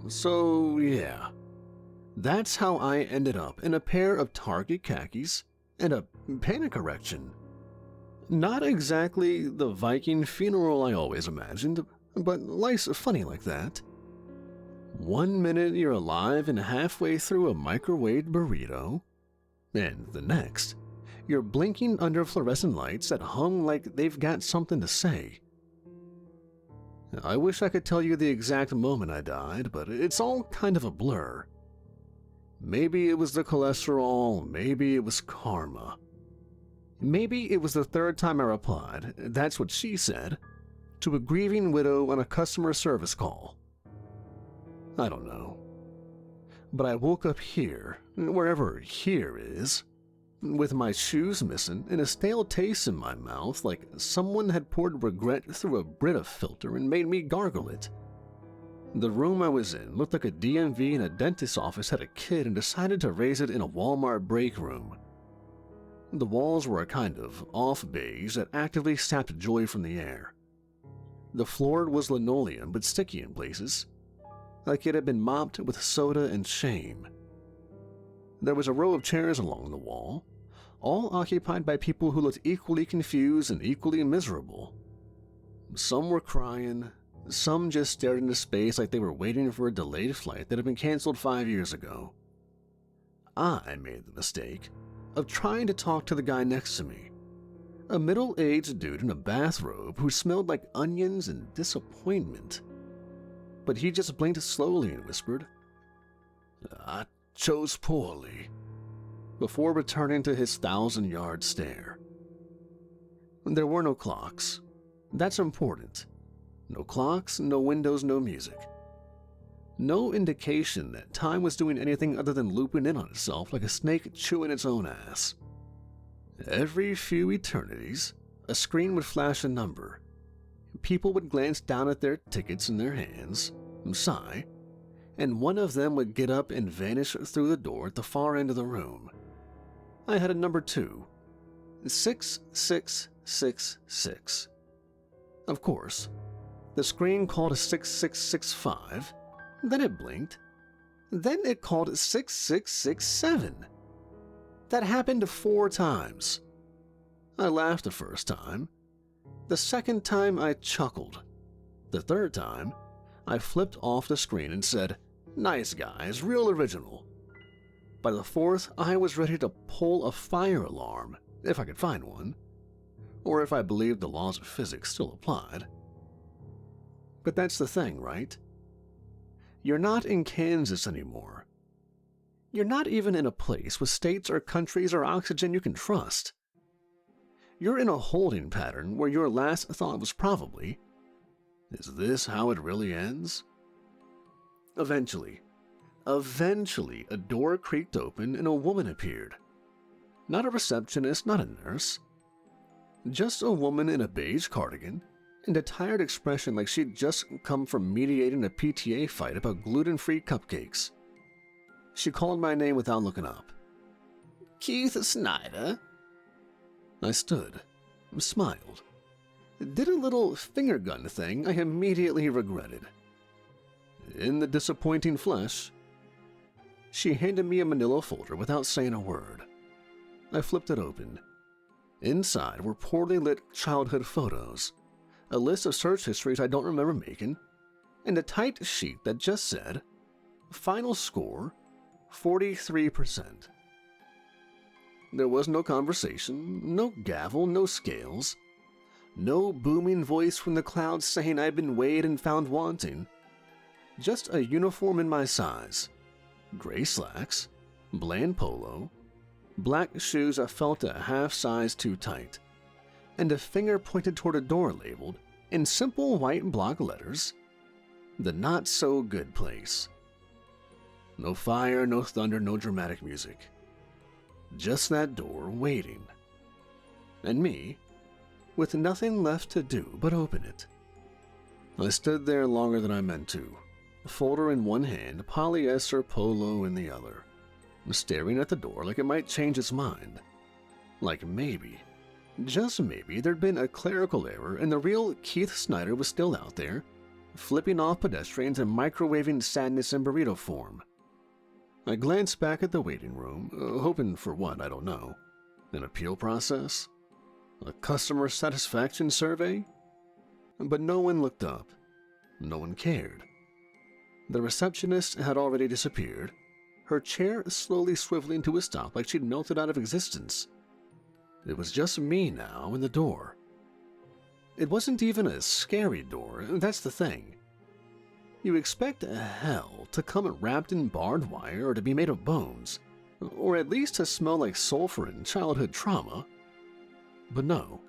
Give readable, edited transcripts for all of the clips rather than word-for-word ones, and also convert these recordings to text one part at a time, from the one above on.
So yeah, that's how I ended up in a pair of Target khakis and a panic erection. Not exactly the Viking funeral I always imagined, but life's funny like that. 1 minute you're alive and halfway through a microwaved burrito, and the next, you're blinking under fluorescent lights that hum like they've got something to say. I wish I could tell you the exact moment I died, but it's all kind of a blur. Maybe it was the cholesterol, maybe it was karma. Maybe it was the third time I replied, "That's what she said," to a grieving widow on a customer service call. I don't know. But I woke up here, wherever here is, with my shoes missing and a stale taste in my mouth like someone had poured regret through a Brita filter and made me gargle it. The room I was in looked like a DMV and a dentist's office had a kid and decided to raise it in a Walmart break room. The walls were a kind of off beige that actively sapped joy from the air. The floor was linoleum but sticky in places, like it had been mopped with soda and shame. There was a row of chairs along the wall, all occupied by people who looked equally confused and equally miserable. Some were crying, some just stared into space like they were waiting for a delayed flight that had been canceled 5 years ago. I made the mistake of trying to talk to the guy next to me, a middle-aged dude in a bathrobe who smelled like onions and disappointment. But he just blinked slowly and whispered, "I chose poorly," before returning to his 1,000-yard stare. There were no clocks. That's important. No clocks, no windows, no music. No indication that time was doing anything other than looping in on itself like a snake chewing its own ass. Every few eternities, a screen would flash a number. People would glance down at their tickets in their hands, sigh, and one of them would get up and vanish through the door at the far end of the room. I had a number 2, 6666. Of course, the screen called 6665, then it blinked, then it called 6667. That happened 4 times. I laughed the first time. The second time I chuckled. The third time, I flipped off the screen and said, "Nice guys, real original." By the fourth, I was ready to pull a fire alarm, if I could find one, or if I believed the laws of physics still applied. But that's the thing, right? You're not in Kansas anymore. You're not even in a place with states or countries or oxygen you can trust. You're in a holding pattern where your last thought was probably, "Is this how it really ends?" Eventually, a door creaked open and a woman appeared. Not a receptionist, not a nurse. Just a woman in a beige cardigan and a tired expression like she'd just come from mediating a PTA fight about gluten-free cupcakes. She called my name without looking up. "Keith Snyder." I stood, smiled, did a little finger gun thing I immediately regretted. In the disappointing flesh, she handed me a manila folder without saying a word. I flipped it open. Inside were poorly lit childhood photos, a list of search histories I don't remember making, and a tight sheet that just said, "Final score, 43%. There was no conversation, no gavel, no scales, no booming voice from the clouds saying I'd been weighed and found wanting. Just a uniform in my size, gray slacks, bland polo, black shoes I felt a half size too tight, and a finger pointed toward a door labeled, in simple white block letters, "The Not So Good Place." No fire, no thunder, no dramatic music. Just that door waiting. And me, with nothing left to do but open it. I stood there longer than I meant to, folder in one hand, polyester polo in the other, staring at the door like it might change its mind. Like maybe, just maybe, there'd been a clerical error and the real Keith Snyder was still out there, flipping off pedestrians and microwaving sadness in burrito form. I glanced back at the waiting room, hoping for what, I don't know. An appeal process? A customer satisfaction survey? But no one looked up. No one cared. The receptionist had already disappeared, her chair slowly swiveling to a stop like she'd melted out of existence. It was just me now in the door. It wasn't even a scary door, that's the thing. You expect hell to come wrapped in barbed wire or to be made of bones, or at least to smell like sulfur and childhood trauma. But no.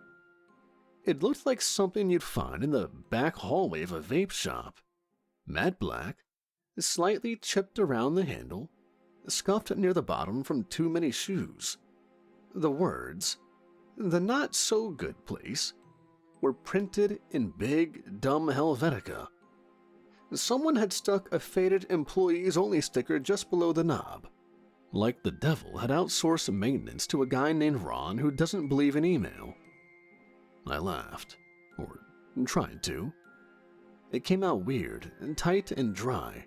It looked like something you'd find in the back hallway of a vape shop. Matte black, slightly chipped around the handle, scuffed near the bottom from too many shoes. The words, "The not-so-good place," were printed in big, dumb Helvetica. Someone had stuck a faded employees-only sticker just below the knob, like the devil had outsourced maintenance to a guy named Ron who doesn't believe in email. I laughed, or tried to. It came out weird, tight and dry.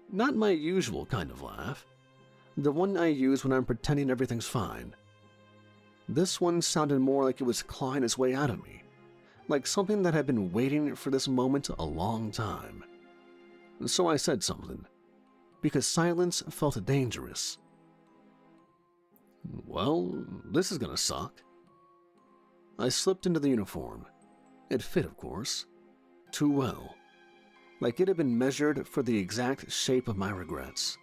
Not my usual kind of laugh, the one I use when I'm pretending everything's fine. This one sounded more like it was clawing its way out of me, like something that had been waiting for this moment a long time. So I said something, because silence felt dangerous. "Well, this is gonna suck." I slipped into the uniform. It fit, of course, too well, like it had been measured for the exact shape of my regrets.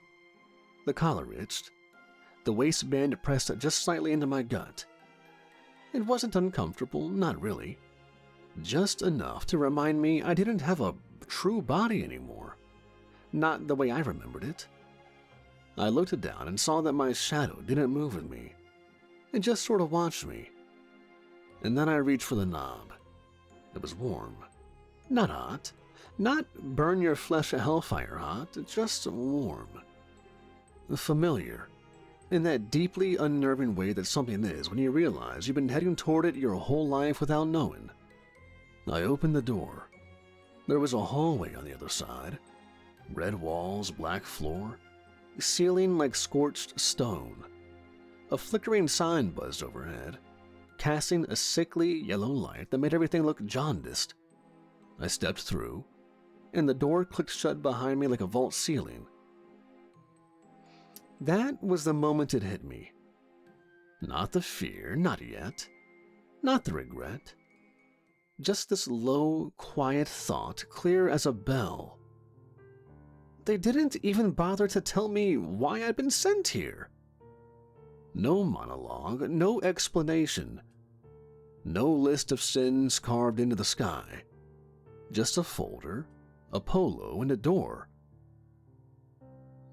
The collar itched, the waistband pressed just slightly into my gut. It wasn't uncomfortable, not really. Just enough to remind me I didn't have a true body anymore. Not the way I remembered it. I looked down and saw that my shadow didn't move with me. It just sort of watched me. And then I reached for the knob. It was warm. Not hot. Not burn your flesh a hellfire hot, just warm. Familiar. In that deeply unnerving way that something is when you realize you've been heading toward it your whole life without knowing. I opened the door. There was a hallway on the other side. Red walls, black floor, ceiling like scorched stone. A flickering sign buzzed overhead, casting a sickly yellow light that made everything look jaundiced. I stepped through, and the door clicked shut behind me like a vault ceiling. That was the moment it hit me. Not the fear, not yet. Not the regret. Just this low, quiet thought, clear as a bell. They didn't even bother to tell me why I'd been sent here. No monologue, no explanation. No list of sins carved into the sky. Just a folder, a polo, and a door.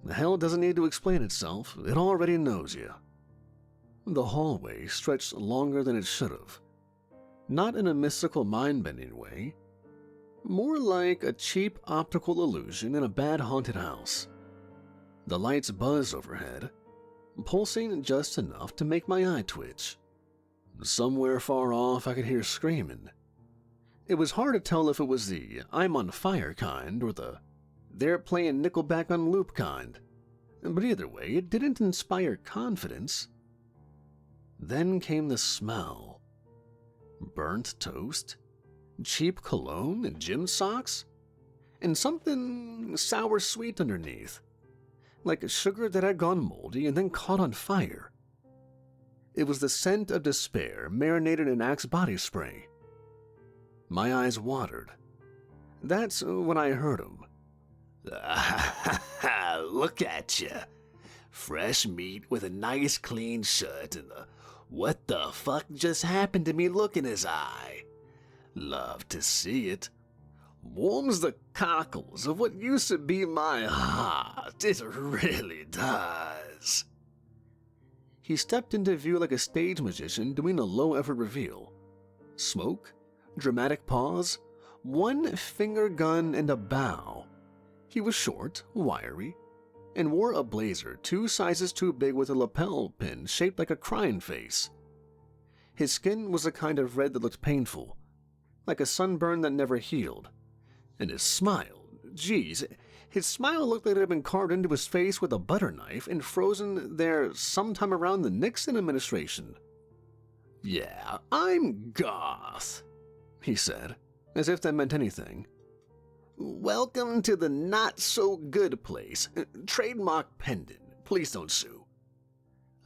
Hell doesn't need to explain itself. It already knows you. The hallway stretched longer than it should have. Not in a mystical mind-bending way. More like a cheap optical illusion in a bad haunted house. The lights buzzed overhead, pulsing just enough to make my eye twitch. Somewhere far off I could hear screaming. It was hard to tell if it was the "I'm on fire" kind or the "they're playing Nickelback on loop" kind. But either way, it didn't inspire confidence. Then came the smell. Burnt toast, cheap cologne and gym socks, and something sour-sweet underneath, like sugar that had gone moldy and then caught on fire. It was the scent of despair marinated in Axe body spray. My eyes watered. That's when I heard him. "Look at you. Fresh meat with a nice clean shirt and the 'what the fuck just happened to me' look in his eye. Love to see it. Warms the cockles of what used to be my heart. It really does." He stepped into view like a stage magician doing a low-effort reveal. Smoke, dramatic pause, one finger gun and a bow. He was short, wiry, and wore a blazer 2 sizes too big with a lapel pin shaped like a crying face. His skin was a kind of red that looked painful, like a sunburn that never healed, And his smile, geez, his smile looked like it had been carved into his face with a butter knife and frozen there sometime around the Nixon administration. "Yeah, I'm Goth," he said, as if that meant anything. "Welcome to the not-so-good place. Trademark pendant. Please don't sue.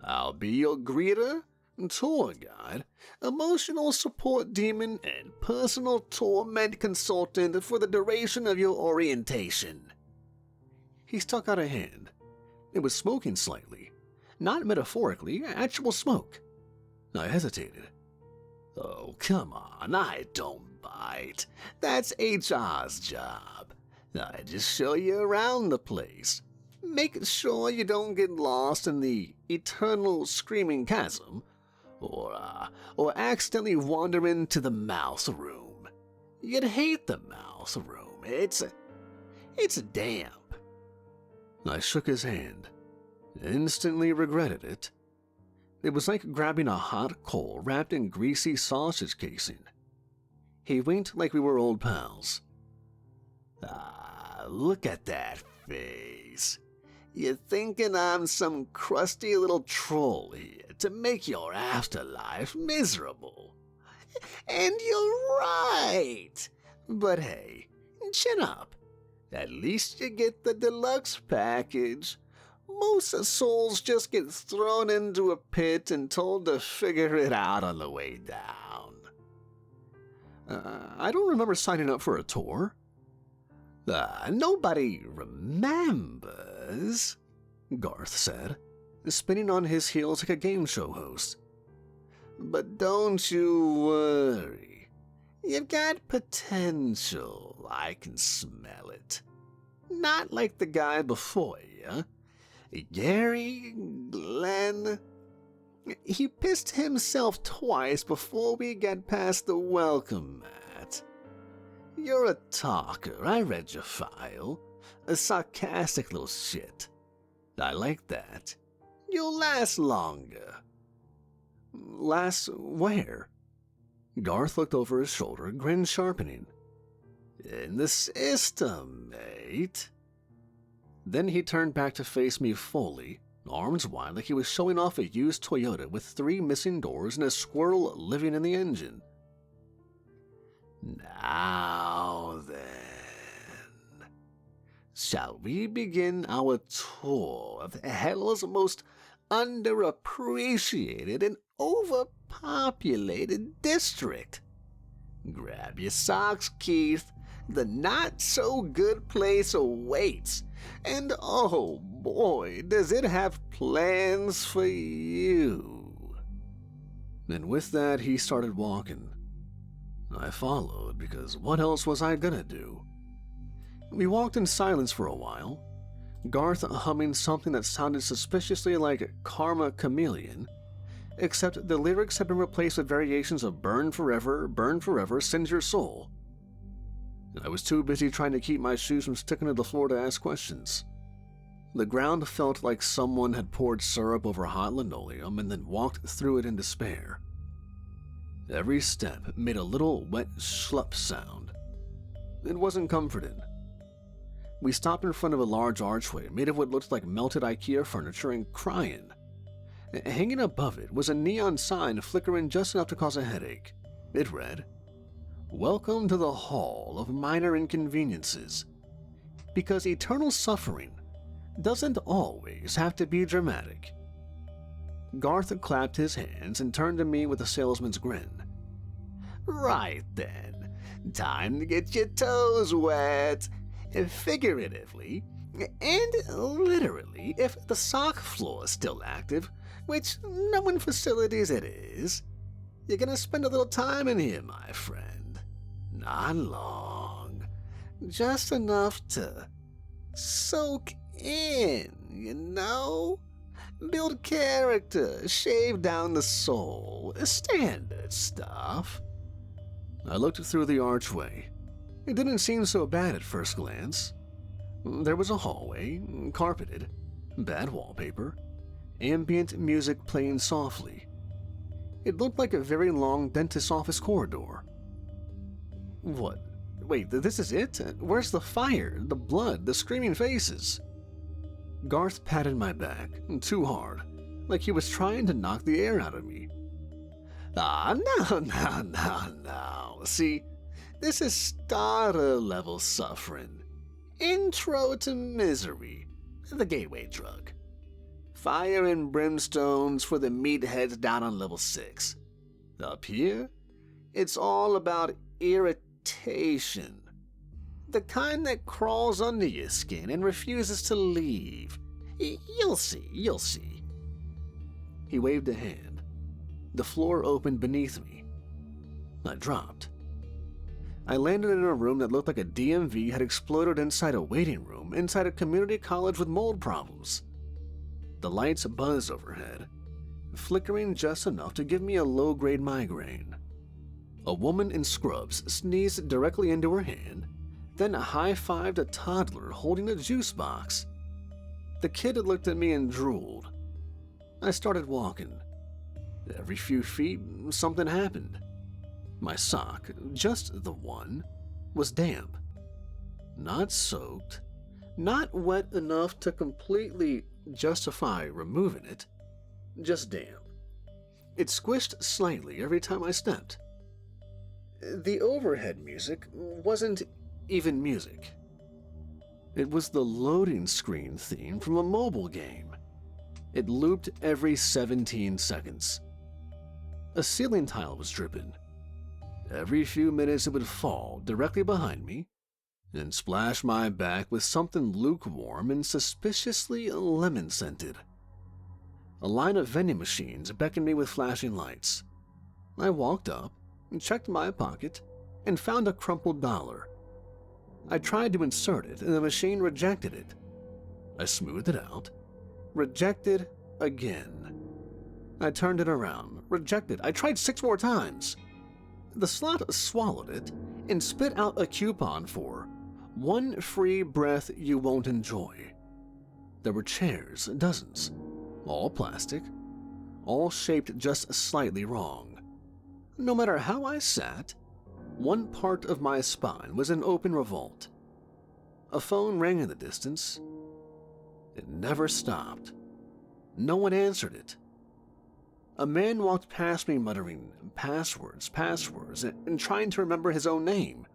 I'll be your greeter, tour guide, emotional support demon, and personal torment consultant for the duration of your orientation." He stuck out a hand. It was smoking slightly. Not metaphorically, actual smoke. I hesitated. "Oh, come on, I don't bite. That's HR's job. I just show you around the place. Make sure you don't get lost in the eternal screaming chasm, or accidentally wander into the mouse room. You'd hate the mouse room. It's damp." I shook his hand. Instantly regretted it. It was like grabbing a hot coal wrapped in greasy sausage casing. He winked like we were old pals. Look at that face. You're thinking I'm some crusty little troll here to make your afterlife miserable. And you're right. But hey, chin up. At least you get the deluxe package. Most souls just get thrown into a pit and told to figure it out on the way down. I don't remember signing up for a tour. Nobody remembers, Garth said, spinning on his heels like a game show host. But don't you worry. You've got potential. I can smell it. Not like the guy before you. Gary Glenn. He pissed himself twice before we get past the welcome mat. You're a talker. I read your file. A sarcastic little shit. I like that. You'll last longer. Last where? Garth looked over his shoulder, grin sharpening. In the system, mate. Then he turned back to face me fully, arms wide like he was showing off a used Toyota with 3 missing doors and a squirrel living in the engine. Now then, shall we begin our tour of hell's most underappreciated and overpopulated district? Grab your socks, Keith. The not-so-good place awaits. And oh boy, does it have plans for you. And with that, he started walking. I followed, because what else was I gonna do? We walked in silence for a while, Garth humming something that sounded suspiciously like Karma Chameleon, except the lyrics had been replaced with variations of burn forever, send your soul. I was too busy trying to keep my shoes from sticking to the floor to ask questions. The ground felt like someone had poured syrup over hot linoleum and then walked through it in despair. Every step made a little wet schlup sound. It wasn't comforting. We stopped in front of a large archway made of what looked like melted IKEA furniture and crying. Hanging above it was a neon sign flickering just enough to cause a headache. It read, "Welcome to the Hall of Minor Inconveniences." Because eternal suffering doesn't always have to be dramatic. Garth clapped his hands and turned to me with a salesman's grin. Right then, time to get your toes wet. Figuratively, and literally if the sock floor is still active, which knowing facilities it is. You're gonna spend a little time in here, my friend. Not long. Just enough to soak in, you know? Build character, shave down the soul, standard stuff. I looked through the archway. It didn't seem so bad at first glance. There was a hallway, carpeted, bad wallpaper, ambient music playing softly. It looked like a very long dentist's office corridor. What Wait, this is it? Where's the fire, the blood, the screaming faces? Garth patted my back, too hard, like he was trying to knock the air out of me. No. See, this is starter-level suffering. Intro to misery, the gateway drug. Fire and brimstones for the meatheads down on level 6. Up here, it's all about irritation. The kind that crawls under your skin and refuses to leave. You'll see. He waved a hand. The floor opened beneath me. I dropped. I landed in a room that looked like a DMV had exploded inside a waiting room inside a community college with mold problems. The lights buzzed overhead, flickering just enough to give me a low-grade migraine. A woman in scrubs sneezed directly into her hand, then high-fived a toddler holding a juice box. The kid looked at me and drooled. I started walking. Every few feet, something happened. My sock, just the one, was damp. Not soaked, not wet enough to completely justify removing it, just damp. It squished slightly every time I stepped. The overhead music wasn't even music. It was the loading screen theme from a mobile game. It looped every 17 seconds. A ceiling tile was dripping. Every few minutes it would fall directly behind me and splash my back with something lukewarm and suspiciously lemon-scented. A line of vending machines beckoned me with flashing lights. I walked up, checked my pocket, and found a crumpled dollar. I tried to insert it, and the machine rejected it. I smoothed it out. Rejected again. I turned it around. Rejected. I tried 6 more times. The slot swallowed it and spit out a coupon for 1 free breath you won't enjoy. There were chairs, dozens, all plastic, all shaped just slightly wrong. No matter how I sat, one part of my spine was in open revolt. A phone rang in the distance. It never stopped. No one answered it. A man walked past me muttering passwords, and trying to remember his own name.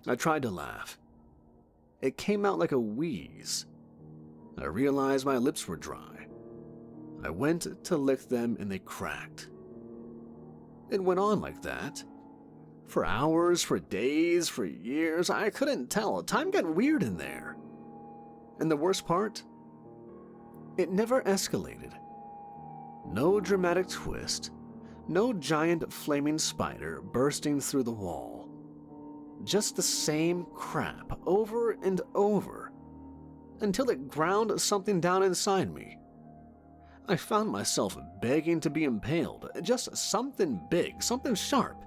I tried to laugh. It came out like a wheeze. I realized my lips were dry. I went to lick them and they cracked. It went on like that. For hours, for days, for years, I couldn't tell. Time got weird in there. And the worst part? It never escalated. No dramatic twist, no giant flaming spider bursting through the wall. Just the same crap over and over, until it ground something down inside me. I found myself begging to be impaled, just something big, something sharp.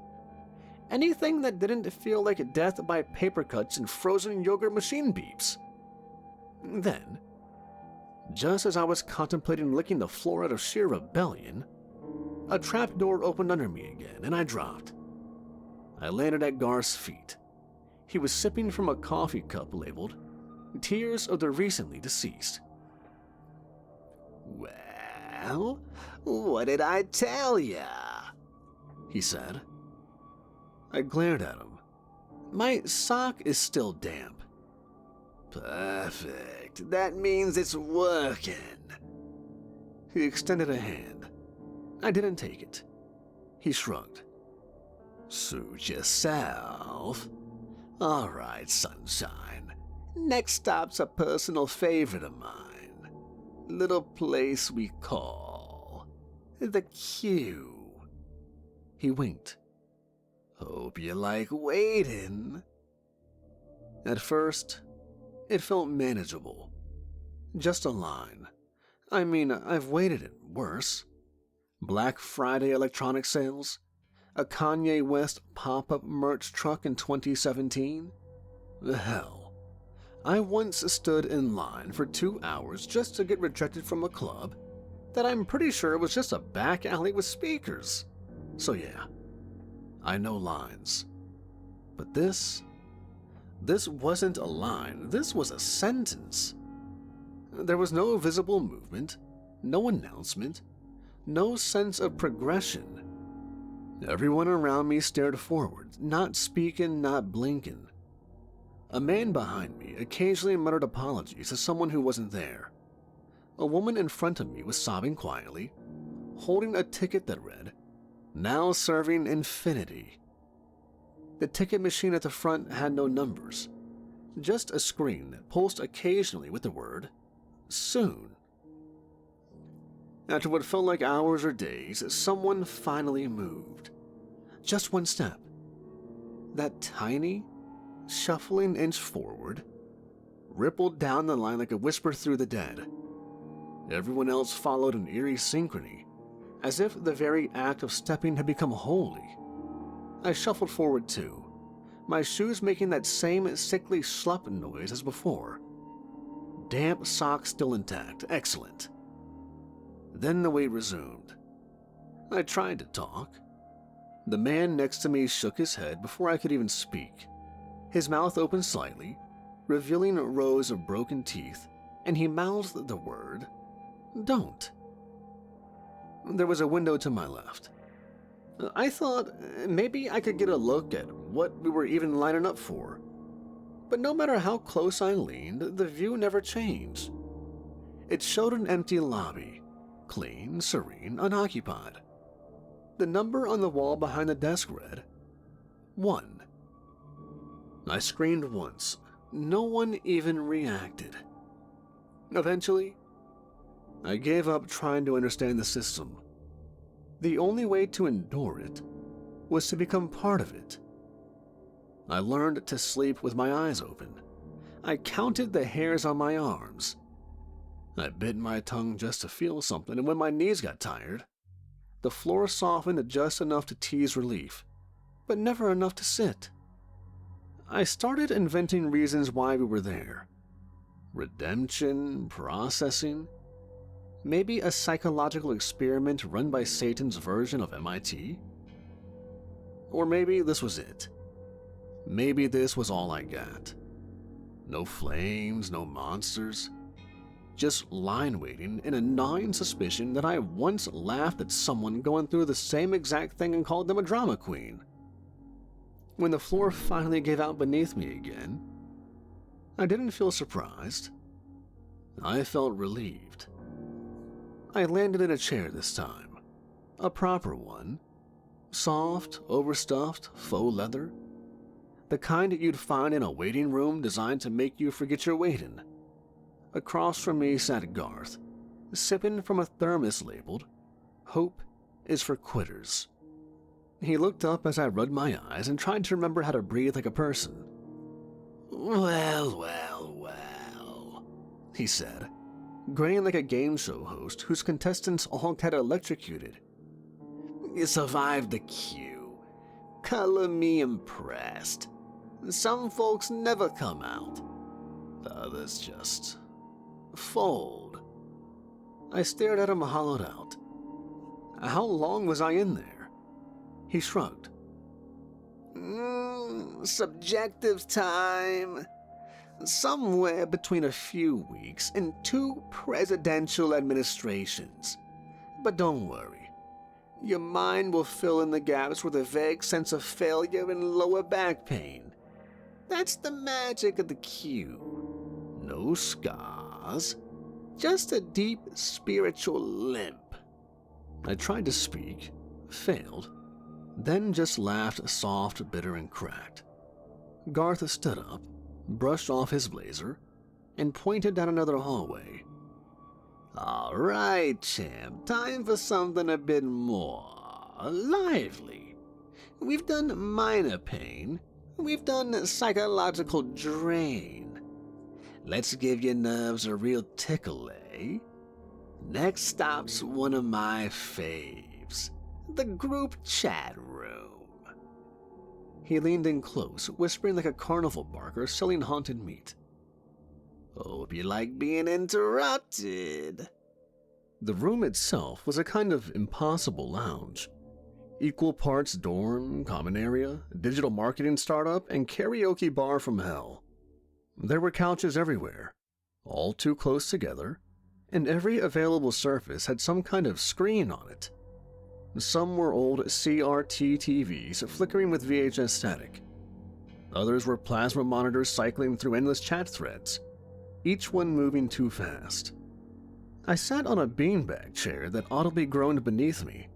Anything that didn't feel like death by paper cuts and frozen yogurt machine beeps. Then, just as I was contemplating licking the floor out of sheer rebellion, a trapdoor opened under me again, and I dropped. I landed at Garth's feet. He was sipping from a coffee cup labeled Tears of the Recently Deceased. "Well, what did I tell ya?" he said. I glared at him. My sock is still damp. "Perfect. That means it's working." He extended a hand. I didn't take it. He shrugged. "Suit yourself. All right, sunshine. Next stop's a personal favorite of mine. Little place we call the Q." He winked. "Hope you like waiting." At first, it felt manageable. Just a line. I mean, I've waited it worse. Black Friday electronic sales, a Kanye West pop-up merch truck in 2017. Hell, I once stood in line for 2 hours just to get rejected from a club that I'm pretty sure was just a back alley with speakers. So yeah, I know lines. But this wasn't a line, this was a sentence. There was no visible movement, no announcement, no sense of progression. Everyone around me stared forward, not speaking, not blinking. A man behind me occasionally muttered apologies to someone who wasn't there. A woman in front of me was sobbing quietly, holding a ticket that read, "Now serving infinity." The ticket machine at the front had no numbers, just a screen that pulsed occasionally with the word, "Soon." After what felt like hours or days, someone finally moved. Just one step. That tiny, shuffling inch forward rippled down the line like a whisper through the dead. Everyone else followed in eerie synchrony, as if the very act of stepping had become holy. I shuffled forward too, my shoes making that same sickly slop noise as before. Damp socks still intact, excellent. Then the wait resumed. I tried to talk. The man next to me shook his head before I could even speak. His mouth opened slightly, revealing rows of broken teeth, and he mouthed the word, "Don't." There was a window to my left. I thought maybe I could get a look at what we were even lining up for. But no matter how close I leaned, the view never changed. It showed an empty lobby, clean, serene, unoccupied. The number on the wall behind the desk read, 1. I screamed once. No one even reacted. Eventually, I gave up trying to understand the system. The only way to endure it was to become part of it. I learned to sleep with my eyes open. I counted the hairs on my arms. I bit my tongue just to feel something, and when my knees got tired, the floor softened just enough to tease relief, but never enough to sit. I started inventing reasons why we were there. Redemption, processing, maybe a psychological experiment run by Satan's version of MIT? Or maybe this was it. Maybe this was all I got. No flames, no monsters. Just line waiting and a gnawing suspicion that I once laughed at someone going through the same exact thing and called them a drama queen. When the floor finally gave out beneath me again, I didn't feel surprised. I felt relieved. I landed in a chair this time. A proper one. Soft, overstuffed, faux leather. The kind you'd find in a waiting room designed to make you forget you're waiting. Across from me sat Garth, sipping from a thermos labeled, "Hope is for quitters." He looked up as I rubbed my eyes and tried to remember how to breathe like a person. Well, he said, grinning like a game show host whose contestants all got electrocuted. "You survived the queue. Color me impressed. Some folks never come out. Others just fold." I stared at him hollowed out. How long was I in there? He shrugged. Subjective time. Somewhere between a few weeks and 2 presidential administrations. But don't worry. Your mind will fill in the gaps with a vague sense of failure and lower back pain. That's the magic of the queue. No scars. Just a deep spiritual limp. I tried to speak, failed, then just laughed soft, bitter, and cracked. Garth stood up, brushed off his blazer, and pointed down another hallway. "All right, champ, time for something a bit more lively. We've done minor pain. We've done psychological drain. Let's give your nerves a real tickle, eh? Next stop's one of my faves, the group chat room." He leaned in close, whispering like a carnival barker selling haunted meat. "Hope you like being interrupted." The room itself was a kind of impossible lounge. Equal parts dorm, common area, digital marketing startup, and karaoke bar from hell. There were couches everywhere, all too close together, and every available surface had some kind of screen on it. Some were old CRT TVs flickering with VHS static. Others were plasma monitors cycling through endless chat threads, each one moving too fast. I sat on a beanbag chair that audibly groaned beneath me.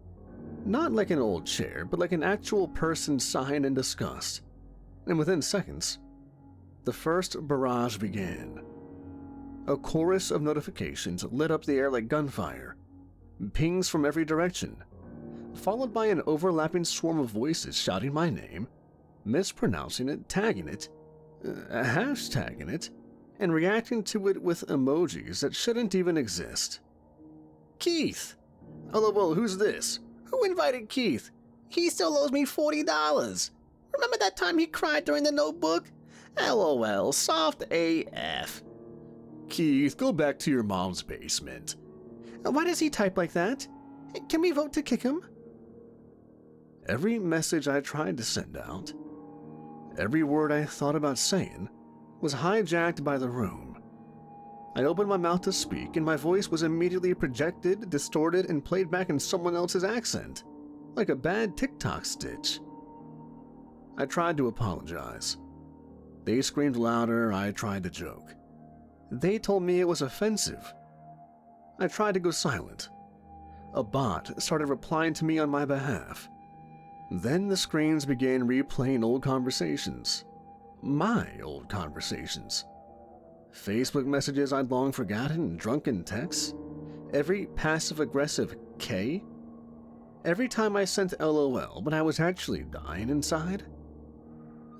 Not like an old chair, but like an actual person sighing in disgust. And within seconds, the first barrage began. A chorus of notifications lit up the air like gunfire, pings from every direction, followed by an overlapping swarm of voices shouting my name, mispronouncing it, tagging it, hashtagging it, and reacting to it with emojis that shouldn't even exist. Keith! LOL, who's this? Who invited Keith? He still owes me $40. Remember that time he cried during the notebook? LOL, soft AF. Keith, go back to your mom's basement. Why does he type like that? Can we vote to kick him? Every message I tried to send out, every word I thought about saying, was hijacked by the room. I opened my mouth to speak, and my voice was immediately projected, distorted, and played back in someone else's accent, like a bad TikTok stitch. I tried to apologize. They screamed louder, I tried to joke. They told me it was offensive. I tried to go silent. A bot started replying to me on my behalf. Then the screens began replaying old conversations. My old conversations. Facebook messages I'd long forgotten, drunken texts. Every passive-aggressive K. Every time I sent LOL, but I was actually dying inside.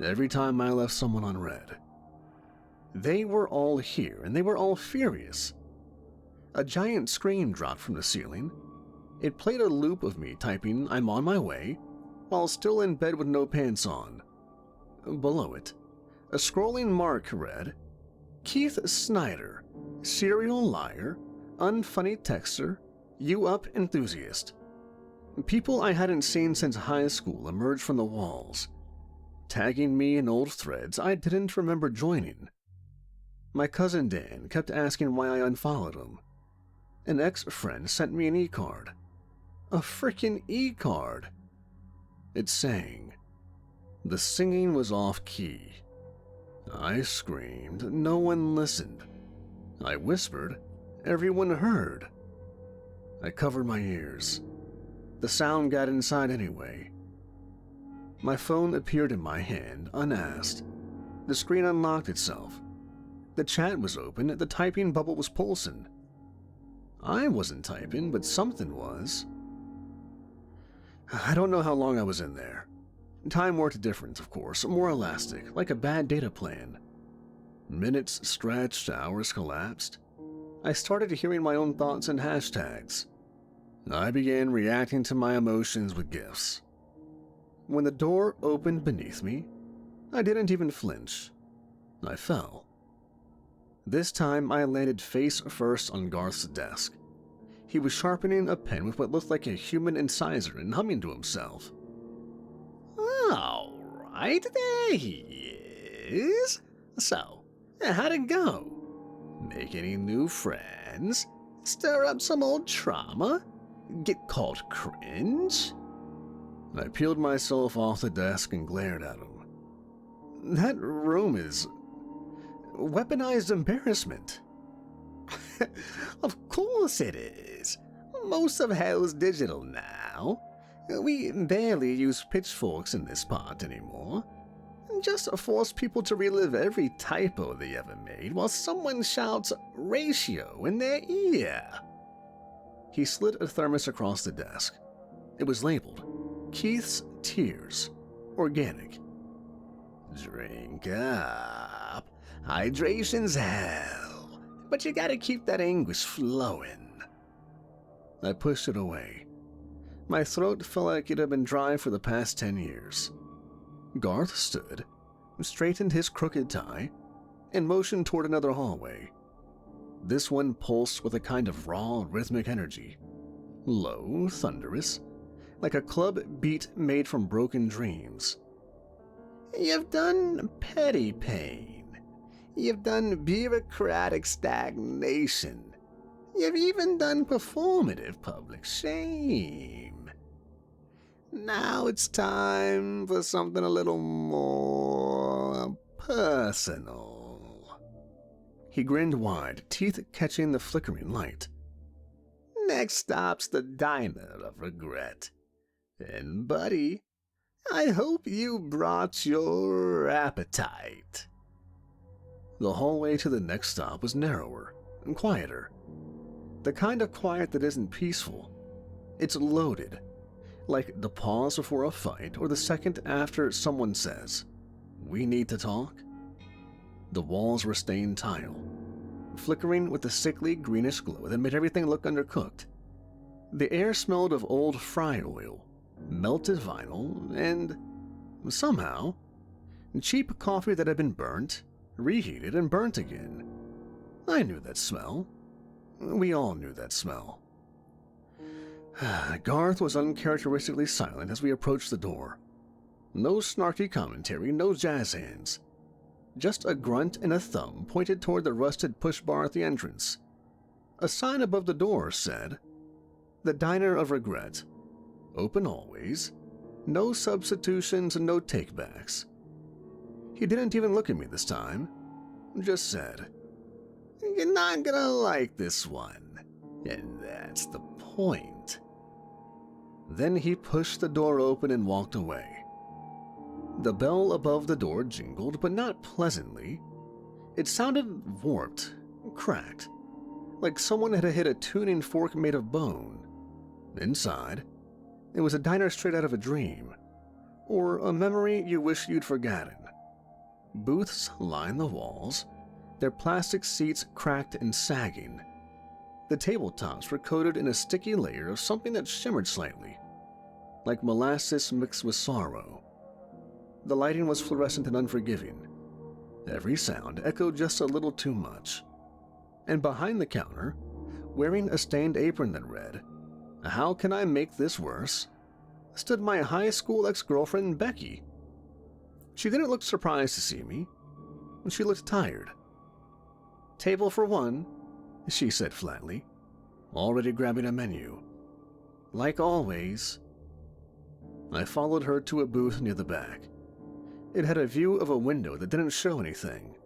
Every time I left someone unread. They were all here, and they were all furious. A giant scream dropped from the ceiling. It played a loop of me typing, "I'm on my way," while still in bed with no pants on. Below it, a scrolling mark read, "Keith Snyder, serial liar, unfunny texter, you up enthusiast." People I hadn't seen since high school emerged from the walls, tagging me in old threads I didn't remember joining. My cousin Dan kept asking why I unfollowed him. An ex-friend sent me an e-card. A frickin' e-card. It sang. The singing was off-key. I screamed. No one listened. I whispered. Everyone heard. I covered my ears. The sound got inside anyway. My phone appeared in my hand, unasked. The screen unlocked itself. The chat was open, the typing bubble was pulsing. I wasn't typing, but something was. I don't know how long I was in there. Time worked different, of course, more elastic, like a bad data plan. Minutes stretched, hours collapsed. I started hearing my own thoughts and hashtags. I began reacting to my emotions with gifs. When the door opened beneath me, I didn't even flinch. I fell. This time I landed face first on Garth's desk. He was sharpening a pen with what looked like a human incisor and humming to himself. All right, there he is. So, how'd it go? Make any new friends? Stir up some old trauma? Get called cringe? I peeled myself off the desk and glared at him. That room is weaponized embarrassment. Of course it is. Most of hell's digital now. We barely use pitchforks in this part anymore. Just force people to relive every typo they ever made while someone shouts ratio in their ear. He slid a thermos across the desk. It was labeled Keith's Tears, Organic. Drink up. Hydration's hell. But you gotta keep that anguish flowing. I pushed it away. My throat felt like it had been dry for the past 10 years. Garth stood, straightened his crooked tie, and motioned toward another hallway. This one pulsed with a kind of raw, rhythmic energy. Low, thunderous, like a club beat made from broken dreams. You've done petty pain. You've done bureaucratic stagnation. You've even done performative public shame. Now it's time for something a little more personal. He grinned wide, teeth catching the flickering light. Next stop's the diner of regret. And, buddy, I hope you brought your appetite. The hallway to the next stop was narrower and quieter. The kind of quiet that isn't peaceful. It's loaded, like the pause before a fight or the second after someone says, "We need to talk." The walls were stained tile, flickering with a sickly greenish glow that made everything look undercooked. The air smelled of old fry oil, melted vinyl, and, somehow, cheap coffee that had been burnt, reheated, and burnt again. I knew that smell. We all knew that smell. Garth was uncharacteristically silent as we approached the door. No snarky commentary, no jazz hands. Just a grunt and a thumb pointed toward the rusted push bar at the entrance. A sign above the door said, "The Diner of Regret. Open always. No substitutions and no takebacks." He didn't even look at me this time. Just said, "You're not gonna like this one. And that's the point." Then he pushed the door open and walked away. The bell above the door jingled, but not pleasantly. It sounded warped, cracked, like someone had hit a tuning fork made of bone. Inside, it was a diner straight out of a dream, or a memory you wish you'd forgotten. Booths lined the walls, their plastic seats cracked and sagging. The tabletops were coated in a sticky layer of something that shimmered slightly, like molasses mixed with sorrow. The lighting was fluorescent and unforgiving. Every sound echoed just a little too much. And behind the counter, wearing a stained apron that read, "How can I make this worse?" stood my high school ex-girlfriend Becky. She didn't look surprised to see me. She looked tired. "Table for one," she said flatly, already grabbing a menu. "Like always." I followed her to a booth near the back. It had a view of a window that didn't show anything.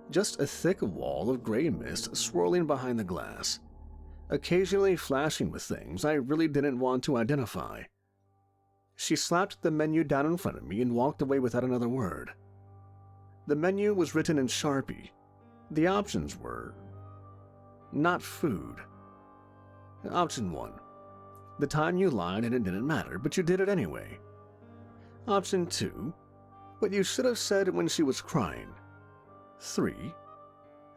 Just a thick wall of gray mist swirling behind the glass, occasionally flashing with things I really didn't want to identify. She slapped the menu down in front of me and walked away without another word. The menu was written in Sharpie. The options were not food. Option 1. The time you lied and it didn't matter, but you did it anyway. Option 2. What you should have said when she was crying. 3.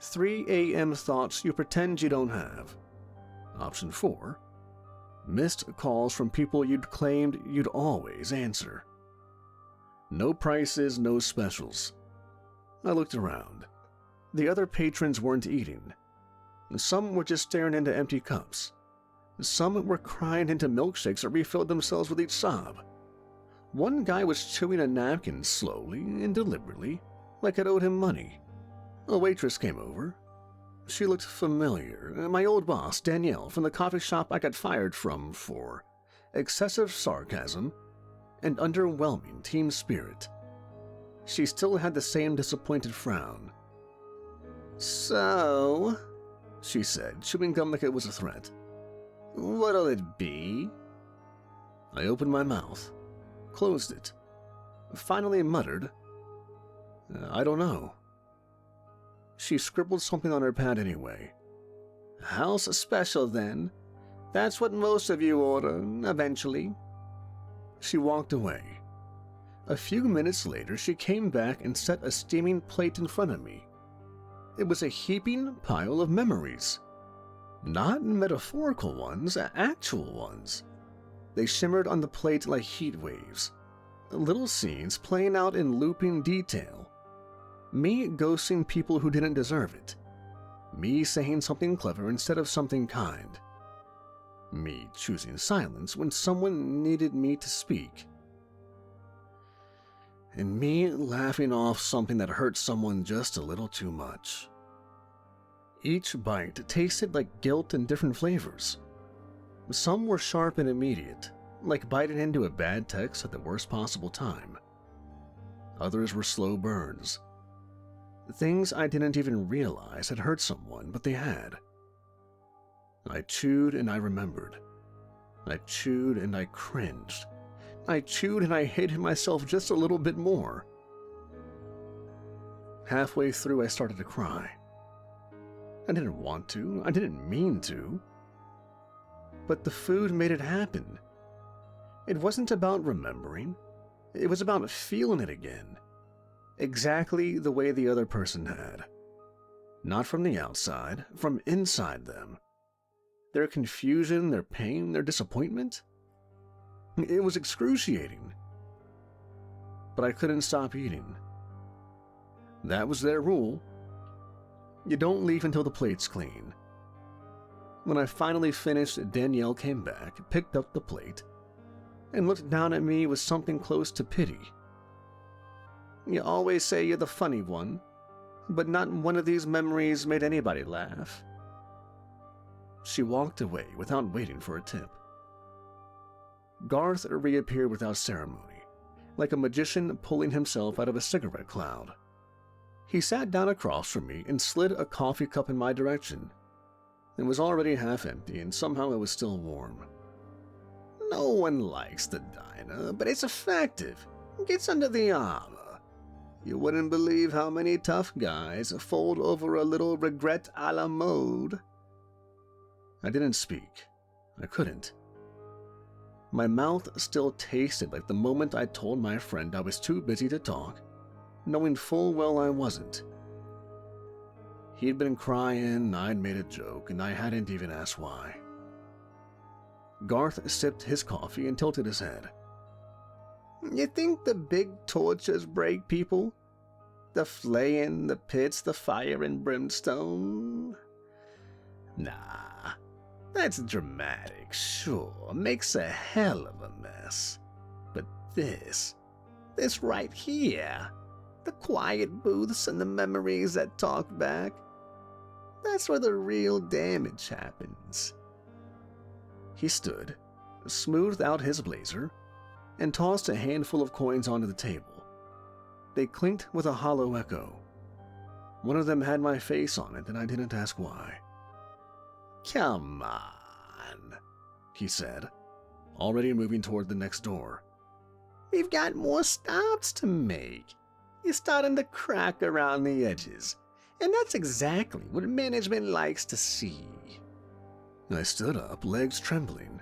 3 a.m. thoughts you pretend you don't have. Option 4. Missed calls from people you'd claimed you'd always answer. No prices, no specials. I looked around. The other patrons weren't eating. Some were just staring into empty cups. Some were crying into milkshakes that refilled themselves with each sob. One guy was chewing a napkin slowly and deliberately, like it owed him money. A waitress came over. She looked familiar. My old boss, Danielle, from the coffee shop I got fired from for excessive sarcasm and underwhelming team spirit. She still had the same disappointed frown. "So," she said, chewing gum like it was a threat, "what'll it be?" I opened my mouth, closed it, finally muttered, "I don't know." She scribbled something on her pad anyway. "House special, then. That's what most of you order, eventually." She walked away. A few minutes later, she came back and set a steaming plate in front of me. It was a heaping pile of memories. Not metaphorical ones, actual ones. They shimmered on the plate like heat waves. Little scenes playing out in looping detail. Me ghosting people who didn't deserve it. Me saying something clever instead of something kind. me choosing silence when someone needed me to speak, and me laughing off something that hurt someone just a little too much. Each bite tasted like guilt in different flavors. Some were sharp and immediate, like biting into a bad text at the worst possible time. Others were slow burns. Things I didn't even realize had hurt someone, but they had. I chewed and I remembered. I chewed and I cringed. I chewed and I hated myself just a little bit more. Halfway through, I started to cry. I didn't want to. I didn't mean to. But the food made it happen. It wasn't about remembering. It was about feeling it again. Exactly the way the other person had. Not from the outside, from inside them. Their confusion, their pain, their disappointment. It was excruciating. But I couldn't stop eating. That was their rule. You don't leave until the plate's clean. When I finally finished, Danielle came back, picked up the plate, and looked down at me with something close to pity. You always say you're the funny one, but not one of these memories made anybody laugh. She walked away without waiting for a tip. Garth reappeared without ceremony, like a magician pulling himself out of a cigarette cloud. He sat down across from me and slid a coffee cup in my direction. It was already half empty, and somehow it was still warm. No one likes the diner, but it's effective. It gets under the armor. You wouldn't believe how many tough guys fold over a little regret a la mode. I didn't speak. I couldn't. My mouth still tasted like the moment I told my friend I was too busy to talk, knowing full well I wasn't. He'd been crying, I'd made a joke, and I hadn't even asked why. Garth sipped his coffee and tilted his head. You think the big tortures break people? The flaying, the pits, the fire and brimstone? Nah, that's dramatic, sure, makes a hell of a mess. But this right here, the quiet booths and the memories that talk back, that's where the real damage happens. He stood, smoothed out his blazer, and tossed a handful of coins onto the table. They clinked with a hollow echo. One of them had my face on it, and I didn't ask why. Come on, he said, already moving toward the next door. We've got more stops to make. You're starting to crack around the edges, and that's exactly what management likes to see. I stood up, legs trembling.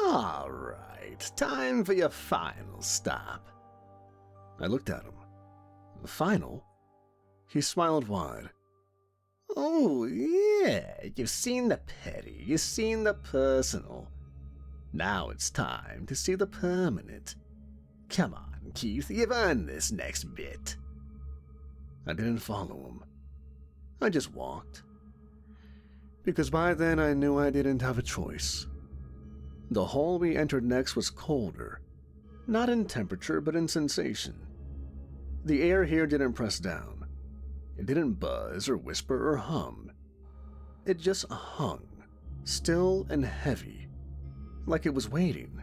All right, time for your final stop. I looked at him. Final? He smiled wide. Oh, yeah, you've seen the petty, you've seen the personal. Now it's time to see the permanent. Come on, Keith, you've earned this next bit. I didn't follow him. I just walked. Because by then I knew I didn't have a choice. The hall we entered next was colder, not in temperature but in sensation. The air here didn't press down. It didn't buzz or whisper or hum. It just hung, still and heavy, like it was waiting.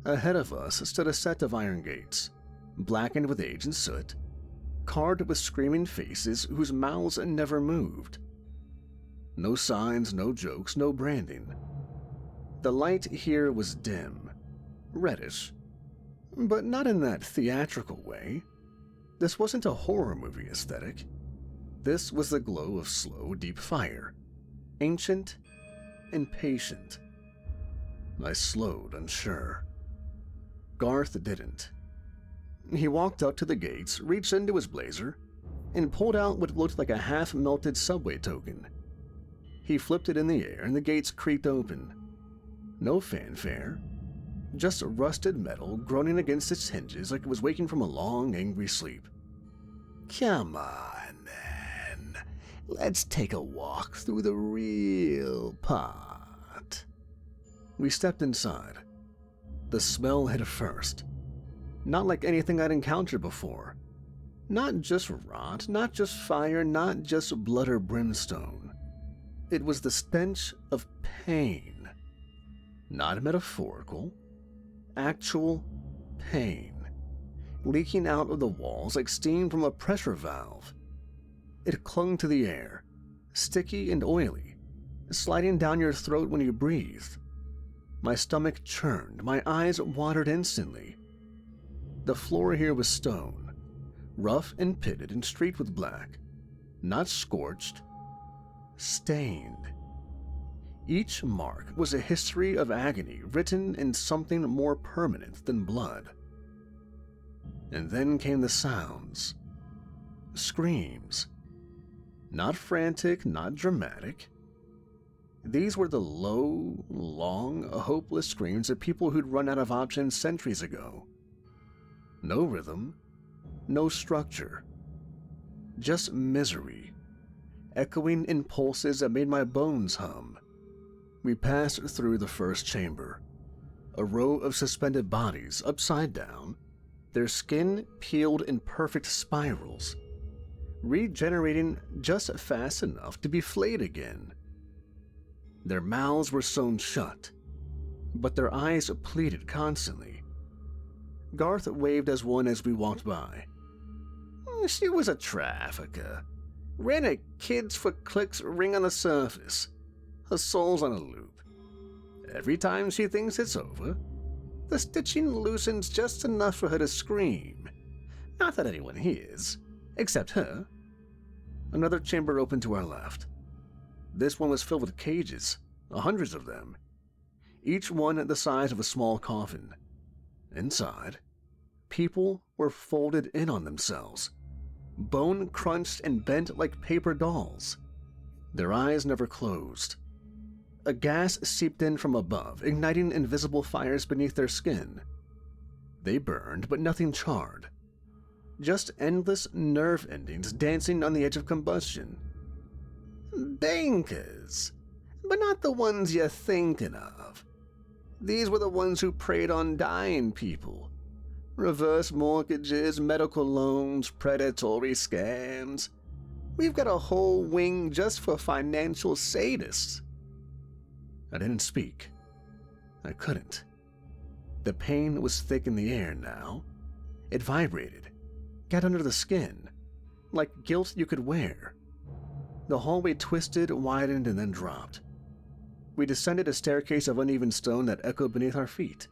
Ahead of us stood a set of iron gates, blackened with age and soot, carved with screaming faces whose mouths never moved. No signs, no jokes, no branding. The light here was dim, reddish, but not in that theatrical way. This wasn't a horror movie aesthetic. This was the glow of slow, deep fire, ancient and patient. I slowed, unsure. Garth didn't. He walked up to the gates, reached into his blazer, and pulled out what looked like a half-melted subway token. He flipped it in the air, and the gates creaked open. No fanfare, just rusted metal groaning against its hinges like it was waking from a long, angry sleep. Come on, then. Let's take a walk through the real part. We stepped inside. The smell hit first. Not like anything I'd encountered before. Not just rot, not just fire, not just blood or brimstone. It was the stench of pain. Not metaphorical. Actual pain. Leaking out of the walls like steam from a pressure valve. It clung to the air, sticky and oily, sliding down your throat when you breathed. My stomach churned, my eyes watered instantly. The floor here was stone, rough and pitted and streaked with black, not scorched, stained. Each mark was a history of agony written in something more permanent than blood. And then came the sounds. Screams. Not frantic, not dramatic. These were the low, long, hopeless screams of people who'd run out of options centuries ago. No rhythm, no structure. Just misery, echoing impulses that made my bones hum. We passed through the first chamber. A row of suspended bodies, upside down, their skin peeled in perfect spirals, regenerating just fast enough to be flayed again. Their mouths were sewn shut, but their eyes pleaded constantly. Garth waved as one as we walked by. She was a trafficker. Ran a kids for clicks ring on the surface. Her soul's on a loop. Every time she thinks it's over, the stitching loosens just enough for her to scream. Not that anyone hears, except her. Another chamber opened to our left. This one was filled with cages, hundreds of them, each one the size of a small coffin. Inside, people were folded in on themselves, bone crunched and bent like paper dolls. Their eyes never closed. A gas seeped in from above, igniting invisible fires beneath their skin. They burned, but nothing charred. Just endless nerve endings dancing on the edge of combustion. Bankers, but not the ones you're thinking of. These were the ones who preyed on dying people. Reverse mortgages, medical loans, predatory scams. We've got a whole wing just for financial sadists. I didn't speak. I couldn't. The pain was thick in the air now. It vibrated, got under the skin, like guilt you could wear. The hallway twisted, widened, and then dropped. We descended a staircase of uneven stone that echoed beneath our feet.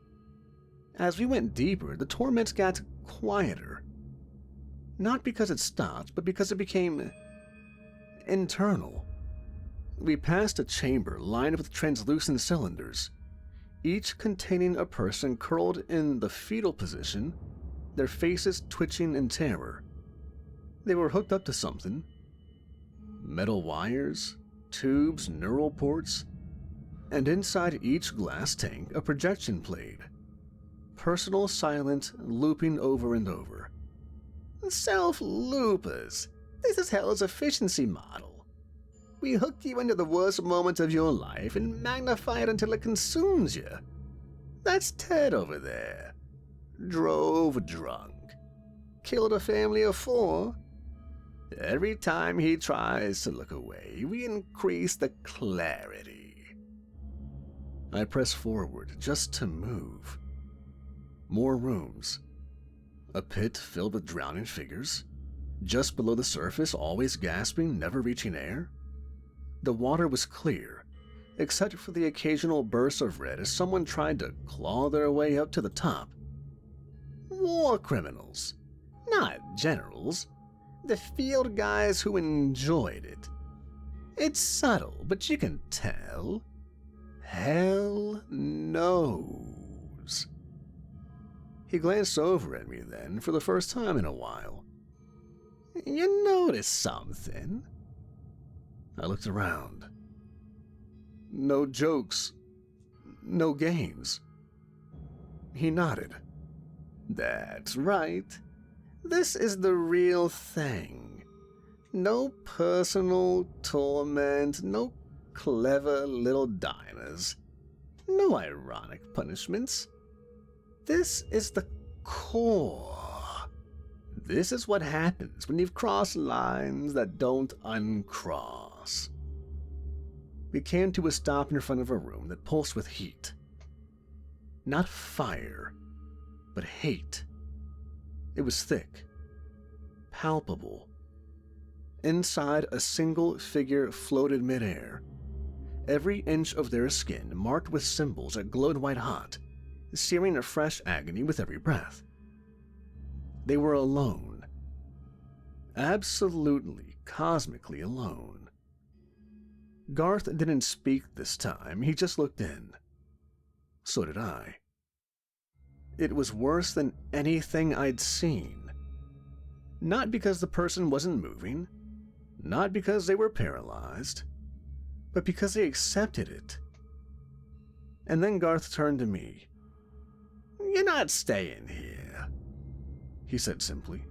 As we went deeper, the torment got quieter. Not because it stopped, but because it became internal. We passed a chamber lined with translucent cylinders, each containing a person curled in the fetal position, their faces twitching in terror. They were hooked up to something. Metal wires, tubes, neural ports, and inside each glass tank a projection played. Personal silent, looping over and over. Self-loopers. This is hell's efficiency model. We hook you into the worst moment of your life and magnify it until it consumes you. That's Ted over there. Drove drunk. Killed a family of 4. Every time he tries to look away, we increase the clarity. I press forward just to move. More rooms. A pit filled with drowning figures. Just below the surface, always gasping, never reaching air. The water was clear, except for the occasional burst of red as someone tried to claw their way up to the top. War criminals, not generals. The field guys who enjoyed it. It's subtle, but you can tell. Hell knows. He glanced over at me then, for the first time in a while. You notice something? I looked around. No jokes. No games. He nodded. That's right. This is the real thing. No personal torment, no clever little diners. No ironic punishments. This is the core. This is what happens when you've crossed lines that don't uncross. We came to a stop in front of a room that pulsed with heat. Not fire, but hate. It was thick, palpable. Inside, a single figure floated midair, every inch of their skin marked with symbols that glowed white-hot, searing a fresh agony with every breath. They were alone. Absolutely, cosmically alone. Garth didn't speak this time, he just looked in. So did I. It was worse than anything I'd seen. Not because the person wasn't moving, not because they were paralyzed, but because they accepted it. And then Garth turned to me. "You're not staying here," he said simply.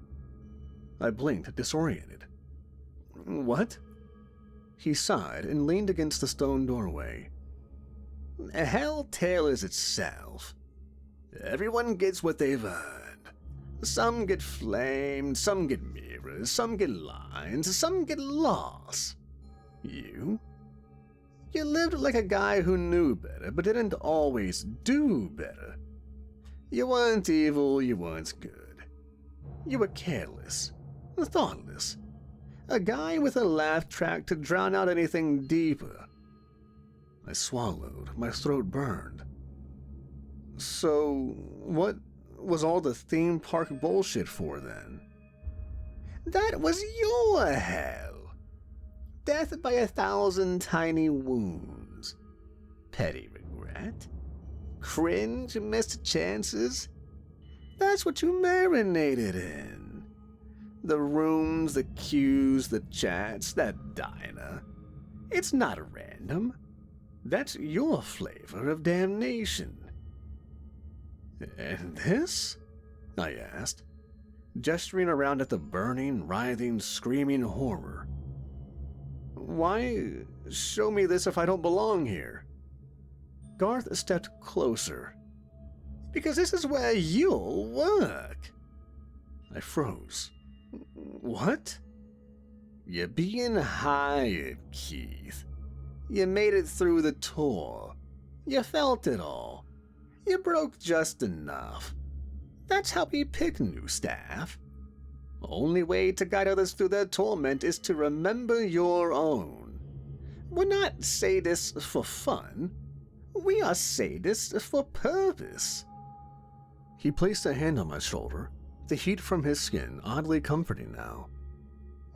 I blinked, disoriented. "What?" He sighed and leaned against the stone doorway. "Hell tailors itself. Everyone gets what they've earned. Some get flamed, some get mirrors, some get lines, some get lost. You lived like a guy who knew better, but didn't always do better. You weren't evil, you weren't good. You were careless, thoughtless. A guy with a laugh track to drown out anything deeper." I swallowed, my throat burned. "So, what was all the theme park bullshit for then?" "That was your hell. Death by 1,000 tiny wounds. Petty regret. Cringe, missed chances. That's what you marinated in. The rooms, the cues, the chats, that diner. It's not random. That's your flavor of damnation." "And this?" I asked, gesturing around at the burning, writhing, screaming horror. "Why show me this if I don't belong here?" Garth stepped closer. "Because this is where you'll work." I froze. "What?" "You're being hired, Keith. You made it through the tour. You felt it all. You broke just enough. That's how we pick new staff. Only way to guide others through their torment is to remember your own. We're not sadists for fun. We are sadists for purpose." He placed a hand on my shoulder, the heat from his skin oddly comforting now.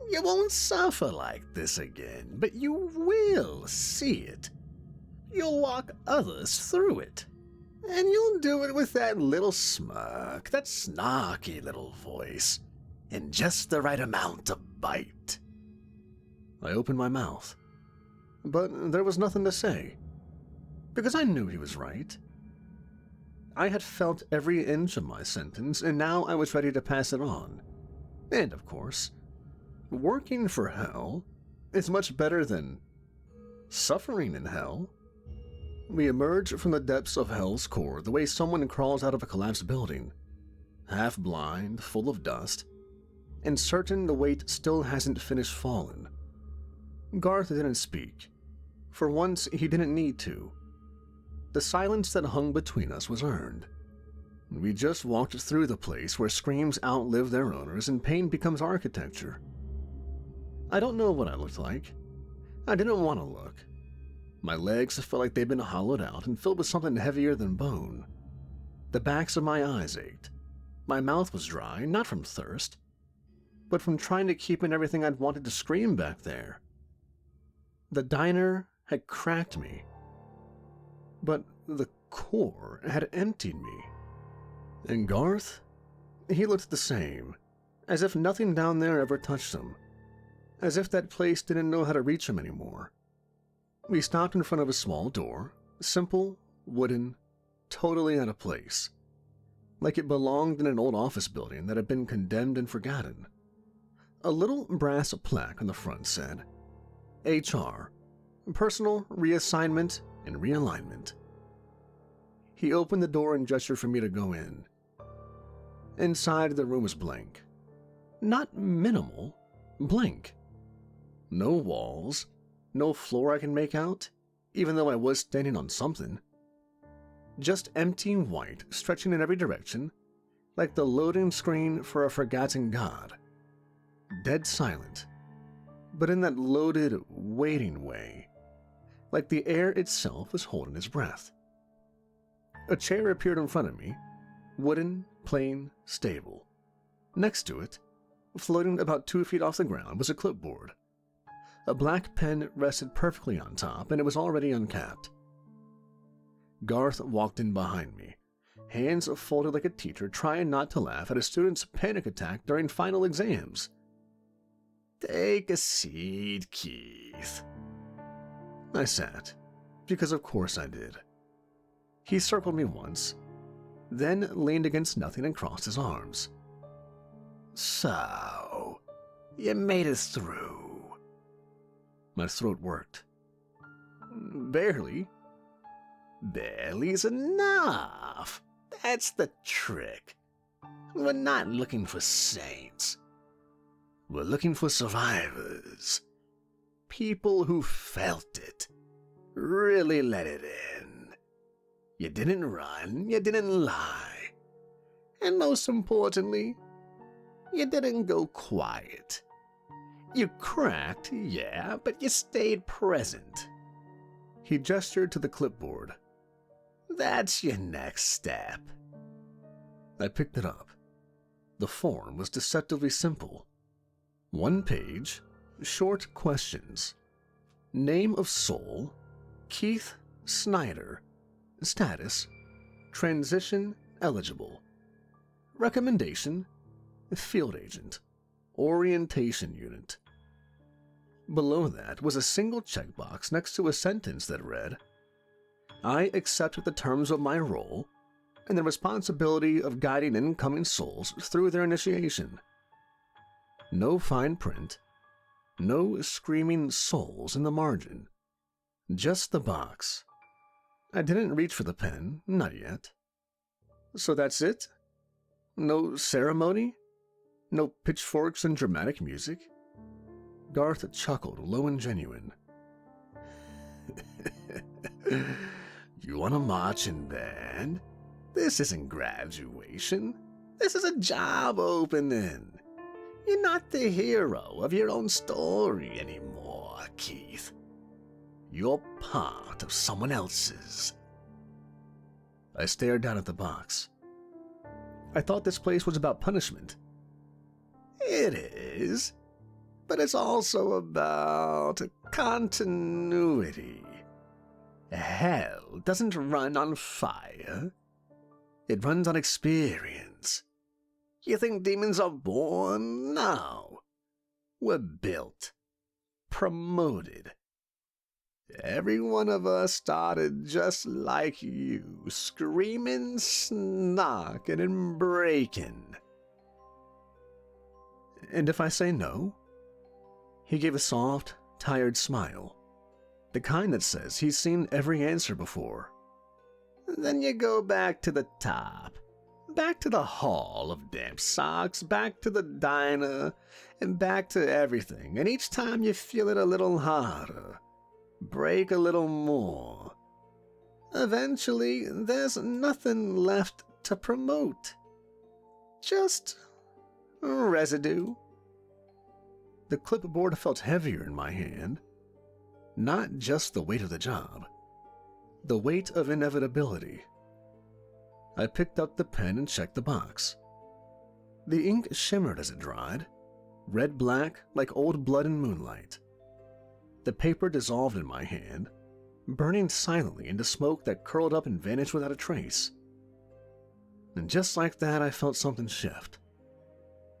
"You won't suffer like this again, but you will see it. You'll walk others through it. And you'll do it with that little smirk, that snarky little voice, and just the right amount of bite." I opened my mouth, but there was nothing to say, because I knew he was right. I had felt every inch of my sentence, and now I was ready to pass it on. And, of course, working for hell is much better than suffering in hell. We emerge from the depths of hell's core the way someone crawls out of a collapsed building, half blind, full of dust, and certain the weight still hasn't finished falling. Garth didn't speak. For once, he didn't need to. The silence that hung between us was earned. We just walked through the place where screams outlive their owners and pain becomes architecture. I don't know what I looked like. I didn't want to look. My legs felt like they'd been hollowed out and filled with something heavier than bone. The backs of my eyes ached. My mouth was dry, not from thirst, but from trying to keep in everything I'd wanted to scream back there. The diner had cracked me, but the core had emptied me. And Garth? He looked the same, as if nothing down there ever touched him, as if that place didn't know how to reach him anymore. We stopped in front of a small door, simple, wooden, totally out of place, like it belonged in an old office building that had been condemned and forgotten. A little brass plaque on the front said, HR, Personal Reassignment and Realignment. He opened the door and gestured for me to go in. Inside, the room was blank. Not minimal, blank. No walls, no floor I can make out, even though I was standing on something. Just empty white stretching in every direction, like the loading screen for a forgotten god. Dead silent, but in that loaded, waiting way, like the air itself was holding its breath. A chair appeared in front of me, wooden, plain, stable. Next to it, floating about 2 feet off the ground, was a clipboard. A black pen rested perfectly on top, and it was already uncapped. Garth walked in behind me, hands folded like a teacher trying not to laugh at a student's panic attack during final exams. "Take a seat, Keith." I sat, because of course I did. He circled me once, then leaned against nothing and crossed his arms. "So, you made it through." My throat worked. "Barely." "Barely's enough. That's the trick. We're not looking for saints. We're looking for survivors. People who felt it. Really let it in. You didn't run, you didn't lie. And most importantly, you didn't go quiet. You cracked, yeah, but you stayed present." He gestured to the clipboard. "That's your next step." I picked it up. The form was deceptively simple. 1 page, short questions. Name of soul, Keith Snyder. Status, transition eligible. Recommendation, field agent. Orientation unit. Below that was a single checkbox next to a sentence that read, "I accept the terms of my role and the responsibility of guiding incoming souls through their initiation." No fine print, no screaming souls in the margin, just the box. I didn't reach for the pen, not yet. "So that's it? No ceremony? No pitchforks and dramatic music?" Garth chuckled, low and genuine. "You want a marching band? This isn't graduation. This is a job opening. You're not the hero of your own story anymore, Keith. You're part of someone else's." I stared down at the box. I thought this place was about punishment. It is, but it's also about continuity. Hell doesn't run on fire. It runs on experience. You think demons are born? No. We're built. Promoted. Every one of us started just like you, screaming, snarking, and breaking. "And if I say no?" He gave a soft, tired smile, the kind that says he's seen every answer before. "Then you go back to the top, back to the hall of damp socks, back to the diner, and back to everything, and each time you feel it a little harder, break a little more. Eventually, there's nothing left to promote. Just residue." The clipboard felt heavier in my hand. Not just the weight of the job, the weight of inevitability. I picked up the pen and checked the box. The ink shimmered as it dried, red-black like old blood in moonlight. The paper dissolved in my hand, burning silently into smoke that curled up and vanished without a trace. And just like that, I felt something shift.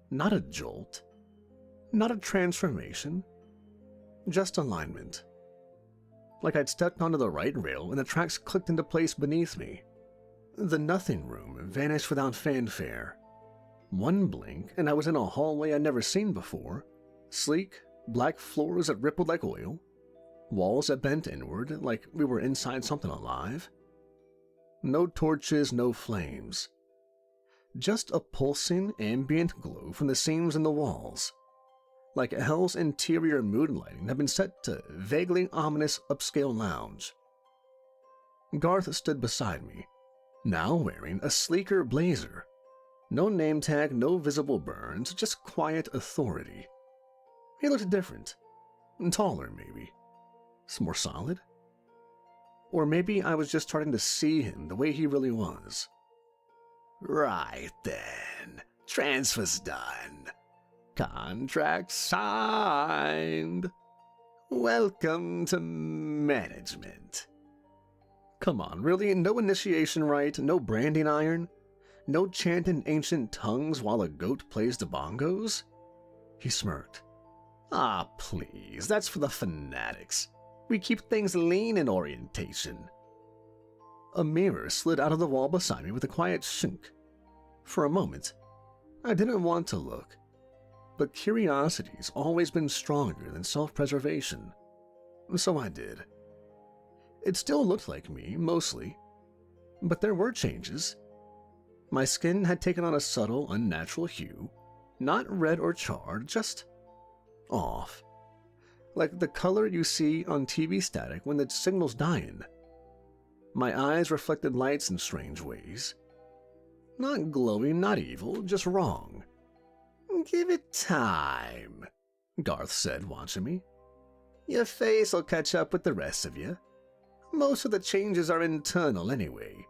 Not a jolt, not a transformation, just alignment. Like I'd stepped onto the right rail and the tracks clicked into place beneath me. The nothing room vanished without fanfare. One blink, and I was in a hallway I'd never seen before. Sleek, black floors that rippled like oil. Walls that bent inward, like we were inside something alive. No torches, no flames. Just a pulsing, ambient glow from the seams in the walls. Like hell's interior mood lighting had been set to vaguely ominous upscale lounge. Garth stood beside me, now wearing a sleeker blazer. No name tag, no visible burns, just quiet authority. He looked different. Taller, maybe. More solid? Or maybe I was just starting to see him the way he really was. Right then. Transfer's done. Contract signed. Welcome to management. Come on, really? No initiation rite, no branding iron? No chanting ancient tongues while a goat plays the bongos? He smirked. Ah, please, that's for the fanatics. We keep things lean in orientation. A mirror slid out of the wall beside me with a quiet shink. For a moment, I didn't want to look, but curiosity's always been stronger than self-preservation, so I did. It still looked like me, mostly, but there were changes. My skin had taken on a subtle, unnatural hue, not red or charred, just off. Like the color you see on TV static when the signal's dying. My eyes reflected lights in strange ways. Not glowing, not evil, just wrong. Give it time, Garth said, watching me. Your face will catch up with the rest of you. Most of the changes are internal anyway.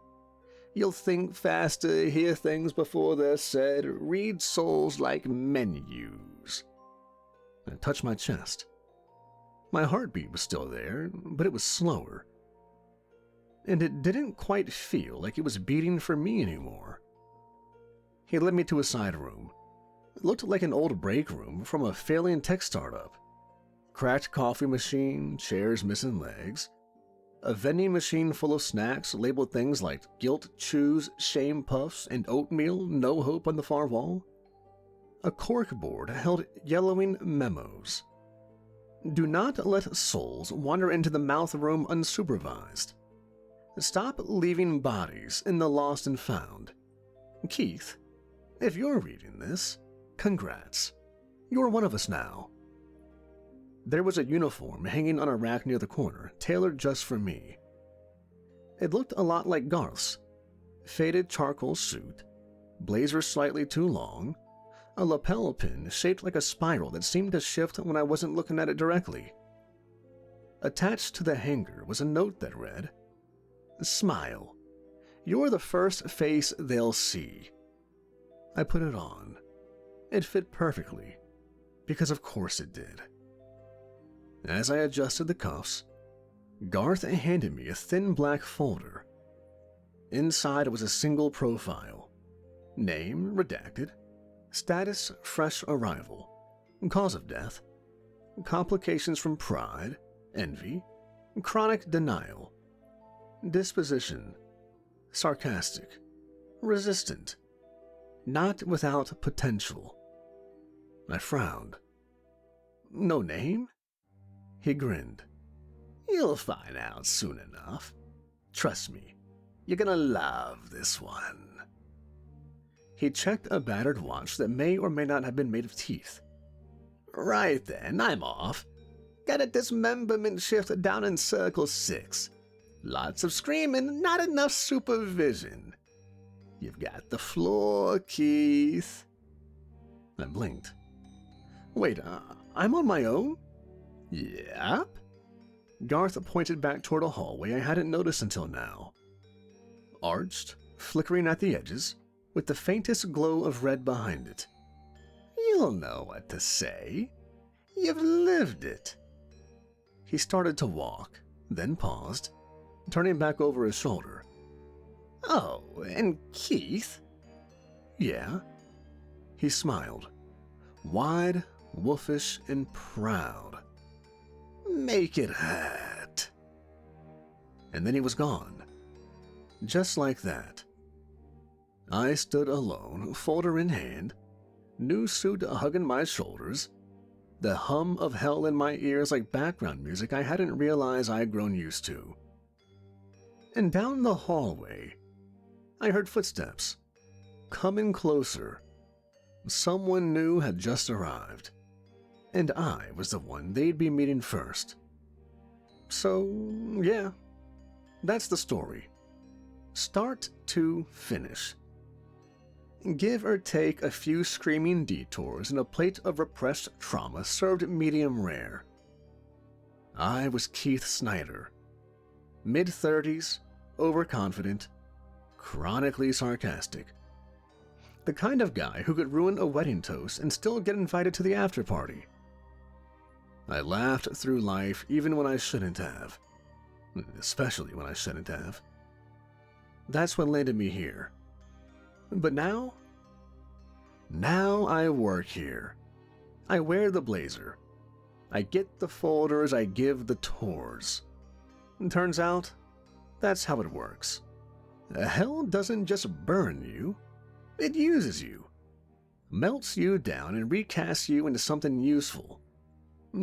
You'll think faster, hear things before they're said, read souls like menus. I touched my chest. My heartbeat was still there, but it was slower. And it didn't quite feel like it was beating for me anymore. He led me to a side room. It looked like an old break room from a failing tech startup. Cracked coffee machine, chairs missing legs. A vending machine full of snacks labeled things like guilt chews, shame puffs, and oatmeal, no hope on the far wall. A corkboard held yellowing memos. Do not let souls wander into the mouth room unsupervised. Stop leaving bodies in the lost and found. Keith, if you're reading this, congrats. You're one of us now. There was a uniform hanging on a rack near the corner, tailored just for me. It looked a lot like Garth's. Faded charcoal suit, blazer slightly too long, a lapel pin shaped like a spiral that seemed to shift when I wasn't looking at it directly. Attached to the hanger was a note that read, Smile. You're the first face they'll see. I put it on. It fit perfectly, because of course it did. As I adjusted the cuffs, Garth handed me a thin black folder. Inside was a single profile. Name redacted. Status fresh arrival. Cause of death. Complications from pride, envy, chronic denial. Disposition. Sarcastic. Resistant. Not without potential. I frowned. No name? He grinned. You'll find out soon enough. Trust me, you're gonna love this one. He checked a battered watch that may or may not have been made of teeth. Right then, I'm off. Got a dismemberment shift down in Circle 6. Lots of screaming, not enough supervision. You've got the floor, Keith. I blinked. Wait, I'm on my own? Yep. Garth pointed back toward a hallway I hadn't noticed until now. Arched, flickering at the edges, with the faintest glow of red behind it. You'll know what to say. You've lived it. He started to walk, then paused, turning back over his shoulder. Oh, and Keith? Yeah. He smiled, wide, wolfish, and proud. Make it hurt. And then he was gone. Just like that. I stood alone, folder in hand, new suit hugging my shoulders, the hum of hell in my ears like background music I hadn't realized I'd grown used to. And down the hallway, I heard footsteps. Coming closer. Someone new had just arrived, and I was the one they'd be meeting first. So, yeah, that's the story. Start to finish. Give or take a few screaming detours and a plate of repressed trauma served medium rare. I was Keith Snyder. Mid-30s, overconfident, chronically sarcastic. The kind of guy who could ruin a wedding toast and still get invited to the after party. I laughed through life even when I shouldn't have. Especially when I shouldn't have. That's what landed me here. But now I work here. I wear the blazer. I get the folders, I give the tours. Turns out, that's how it works. Hell doesn't just burn you, it uses you. Melts you down and recasts you into something useful.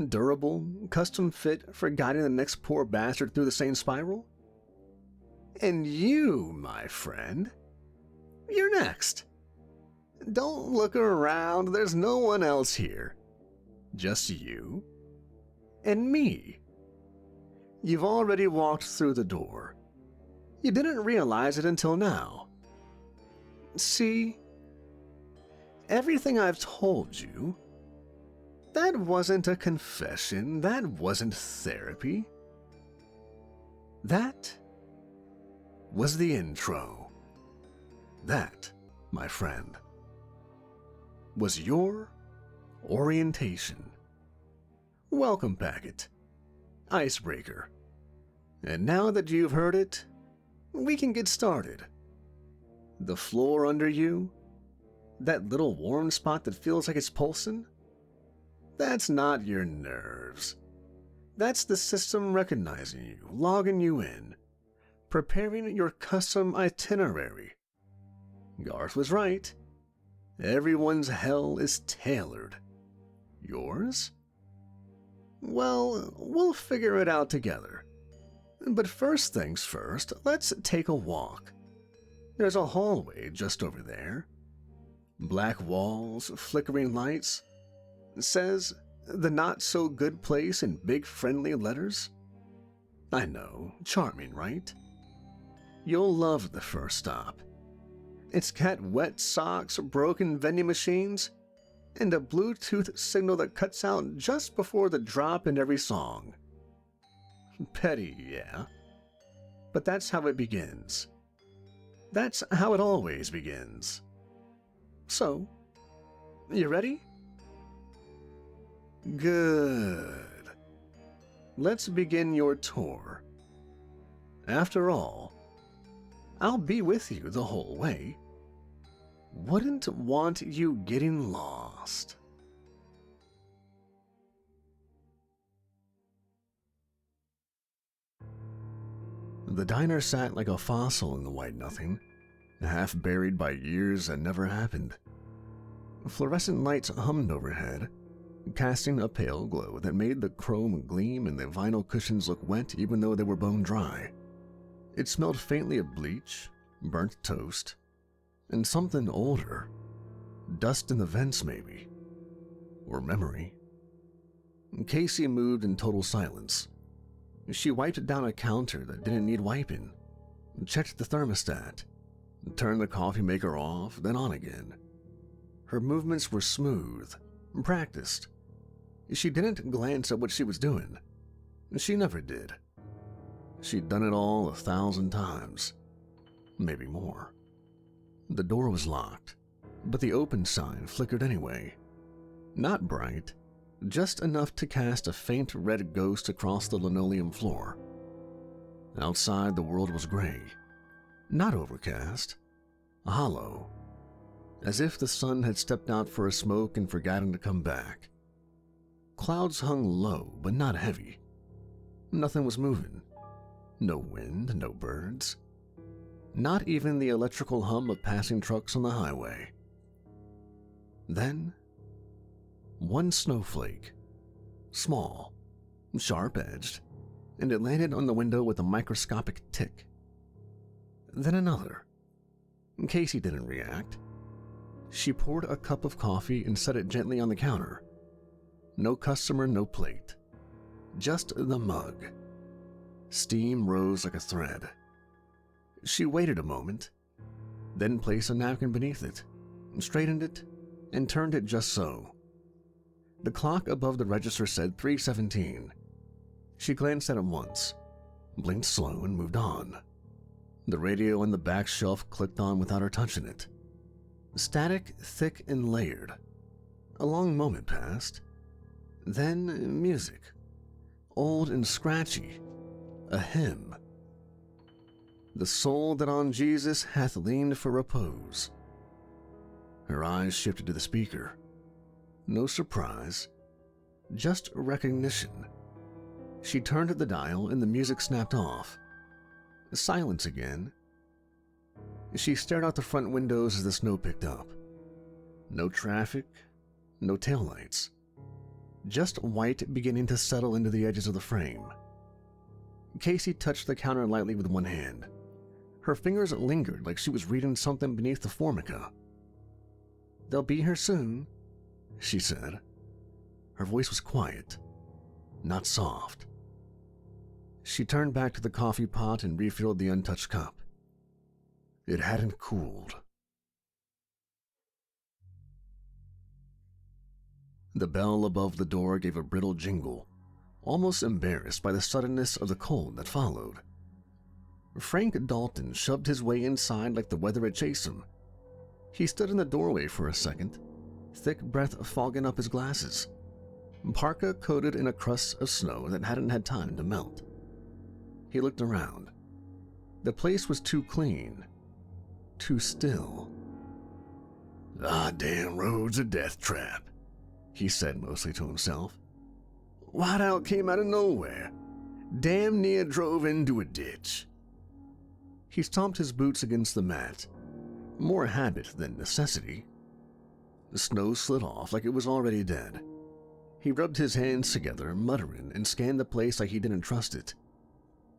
Durable, custom fit for guiding the next poor bastard through the same spiral. And you, my friend, you're next. Don't look around, there's no one else here. Just you and me. You've already walked through the door. You didn't realize it until now. See, everything I've told you, that wasn't a confession, that wasn't therapy. That was the intro. That, my friend, was your orientation. Welcome packet. Icebreaker. And now that you've heard it, we can get started. The floor under you, that little warm spot that feels like it's pulsing, that's not your nerves. That's the system recognizing you, logging you in, preparing your custom itinerary. Garth was right. Everyone's hell is tailored. Yours? Well, we'll figure it out together. But first things first, let's take a walk. There's a hallway just over there. Black walls, flickering lights. It says, the not-so-good place in big friendly letters. I know, charming, right? You'll love the first stop. It's got wet socks, broken vending machines, and a Bluetooth signal that cuts out just before the drop in every song. Petty, yeah. But that's how it begins. That's how it always begins. So, you ready? Good. Let's begin your tour. After all, I'll be with you the whole way. Wouldn't want you getting lost. The diner sat like a fossil in the white nothing, half buried by years that never happened. Fluorescent lights hummed overhead, casting a pale glow that made the chrome gleam and the vinyl cushions look wet even though they were bone dry. It smelled faintly of bleach, burnt toast, and something older. Dust in the vents, maybe. Or memory. Casey moved in total silence. She wiped down a counter that didn't need wiping, checked the thermostat, turned the coffee maker off, then on again. Her movements were smooth, practiced. She didn't glance at what she was doing. She never did. She'd done it all 1,000 times, maybe more. The door was locked, but the open sign flickered anyway. Not bright, just enough to cast a faint red ghost across the linoleum floor. Outside, the world was gray, not overcast, hollow, as if the sun had stepped out for a smoke and forgotten to come back. Clouds hung low, but not heavy. Nothing was moving. No wind, no birds. Not even the electrical hum of passing trucks on the highway. Then, one snowflake. Small, sharp-edged, and it landed on the window with a microscopic tick. Then another. Casey didn't react. She poured a cup of coffee and set it gently on the counter. No customer, no plate. Just the mug. Steam rose like a thread. She waited a moment, then placed a napkin beneath it, straightened it, and turned it just so. The clock above the register said 3:17. She glanced at it once, blinked slow, and moved on. The radio on the back shelf clicked on without her touching it. Static, thick, and layered. A long moment passed. Then music. Old and scratchy. A hymn. The soul that on Jesus hath leaned for repose. Her eyes shifted to the speaker. No surprise, just recognition. She turned at the dial and the music snapped off. Silence again. She stared out the front windows as the snow picked up. No traffic, no taillights. Just white beginning to settle into the edges of the frame. Casey touched the counter lightly with one hand. Her fingers lingered like she was reading something beneath the formica. "They'll be here soon," she said. Her voice was quiet, not soft. She turned back to the coffee pot and refilled the untouched cup. It hadn't cooled. The bell above the door gave a brittle jingle, almost embarrassed by the suddenness of the cold that followed. Frank Dalton shoved his way inside like the weather had chased him. He stood in the doorway for a second, thick breath fogging up his glasses, parka coated in a crust of snow that hadn't had time to melt. He looked around. The place was too clean, too still. "Ah, damn road's a death trap," he said mostly to himself. "Whiteout came out of nowhere. Damn near drove into a ditch." He stomped his boots against the mat, more habit than necessity. The snow slid off like it was already dead. He rubbed his hands together, muttering, and scanned the place like he didn't trust it.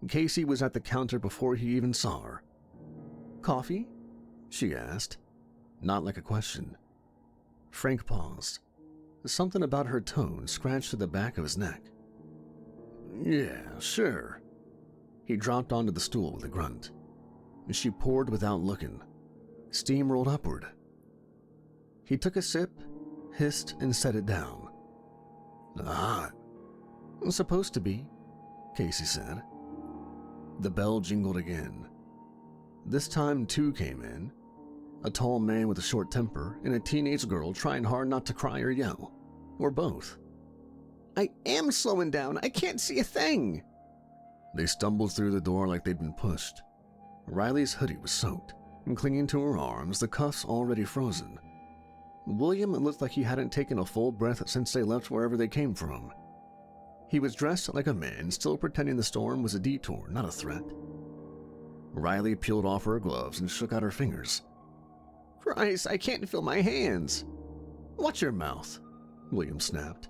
Casey was at the counter before he even saw her. "Coffee?" she asked, not like a question. Frank paused. Something about her tone scratched at the back of his neck. "Yeah, sure." He dropped onto the stool with a grunt. She poured without looking. Steam rolled upward. He took a sip, hissed, and set it down. "Hot." "Supposed to be," Casey said. The bell jingled again. This time two came in. A tall man with a short temper and a teenage girl trying hard not to cry or yell. Or both. "I am slowing down. I can't see a thing." They stumbled through the door like they'd been pushed. Riley's hoodie was soaked, and clinging to her arms, the cuffs already frozen. William looked like he hadn't taken a full breath since they left wherever they came from. He was dressed like a man, still pretending the storm was a detour, not a threat. Riley peeled off her gloves and shook out her fingers. "Christ, I can't feel my hands." "Watch your mouth," William snapped,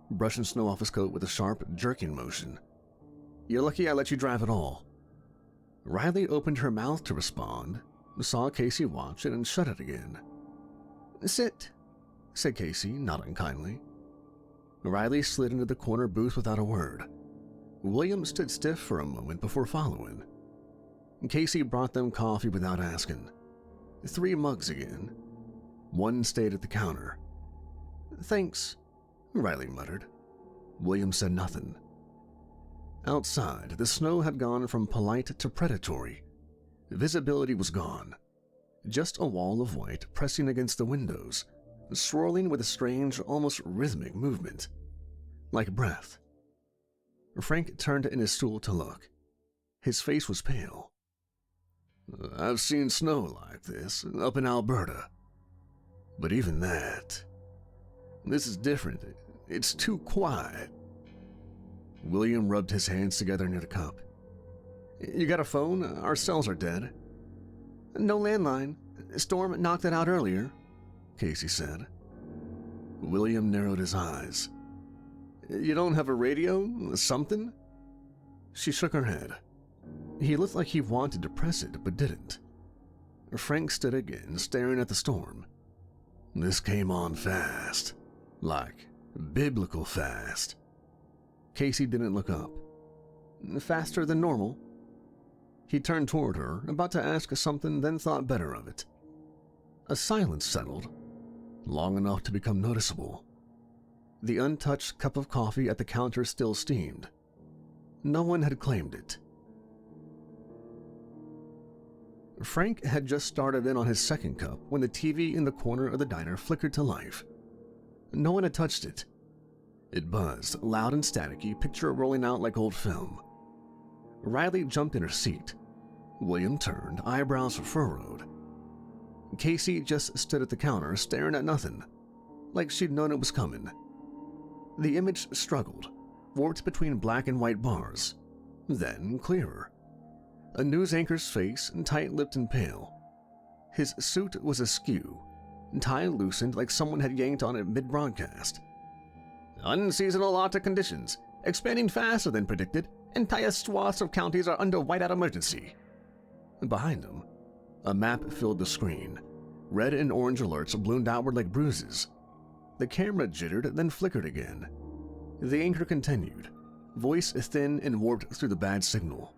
brushing snow off his coat with a sharp, jerking motion. "You're lucky I let you drive at all." Riley opened her mouth to respond, saw Casey watch it, and shut it again. "Sit," said Casey, not unkindly. Riley slid into the corner booth without a word. William stood stiff for a moment before following. Casey brought them coffee without asking. 3 mugs again. One stayed at the counter. "Thanks," Riley muttered. William said nothing. Outside, the snow had gone from polite to predatory. Visibility was gone. Just a wall of white pressing against the windows, swirling with a strange, almost rhythmic movement. Like breath. Frank turned in his stool to look. His face was pale. "I've seen snow like this up in Alberta. But even that... This is different. It's too quiet." William rubbed his hands together near the cup. "You got a phone? Our cells are dead." "No landline. Storm knocked it out earlier," Casey said. William narrowed his eyes. "You don't have a radio? Something?" She shook her head. He looked like he wanted to press it, but didn't. Frank stood again, staring at the storm. This came on fast. Like, biblical fast. Casey didn't look up. Faster than normal. He turned toward her, about to ask something, then thought better of it. A silence settled, long enough to become noticeable. The untouched cup of coffee at the counter still steamed. No one had claimed it. Frank had just started in on his second cup when the TV in the corner of the diner flickered to life. No one had touched it. It buzzed, loud and staticky, picture rolling out like old film. Riley jumped in her seat. William turned, eyebrows furrowed. Casey just stood at the counter, staring at nothing, like she'd known it was coming. The image struggled, warped between black and white bars, then clearer. A news anchor's face, tight-lipped and pale. His suit was askew, tie loosened like someone had yanked on it mid-broadcast. Unseasonal Arctic conditions, expanding faster than predicted. Entire swaths of counties are under whiteout emergency. Behind him, a map filled the screen. Red and orange alerts bloomed outward like bruises. The camera jittered, then flickered again. The anchor continued, voice thin and warped through the bad signal.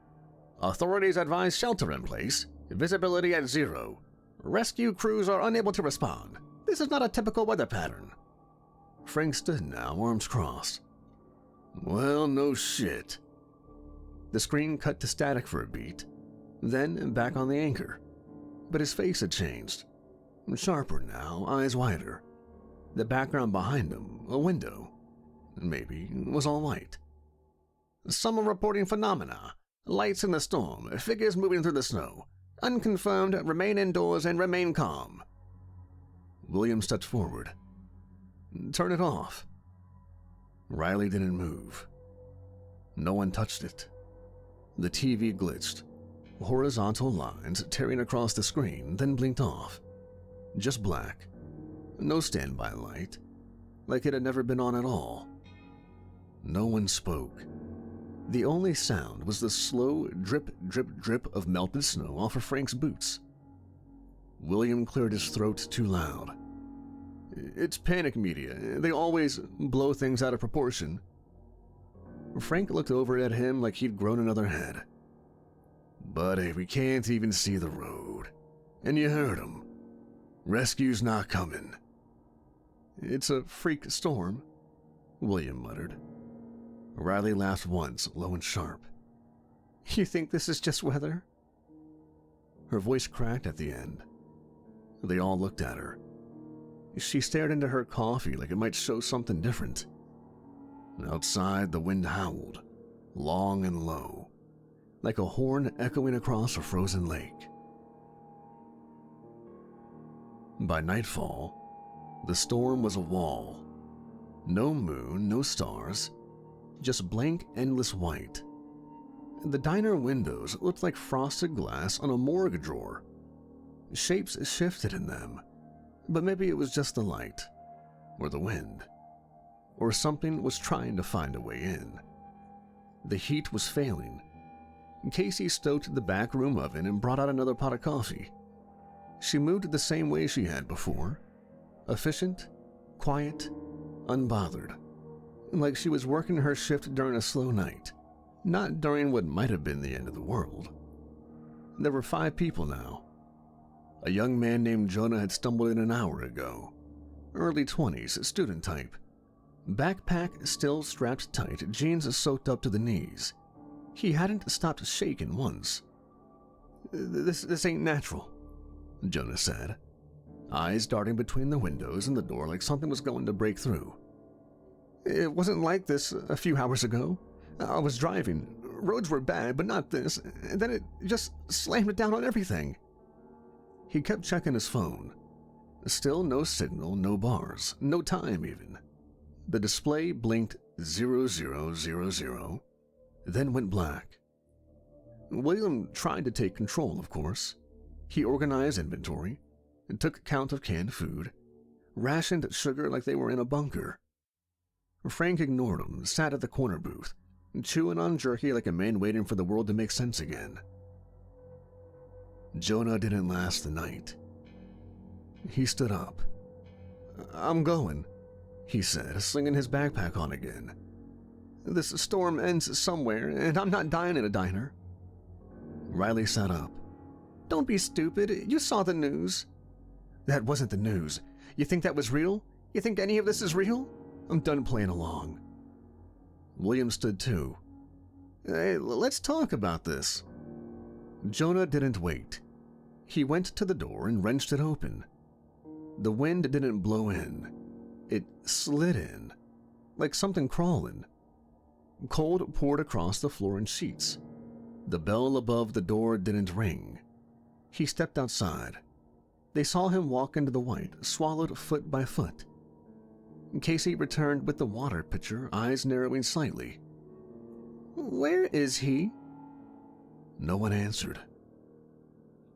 Authorities advise shelter in place. Visibility at 0. Rescue crews are unable to respond. This is not a typical weather pattern. Frank stood now, arms crossed. Well, no shit. The screen cut to static for a beat, then back on the anchor. But his face had changed. Sharper now, eyes wider. The background behind him, a window, maybe, was all white. Summer reporting phenomena. Lights in the storm, figures moving through the snow. Unconfirmed, remain indoors and remain calm. William stepped forward. Turn it off. Riley didn't move. No one touched it. The TV glitched. Horizontal lines tearing across the screen, then blinked off. Just black. No standby light. Like it had never been on at all. No one spoke. The only sound was the slow drip, drip, drip of melted snow off of Frank's boots. William cleared his throat too loud. It's panic media. They always blow things out of proportion. Frank looked over at him like he'd grown another head. Buddy, we can't even see the road. And you heard him. Rescue's not coming. It's a freak storm, William muttered. Riley laughed once, low and sharp. You think this is just weather? Her voice cracked at the end. They all looked at her. She stared into her coffee like it might show something different. Outside, the wind howled, long and low, like a horn echoing across a frozen lake. By nightfall, the storm was a wall. No moon, no stars, just blank, endless white. The diner windows looked like frosted glass on a morgue drawer. Shapes shifted in them, but maybe it was just the light, or the wind, or something was trying to find a way in. The heat was failing. Casey stoked the back room oven and brought out another pot of coffee. She moved the same way she had before, efficient, quiet, unbothered, like she was working her shift during a slow night, not during what might have been the end of the world. There were 5 people now. A young man named Jonah had stumbled in an hour ago. Early 20s, student type. Backpack still strapped tight, jeans soaked up to the knees. He hadn't stopped shaking once. This ain't natural, Jonah said, eyes darting between the windows and the door like something was going to break through. It wasn't like this a few hours ago. I was driving. Roads were bad, but not this. And then it just slammed it down on everything. He kept checking his phone. Still no signal, no bars, no time even. The display blinked 0000, then went black. William tried to take control, of course. He organized inventory, took count of canned food, rationed sugar like they were in a bunker. Frank ignored him, sat at the corner booth, chewing on jerky like a man waiting for the world to make sense again. Jonah didn't last the night. He stood up. "I'm going," he said, slinging his backpack on again. "This storm ends somewhere, and I'm not dying in a diner." Riley sat up. "Don't be stupid. You saw the news." "That wasn't the news. You think that was real? You think any of this is real? I'm done playing along." William stood too. "Hey, let's talk about this." Jonah didn't wait. He went to the door and wrenched it open. The wind didn't blow in. It slid in, like something crawling. Cold poured across the floor in sheets. The bell above the door didn't ring. He stepped outside. They saw him walk into the white, swallowed foot by foot. Casey returned with the water pitcher, eyes narrowing slightly. "Where is he?" No one answered.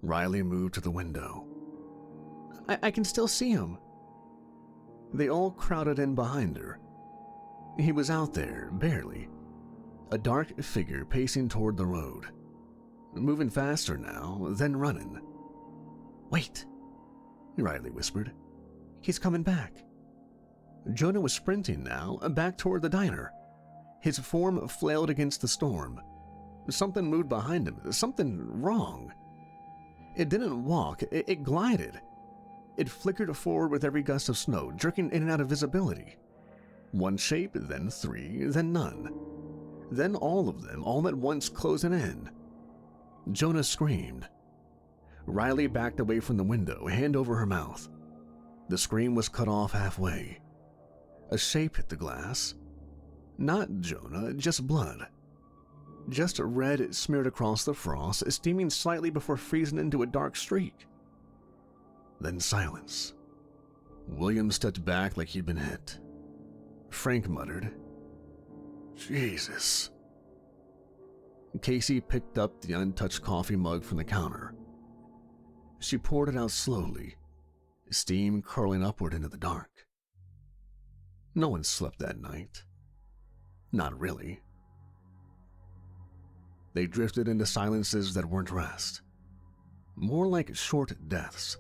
Riley moved to the window. I can still see him." They all crowded in behind her. He was out there, barely. A dark figure pacing toward the road. Moving faster now, then running. "Wait," Riley whispered. "He's coming back." Jonah was sprinting now, back toward the diner. His form flailed against the storm. Something moved behind him, something wrong. It didn't walk, it glided. It flickered forward with every gust of snow, jerking in and out of visibility. One shape, then three, then none. Then all of them, all at once closing in. Jonah screamed. Riley backed away from the window, hand over her mouth. The scream was cut off halfway. A shape hit the glass. Not Jonah, just blood. Just red smeared across the frost, steaming slightly before freezing into a dark streak. Then silence. William stepped back like he'd been hit. Frank muttered, "Jesus." Casey picked up the untouched coffee mug from the counter. She poured it out slowly, steam curling upward into the dark. No one slept that night. Not really. They drifted into silences that weren't rest. More like short deaths.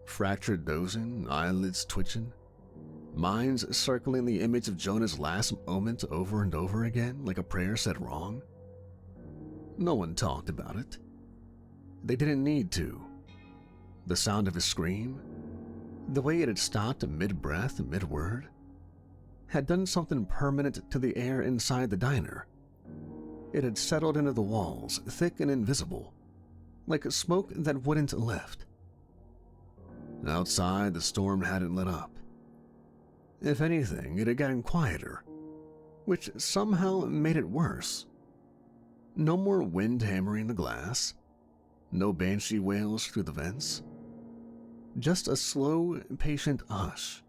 Fractured dozing, eyelids twitching, minds circling the image of Jonah's last moment over and over again like a prayer said wrong. No one talked about it. They didn't need to. The sound of his scream, the way it had stopped mid-breath, mid-word, had done something permanent to the air inside the diner. It had settled into the walls, thick and invisible, like smoke that wouldn't lift. Outside, the storm hadn't let up. If anything, it had gotten quieter, which somehow made it worse. No more wind hammering the glass, no banshee wails through the vents. Just a slow, patient hush,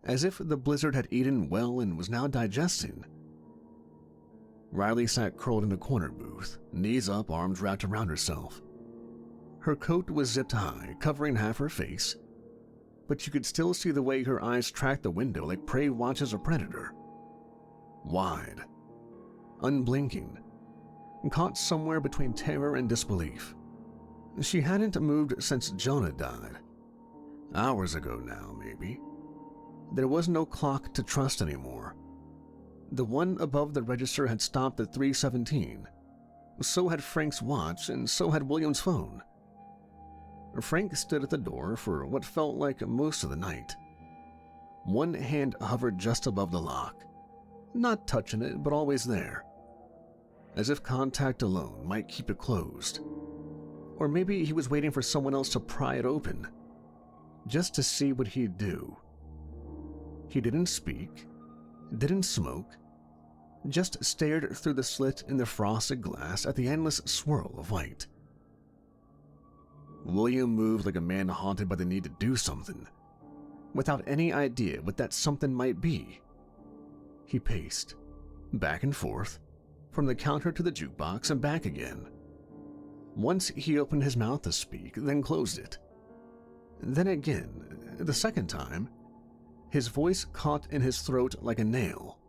as if the blizzard had eaten well and was now digesting. Riley sat curled in a corner booth, knees up, arms wrapped around herself. Her coat was zipped high, covering half her face, but you could still see the way her eyes tracked the window like prey watches a predator. Wide, unblinking, caught somewhere between terror and disbelief. She hadn't moved since Jonah died. Hours ago now, maybe. There was no clock to trust anymore. The one above the register had stopped at 3:17. So had Frank's watch, and so had William's phone. Frank stood at the door for what felt like most of the night. One hand hovered just above the lock, not touching it, but always there, as if contact alone might keep it closed. Or maybe he was waiting for someone else to pry it open, just to see what he'd do. He didn't speak, didn't smoke, just stared through the slit in the frosted glass at the endless swirl of white. William moved like a man haunted by the need to do something, without any idea what that something might be. He paced, back and forth, from the counter to the jukebox and back again. Once he opened his mouth to speak, then closed it. Then again, the second time, his voice caught in his throat like a nail.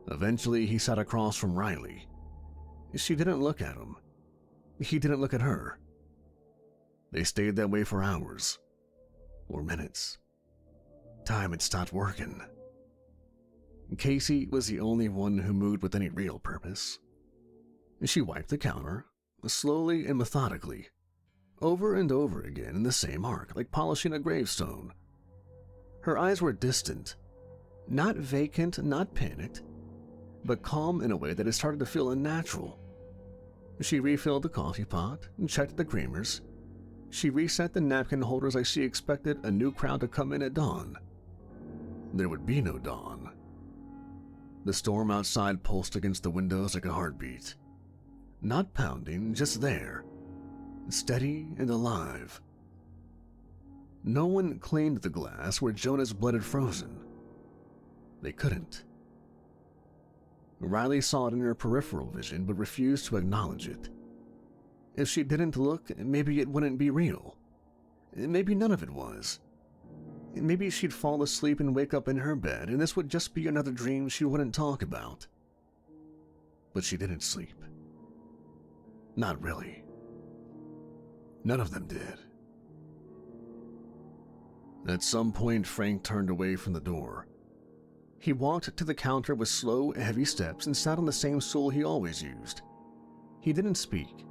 Eventually, he sat across from Riley. She didn't look at him. He didn't look at her. They stayed that way for hours, or minutes. Time had stopped working. Casey was the only one who moved with any real purpose. She wiped the counter, slowly and methodically, over and over again in the same arc, like polishing a gravestone. Her eyes were distant, not vacant, not panicked, but calm in a way that had started to feel unnatural. She refilled the coffee pot and checked the creamers. She reset the napkin holders like she expected a new crowd to come in at dawn. There would be no dawn. The storm outside pulsed against the windows like a heartbeat. Not pounding, just there, steady and alive. No one cleaned the glass where Jonah's blood had frozen. They couldn't. Riley saw it in her peripheral vision but refused to acknowledge it. If she didn't look, maybe it wouldn't be real. Maybe none of it was. Maybe she'd fall asleep and wake up in her bed, and this would just be another dream she wouldn't talk about. But she didn't sleep. Not really. None of them did. At some point, Frank turned away from the door. He walked to the counter with slow, heavy steps and sat on the same stool he always used. He didn't speak.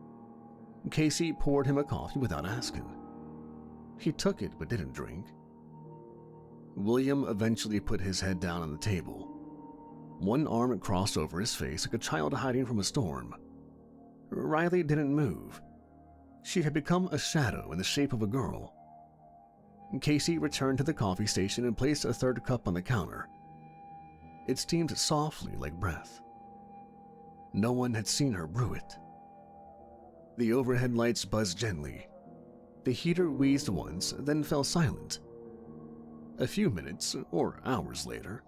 Casey poured him a coffee without asking. He took it but didn't drink. William eventually put his head down on the table. One arm crossed over his face like a child hiding from a storm. Riley didn't move. She had become a shadow in the shape of a girl. Casey returned to the coffee station and placed a third cup on the counter. It steamed softly like breath. No one had seen her brew it. The overhead lights buzzed gently. The heater wheezed once, then fell silent. A few minutes, or hours later,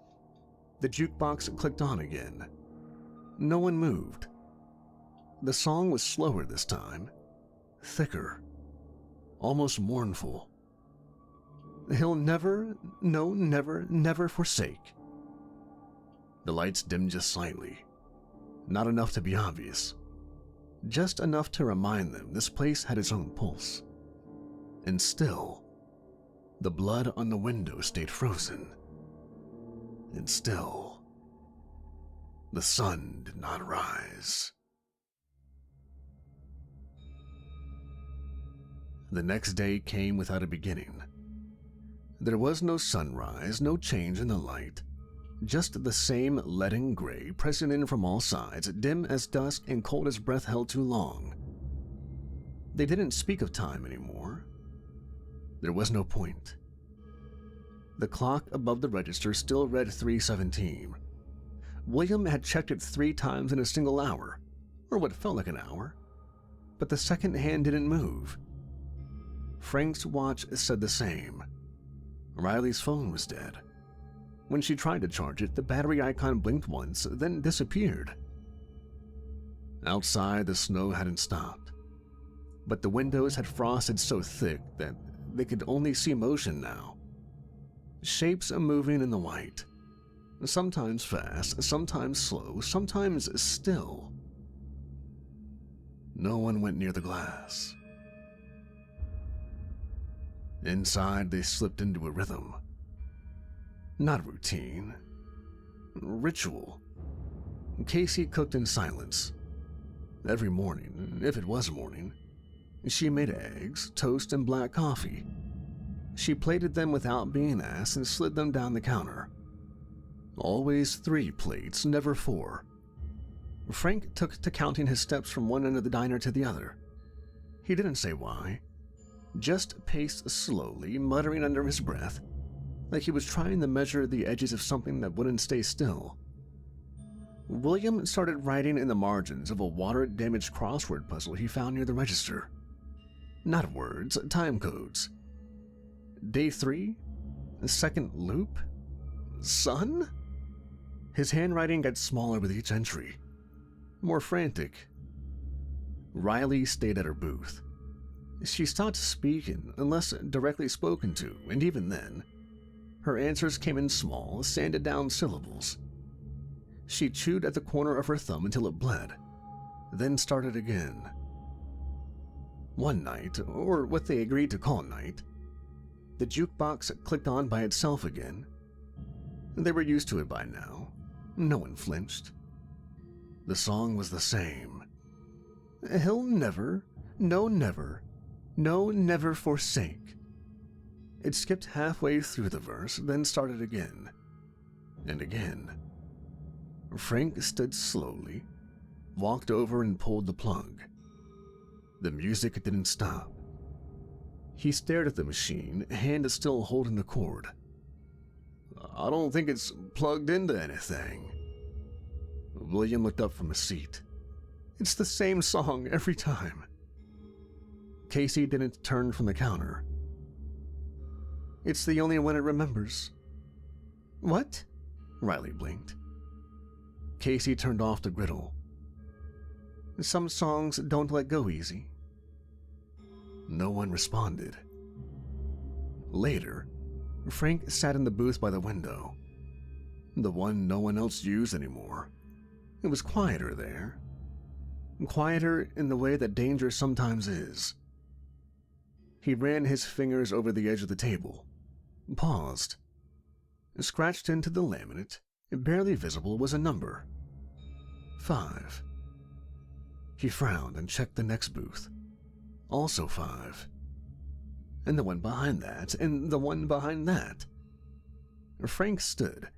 the jukebox clicked on again. No one moved. The song was slower this time, thicker, almost mournful. He'll never, no, never, never forsake. The lights dimmed just slightly. Not enough to be obvious. Just enough to remind them this place had its own pulse. And still, the blood on the window stayed frozen. And still, the sun did not rise. The next day came without a beginning. There was no sunrise, no change in the light, just the same leaden gray pressing in from all sides, dim as dusk and cold as breath held too long. They didn't speak of time anymore. There was no point. The clock above the register still read 3:17. William had checked it 3 times in a single hour, or what felt like an hour, but the second hand didn't move. Frank's watch said the same. Riley's phone was dead. When she tried to charge it, the battery icon blinked once, then disappeared. Outside, the snow hadn't stopped, but the windows had frosted so thick that they could only see motion now. Shapes moving in the white. Sometimes fast, sometimes slow, sometimes still. No one went near the glass. Inside, they slipped into a rhythm. Not routine. Ritual. Casey cooked in silence. Every morning, if it was morning, she made eggs, toast, and black coffee. She plated them without being asked and slid them down the counter. Always 3 plates, never 4. Frank took to counting his steps from one end of the diner to the other. He didn't say why, just paced slowly, muttering under his breath, like he was trying to measure the edges of something that wouldn't stay still. William started writing in the margins of a water-damaged crossword puzzle he found near the register. Not words, time codes. Day 3? Second loop? Sun? His handwriting got smaller with each entry, more frantic. Riley stayed at her booth. She stopped speaking unless directly spoken to, and even then, her answers came in small, sanded-down syllables. She chewed at the corner of her thumb until it bled, then started again. One night, or what they agreed to call night, the jukebox clicked on by itself again. They were used to it by now. No one flinched. The song was the same. He'll never, no never, no never forsake. It skipped halfway through the verse, then started again. And again. Frank stood slowly, walked over and pulled the plug. The music didn't stop. He stared at the machine, hand still holding the cord. I don't think it's plugged into anything. William looked up from his seat. It's the same song every time. Casey didn't turn from the counter. It's the only one it remembers. What? Riley blinked. Casey turned off the griddle. Some songs don't let go easy. No one responded. Later, Frank sat in the booth by the window. The one no one else used anymore. It was quieter there. Quieter in the way that danger sometimes is. He ran his fingers over the edge of the table, paused. Scratched into the laminate, barely visible, was a number. 5. He frowned and checked the next booth. Also 5. And the one behind that, and the one behind that. Frank stood.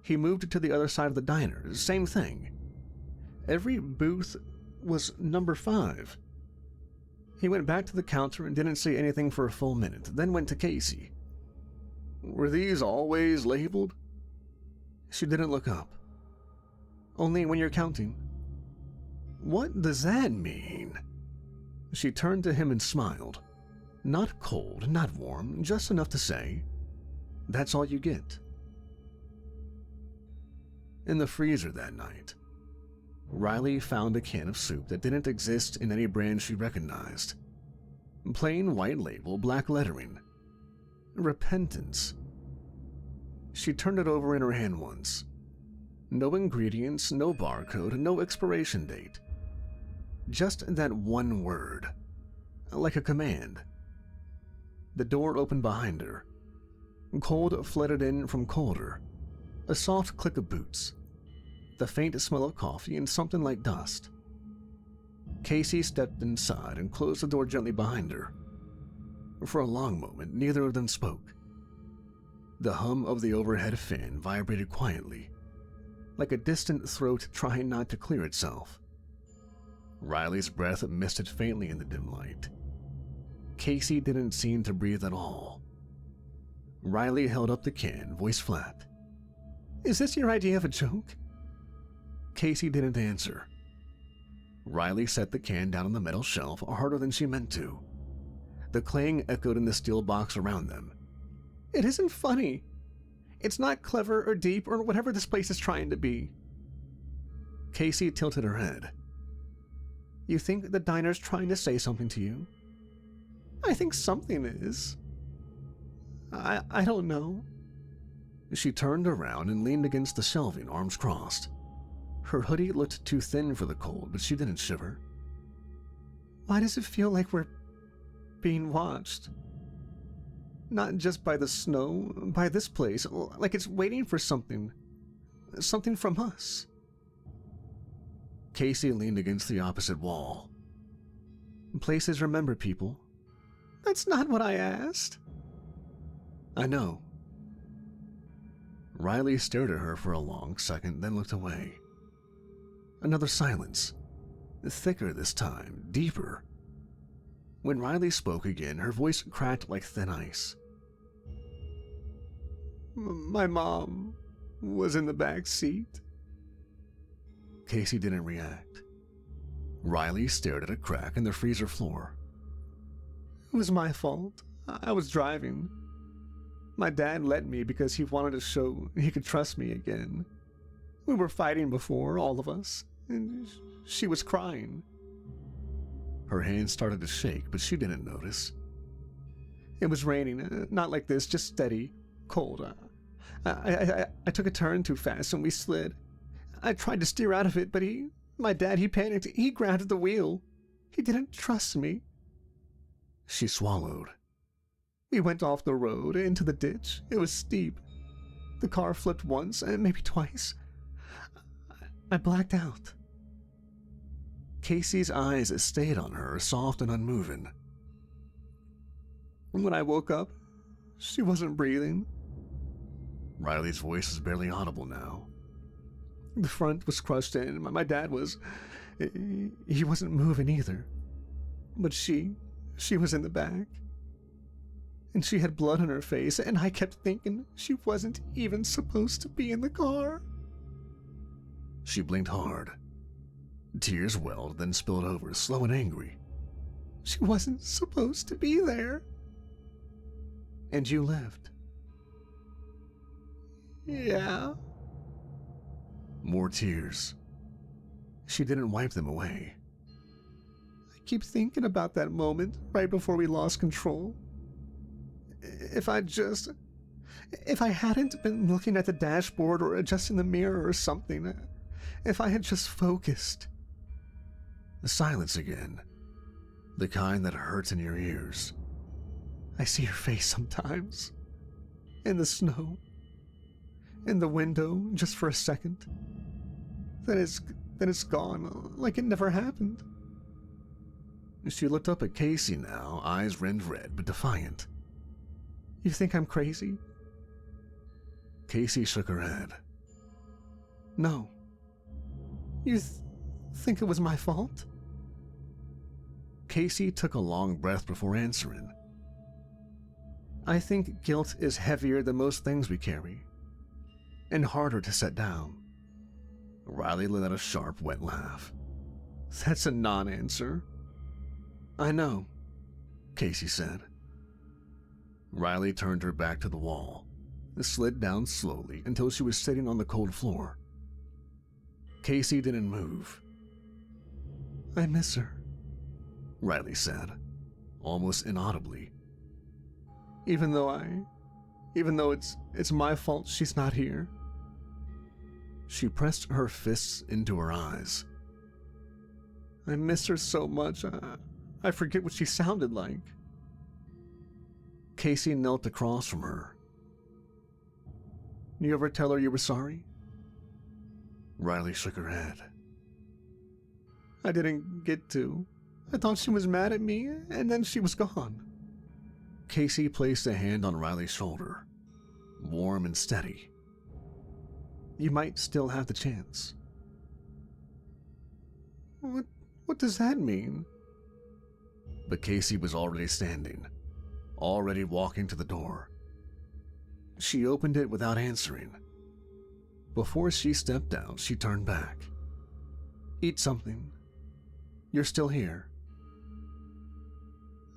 He moved to the other side of the diner, same thing. Every booth was number 5. He went back to the counter and didn't say anything for a full minute, then went to Casey. Were these always labeled? She didn't look up. Only when you're counting. What does that mean? She turned to him and smiled. Not cold, not warm, just enough to say, that's all you get. In the freezer that night, Riley found a can of soup that didn't exist in any brand she recognized. Plain white label, black lettering. Repentance. She turned it over in her hand once. No ingredients, no barcode, no expiration date. Just that one word. Like a command. The door opened behind her. Cold flooded in from colder. A soft click of boots. The faint smell of coffee and something like dust. Casey stepped inside and closed the door gently behind her. For a long moment, neither of them spoke. The hum of the overhead fan vibrated quietly, like a distant throat trying not to clear itself. Riley's breath misted faintly in the dim light. Casey didn't seem to breathe at all. Riley held up the can, voice flat. Is this your idea of a joke? Casey didn't answer. Riley set the can down on the metal shelf harder than she meant to. The clang echoed in the steel box around them. It isn't funny. It's not clever or deep or whatever this place is trying to be. Casey tilted her head. You think the diner's trying to say something to you? I think something is. I don't know. She turned around and leaned against the shelving, arms crossed. Her hoodie looked too thin for the cold, but she didn't shiver. Why does it feel like we're being watched? Not just by the snow, by this place, like it's waiting for something. Something from us. Casey leaned against the opposite wall. Places remember people. That's not what I asked. I know. Riley stared at her for a long second, then looked away. Another silence. Thicker this time, deeper. When Riley spoke again, her voice cracked like thin ice. My mom was in the back seat. Casey didn't react. Riley stared at a crack in the freezer floor. It was my fault. I was driving. My dad let me because he wanted to show he could trust me again. We were fighting before, all of us, and she was crying. Her hands started to shake, but she didn't notice. It was raining, not like this, just steady, cold. I took a turn too fast and we slid. I tried to steer out of it, but my dad panicked. He grabbed the wheel. He didn't trust me. She swallowed. We went off the road into the ditch. It was steep. The car flipped once, and maybe twice. I blacked out. Casey's eyes stayed on her, soft and unmoving. When I woke up, she wasn't breathing. Riley's voice was barely audible now. The front was crushed in. My dad was... He wasn't moving either. But she was in the back. And she had blood on her face, and I kept thinking she wasn't even supposed to be in the car. She blinked hard. Tears welled, then spilled over, slow and angry. She wasn't supposed to be there. And you left. Yeah. More tears. She didn't wipe them away. I keep thinking about that moment right before we lost control. If I hadn't been looking at the dashboard or adjusting the mirror or something, if I had just focused. The silence again. The kind that hurts in your ears. I see her face sometimes. In the snow. In the window, just for a second. Then it's gone, like it never happened. She looked up at Casey now, eyes rimmed red but defiant. You think I'm crazy? Casey shook her head. No. You think it was my fault? Casey took a long breath before answering. I think guilt is heavier than most things we carry, and harder to set down. Riley let out a sharp, wet laugh. That's a non-answer. I know, Casey said. Riley turned her back to the wall, and slid down slowly until she was sitting on the cold floor. Casey didn't move. I miss her, Riley said, almost inaudibly. Even though it's my fault she's not here. She pressed her fists into her eyes. I miss her so much, I forget what she sounded like. Casey knelt across from her. You ever tell her you were sorry? Riley shook her head. I didn't get to. I thought she was mad at me, and then she was gone. Casey placed a hand on Riley's shoulder, warm and steady. You might still have the chance. What does that mean? But Casey was already standing, already walking to the door. She opened it without answering. Before she stepped out, she turned back. Eat something. You're still here.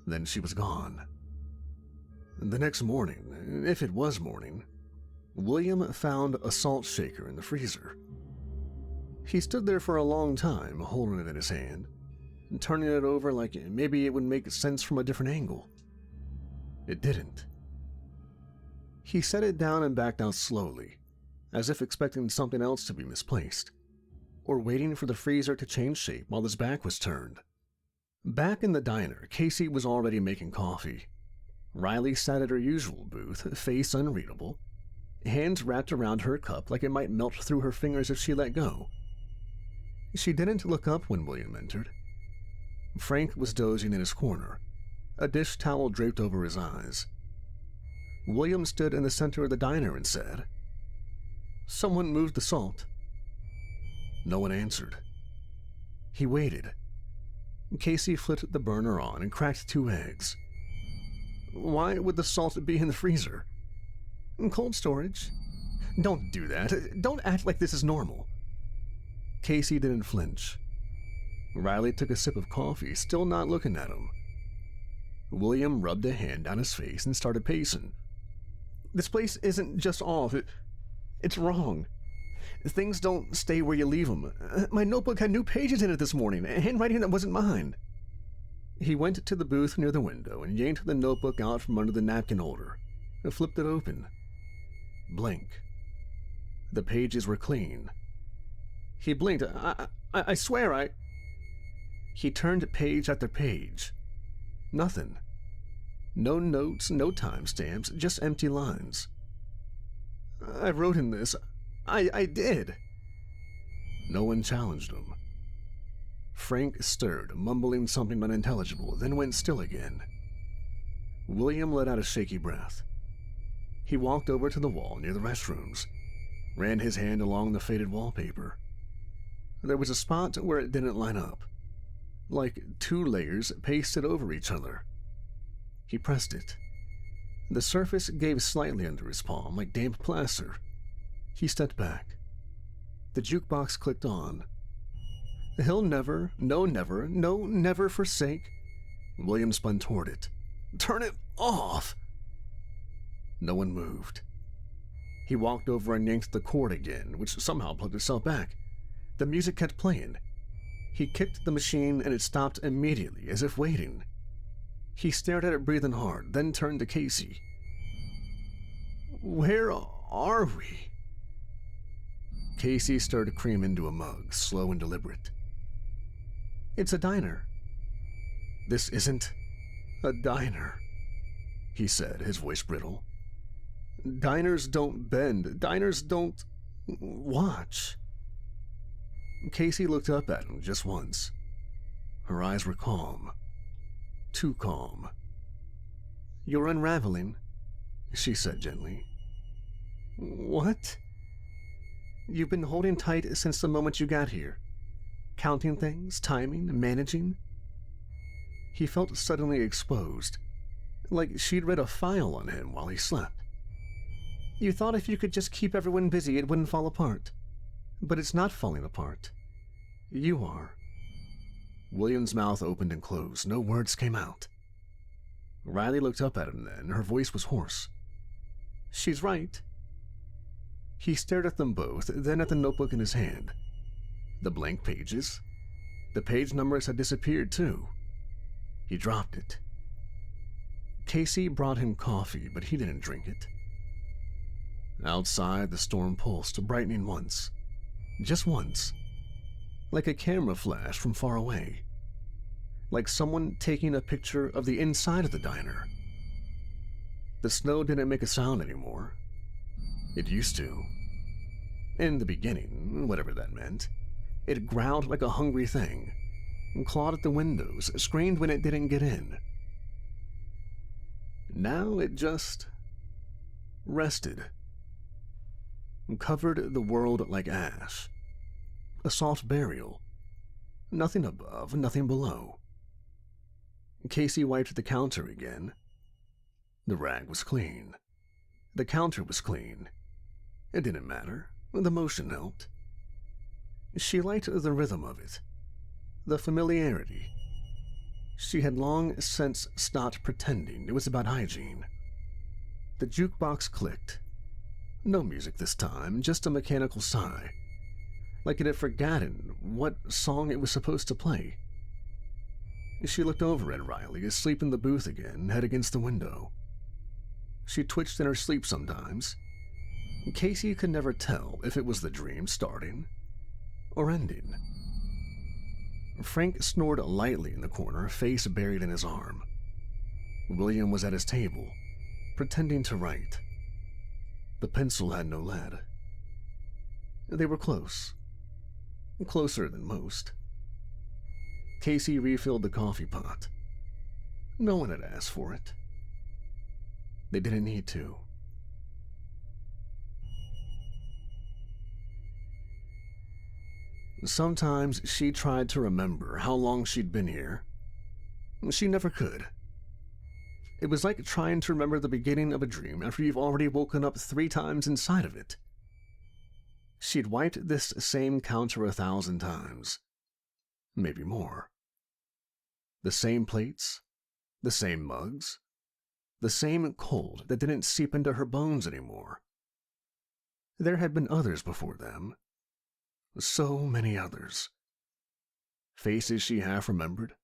Then she was gone. The next morning, if it was morning, William found a salt shaker in the freezer. He stood there for a long time, holding it in his hand, and turning it over like maybe it would make sense from a different angle. It didn't. He set it down and backed out slowly, as if expecting something else to be misplaced, or waiting for the freezer to change shape while his back was turned. Back in the diner, Casey was already making coffee. Riley sat at her usual booth, face unreadable, hands wrapped around her cup like it might melt through her fingers if she let go. She didn't look up when William entered. Frank was dozing in his corner, a dish towel draped over his eyes. William stood in the center of the diner and said, "Someone moved the salt." No one answered. He waited. Casey flipped the burner on and cracked 2 eggs. Why would the salt be in the freezer? Cold storage. Don't do that. Don't act like this is normal. Casey didn't flinch. Riley took a sip of coffee, still not looking at him. William rubbed a hand down his face and started pacing. This place isn't just off. It's wrong. Things don't stay where you leave them. My notebook had new pages in it this morning, handwriting that wasn't mine. He went to the booth near the window and yanked the notebook out from under the napkin holder and flipped it open. Blank. The pages were clean. He blinked. I swear I... He turned page after page. Nothing. No notes, no timestamps, just empty lines. I wrote in this. I did. No one challenged him. Frank stirred, mumbling something unintelligible, then went still again. William let out a shaky breath. He walked over to the wall near the restrooms, ran his hand along the faded wallpaper. There was a spot where it didn't line up, like 2 layers pasted over each other. He pressed it. The surface gave slightly under his palm, like damp plaster. He stepped back. The jukebox clicked on. He'll never, no never forsake. William spun toward it. Turn it off! No one moved. He walked over and yanked the cord again, which somehow plugged itself back. The music kept playing. He kicked the machine and it stopped immediately, as if waiting. He stared at it, breathing hard, then turned to Casey. Where are we? Casey stirred cream into a mug, slow and deliberate. It's a diner. This isn't a diner, he said, his voice brittle. Diners don't bend. Diners don't watch. Casey looked up at him just once. Her eyes were calm. Too calm. You're unraveling, she said gently. What? You've been holding tight since the moment you got here. Counting things, timing, managing. He felt suddenly exposed, like she'd read a file on him while he slept. You thought if you could just keep everyone busy, it wouldn't fall apart. But it's not falling apart. You are. William's mouth opened and closed. No words came out. Riley looked up at him then. Her voice was hoarse. She's right. He stared at them both, then at the notebook in his hand. The blank pages. The page numbers had disappeared too. He dropped it. Casey brought him coffee, but he didn't drink it. Outside, the storm pulsed, brightening once. Just once. Like a camera flash from far away. Like someone taking a picture of the inside of the diner. The snow didn't make a sound anymore. It used to. In the beginning, whatever that meant. It growled like a hungry thing, clawed at the windows, screamed when it didn't get in. Now it just rested. Covered the world like ash. A soft burial. Nothing above, nothing below. Casey wiped the counter again. The rag was clean. The counter was clean. It didn't matter. The motion helped. She liked the rhythm of it. The familiarity. She had long since stopped pretending it was about hygiene. The jukebox clicked. No music this time, just a mechanical sigh. Like it had forgotten what song it was supposed to play. She looked over at Riley, asleep in the booth again, head against the window. She twitched in her sleep sometimes. Casey could never tell if it was the dream starting or ending. Frank snored lightly in the corner, face buried in his arm. William was at his table, pretending to write. The pencil had no lead. They were close. Closer than most. Casey refilled the coffee pot. No one had asked for it. They didn't need to. Sometimes she tried to remember how long she'd been here. She never could. It was like trying to remember the beginning of a dream after you've already woken up 3 times inside of it. She'd wiped this same counter 1,000 times. Maybe more. The same plates, the same mugs, the same cold that didn't seep into her bones anymore. There had been others before them. So many others. Faces she half remembered.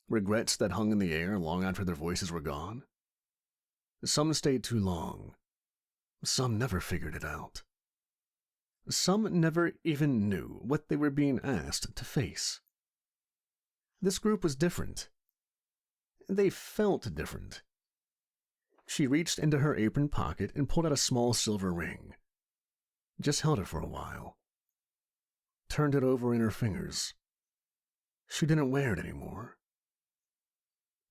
Regrets that hung in the air long after their voices were gone. Some stayed too long. Some never figured it out. Some never even knew what they were being asked to face. This group was different. They felt different. She reached into her apron pocket and pulled out a small silver ring. Just held it for a while. Turned it over in her fingers. She didn't wear it anymore.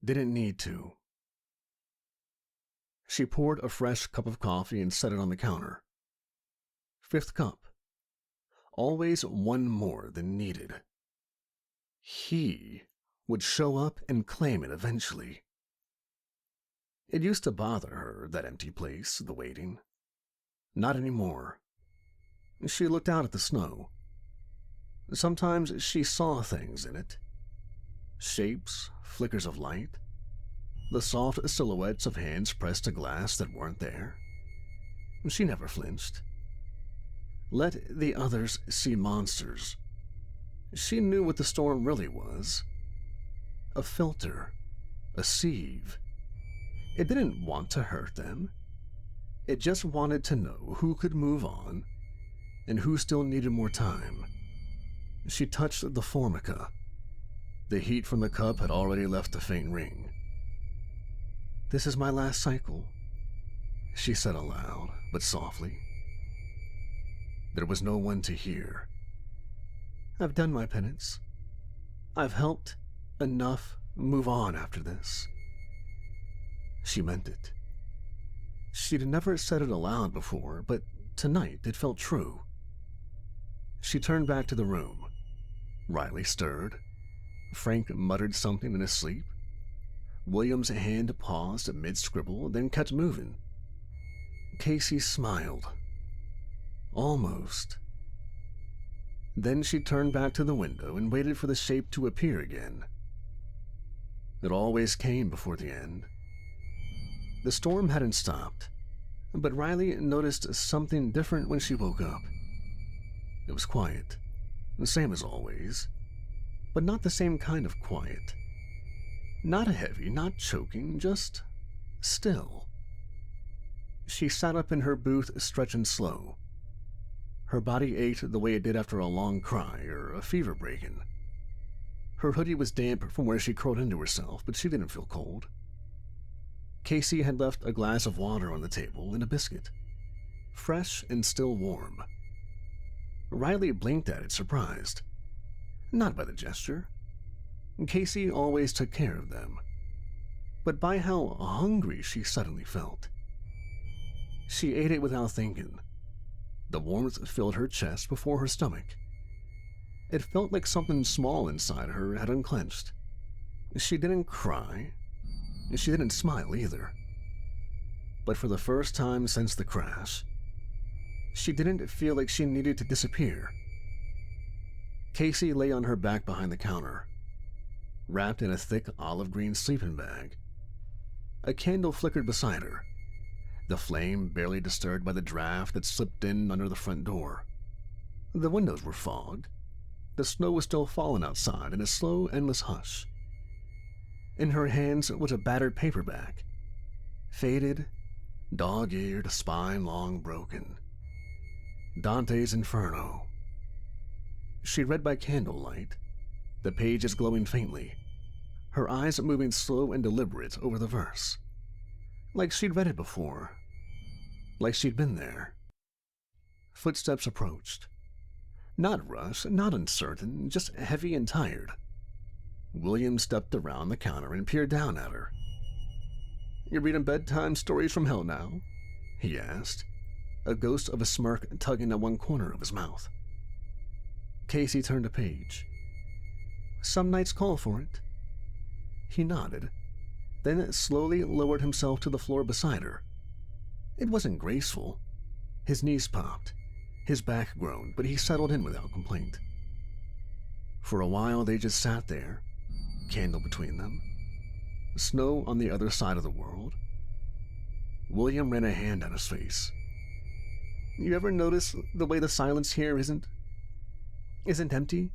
Didn't need to. She poured a fresh cup of coffee and set it on the counter. 5th cup. Always one more than needed. He would show up and claim it eventually. It used to bother her, that empty place, the waiting. Not anymore. She looked out at the snow. Sometimes she saw things in it. Shapes, flickers of light, the soft silhouettes of hands pressed to glass that weren't there. She never flinched. Let the others see monsters. She knew what the storm really was. A filter, a sieve. It didn't want to hurt them. It just wanted to know who could move on and who still needed more time. She touched the formica. The heat from the cup had already left a faint ring. "This is my last cycle," she said aloud, but softly. There was no one to hear. "I've done my penance. I've helped enough move on after this." She meant it. She'd never said it aloud before, but tonight it felt true. She turned back to the room. Riley stirred. Frank muttered something in his sleep. William's hand paused mid-scribble, then kept moving. Casey smiled. Almost. Then she turned back to the window and waited for the shape to appear again. It always came before the end. The storm hadn't stopped, but Riley noticed something different when she woke up. It was quiet, the same as always, but not the same kind of quiet. Not heavy, not choking, just still. She sat up in her booth, stretching slow. Her body ached the way it did after a long cry or a fever break-in. Her hoodie was damp from where she curled into herself, but she didn't feel cold. Casey had left a glass of water on the table and a biscuit, fresh and still warm. Riley blinked at it, surprised. Not by the gesture. Casey always took care of them, but by how hungry she suddenly felt. She ate it without thinking. The warmth filled her chest before her stomach. It felt like something small inside her had unclenched. She didn't cry. She didn't smile either. But for the first time since the crash, she didn't feel like she needed to disappear. Casey lay on her back behind the counter, wrapped in a thick olive green sleeping bag. A candle flickered beside her, the flame barely disturbed by the draft that slipped in under the front door. The windows were fogged. The snow was still falling outside in a slow, endless hush. In her hands was a battered paperback, faded, dog-eared, spine long broken. Dante's Inferno. She read by candlelight, the pages glowing faintly, her eyes moving slow and deliberate over the verse. Like she'd read it before. Like she'd been there. Footsteps approached. Not rushed, not uncertain, just heavy and tired. William stepped around the counter and peered down at her. "You reading bedtime stories from hell now?" he asked, a ghost of a smirk tugging at one corner of his mouth. Casey turned a page. "Some nights call for it." He nodded, then slowly lowered himself to the floor beside her. It wasn't graceful. His knees popped, his back groaned, but he settled in without complaint. For a while they just sat there, candle between them, snow on the other side of the world. William ran a hand down his face. "You ever notice the way the silence here isn't empty?"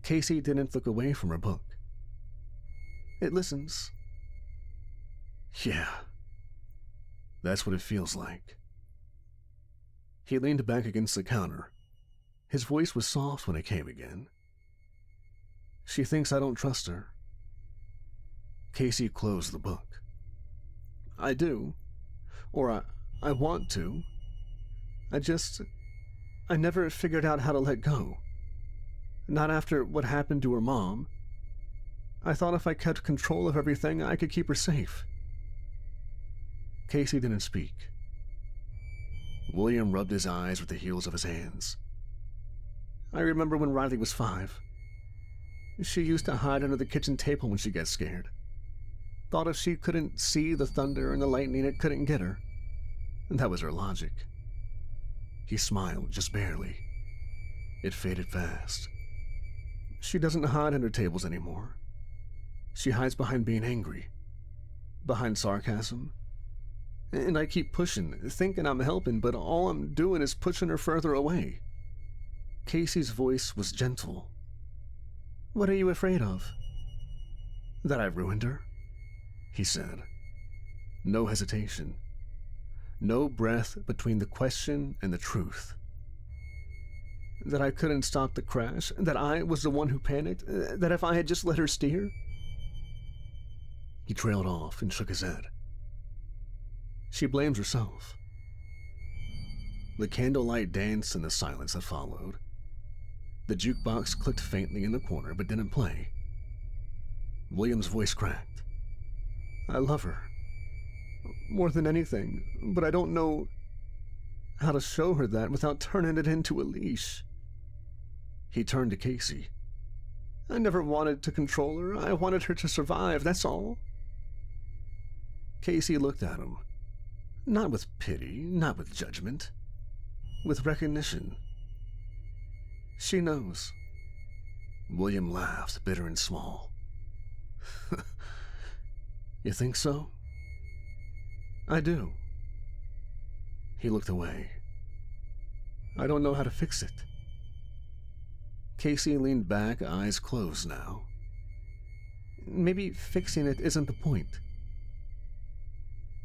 Casey didn't look away from her book. "It listens." "Yeah, that's what it feels like." He leaned back against the counter. His voice was soft when it came again. "She thinks I don't trust her." Casey closed the book. I do. Or I want to. I never figured out how to let go. Not after what happened to her mom. I thought if I kept control of everything, I could keep her safe. Casey didn't speak. William rubbed his eyes with the heels of his hands. I remember when Riley was 5. She used to hide under the kitchen table when she got scared. Thought if she couldn't see the thunder and the lightning, it couldn't get her. And that was her logic. He smiled, just barely. It faded fast. She doesn't hide under tables anymore. She hides behind being angry. Behind sarcasm. And I keep pushing, thinking I'm helping, but all I'm doing is pushing her further away. Casey's voice was gentle. What are you afraid of? That I've ruined her, he said. No hesitation. No breath between the question and the truth. That I couldn't stop the crash, that I was the one who panicked, that if I had just let her steer. He trailed off and shook his head. She blames herself. The candlelight danced in the silence that followed. The jukebox clicked faintly in the corner but didn't play. William's voice cracked. I love her. More than anything, but I don't know how to show her that without turning it into a leash. He turned to Casey. I never wanted to control her. I wanted her to survive, that's all. Casey looked at him. Not with pity, not with judgment. With recognition. She knows. William laughed, bitter and small. You think so? I do. He looked away. I don't know how to fix it. Casey leaned back, eyes closed now. Maybe fixing it isn't the point.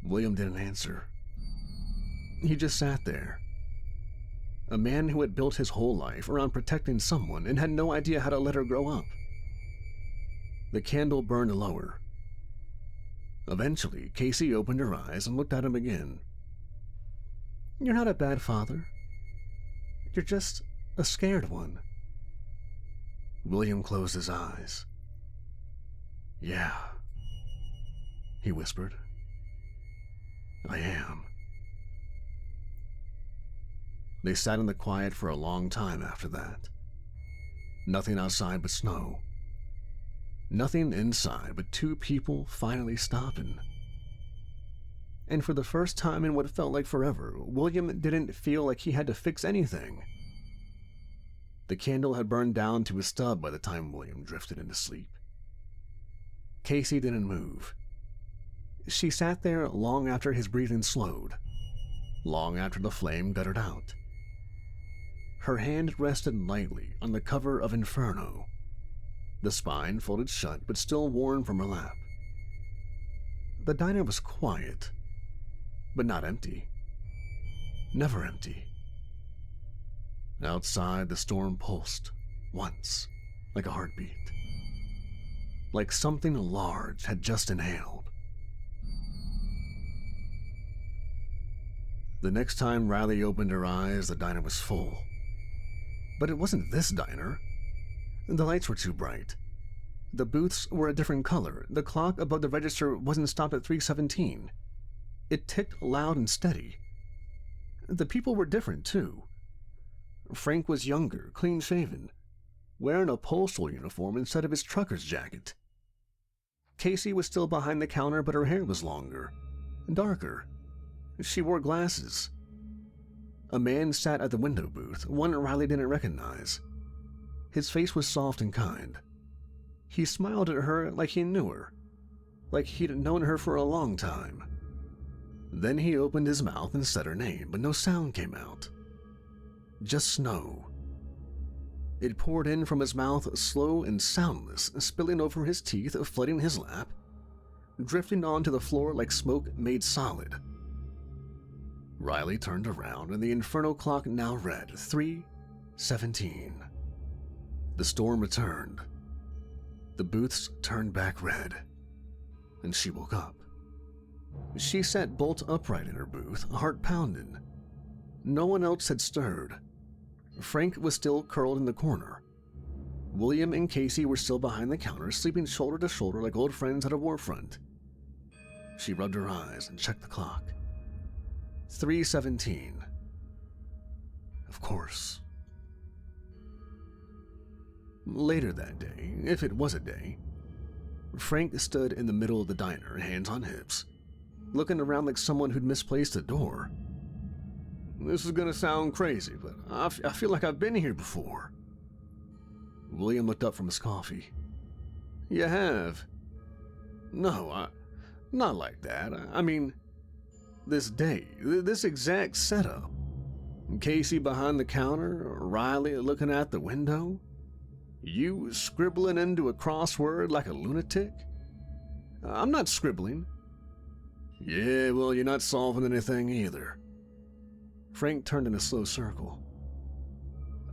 William didn't answer. He just sat there. A man who had built his whole life around protecting someone and had no idea how to let her grow up. The candle burned lower. Eventually, Casey opened her eyes and looked at him again. You're not a bad father. You're just a scared one. William closed his eyes. Yeah, he whispered. I am. They sat in the quiet for a long time after that. Nothing outside but snow. Nothing inside but two people finally stopping. And for the first time in what felt like forever, William didn't feel like he had to fix anything. The candle had burned down to a stub by the time William drifted into sleep. Casey didn't move. She sat there long after his breathing slowed, long after the flame guttered out. Her hand rested lightly on the cover of Inferno, the spine folded shut but still worn from her lap. The diner was quiet, but not empty. Never empty. Outside, the storm pulsed, once, like a heartbeat. Like something large had just inhaled. The next time Riley opened her eyes, the diner was full. But it wasn't this diner. The lights were too bright. The booths were a different color. The clock above the register wasn't stopped at 3:17. It ticked loud and steady. The people were different, too. Frank was younger, clean-shaven, wearing a postal uniform instead of his trucker's jacket. Casey was still behind the counter, but her hair was longer, darker. She wore glasses. A man sat at the window booth, one Riley didn't recognize. His face was soft and kind. He smiled at her like he knew her, like he'd known her for a long time. Then he opened his mouth and said her name, but no sound came out. Just snow. It poured in from his mouth, slow and soundless, spilling over his teeth, flooding his lap, drifting onto the floor like smoke made solid. Riley turned around, and the Inferno clock now read 3:17. The storm returned. The booths turned back red, and she woke up. She sat bolt upright in her booth, heart pounding. No one else had stirred. Frank was still curled in the corner. William and Casey were still behind the counter, sleeping shoulder to shoulder like old friends at a war front. She rubbed her eyes and checked the clock. 3:17. Of course. Later that day, if it was a day, Frank stood in the middle of the diner, hands on hips, looking around like someone who'd misplaced a door. This is gonna sound crazy, but I feel like I've been here before. William looked up from his coffee. You have? No, not like that. I mean, this day, this exact setup. Casey behind the counter, Riley looking out the window. You scribbling into a crossword like a lunatic? I'm not scribbling. Yeah, well, you're not solving anything either. Frank turned in a slow circle.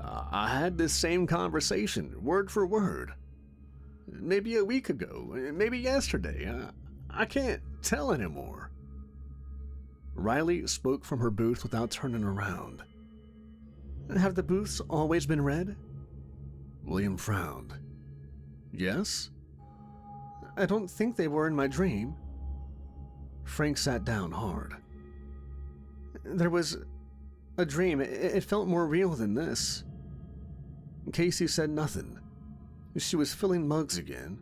I had this same conversation, word for word. Maybe a week ago, maybe yesterday. I can't tell anymore. Riley spoke from her booth without turning around. Have the booths always been red? William frowned. Yes? I don't think they were in my dream. Frank sat down hard. There was a dream. It felt more real than this. Casey said nothing. She was filling mugs again,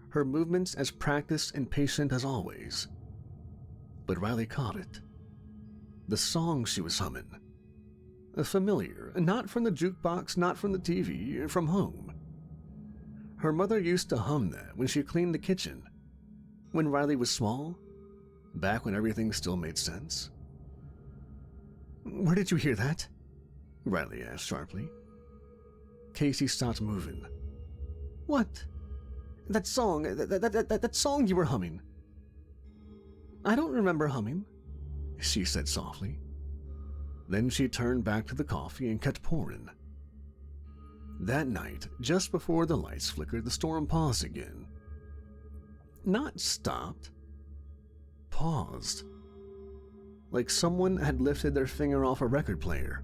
her movements as practiced and patient as always. But Riley caught it. The song she was humming. Familiar, not from the jukebox, not from the TV, from home. Her mother used to hum that when she cleaned the kitchen. When Riley was small, back when everything still made sense. Where did you hear that? Riley asked sharply. Casey stopped moving. What? That song, that song you were humming. I don't remember humming, she said softly. Then she turned back to the coffee and kept pouring. That night, just before the lights flickered, the storm paused again. Not stopped. Paused. Like someone had lifted their finger off a record player.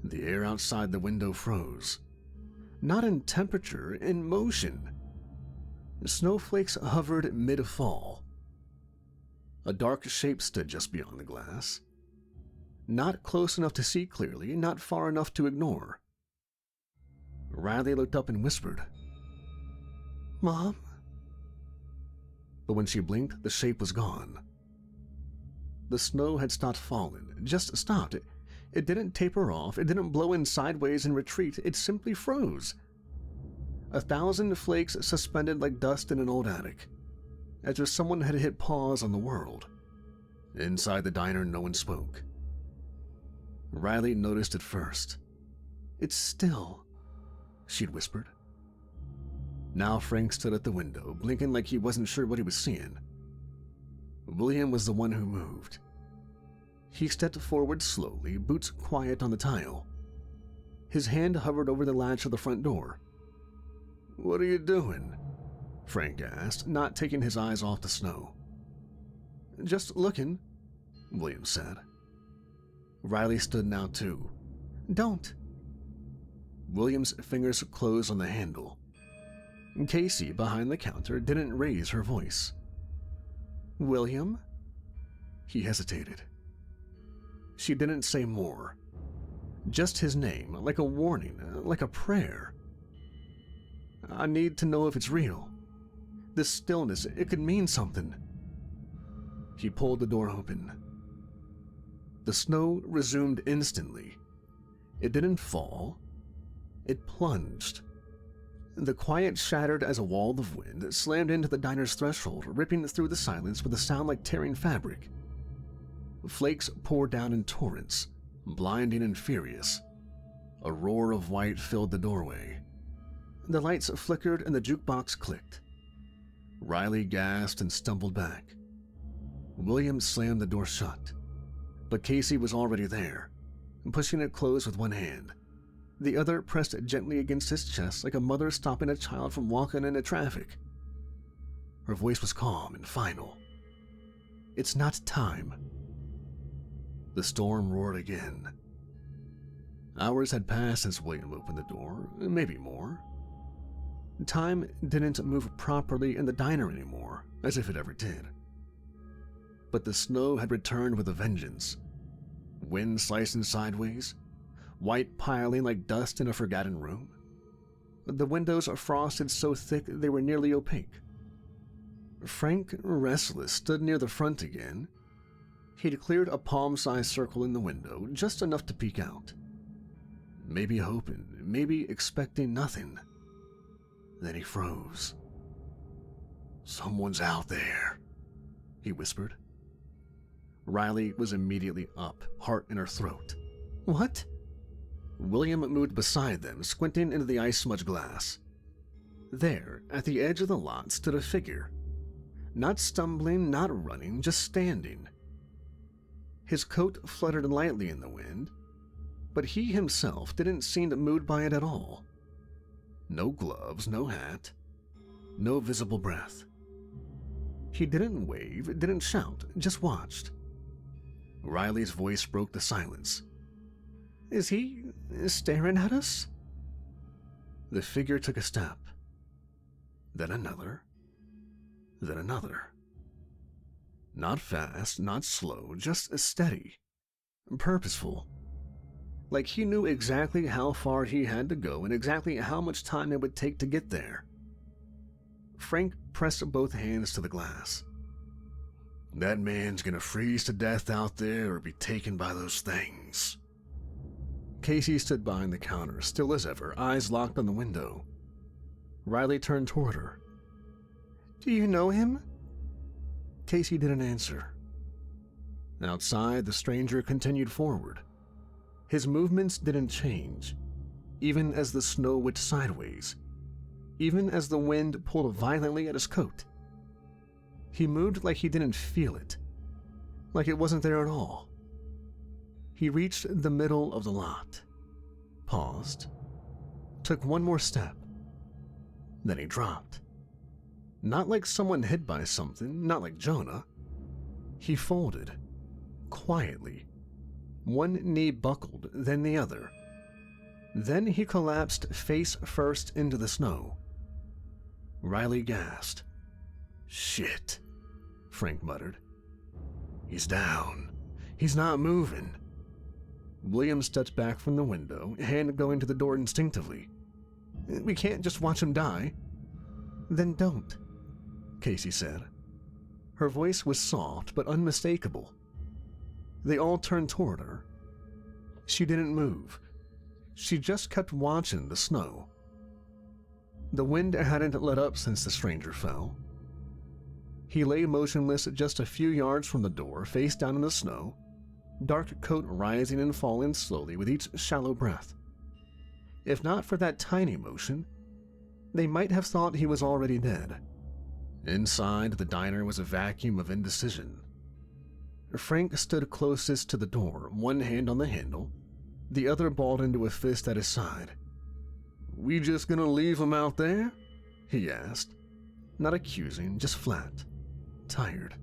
The air outside the window froze. Not in temperature, in motion. Snowflakes hovered mid-fall. A dark shape stood just beyond the glass. Not close enough to see clearly, not far enough to ignore. Riley looked up and whispered, Mom? But when she blinked, the shape was gone. The snow had stopped falling, just stopped. It didn't taper off, it didn't blow in sideways and retreat, it simply froze. 1,000 flakes suspended like dust in an old attic, as if someone had hit pause on the world. Inside the diner, no one spoke. Riley noticed it first. It's still, she'd whispered. Now Frank stood at the window, blinking like he wasn't sure what he was seeing. William was the one who moved. He stepped forward slowly, boots quiet on the tile. His hand hovered over the latch of the front door. What are you doing? Frank asked, not taking his eyes off the snow. Just looking, William said. Riley stood now too. Don't. William's fingers closed on the handle. Casey, behind the counter, didn't raise her voice. William? He hesitated. She didn't say more. Just his name, like a warning, like a prayer. I need to know if it's real. This stillness, it could mean something. He pulled the door open. The snow resumed instantly. It didn't fall. It plunged. The quiet shattered as a wall of wind slammed into the diner's threshold, ripping through the silence with a sound like tearing fabric. Flakes poured down in torrents, blinding and furious. A roar of white filled the doorway. The lights flickered and the jukebox clicked. Riley gasped and stumbled back. William slammed the door shut, but Casey was already there, pushing it closed with one hand. The other pressed gently against his chest like a mother stopping a child from walking into traffic. Her voice was calm and final. It's not time. The storm roared again. Hours had passed since William opened the door, maybe more. Time didn't move properly in the diner anymore, as if it ever did. But the snow had returned with a vengeance. Wind slicing sideways, white piling like dust in a forgotten room. The windows frosted so thick they were nearly opaque. Frank, restless, stood near the front again. He'd cleared a palm-sized circle in the window, just enough to peek out. Maybe hoping, maybe expecting nothing. Then he froze. "Someone's out there," he whispered. Riley was immediately up, heart in her throat. "What?" William moved beside them, squinting into the ice-smudged glass. There, at the edge of the lot, stood a figure. Not stumbling, not running, just standing. His coat fluttered lightly in the wind, but he himself didn't seem moved by it at all. No gloves, no hat, no visible breath. He didn't wave, didn't shout, just watched. Riley's voice broke the silence. "Is he staring at us?" The figure took a step, then another, then another. Not fast, not slow, just steady, purposeful. Like he knew exactly how far he had to go and exactly how much time it would take to get there. Frank pressed both hands to the glass. "That man's gonna freeze to death out there or be taken by those things." Casey stood behind the counter, still as ever, eyes locked on the window. Riley turned toward her. "Do you know him?" Casey didn't answer. Outside, the stranger continued forward. His movements didn't change, even as the snow went sideways, even as the wind pulled violently at his coat. He moved like he didn't feel it, like it wasn't there at all. He reached the middle of the lot, paused, took one more step, then he dropped. Not like someone hit by something, not like Jonah. He folded, quietly. One knee buckled, then the other. Then he collapsed face first into the snow. Riley gasped. "Shit," Frank muttered. "He's down. He's not moving." William stepped back from the window, hand going to the door instinctively. "We can't just watch him die." "Then don't," Casey said. Her voice was soft but unmistakable. They all turned toward her. She didn't move. She just kept watching the snow. The wind hadn't let up since the stranger fell. He lay motionless just a few yards from the door, face down in the snow, dark coat rising and falling slowly with each shallow breath. If not for that tiny motion, they might have thought he was already dead. Inside the diner was a vacuum of indecision. Frank stood closest to the door, one hand on the handle, the other balled into a fist at his side. "We just gonna leave him out there?" he asked. Not accusing, just flat, tired.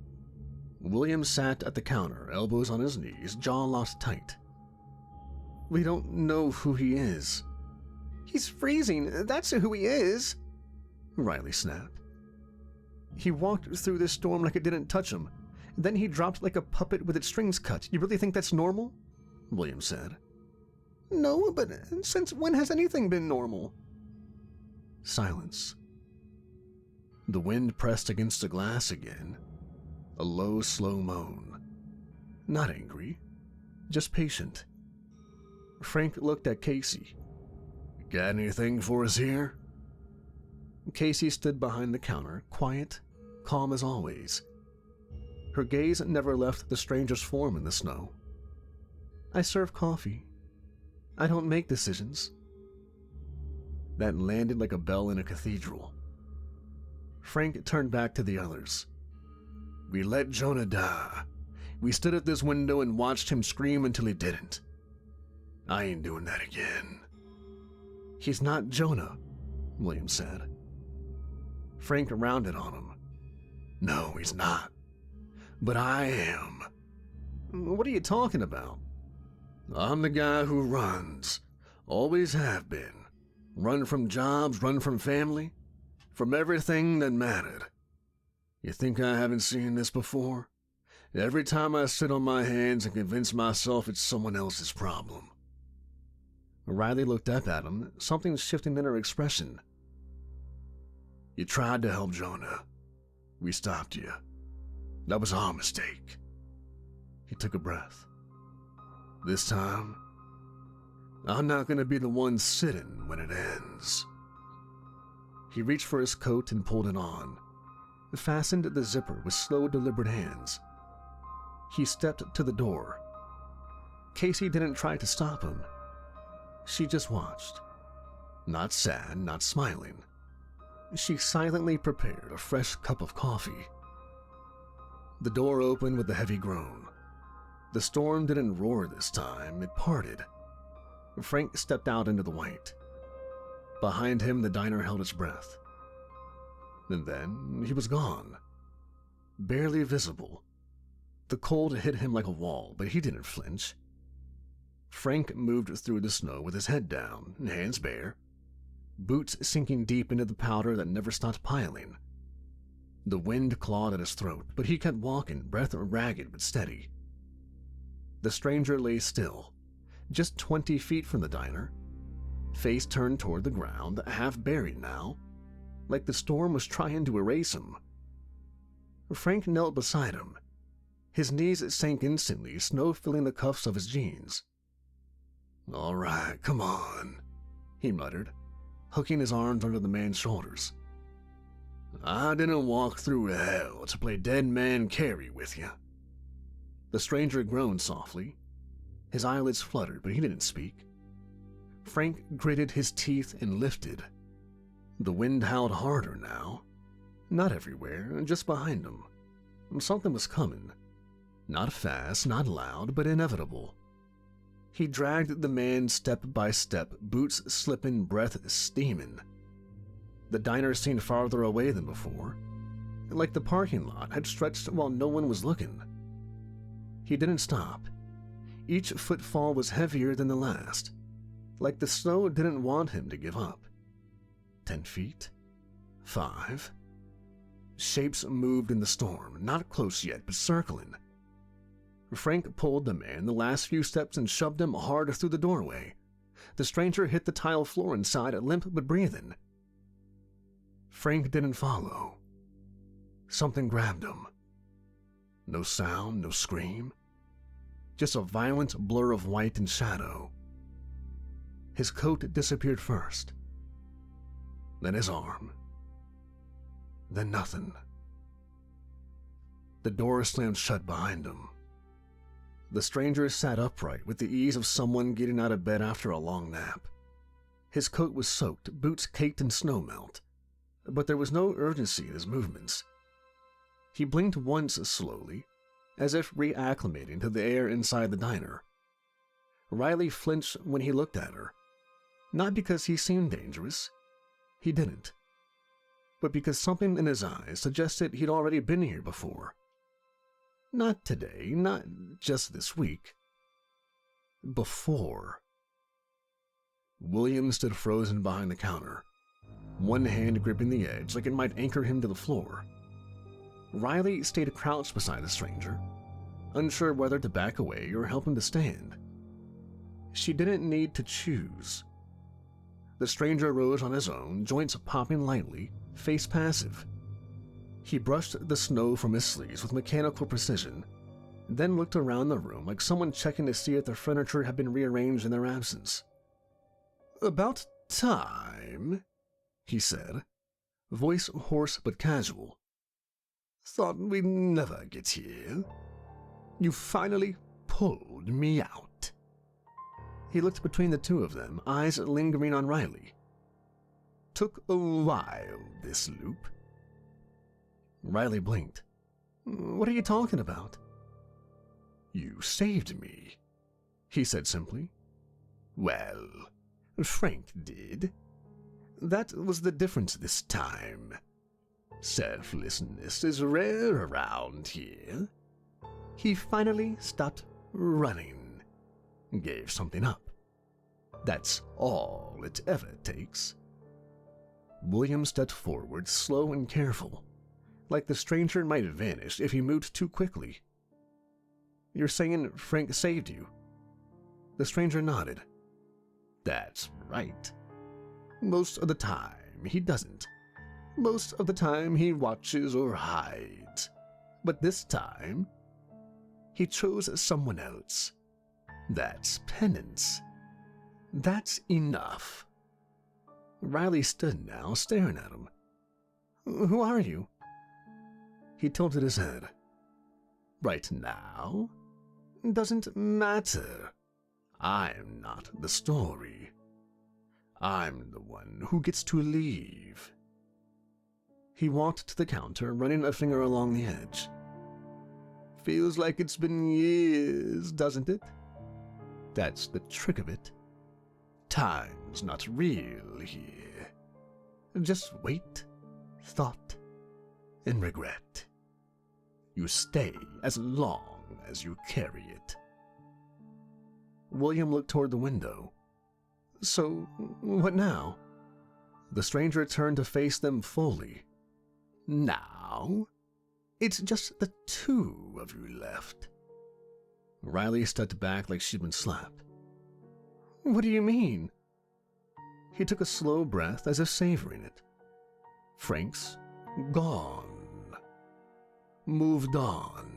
William sat at the counter, elbows on his knees, jaw locked tight. "We don't know who he is." "He's freezing, that's who he is," Riley snapped. "He walked through this storm like it didn't touch him. Then he dropped like a puppet with its strings cut. You really think that's normal?" William said. "No, but since when has anything been normal?" Silence. The wind pressed against the glass again. A low, slow moan. Not angry, just patient. Frank looked at Casey. "Got anything for us here?" Casey stood behind the counter, quiet, calm as always. Her gaze never left the stranger's form in the snow. "I serve coffee. I don't make decisions." That landed like a bell in a cathedral. Frank turned back to the others. "We let Jonah die. We stood at this window and watched him scream until he didn't. I ain't doing that again." "He's not Jonah," William said. Frank rounded on him. "No, he's not. but I am. What are you talking about? I'm the guy who runs. Always have been. Run from jobs, run from family, from everything that mattered. You think I haven't seen this before? Every time I sit on my hands and convince myself it's someone else's problem. Riley looked up at him, something shifting in her expression. You tried to help Jonah. We stopped you. That was our mistake. He took a breath. This time, I'm not going to be the one sitting when it ends. He reached for his coat and pulled it on, fastened the zipper with slow, deliberate hands. He stepped to the door. Casey didn't try to stop him. She just watched. Not sad, not smiling. She silently prepared a fresh cup of coffee. The door opened with a heavy groan. The storm didn't roar this time, it parted. Frank stepped out into the white. Behind him, the diner held its breath. And then he was gone. Barely visible. The cold hit him like a wall, but he didn't flinch. Frank moved through the snow with his head down, hands bare, boots sinking deep into the powder that never stopped piling. The wind clawed at his throat, but he kept walking, breath ragged but steady. The stranger lay still, just 20 feet from the diner, face turned toward the ground, half buried now, like the storm was trying to erase him. Frank knelt beside him. His knees sank instantly, snow filling the cuffs of his jeans. All right, come on, he muttered, hooking his arms under the man's shoulders. I didn't walk through hell to play dead man carry with you. The stranger groaned softly. His eyelids fluttered, but he didn't speak. Frank gritted his teeth and lifted. The wind howled harder now. Not everywhere, just behind him. Something was coming. Not fast, not loud, but inevitable. He dragged the man step by step, boots slipping, breath steaming. The diner seemed farther away than before, like the parking lot had stretched while no one was looking. He didn't stop. Each footfall was heavier than the last, like the snow didn't want him to give up. 10 feet. 5. Shapes moved in the storm, not close yet, but circling. Frank pulled the man the last few steps and shoved him hard through the doorway. The stranger hit the tile floor inside, limp but breathing. Frank didn't follow. Something grabbed him. No sound, no scream. Just a violent blur of white and shadow. His coat disappeared first. Then his arm. Then nothing. The door slammed shut behind him. The stranger sat upright with the ease of someone getting out of bed after a long nap. His coat was soaked, boots caked in snowmelt, but there was no urgency in his movements. He blinked once slowly, as if reacclimating to the air inside the diner. Riley flinched when he looked at her, not because he seemed dangerous. He didn't. But because something in his eyes suggested he'd already been here before. Not today, not just this week. Before. William stood frozen behind the counter, one hand gripping the edge like it might anchor him to the floor. Riley stayed crouched beside the stranger, unsure whether to back away or help him to stand. She didn't need to choose. The stranger rose on his own, joints popping lightly, face passive. He brushed the snow from his sleeves with mechanical precision, then looked around the room like someone checking to see if the furniture had been rearranged in their absence. "About time," he said, voice hoarse but casual. "Thought we'd never get here. You finally pulled me out." He looked between the two of them, eyes lingering on Riley. "Took a while, this loop." Riley blinked. "What are you talking about?" "You saved me," he said simply. "Well, Frank did. That was the difference this time. Selflessness is rare around here." He finally stopped running, gave something up. That's all it ever takes. William stepped forward, slow and careful, like the stranger might vanish if he moved too quickly. You're saying Frank saved you? The stranger nodded. That's right. Most of the time, he doesn't. Most of the time, he watches or hides. But this time, he chose someone else. That's penance. That's enough. Riley stood now, staring at him. Who are you? He tilted his head. Right now? Doesn't matter. I'm not the story. I'm the one who gets to leave. He walked to the counter, running a finger along the edge. Feels like it's been years, doesn't it? That's the trick of it. Time's not real here. Just wait, thought, and regret. You stay as long as you carry it. William looked toward the window. So, what now? The stranger turned to face them fully. Now, it's just the two of you left. Riley stepped back like she'd been slapped. What do you mean? He took a slow breath as if savoring it. Frank's gone. Moved on.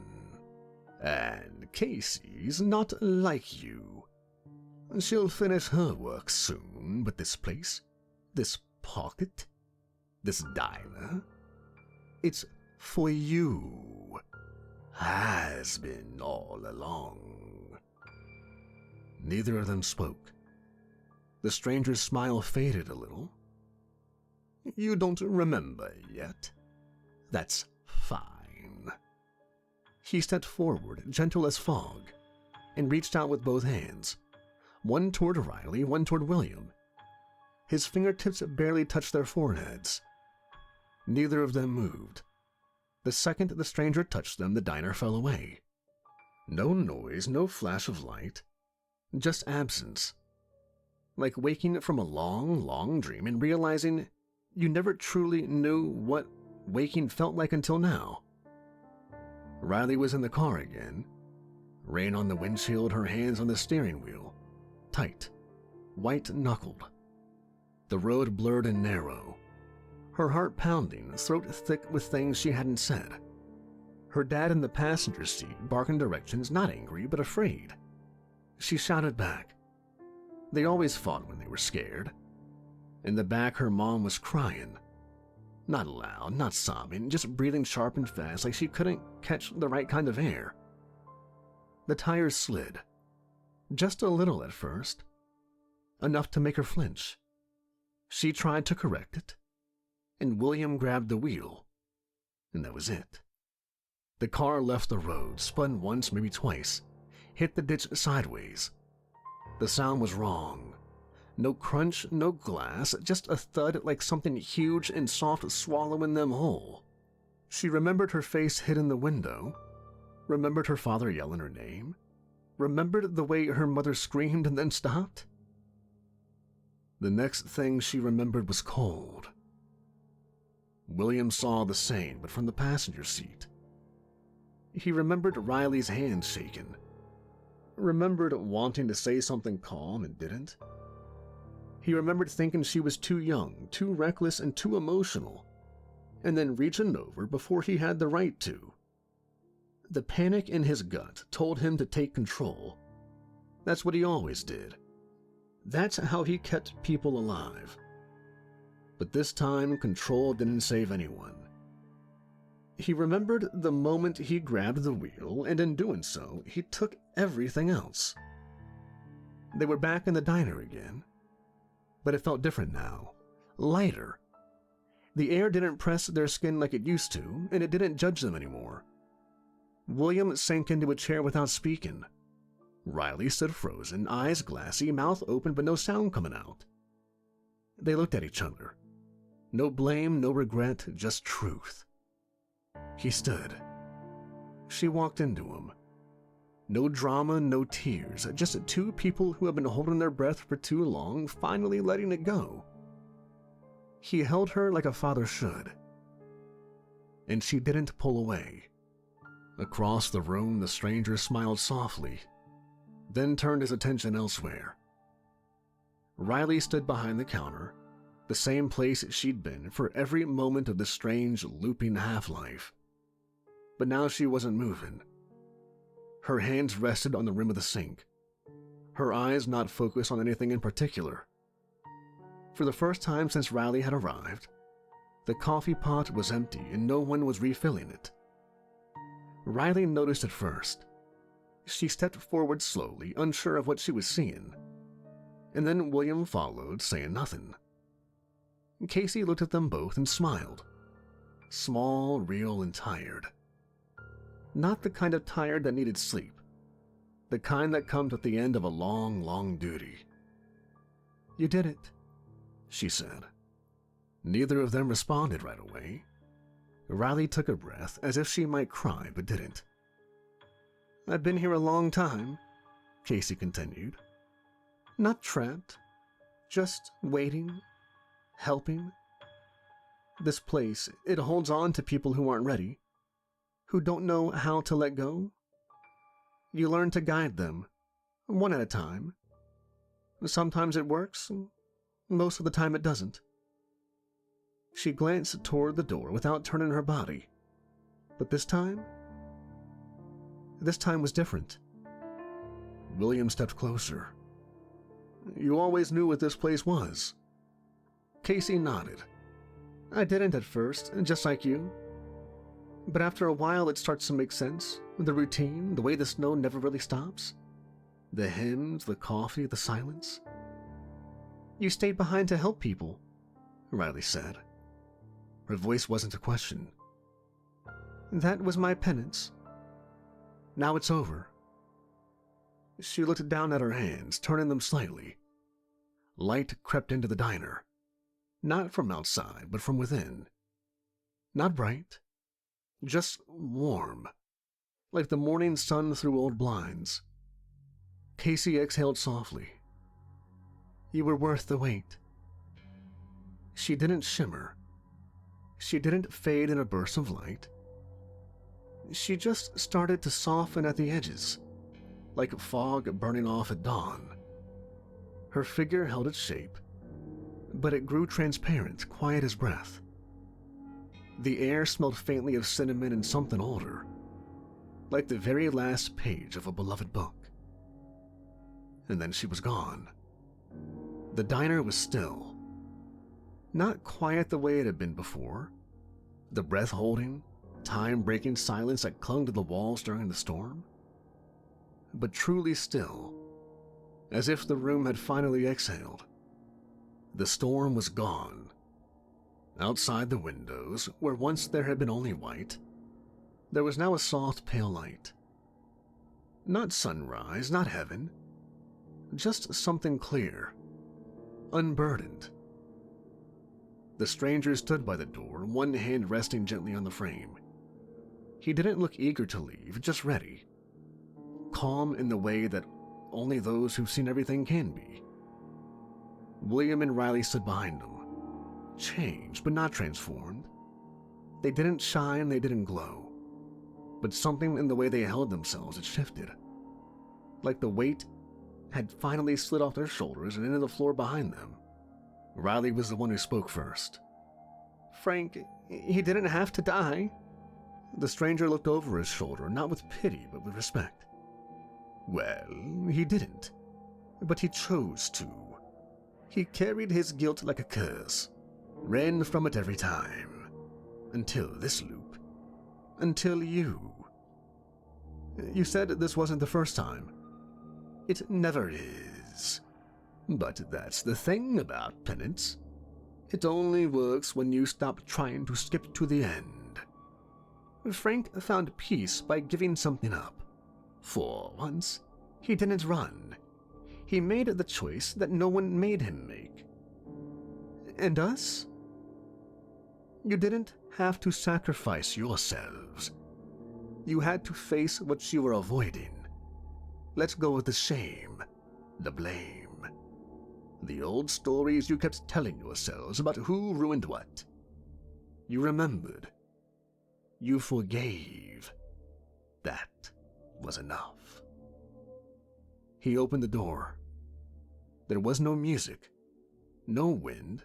And Casey's not like you. She'll finish her work soon, but this place, this pocket, this diner, it's for you. Has been all along. Neither of them spoke. The stranger's smile faded a little. You don't remember yet? That's fine. He stepped forward, gentle as fog, and reached out with both hands, one toward Riley, one toward William. His fingertips barely touched their foreheads. Neither of them moved. The second the stranger touched them, the diner fell away. No noise, no flash of light, just absence. Like waking from a long, long dream and realizing you never truly knew what waking felt like until now. Riley was in the car again. Rain on the windshield, her hands on the steering wheel. Tight, white-knuckled. The road blurred and narrow. Her heart pounding, throat thick with things she hadn't said. Her dad in the passenger seat, barking directions, not angry, but afraid. She shouted back. They always fought when they were scared. In the back, her mom was crying. Not loud, not sobbing, just breathing sharp and fast like she couldn't catch the right kind of air. The tires slid. Just a little at first. Enough to make her flinch. She tried to correct it, and William grabbed the wheel, and that was it. The car left the road, spun once, maybe twice, hit the ditch sideways. The sound was wrong. No crunch, no glass, just a thud like something huge and soft swallowing them whole. She remembered her face hid in the window, remembered her father yelling her name, remembered the way her mother screamed and then stopped. The next thing she remembered was cold. William saw the same, but from the passenger seat. He remembered Riley's hand shaking, remembered wanting to say something calm and didn't. He remembered thinking she was too young, too reckless, and too emotional, and then reaching over before he had the right to. The panic in his gut told him to take control. That's what he always did. That's how he kept people alive. But this time, control didn't save anyone. He remembered the moment he grabbed the wheel, and in doing so, he took everything else. They were back in the diner again. But it felt different now. Lighter. The air didn't press their skin like it used to, and it didn't judge them anymore. William sank into a chair without speaking. Riley stood frozen, eyes glassy, mouth open, but no sound coming out. They looked at each other. No blame, no regret, just truth. He stood. She walked into him, No drama, no tears, just two people who have been holding their breath for too long, finally letting it go. He held her like a father should. And she didn't pull away. Across the room, the stranger smiled softly, then turned his attention elsewhere. Riley stood behind the counter, the same place she'd been for every moment of the strange, looping half-life. But now she wasn't moving. Her hands rested on the rim of the sink, her eyes not focused on anything in particular. For the first time since Riley had arrived, the coffee pot was empty and no one was refilling it. Riley noticed it first. She stepped forward slowly, unsure of what she was seeing. And then William followed, saying nothing. Casey looked at them both and smiled. Small, real, and tired. Not the kind of tired that needed sleep. The kind that comes at the end of a long, long duty. "You did it," she said. Neither of them responded right away. Riley took a breath as if she might cry, but didn't. "I've been here a long time," Casey continued. "Not trapped, just waiting, helping. This place, it holds on to people who aren't ready, who don't know how to let go. You learn to guide them, one at a time. Sometimes it works, most of the time it doesn't." She glanced toward the door without turning her body. But this time was different. William stepped closer. "You always knew what this place was?" Casey nodded. "I didn't at first, just like you. But after a while it starts to make sense. The routine, the way the snow never really stops. The hymns, the coffee, the silence." "You stayed behind to help people," Riley said. Her voice wasn't a question. "That was my penance. Now it's over." She looked down at her hands, turning them slightly. Light crept into the diner. Not from outside, but from within. Not bright, just warm, like the morning sun through old blinds. Casey exhaled softly. "You were worth the wait." She didn't shimmer. She didn't fade in a burst of light. She just started to soften at the edges, like fog burning off at dawn. Her figure held its shape, but it grew transparent, quiet as breath. The air smelled faintly of cinnamon and something older, like the very last page of a beloved book. And then she was gone. The diner was still. Not quiet the way it had been before. The breath-holding, time-breaking silence that clung to the walls during the storm. But truly still, as if the room had finally exhaled. The storm was gone. Outside the windows, where once there had been only white, there was now a soft pale light. Not sunrise, not heaven. Just something clear, unburdened. The stranger stood by the door, one hand resting gently on the frame. He didn't look eager to leave, just ready. Calm in the way that only those who've seen everything can be. William and Riley stood behind him. Changed, but not transformed. They didn't shine, they didn't glow. But something in the way they held themselves had shifted. Like the weight had finally slid off their shoulders and into the floor behind them. Riley was the one who spoke first. "Frank, he didn't have to die." The stranger looked over his shoulder, not with pity, but with respect. "Well, he didn't. But he chose to. He carried his guilt like a curse, ran from it every time. Until this loop. Until you. You said this wasn't the first time. It never is. But that's the thing about penance. It only works when you stop trying to skip to the end." Frank found peace by giving something up. For once, he didn't run. He made the choice that no one made him make. And us? You didn't have to sacrifice yourselves. You had to face what you were avoiding. Let's go with the shame, the blame. The old stories you kept telling yourselves about who ruined what. You remembered. You forgave. That was enough. He opened the door. There was no music, no wind,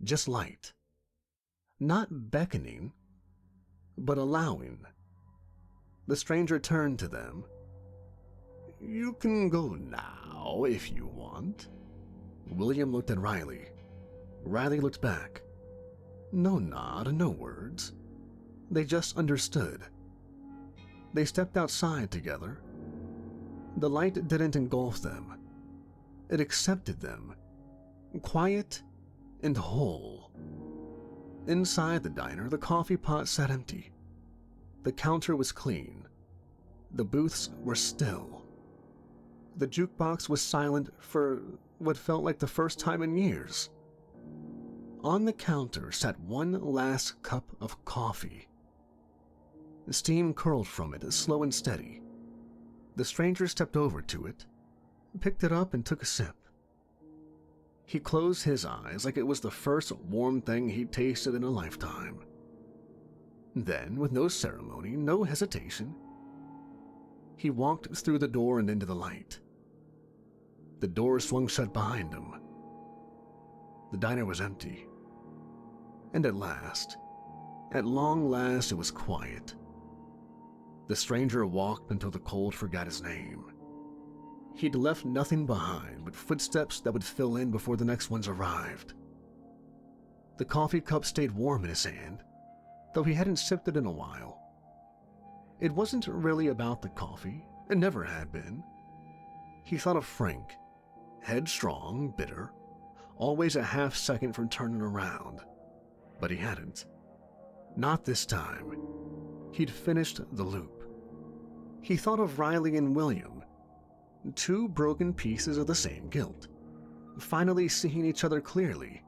just light. Not beckoning, but allowing. The stranger turned to them. You can go now if you want. William looked at Riley. Riley looked back. No nod, no words. They just understood. They stepped outside together. The light didn't engulf them. It accepted them, quiet and whole. Inside the diner, the coffee pot sat empty. The counter was clean. The booths were still. The jukebox was silent for what felt like the first time in years. On the counter sat one last cup of coffee. Steam curled from it, slow and steady. The stranger stepped over to it, picked it up and took a sip. He closed his eyes like it was the first warm thing he'd tasted in a lifetime. Then, with no ceremony, no hesitation, he walked through the door and into the light. The door swung shut behind him. The diner was empty. And at long last, it was quiet. The stranger walked until the cold forgot his name. He'd left nothing behind but footsteps that would fill in before the next ones arrived. The coffee cup stayed warm in his hand, though he hadn't sipped it in a while. It wasn't really about the coffee. It never had been. He thought of Frank, headstrong, bitter, always a half second from turning around. But he hadn't. Not this time. He'd finished the loop. He thought of Riley and William, two broken pieces of the same guilt, finally seeing each other clearly.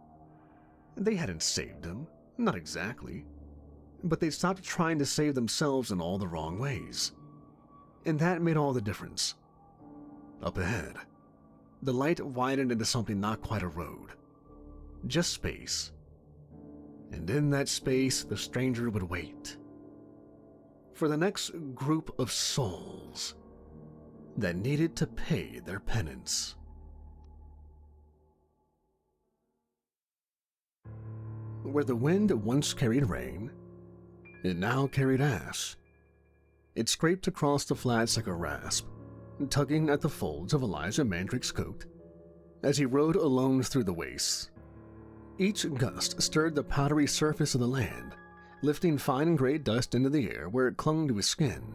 They hadn't saved him, not exactly, but they'd stopped trying to save themselves in all the wrong ways. And that made all the difference. Up ahead, the light widened into something not quite a road, just space. And in that space, the stranger would wait for the next group of souls that needed to pay their penance. Where the wind once carried rain, it now carried ash. It scraped across the flats like a rasp, tugging at the folds of Elijah Mandrake's coat as he rode alone through the wastes. Each gust stirred the powdery surface of the land, lifting fine gray dust into the air where it clung to his skin.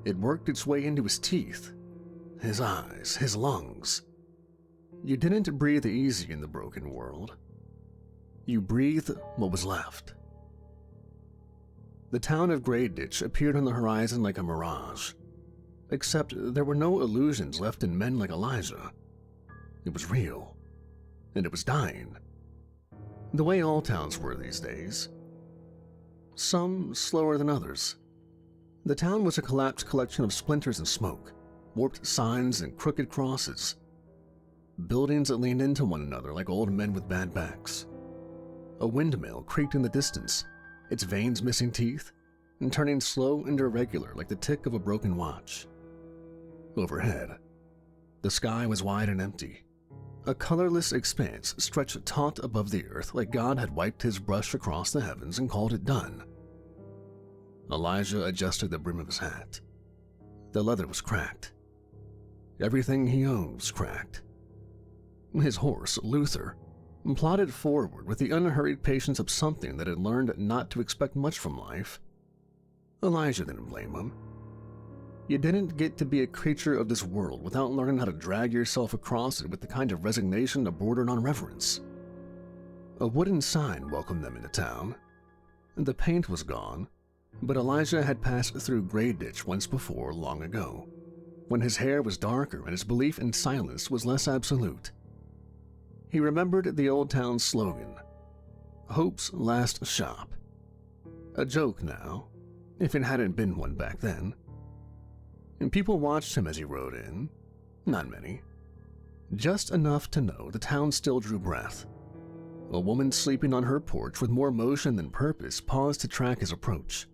It worked its way into his teeth, his eyes, his lungs. You didn't breathe easy in the broken world. You breathed what was left. The town of Grey Ditch appeared on the horizon like a mirage, except there were no illusions left in men like Elijah. It was real, and it was dying. The way all towns were these days. Some slower than others. The town was a collapsed collection of splinters and smoke, warped signs and crooked crosses. Buildings that leaned into one another like old men with bad backs. A windmill creaked in the distance, its vanes missing teeth, and turning slow and irregular like the tick of a broken watch. Overhead, the sky was wide and empty. A colorless expanse stretched taut above the earth like God had wiped his brush across the heavens and called it done. Elijah adjusted the brim of his hat. The leather was cracked. Everything he owned was cracked. His horse, Luther, plodded forward with the unhurried patience of something that had learned not to expect much from life. Elijah didn't blame him. You didn't get to be a creature of this world without learning how to drag yourself across it with the kind of resignation that bordered on reverence. A wooden sign welcomed them into town. The paint was gone, but Elijah had passed through Grey Ditch once before long ago, when his hair was darker and his belief in silence was less absolute. He remembered the old town slogan, Hope's Last Shop. A joke now, if it hadn't been one back then. and people watched him as he rode in. Not many. Just enough to know the town still drew breath. A woman sleeping on her porch with more motion than purpose paused to track his approach.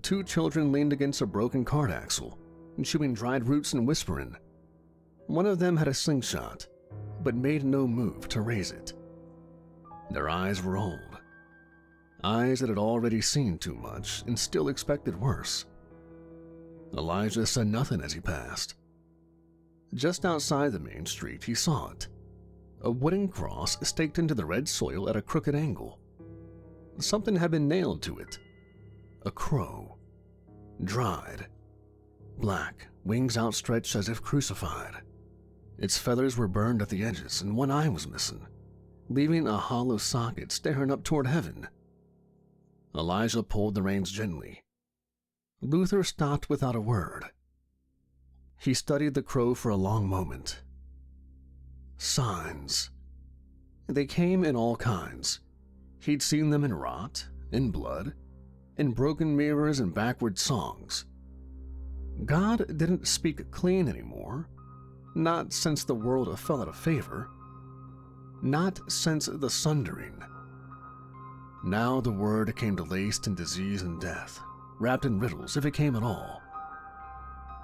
2 children leaned against a broken cart axle, chewing dried roots and whispering. One of them had a slingshot, but made no move to raise it. Their eyes were old. Eyes that had already seen too much and still expected worse. Elijah said nothing as he passed. Just outside the main street, he saw it. A wooden cross staked into the red soil at a crooked angle. Something had been nailed to it. A crow. Dried. Black, wings outstretched as if crucified. Its feathers were burned at the edges, and one eye was missing, leaving a hollow socket staring up toward heaven. Elijah pulled the reins gently. Luther stopped without a word. He studied the crow for a long moment. Signs. They came in all kinds. He'd seen them in rot, in blood, in broken mirrors and backward songs. God didn't speak clean anymore. Not since the world fell out of favor. Not since the sundering. Now the word came laced in disease and death, wrapped in riddles if it came at all.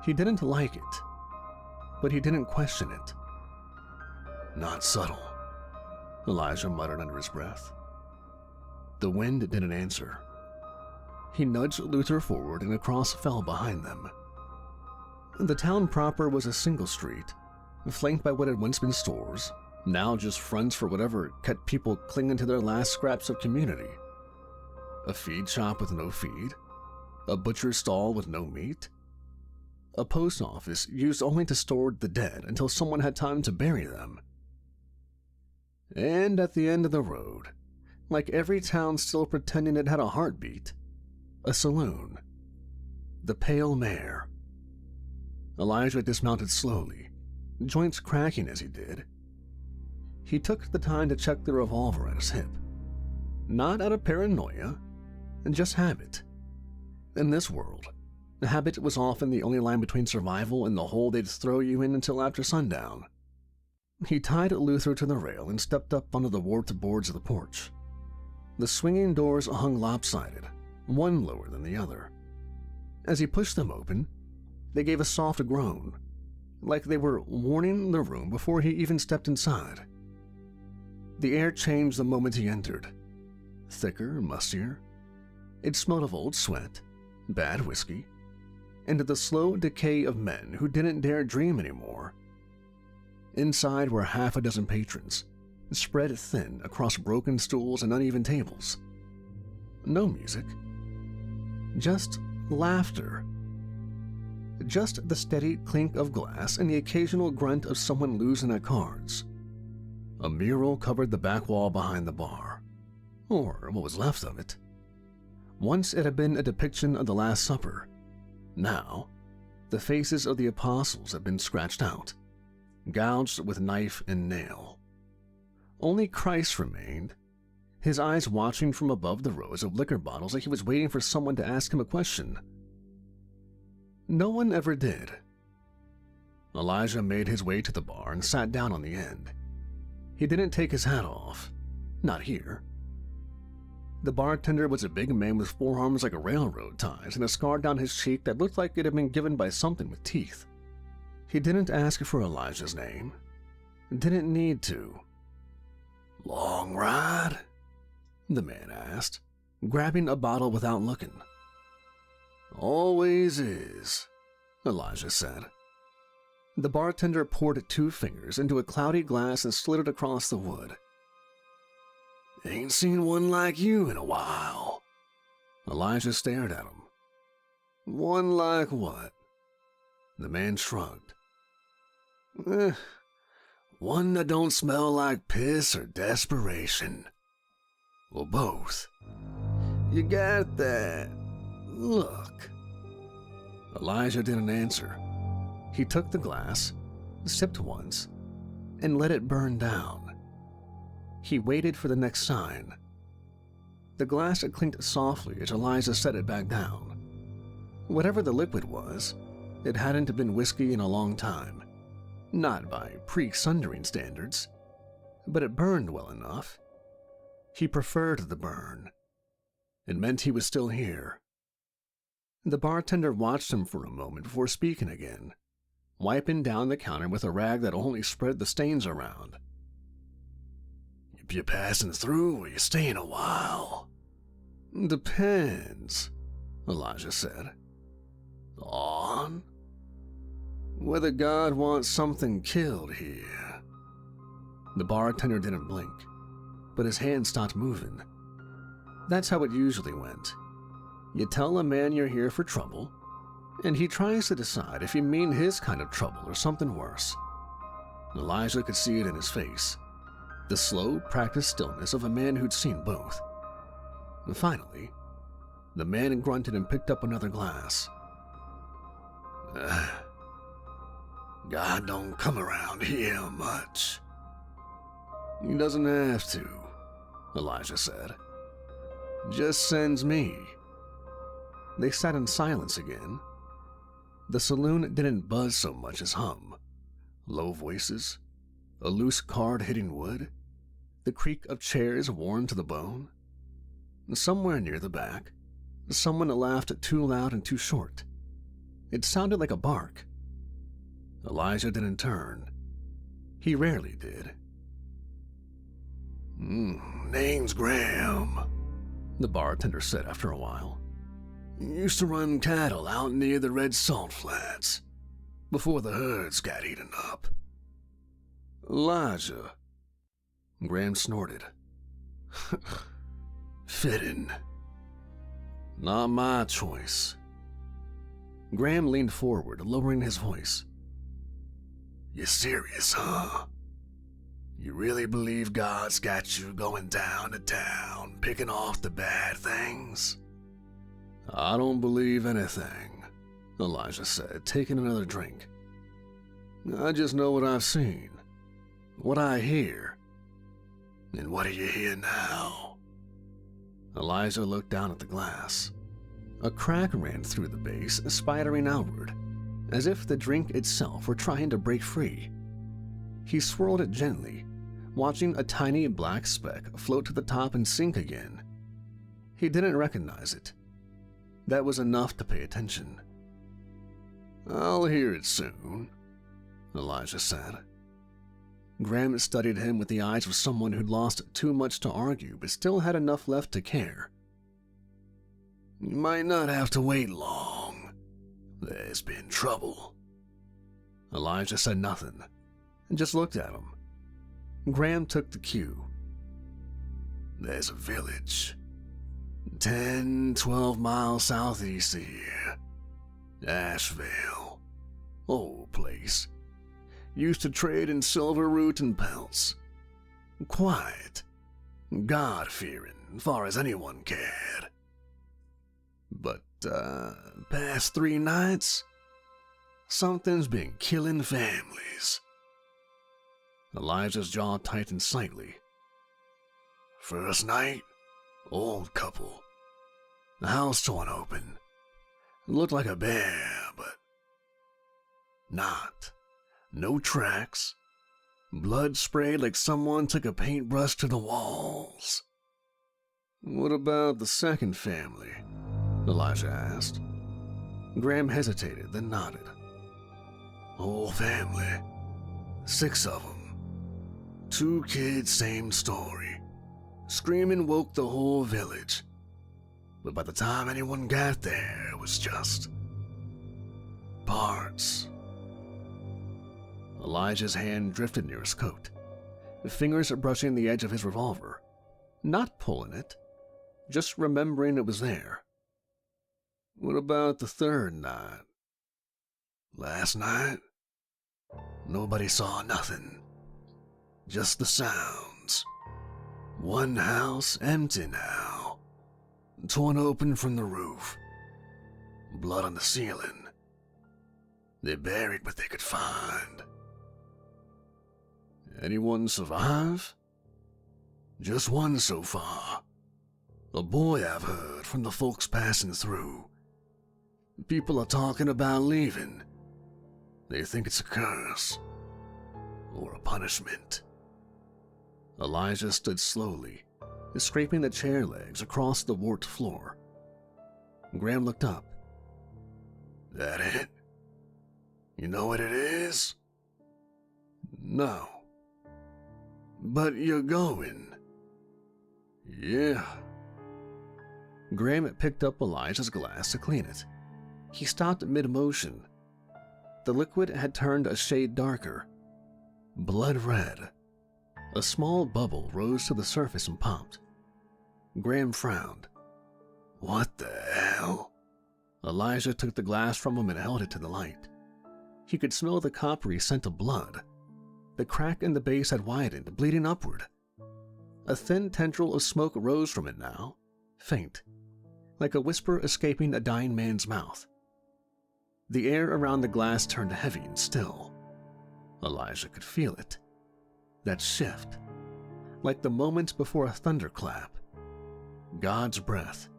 He didn't like it, but he didn't question it. Not subtle, Elijah muttered under his breath. The wind didn't answer. He nudged Luther forward and a cross fell behind them. The town proper was a single street, flanked by what had once been stores, now just fronts for whatever kept people clinging to their last scraps of community. A feed shop with no feed, a butcher's stall with no meat, a post office used only to store the dead until someone had time to bury them. And at the end of the road, like every town still pretending it had a heartbeat, a saloon. The Pale Mare. Elijah dismounted slowly, joints cracking as he did. He took the time to check the revolver at his hip. Not out of paranoia, just habit. In this world, habit was often the only line between survival and the hole they'd throw you in until after sundown. He tied Luther to the rail and stepped up onto the warped boards of the porch. The swinging doors hung lopsided, one lower than the other. As he pushed them open, they gave a soft groan, like they were warning the room before he even stepped inside. The air changed the moment he entered. Thicker, mustier. It smelled of old sweat, bad whiskey, and the slow decay of men who didn't dare dream anymore. Inside were half a dozen patrons, spread thin across broken stools and uneven tables. No music. Just laughter. Just the steady clink of glass and the occasional grunt of someone losing at cards. A mural covered the back wall behind the bar, or what was left of it. Once it had been a depiction of the Last Supper. Now, the faces of the apostles had been scratched out, gouged with knife and nail. Only Christ remained, his eyes watching from above the rows of liquor bottles like he was waiting for someone to ask him a question. No one ever did. Elijah made his way to the bar and sat down on the end. He didn't take his hat off. Not here. The bartender was a big man with forearms like a railroad ties and a scar down his cheek that looked like it had been given by something with teeth. He didn't ask for Elijah's name. Didn't need to. "Long ride?" the man asked, grabbing a bottle without looking. "Always is," Elijah said. The bartender poured 2 fingers into a cloudy glass and slid it across the wood. "Ain't seen one like you in a while." Elijah stared at him. "One like what?" The man shrugged. One that don't smell like piss or desperation." "Well, both." "You got that. Look." Elijah didn't answer. He took the glass, sipped once, and let it burn down. He waited for the next sign. The glass had clinked softly as Elijah set it back down. Whatever the liquid was, It hadn't been whiskey in a long time, not by pre-sundering standards, but it burned well enough. He preferred the burn. It meant he was still here. The bartender watched him for a moment before speaking again, wiping down the counter with a rag that only spread the stains around. "You passing through or you staying a while?" "Depends," Elijah said. "On?" "Whether God wants something killed here." The bartender didn't blink, but his hand stopped moving. That's how it usually went. You tell a man you're here for trouble, and he tries to decide if you mean his kind of trouble or something worse. Elijah could see it in his face, the slow, practiced stillness of a man who'd seen both. And finally, the man grunted and picked up another glass. God don't come around here much." "He doesn't have to," Elijah said. "Just sends me." They sat in silence again. The saloon didn't buzz so much as hum. Low voices, a loose card hitting wood, the creak of chairs worn to the bone. Somewhere near the back, someone laughed too loud and too short. It sounded like a bark. Elijah didn't turn. He rarely did. "Name's Graham," the bartender said after a while. "Used to run cattle out near the Red Salt Flats, before the herds got eaten up." "Elijah," Graham snorted. "Fitting. Not my choice." Graham leaned forward, lowering his voice. "You serious, huh? You really believe God's got you going down to town, picking off the bad things?" "I don't believe anything," Elijah said, taking another drink. "I just know what I've seen, what I hear." "And what do you hear now?" Elijah looked down at the glass. A crack ran through the base, spidering outward, as if the drink itself were trying to break free. He swirled it gently, watching a tiny black speck float to the top and sink again. He didn't recognize it. That was enough to pay attention. "I'll hear it soon," Elijah said. Graham studied him with the eyes of someone who'd lost too much to argue but still had enough left to care. "You might not have to wait long. There's been trouble." Elijah said nothing and just looked at him. Graham took the cue. "There's a village 10-12 miles southeast of here. Asheville. Old place. Used to trade in silver root and pelts. Quiet. God-fearing, far as anyone cared. But, past 3 nights, something's been killing families." Elijah's jaw tightened slightly. "First night, old couple. The house torn open. Looked like a bear, but not. No tracks. Blood sprayed like someone took a paintbrush to the walls." "What about the second family?" Elijah asked. Graham hesitated, then nodded. "Whole family. 6 of them. 2 kids, same story. Screaming woke the whole village. But by the time anyone got there, it was just parts." Elijah's hand drifted near his coat, fingers brushing the edge of his revolver, not pulling it, just remembering it was there. "What about the third night?" "Last night, nobody saw nothing. Just the sounds. One house empty now, torn open from the roof. Blood on the ceiling. They buried what they could find." "Anyone survive?" "Just one so far. A boy, I've heard from the folks passing through. People are talking about leaving, They think it's a curse. Or a punishment. Elijah stood slowly, scraping the chair legs across the warped floor. Graham looked up. That it? You know what it is? No. But you're going. Yeah. Graham picked up Elijah's glass to clean it. He stopped mid-motion. The liquid had turned a shade darker. Blood red. A small bubble rose to the surface and popped. Graham frowned. What the hell? Elijah took the glass from him and held it to the light. He could smell the coppery scent of blood. The crack in the base had widened, bleeding upward. A thin tendril of smoke rose from it now, faint, like a whisper escaping a dying man's mouth. The air around the glass turned heavy and still. Elijah could feel it. That shift, like the moment before a thunderclap. God's breath,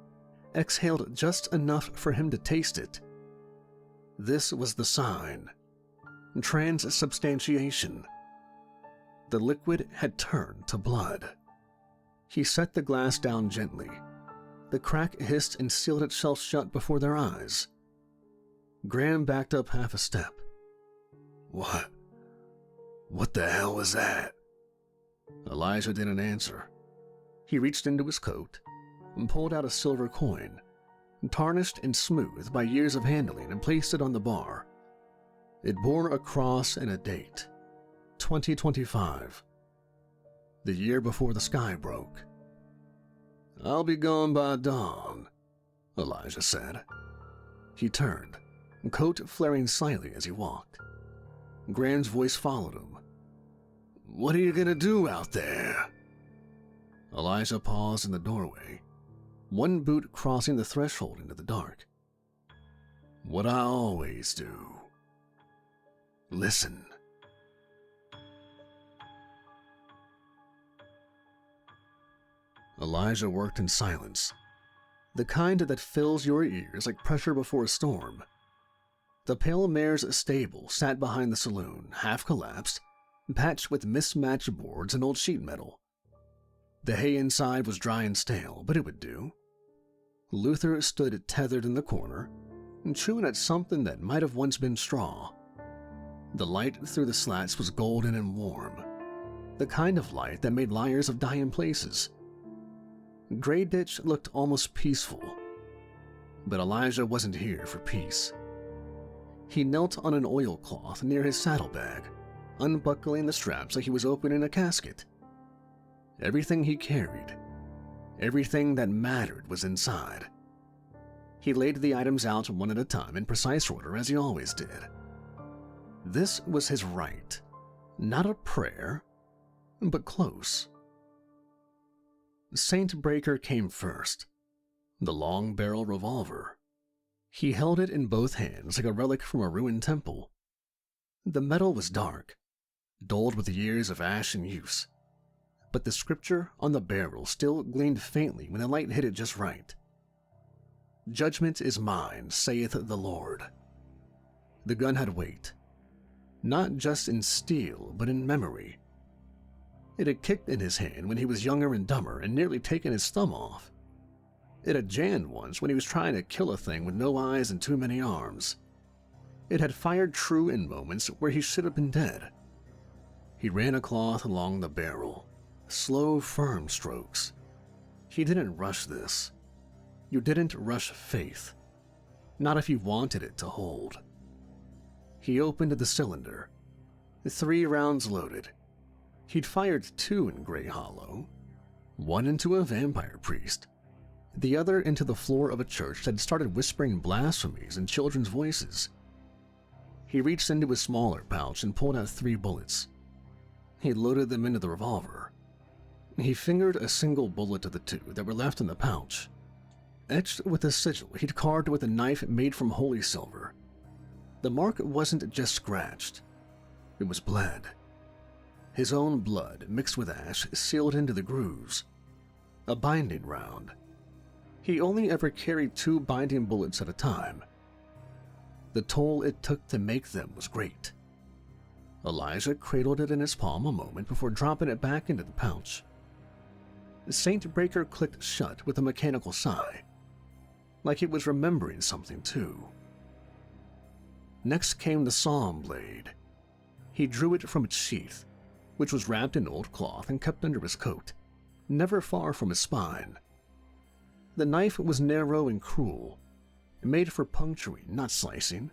exhaled just enough for him to taste it. This was the sign. Transubstantiation. The liquid had turned to blood. He set the glass down gently. The crack hissed and sealed itself shut before their eyes. Graham backed up half a step. What the hell was that? Elijah didn't answer. He reached into his coat and pulled out a silver coin, tarnished and smooth by years of handling, and placed it on the bar. It bore a cross and a date, 2025, the year before the sky broke. I'll be gone by dawn, Elijah said. He turned, coat flaring slightly as he walked. Graham's voice followed him. What are you gonna do out there? Elijah paused in the doorway, one boot crossing the threshold into the dark. What I always do. Listen. Elijah worked in silence, the kind that fills your ears like pressure before a storm. The pale mare's stable sat behind the saloon, half collapsed, patched with mismatched boards and old sheet metal. The hay inside was dry and stale, but it would do. Luther stood tethered in the corner, chewing at something that might have once been straw. The light through the slats was golden and warm, the kind of light that made liars of dying places. Grey Ditch looked almost peaceful, but Elijah wasn't here for peace. He knelt on an oilcloth near his saddlebag, unbuckling the straps like he was opening a casket. Everything he carried, everything that mattered, was inside. He laid the items out one at a time in precise order, as he always did. This was his right, not a prayer, but close. Saint Breaker came first, the long-barrel revolver. He held it in both hands like a relic from a ruined temple. The metal was dark, dulled with years of ash and use, but the scripture on the barrel still gleamed faintly when the light hit it just right. Judgment is mine, saith the Lord. The gun had weight, not just in steel, but in memory. It had kicked in his hand when he was younger and dumber and nearly taken his thumb off. It had jammed once when he was trying to kill a thing with no eyes and too many arms. It had fired true in moments where he should have been dead. He ran a cloth along the barrel, slow, firm strokes. He didn't rush this. You didn't rush faith, not if you wanted it to hold. He opened the cylinder. 3 rounds loaded. He'd fired 2 in Grey Hollow, one into a vampire priest, the other into the floor of a church that had started whispering blasphemies in children's voices. He reached into his smaller pouch and pulled out 3 bullets. He loaded them into the revolver. He fingered a single bullet of the 2 that were left in the pouch, etched with a sigil he'd carved with a knife made from holy silver. The mark wasn't just scratched, it was bled. His own blood mixed with ash sealed into the grooves. A binding round. He only ever carried 2 binding bullets at a time. The toll it took to make them was great. Elijah cradled it in his palm a moment before dropping it back into the pouch. The Saint Breaker clicked shut with a mechanical sigh, like it was remembering something too. Next came the Psalm blade. He drew it from its sheath, which was wrapped in old cloth and kept under his coat, never far from his spine. The knife was narrow and cruel, made for puncturing, not slicing.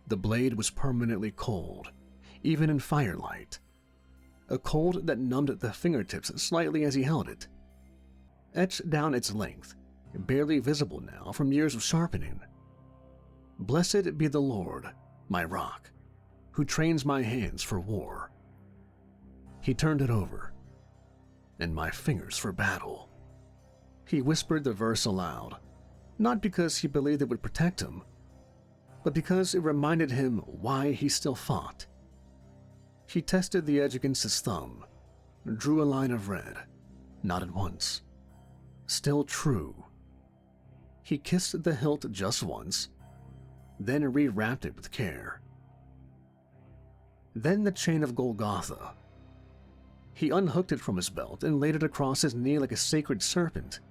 The blade was permanently cold, even in firelight, a cold that numbed the fingertips slightly as he held it, etched down its length, barely visible now from years of sharpening. Blessed be the Lord, my rock, who trains my hands for war. He turned it over, and my fingers for battle. He whispered the verse aloud, not because he believed it would protect him, but because it reminded him why he still fought. He tested the edge against his thumb, drew a line of red, nodded once. Still true. He kissed the hilt just once, then rewrapped it with care. Then the chain of Golgotha. He unhooked it from his belt and laid it across his knee like a sacred serpent.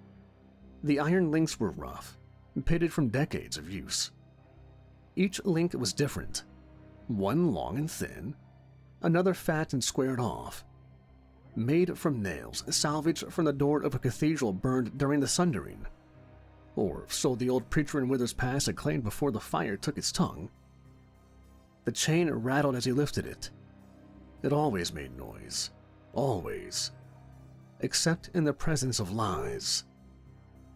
The iron links were rough, pitted from decades of use. Each link was different, one long and thin, another fat and squared off, made from nails salvaged from the door of a cathedral burned during the sundering, or so the old preacher in Withers Pass had claimed before the fire took its tongue. The chain rattled as he lifted it. It always made noise, always, except in the presence of lies.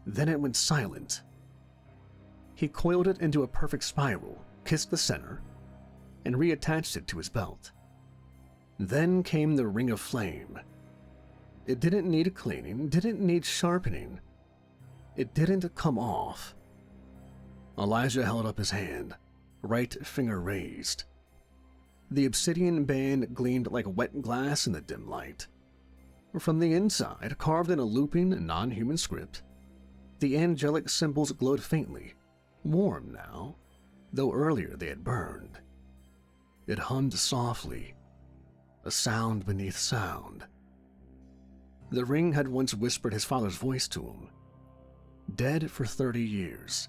Then it went silent. He coiled it into a perfect spiral, kissed the center, and reattached it to his belt. Then came the ring of flame. It didn't need cleaning, didn't need sharpening. It didn't come off. Elijah held up his hand, right finger raised. The obsidian band gleamed like wet glass in the dim light. From the inside, carved in a looping, non-human script, the angelic symbols glowed faintly, warm now, though earlier they had burned. It hummed softly, a sound beneath sound. The ring had once whispered his father's voice to him. Dead for 30 years,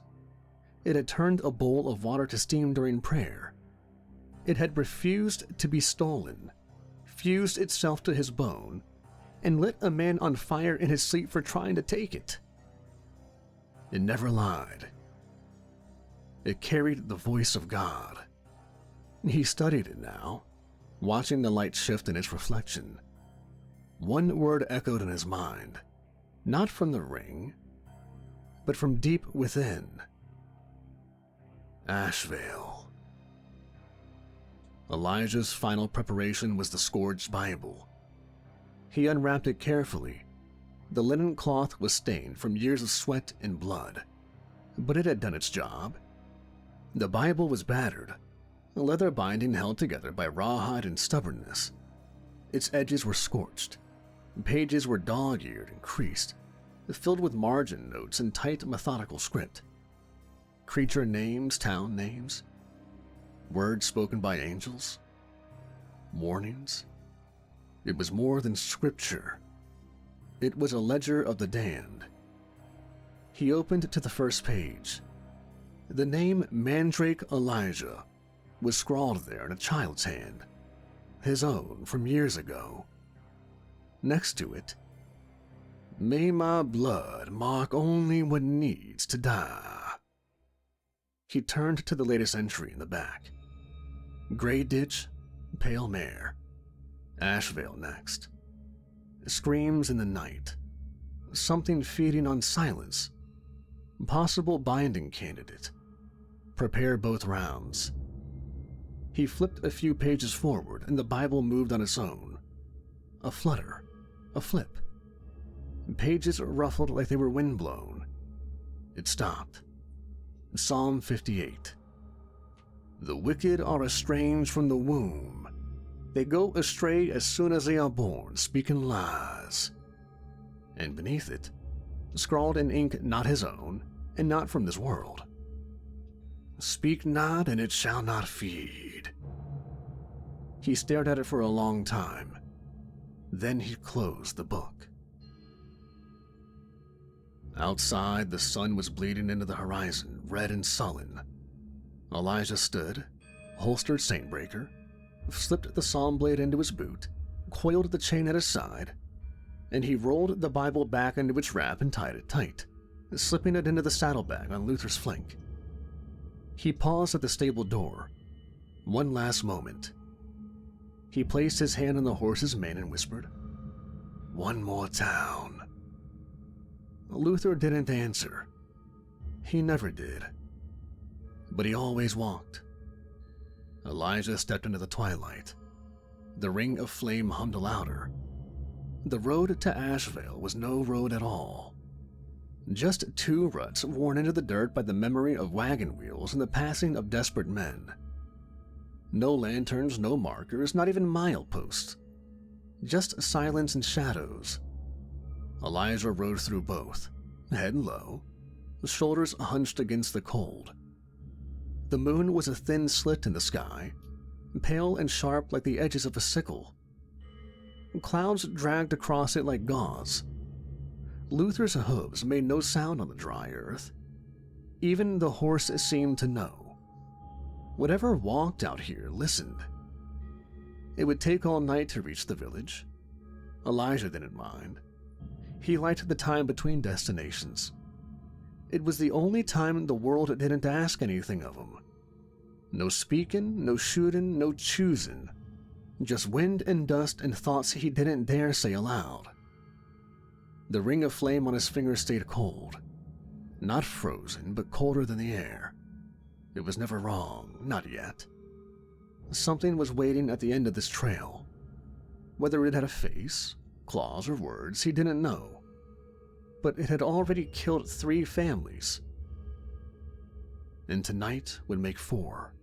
it had turned a bowl of water to steam during prayer. It had refused to be stolen, fused itself to his bone, and lit a man on fire in his sleep for trying to take it. It never lied. It carried the voice of God. He studied it now, watching the light shift in its reflection. One word echoed in his mind, not from the ring, but from deep within. Ashvale. Elijah's final preparation was the scourged Bible. He unwrapped it carefully. The linen cloth was stained from years of sweat and blood, but it had done its job. The Bible was battered, a leather binding held together by rawhide and stubbornness. Its edges were scorched. Pages were dog-eared and creased, filled with margin notes and tight, methodical script. Creature names, town names, words spoken by angels, warnings. It was more than scripture. It was a ledger of the damned. He opened to the first page. The name Mandrake Elijah was scrawled there in a child's hand, his own from years ago. Next to it, may my blood mark only what needs to die. He turned to the latest entry in the back. Grey Ditch, Pale Mare, Ashvale next. Screams in the night. Something feeding on silence. Possible binding candidate. Prepare both rounds. He flipped a few pages forward and the Bible moved on its own. A flutter. A flip. Pages ruffled like they were windblown. It stopped. Psalm 58. The wicked are estranged from the womb. They go astray as soon as they are born, speaking lies. And beneath it, scrawled in ink not his own, and not from this world. Speak not, and it shall not feed. He stared at it for a long time. Then he closed the book. Outside, the sun was bleeding into the horizon, red and sullen. Elijah stood, holstered Saintbreaker, slipped the psalm blade into his boot, coiled the chain at his side, and he rolled the Bible back into its wrap and tied it tight, slipping it into the saddlebag on Luther's flank. He paused at the stable door. One last moment. He placed his hand on the horse's mane and whispered, "One more town." Luther didn't answer. He never did. But he always walked. Elijah stepped into the twilight. The ring of flame hummed louder. The road to Asheville was no road at all. Just two ruts worn into the dirt by the memory of wagon wheels and the passing of desperate men. No lanterns, no markers, not even mileposts. Just silence and shadows. Elijah rode through both, head low, shoulders hunched against the cold. The moon was a thin slit in the sky, pale and sharp like the edges of a sickle. Clouds dragged across it like gauze. Luther's hooves made no sound on the dry earth. Even the horse seemed to know. Whatever walked out here listened. It would take all night to reach the village. Elijah didn't mind. He liked the time between destinations. It was the only time the world didn't ask anything of him. No speaking, no shooting, no choosing. Just wind and dust and thoughts he didn't dare say aloud. The ring of flame on his finger stayed cold. Not frozen, but colder than the air. It was never wrong, not yet. Something was waiting at the end of this trail. Whether it had a face, claws, or words, he didn't know. But it had already killed 3 families. And tonight would make 4.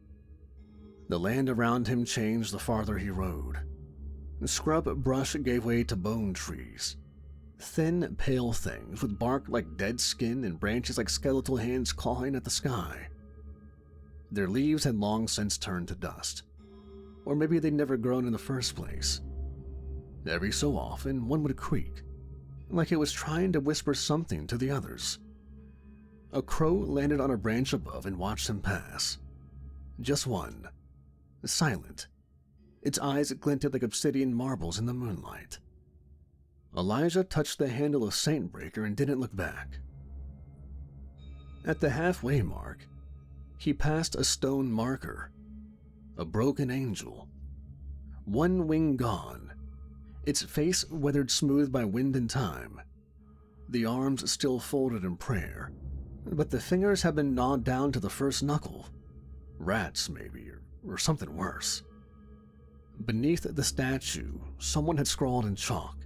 The land around him changed the farther he rode. Scrub brush gave way to bone trees. Thin, pale things with bark like dead skin and branches like skeletal hands clawing at the sky. Their leaves had long since turned to dust. Or maybe they'd never grown in the first place. Every so often, one would creak, like it was trying to whisper something to the others. A crow landed on a branch above and watched him pass. Just one. Silent. Its eyes glinted like obsidian marbles in the moonlight. Elijah touched the handle of Saintbreaker and didn't look back. At the halfway mark, he passed a stone marker. A broken angel. One wing gone. Its face weathered smooth by wind and time. The arms still folded in prayer, but the fingers had been gnawed down to the first knuckle. Rats, maybe, or something worse. Beneath the statue, someone had scrawled in chalk,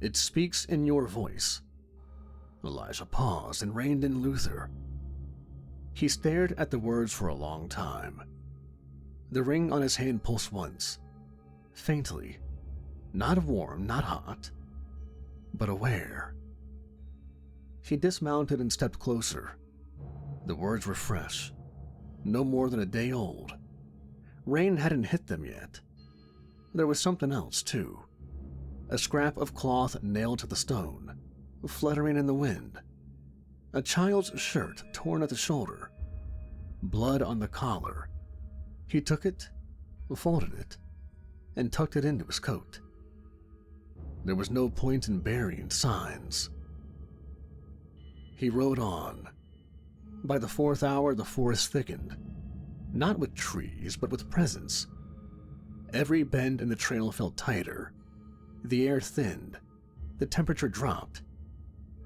"It speaks in your voice." Elijah paused and reined in Luther. He stared at the words for a long time. The ring on his hand pulsed once, faintly. Not warm, not hot, but aware. He dismounted and stepped closer. The words were fresh, no more than a day old. Rain hadn't hit them yet. There was something else, too. A scrap of cloth nailed to the stone, fluttering in the wind. A child's shirt torn at the shoulder. Blood on the collar. He took it, folded it, and tucked it into his coat. There was no point in burying signs. He rode on. By the 4th hour, the forest thickened. Not with trees, but with presence. Every bend in the trail felt tighter. The air thinned. The temperature dropped.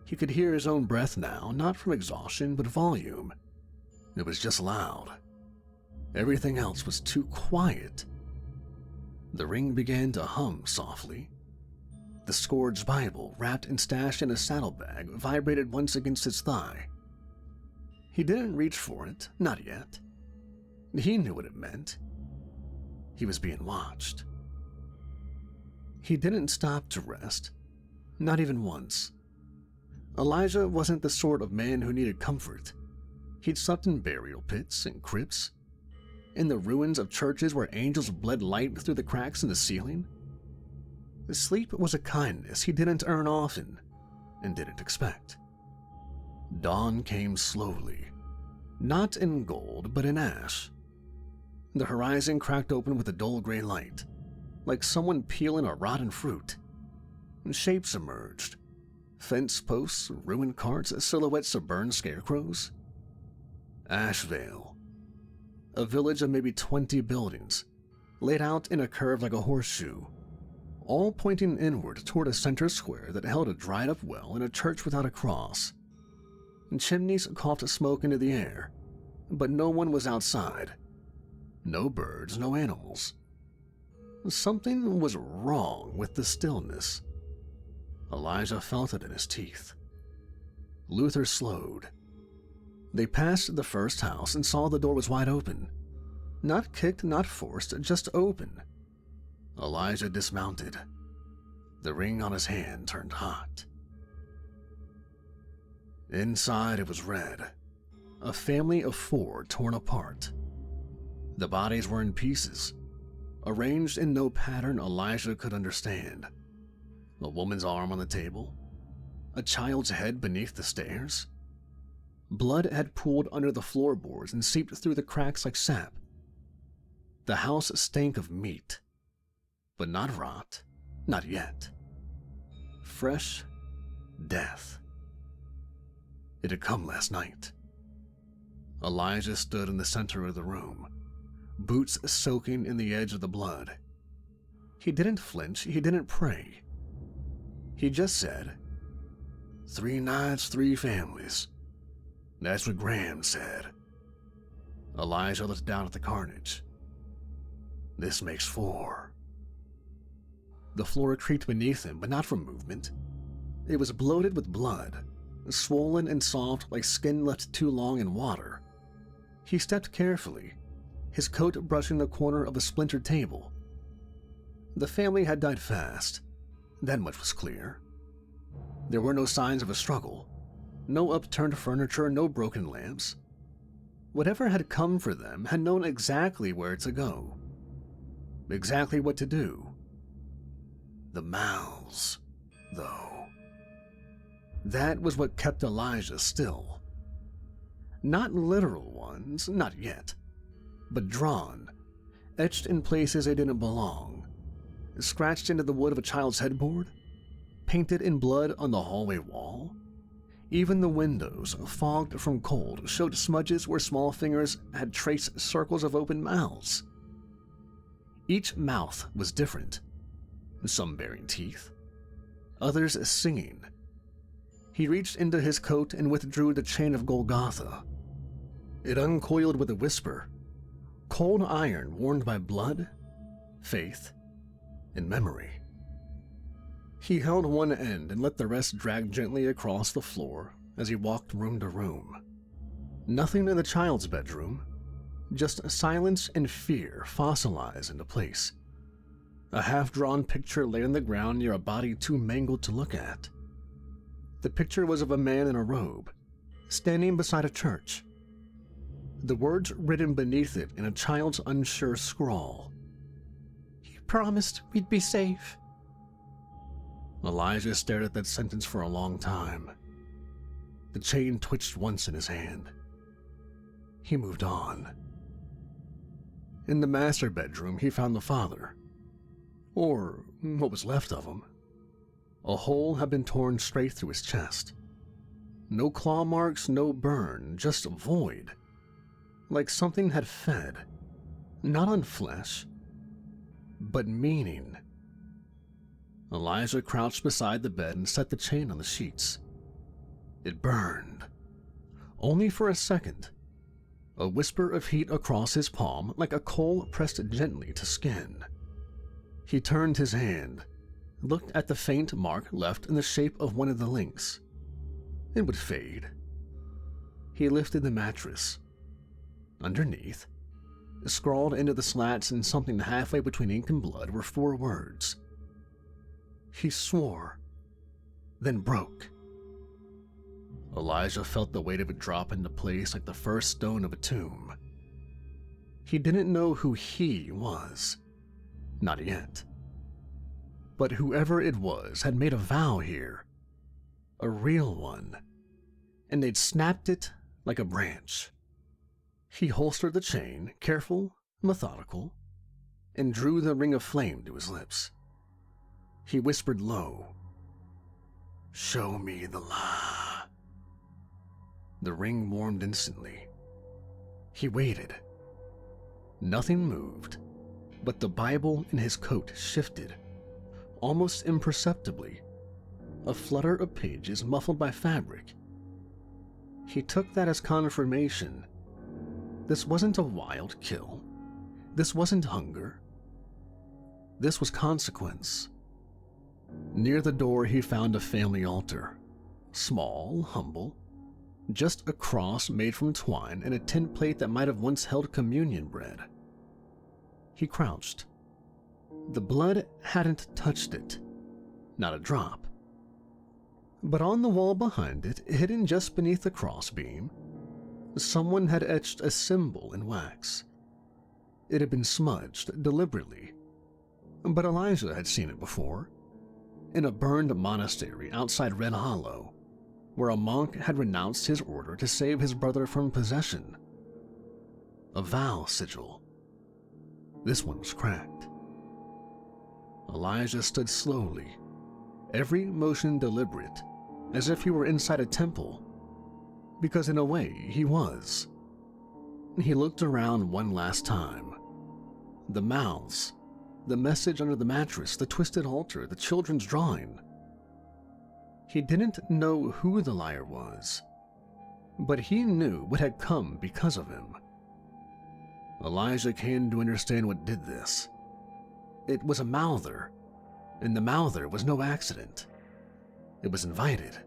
He could hear his own breath now, not from exhaustion, but volume. It was just loud. Everything else was too quiet. The ring began to hum softly. The scourged Bible, wrapped and stashed in a saddlebag, vibrated once against his thigh. He didn't reach for it, not yet. He knew what it meant. He was being watched. He didn't stop to rest, not even once. Elijah wasn't the sort of man who needed comfort. He'd slept in burial pits and crypts, in the ruins of churches where angels bled light through the cracks in the ceiling. Sleep was a kindness he didn't earn often and didn't expect. Dawn came slowly, not in gold but in ash. The horizon cracked open with a dull gray light, like someone peeling a rotten fruit. Shapes emerged. Fence posts, ruined carts, silhouettes of burned scarecrows. Ashvale. A village of maybe 20 buildings, laid out in a curve like a horseshoe, all pointing inward toward a center square that held a dried-up well and a church without a cross. Chimneys coughed smoke into the air, but no one was outside. No birds, no animals. Something was wrong with the stillness. Elijah felt it in his teeth. Luther slowed. They passed the first house and saw the door was wide open. Not kicked, not forced, just open. Elijah dismounted. The ring on his hand turned hot. Inside it was red. A family of 4 torn apart. The bodies were in pieces, arranged in no pattern Elijah could understand. A woman's arm on the table, a child's head beneath the stairs. Blood had pooled under the floorboards and seeped through the cracks like sap. The house stank of meat, but not rot, not yet. Fresh death. It had come last night. Elijah stood in the center of the room, boots soaking in the edge of the blood. He didn't flinch, he didn't pray. He just said, 3 nights, 3 families. That's what Graham said. Elijah looked down at the carnage. This makes 4. The floor creaked beneath him, but not from movement. It was bloated with blood, swollen and soft like skin left too long in water. He stepped carefully, his coat brushing the corner of a splintered table. The family had died fast. That much was clear. There were no signs of a struggle. No upturned furniture, no broken lamps. Whatever had come for them had known exactly where to go. Exactly what to do. The mouths, though. That was what kept Elijah still. Not literal ones, not yet, but drawn, etched in places they didn't belong, scratched into the wood of a child's headboard, painted in blood on the hallway wall. Even the windows, fogged from cold, showed smudges where small fingers had traced circles of open mouths. Each mouth was different, some bearing teeth, others singing. He reached into his coat and withdrew the chain of Golgotha. It uncoiled with a whisper, cold iron warmed by blood, faith, and memory. He held one end and let the rest drag gently across the floor as he walked room to room. Nothing in the child's bedroom, just silence and fear fossilized into place. A half-drawn picture lay on the ground near a body too mangled to look at. The picture was of a man in a robe, standing beside a church. The words written beneath it in a child's unsure scrawl. "He promised we'd be safe." Elijah stared at that sentence for a long time. The chain twitched once in his hand. He moved on. In the master bedroom, he found the father. Or what was left of him. A hole had been torn straight through his chest. No claw marks, no burn, just void. Like something had fed, not on flesh, but meaning. Elijah crouched beside the bed and set the chain on the sheets. It burned. Only for a second. A whisper of heat across his palm, like a coal pressed gently to skin. He turned his hand, looked at the faint mark left in the shape of one of the links. It would fade. He lifted the mattress. Underneath, scrawled into the slats in something halfway between ink and blood, were 4 words. He swore, then broke. Elijah felt the weight of it drop into place like the first stone of a tomb. He didn't know who he was. Not yet. But whoever it was had made a vow here. A real one. And they'd snapped it like a branch. He holstered the chain, careful, methodical, and drew the ring of flame to his lips. He whispered low, "Show me the law." The ring warmed instantly. He waited. Nothing moved, but the Bible in his coat shifted, almost imperceptibly, a flutter of pages muffled by fabric. He took that as confirmation. This wasn't a wild kill. This wasn't hunger. This was consequence. Near the door he found a family altar. Small, humble, just a cross made from twine and a tin plate that might have once held communion bread. He crouched. The blood hadn't touched it. Not a drop. But on the wall behind it, hidden just beneath the crossbeam, someone had etched a symbol in wax. It had been smudged deliberately, but Elijah had seen it before, in a burned monastery outside Red Hollow, where a monk had renounced his order to save his brother from possession. A vow sigil. This one was cracked. Elijah stood slowly, every motion deliberate, as if he were inside a temple, because in a way he was. He looked around one last time. The mouths, the message under the mattress, the twisted altar, the children's drawing. He didn't know who the liar was, but he knew what had come because of him. Elijah came to understand what did this. It was a mouther, and the mouther was no accident. It was invited.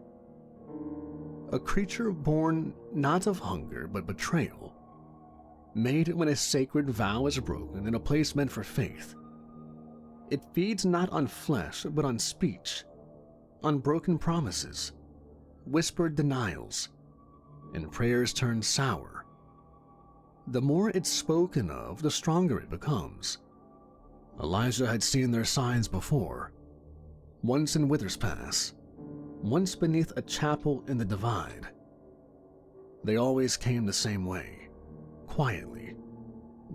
A creature born not of hunger but betrayal, made when a sacred vow is broken in a place meant for faith. It feeds not on flesh but on speech, on broken promises, whispered denials, and prayers turned sour. The more it's spoken of, the stronger it becomes. Elijah had seen their signs before, once in Withers Pass, once beneath a chapel in the Divide. They always came the same way, quietly,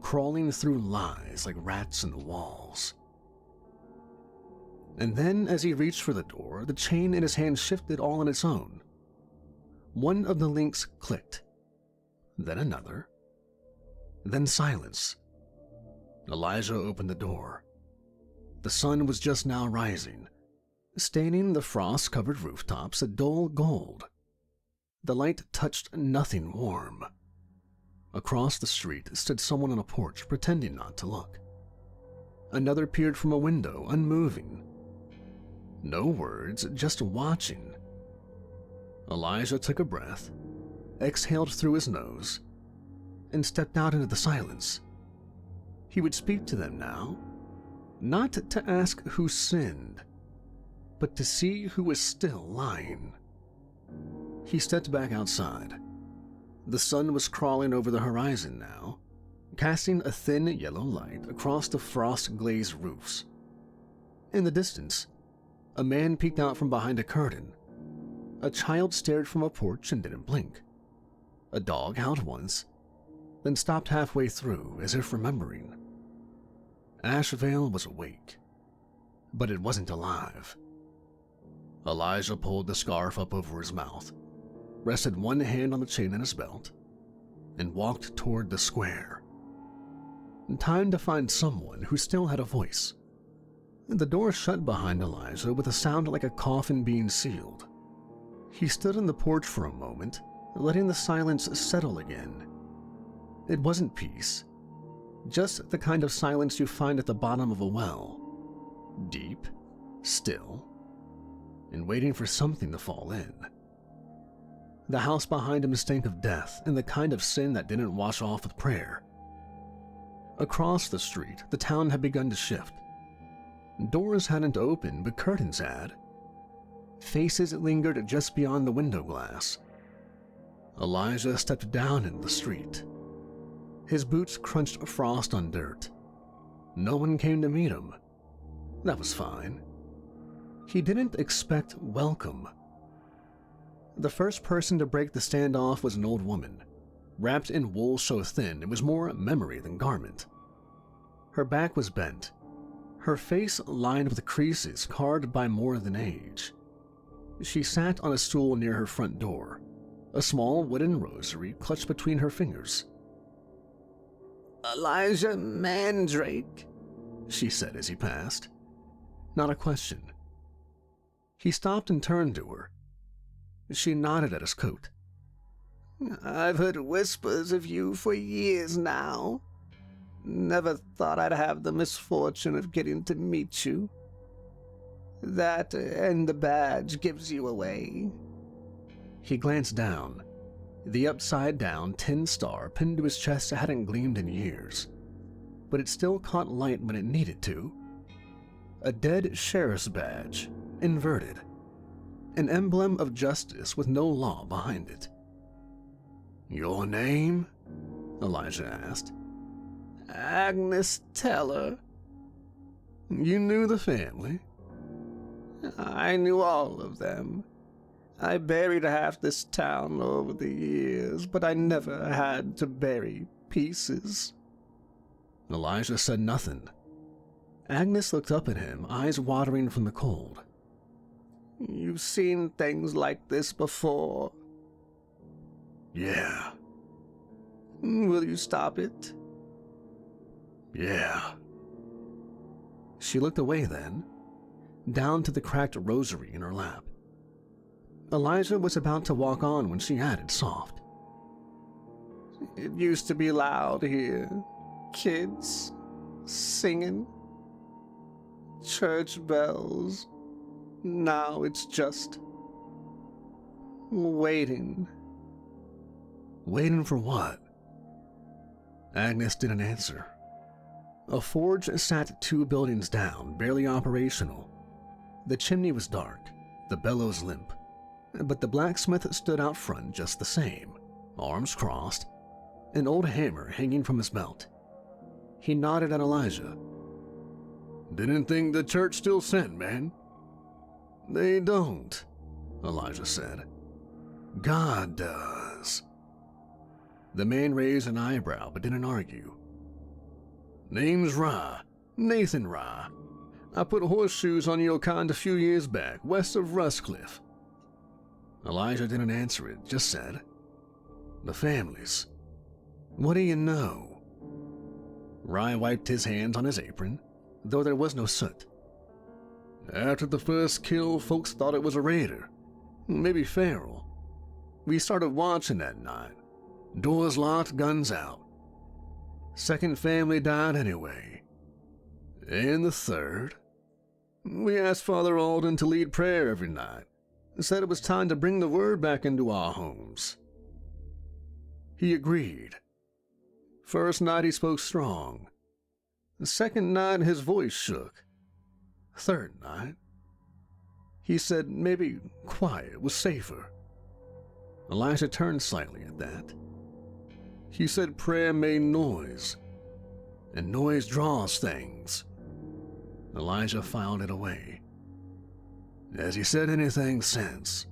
crawling through lies like rats in the walls. And then, as he reached for the door, the chain in his hand shifted all on its own. One of the links clicked, then another, then silence. Elijah opened the door. The sun was just now rising, staining the frost-covered rooftops a dull gold. The light touched nothing warm. Across the street stood someone on a porch, pretending not to look. Another peered from a window, unmoving. No words, just watching. Elijah took a breath, exhaled through his nose, and stepped out into the silence. He would speak to them now, not to ask who sinned, but to see who was still lying. He stepped back outside. The sun was crawling over the horizon now, casting a thin yellow light across the frost-glazed roofs. In the distance, a man peeked out from behind a curtain. A child stared from a porch and didn't blink. A dog howled once, then stopped halfway through as if remembering. Ashvale was awake, but it wasn't alive. Elijah pulled the scarf up over his mouth, rested one hand on the chain in his belt, and walked toward the square. Time to find someone who still had a voice. The door shut behind Elijah with a sound like a coffin being sealed. He stood on the porch for a moment, letting the silence settle again. It wasn't peace, just the kind of silence you find at the bottom of a well. Deep, still, and waiting for something to fall in. The house behind him stank of death and the kind of sin that didn't wash off with prayer. Across the street, the town had begun to shift. Doors hadn't opened, but curtains had. Faces lingered just beyond the window glass, Elijah stepped down in the street. His boots crunched frost on dirt. No one came to meet him. That was fine. He didn't expect welcome. The first person to break the standoff was an old woman, wrapped in wool so thin it was more memory than garment. Her back was bent, her face lined with creases carved by more than age. She sat on a stool near her front door, a small wooden rosary clutched between her fingers. "Elijah Mandrake," she said as he passed. Not a question. He stopped and turned to her. She nodded at his coat. "I've heard whispers of you for years now. Never thought I'd have the misfortune of getting to meet you. That and the badge gives you away." He glanced down. The upside-down tin star pinned to his chest hadn't gleamed in years, but it still caught light when it needed to. A dead sheriff's badge, inverted. An emblem of justice with no law behind it. "Your name?" Elijah asked. "Agnes Teller." "You knew the family?" "I knew all of them. I buried half this town over the years, but I never had to bury pieces." Elijah said nothing. Agnes looked up at him, eyes watering from the cold. "You've seen things like this before." "Yeah." "Will you stop it?" "Yeah." She looked away then, down to the cracked rosary in her lap. Elijah was about to walk on when she added soft. "It used to be loud here. Kids singing. Church bells. Now it's just waiting." "Waiting for what?" Agnes didn't answer. A forge sat 2 buildings down, barely operational. The chimney was dark, the bellows limp, but the blacksmith stood out front just the same, arms crossed, an old hammer hanging from his belt. He nodded at Elijah. "Didn't think the church still sent, man." "They don't," Elijah said. "God does." The man raised an eyebrow but didn't argue. "Name's Ra, Nathan Ra. I put horseshoes on your kind a few years back, west of Rustcliffe." Elijah didn't answer it, just said, "The families. What do you know?" Rye wiped his hands on his apron, though there was no soot. "After the first kill, folks thought it was a raider, maybe feral. We started watching that night. Doors locked, guns out. Second family died anyway. And the third? We asked Father Alden to lead prayer every night. Said it was time to bring the word back into our homes. He agreed. First night he spoke strong. The second night his voice shook. Third night, he said maybe quiet was safer." Elijah turned slightly at that. "He said prayer made noise, and noise draws things." Elijah filed it away. "Has he said anything since?"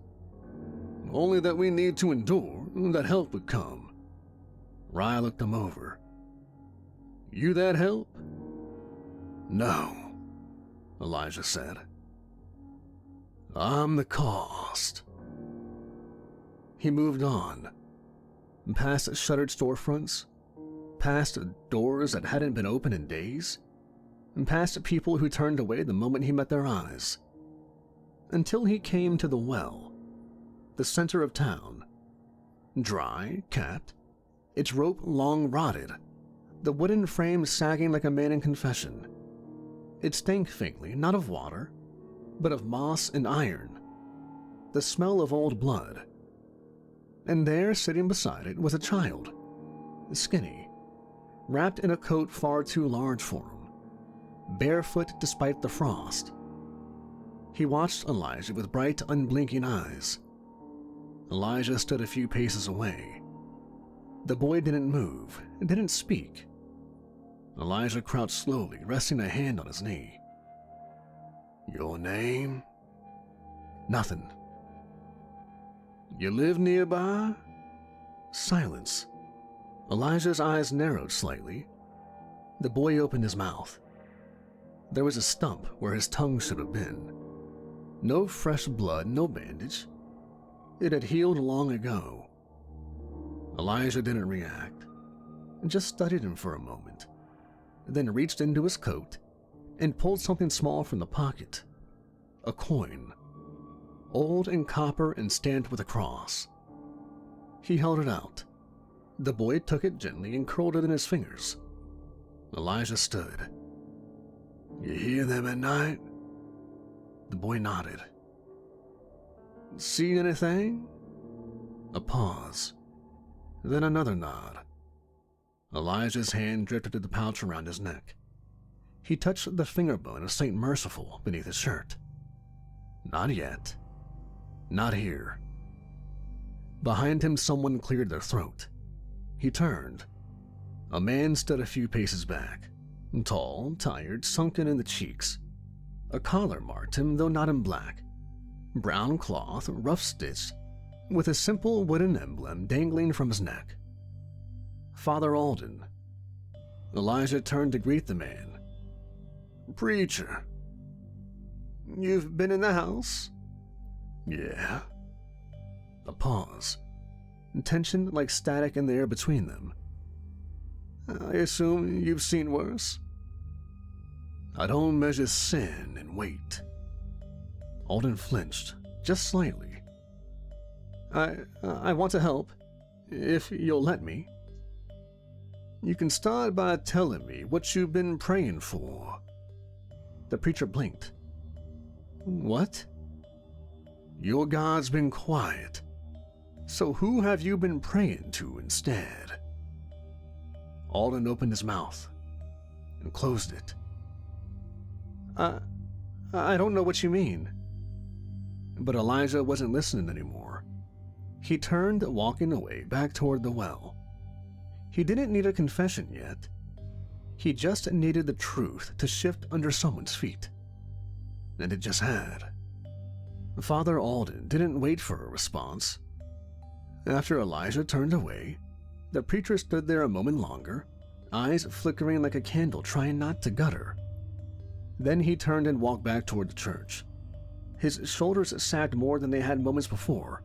"Only that we need to endure, that help would come." Rye looked him over. "You that help?" "No," Elijah said. "I'm the cost." He moved on, past shuttered storefronts, past doors that hadn't been open in days, and past people who turned away the moment he met their eyes, until he came to the well, the center of town. Dry, capped, its rope long rotted, the wooden frame sagging like a man in confession. It stank faintly, not of water, but of moss and iron, the smell of old blood. And there, sitting beside it, was a child, skinny, wrapped in a coat far too large for him, barefoot despite the frost. He watched Elijah with bright, unblinking eyes. Elijah stood a few paces away. The boy didn't move, didn't speak. Elijah crouched slowly, resting a hand on his knee. "Your name?" "Nothing." "You live nearby?" Silence. Elijah's eyes narrowed slightly. The boy opened his mouth. There was a stump where his tongue should have been. No fresh blood, no bandage. It had healed long ago. Elijah didn't react, just studied him for a moment, then reached into his coat and pulled something small from the pocket. A coin, old in copper and stamped with a cross. He held it out. The boy took it gently and curled it in his fingers. Elijah stood. "You hear them at night?" The boy nodded. "See anything?" A pause, then another nod. Elijah's hand drifted to the pouch around his neck. He touched the finger bone of Saint Merciful beneath his shirt. "Not yet. Not here." Behind him, someone cleared their throat. He turned. A man stood a few paces back, tall, tired, sunken in the cheeks. A collar marked him, though not in black. Brown cloth, rough stitched, with a simple wooden emblem dangling from his neck. Father Alden. Elijah turned to greet the man. "Preacher. You've been in the house?" "Yeah." A pause. Tension like static in the air between them. "I assume you've seen worse?" "I don't measure sin in weight." Alden flinched, just slightly. I want to help, if you'll let me." "You can start by telling me what you've been praying for." The preacher blinked. "What?" "Your God's been quiet. So who have you been praying to instead?" Alden opened his mouth and closed it. I don't know what you mean." But Elijah wasn't listening anymore. He turned, walking away back toward the well. He didn't need a confession yet. He just needed the truth to shift under someone's feet. And it just had. Father Alden didn't wait for a response. After Elijah turned away, the preacher stood there a moment longer, eyes flickering like a candle trying not to gutter. Then he turned and walked back toward the church. His shoulders sagged more than they had moments before,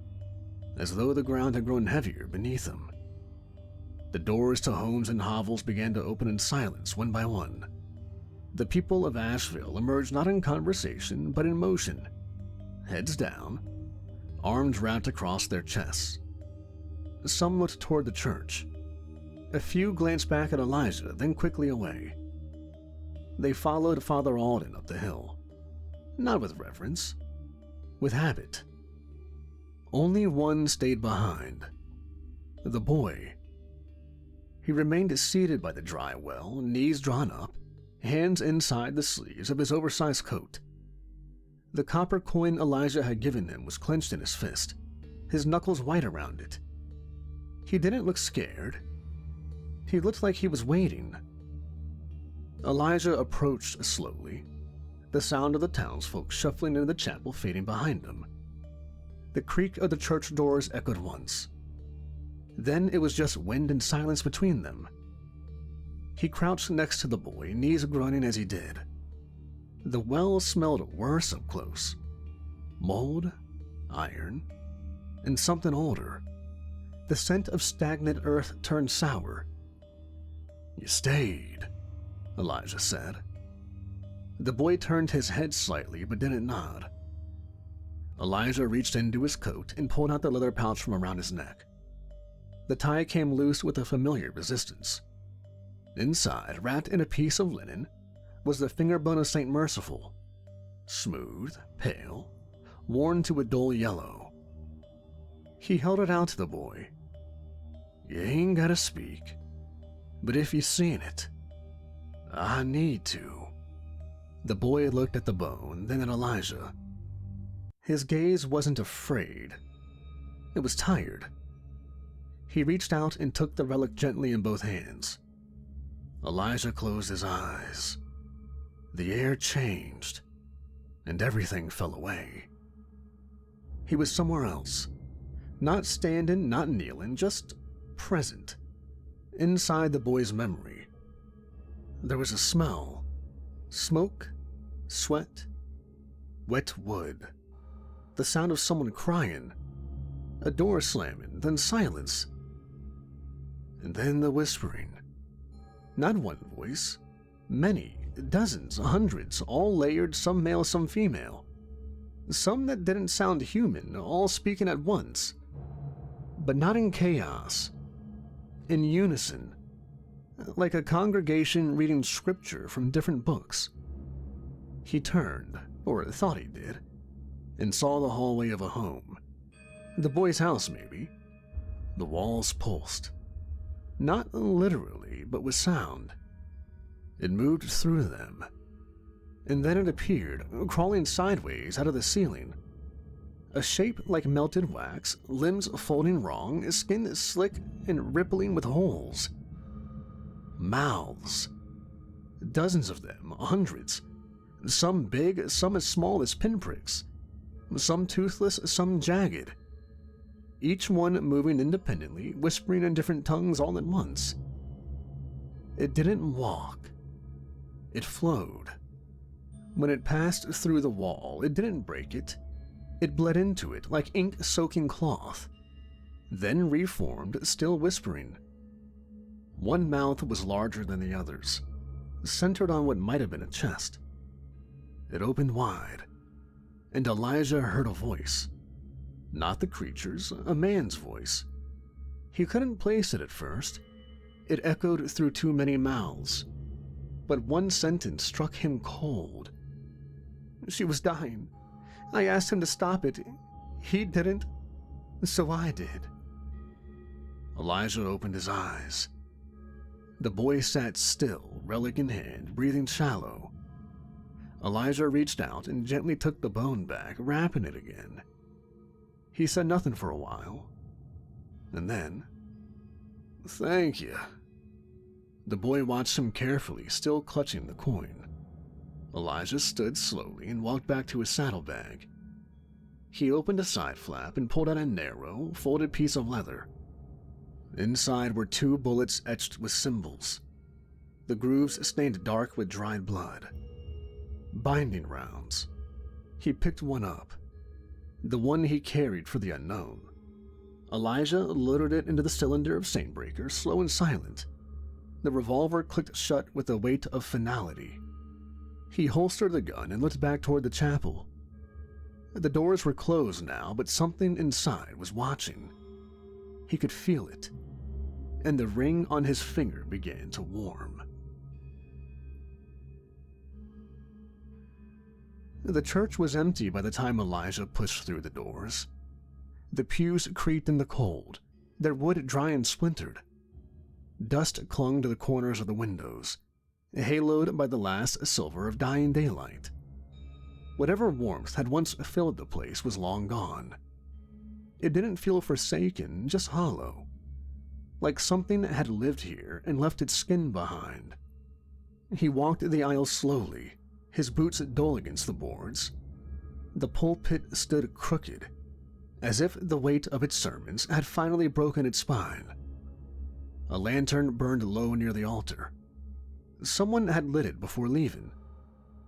as though the ground had grown heavier beneath him. The doors to homes and hovels began to open in silence one by one. The people of Asheville emerged not in conversation, but in motion, heads down, arms wrapped across their chests. Some looked toward the church. A few glanced back at Elijah, then quickly away. They followed Father Alden up the hill, not with reverence, with habit. Only one stayed behind, the boy. He remained seated by the dry well, knees drawn up, hands inside the sleeves of his oversized coat. The copper coin Elijah had given him was clenched in his fist, his knuckles white around it. He didn't look scared. He looked like he was waiting. Elijah approached slowly, the sound of the townsfolk shuffling into the chapel fading behind him. The creak of the church doors echoed once. Then it was just wind and silence between them. He crouched next to the boy, knees grunting as he did. The well smelled worse up close. Mold, iron, and something older. The scent of stagnant earth turned sour. "You stayed," Elijah said. The boy turned his head slightly but didn't nod. Elijah reached into his coat and pulled out the leather pouch from around his neck. The tie came loose with a familiar resistance. Inside, wrapped in a piece of linen, was the finger bone of Saint Merciful, smooth, pale, worn to a dull yellow. He held it out to the boy. "You ain't gotta speak, but if you seen it, I need to." The boy looked at the bone, then at Elijah. His gaze wasn't afraid, It was tired. He reached out and took the relic gently in both hands. Elijah closed his eyes. The air changed, and everything fell away. He was somewhere else. Not standing, not kneeling, just present. Inside the boy's memory. There was a smell. Smoke, sweat, wet wood. The sound of someone crying. A door slamming, then silence. And then the whispering. Not one voice. Many, dozens, hundreds, all layered, some male, some female. Some that didn't sound human, all speaking at once. But not in chaos. In unison. Like a congregation reading scripture from different books. He turned, or thought he did, and saw the hallway of a home. The boy's house, maybe. The walls pulsed. Not literally, but with sound. It moved through them. And then it appeared, crawling sideways out of the ceiling. A shape like melted wax, limbs folding wrong, skin slick and rippling with holes. Mouths. Dozens of them, hundreds. Some big, some as small as pinpricks. Some toothless, some jagged. Each one moving independently, whispering in different tongues all at once. It didn't walk. It flowed. When it passed through the wall, it didn't break it. It bled into it like ink-soaking cloth. Then reformed, still whispering. One mouth was larger than the others, centered on what might have been a chest. It opened wide, and Elijah heard a voice. Not the creature's, a man's voice. He couldn't place it at first. It echoed through too many mouths. But one sentence struck him cold. She was dying. I asked him to stop it. He didn't, so I did. Elijah opened his eyes. The boy sat still, relic in hand, breathing shallow. Elijah reached out and gently took the bone back, wrapping it again. He said nothing for a while. And then, "Thank you." The boy watched him carefully, still clutching the coin. Elijah stood slowly and walked back to his saddlebag. He opened a side flap and pulled out a narrow, folded piece of leather. Inside were 2 bullets etched with symbols. The grooves stained dark with dried blood. Binding rounds. He picked one up. The one he carried for the unknown. Elijah loaded it into the cylinder of Saintbreaker, slow and silent. The revolver clicked shut with the weight of finality. He holstered the gun and looked back toward the chapel. The doors were closed now, but something inside was watching. He could feel it, and the ring on his finger began to warm. The church was empty by the time Elijah pushed through the doors. The pews creaked in the cold, their wood dry and splintered. Dust clung to the corners of the windows, haloed by the last silver of dying daylight. Whatever warmth had once filled the place was long gone. It didn't feel forsaken, just hollow. Like something had lived here and left its skin behind. He walked the aisle slowly, his boots dull against the boards. The pulpit stood crooked, as if the weight of its sermons had finally broken its spine. A lantern burned low near the altar. Someone had lit it before leaving.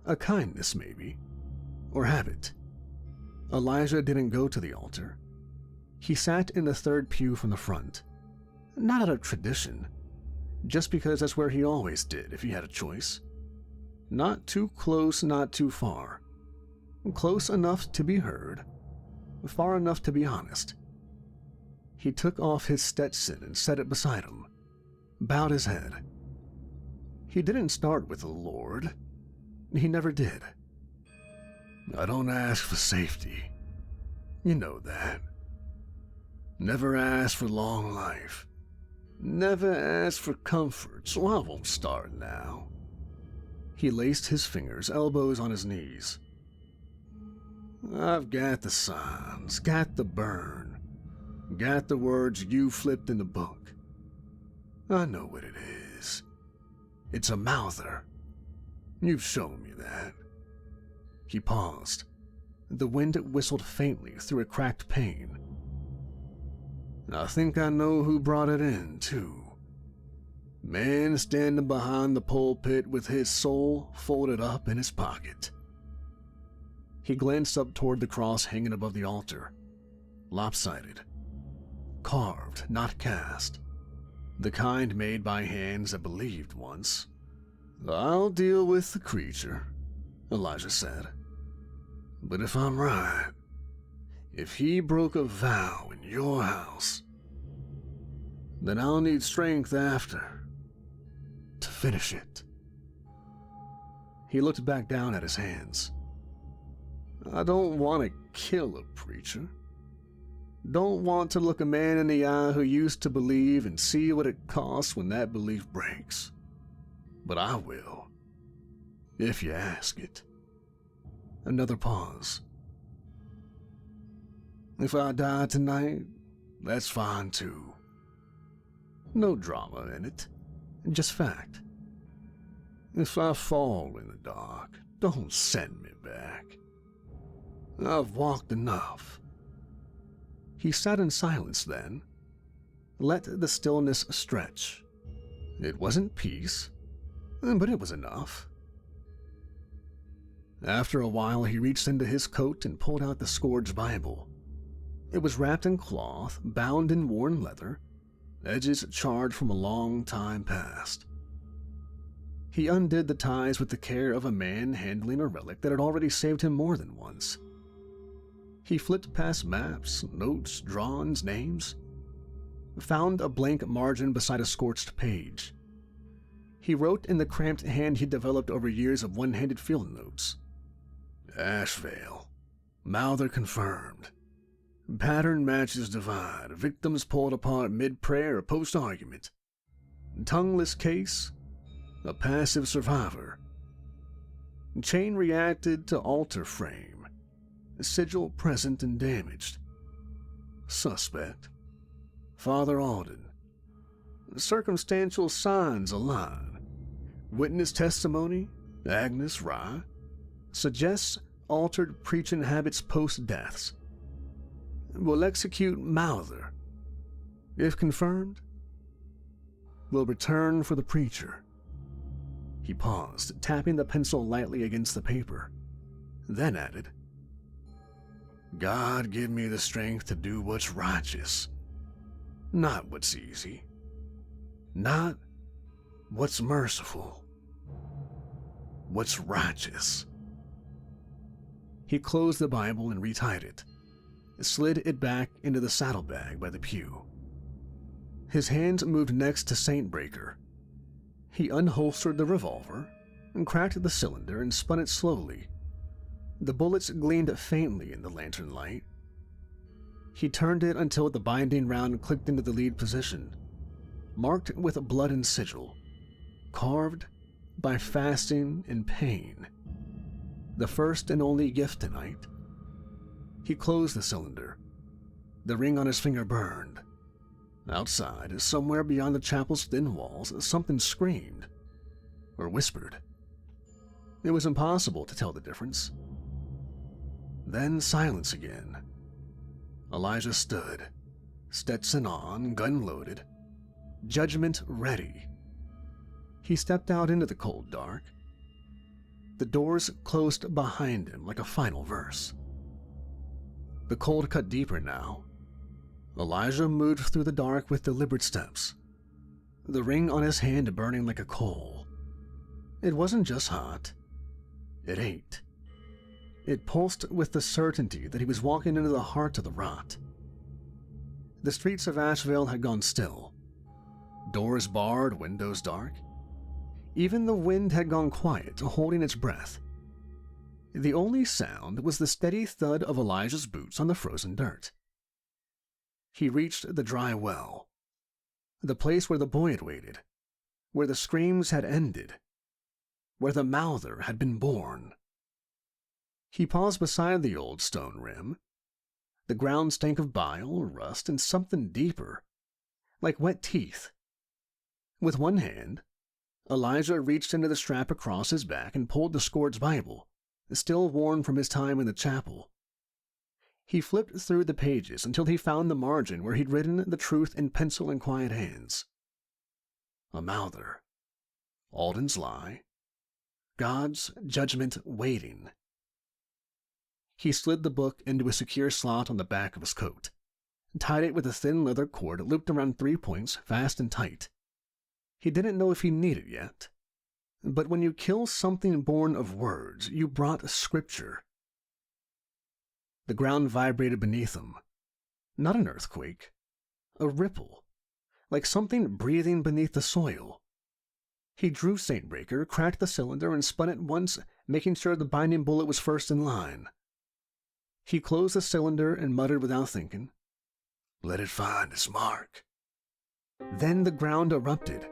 A kindness, maybe. Or habit. Elijah didn't go to the altar. He sat in the third pew from the front. Not out of tradition, just because that's where he always did if he had a choice. Not too close, not too far. Close enough to be heard, far enough to be honest. He took off his Stetson and set it beside him, bowed his head. He didn't start with the Lord. He never did. I don't ask for safety. You know that. Never ask for long life. Never ask for comfort, so I won't start now. He laced his fingers, elbows on his knees. I've got the signs, got the burn. Got the words you flipped in the book. I know what it is. It's a mouther. You've shown me that. He paused. The wind whistled faintly through a cracked pane. I think I know who brought it in, too. Man standing behind the pulpit with his soul folded up in his pocket. He glanced up toward the cross hanging above the altar. Lopsided. Carved, not cast. The kind made by hands that believed once. I'll deal with the creature, Elijah said. But if I'm right, if he broke a vow in your house, then I'll need strength after to finish it. He looked back down at his hands. I don't want to kill a preacher. Don't want to look a man in the eye who used to believe and see what it costs when that belief breaks. But I will, if you ask it. Another pause. If I die tonight, that's fine too. No drama in it, just fact. If I fall in the dark, don't send me back. I've walked enough. He sat in silence then, let the stillness stretch. It wasn't peace, but it was enough. After a while, he reached into his coat and pulled out the Scourge Bible. It was wrapped in cloth, bound in worn leather, edges charred from a long time past. He undid the ties with the care of a man handling a relic that had already saved him more than once. He flipped past maps, notes, drawings, names, found a blank margin beside a scorched page. He wrote in the cramped hand he'd developed over years of one-handed field notes. Ashvale. Mouther confirmed. Pattern matches divide. Victims pulled apart mid-prayer or post-argument. Tongueless case. A passive survivor. Chain reacted to altar frame. Sigil present and damaged. Suspect. Father Alden. Circumstantial signs align. Witness testimony, Agnes Rye, suggests altered preaching habits post-deaths. Will execute Mouther. If confirmed, will return for the preacher. He paused, tapping the pencil lightly against the paper, then added, God give me the strength to do what's righteous, not what's easy, not what's merciful, what's righteous. He closed the Bible and retied it, slid it back into the saddlebag by the pew. His hands moved next to Saintbreaker. He unholstered the revolver and cracked the cylinder and spun it slowly. The bullets gleamed faintly in the lantern light. He turned it until the binding round clicked into the lead position, marked with blood and sigil, carved by fasting and pain. The first and only gift tonight. He closed the cylinder. The ring on his finger burned. Outside, somewhere beyond the chapel's thin walls, something screamed or whispered. It was impossible to tell the difference. Then silence again. Elijah stood, Stetson on, gun loaded, Judgement ready. He stepped out into the cold dark. The doors closed behind him like a final verse. The cold cut deeper now. Elijah moved through the dark with deliberate steps, the ring on his hand burning like a coal. It wasn't just hot. It ate. It pulsed with the certainty that he was walking into the heart of the rot. The streets of Asheville had gone still. Doors barred, windows dark. Even the wind had gone quiet, holding its breath. The only sound was the steady thud of Elijah's boots on the frozen dirt. He reached the dry well, the place where the boy had waited, where the screams had ended, where the Mouther had been born. He paused beside the old stone rim, The ground stank of bile, rust, and something deeper, like wet teeth. With one hand, Elijah reached into the strap across his back and pulled the Scourge Bible, still worn from his time in the chapel. He flipped through the pages until he found the margin where he'd written the truth in pencil and quiet hands. A mouther. Alden's lie. God's judgment waiting. He slid the book into a secure slot on the back of his coat, tied it with a thin leather cord looped around 3 points, fast and tight. He didn't know if he needed it yet. But when you kill something born of words, you brought scripture. The ground vibrated beneath him. Not an earthquake. A ripple. Like something breathing beneath the soil. He drew Saintbreaker, cracked the cylinder, and spun it once, making sure the binding bullet was first in line. He closed the cylinder and muttered without thinking, "Let it find its mark." Then the ground erupted.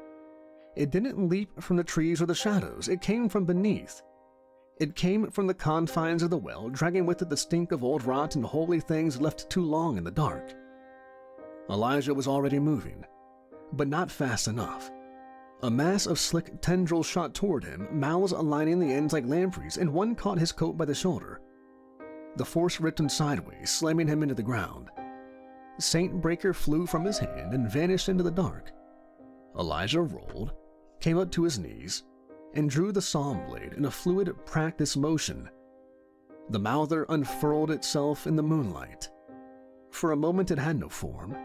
It didn't leap from the trees or the shadows. It came from beneath. It came from the confines of the well, dragging with it the stink of old rot and holy things left too long in the dark. Elijah was already moving, but not fast enough. A mass of slick tendrils shot toward him, mouths lining the ends like lampreys, and one caught his coat by the shoulder. The force ripped him sideways, slamming him into the ground. Saintbreaker flew from his hand and vanished into the dark. Elijah rolled, came up to his knees, and drew the psalm blade in a fluid practice motion. The mouther unfurled itself in the moonlight. For a moment it had no form,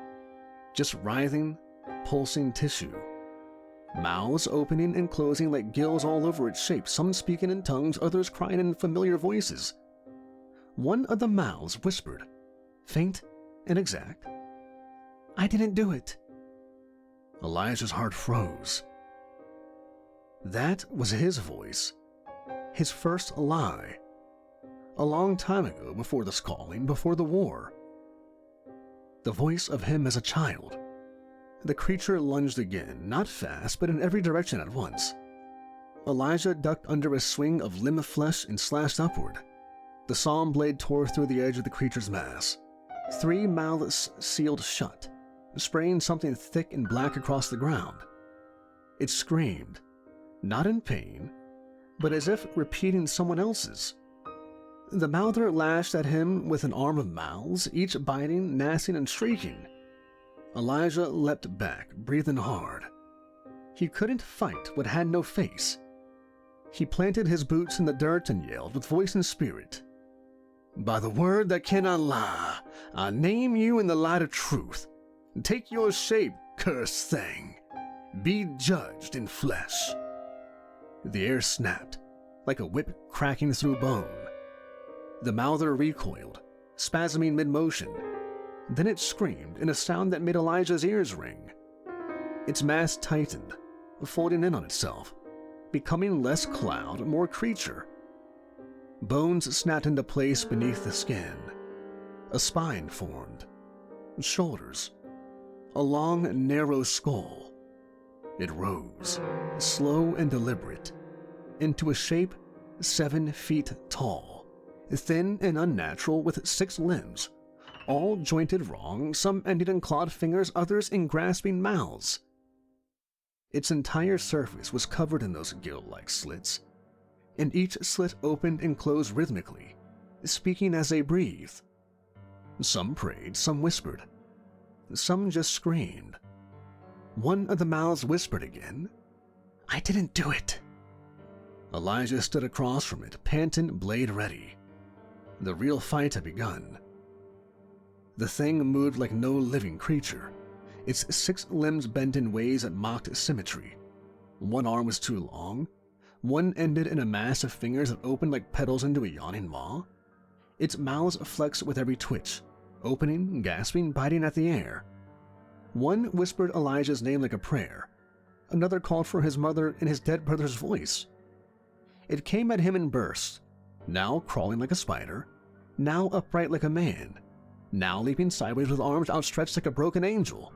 just writhing, pulsing tissue. Mouths opening and closing like gills all over its shape, some speaking in tongues, others crying in familiar voices. One of the mouths whispered, faint and exact, "I didn't do it." Elijah's heart froze. That was his voice, his first lie. A long time ago, before this calling, before the war. The voice of him as a child. The creature lunged again, not fast, but in every direction at once. Elijah ducked under a swing of limb flesh and slashed upward. The psalm blade tore through the edge of the creature's mass. 3 mouths sealed shut, spraying something thick and black across the ground. It screamed, not in pain, but as if repeating someone else's. The mouther lashed at him with an arm of mouths, each biting, gnashing, and shrieking. Elijah leapt back, breathing hard. He couldn't fight what had no face. He planted his boots in the dirt and yelled with voice and spirit, "By the word that cannot lie, I name you in the light of truth. Take your shape, cursed thing. Be judged in flesh." The air snapped, like a whip cracking through bone. The mouther recoiled, spasming mid-motion. Then it screamed in a sound that made Elijah's ears ring. Its mass tightened, folding in on itself, becoming less cloud, more creature. Bones snapped into place beneath the skin. A spine formed. Shoulders. A long, narrow skull. It rose, slow and deliberate, into a shape 7 feet tall, thin and unnatural with 6 limbs, all jointed wrong, some ending in clawed fingers, others in grasping mouths. Its entire surface was covered in those gill-like slits, and each slit opened and closed rhythmically, speaking as they breathed. Some prayed, some whispered, some just screamed. One of the mouths whispered again, "I didn't do it." Elijah stood across from it, panting, blade ready. The real fight had begun. The thing moved like no living creature, its 6 limbs bent in ways that mocked symmetry. One arm was too long, one ended in a mass of fingers that opened like petals into a yawning maw. Its mouths flexed with every twitch, opening, gasping, biting at the air. One whispered Elijah's name like a prayer. Another called for his mother in his dead brother's voice. It came at him in bursts, now crawling like a spider, now upright like a man, now leaping sideways with arms outstretched like a broken angel.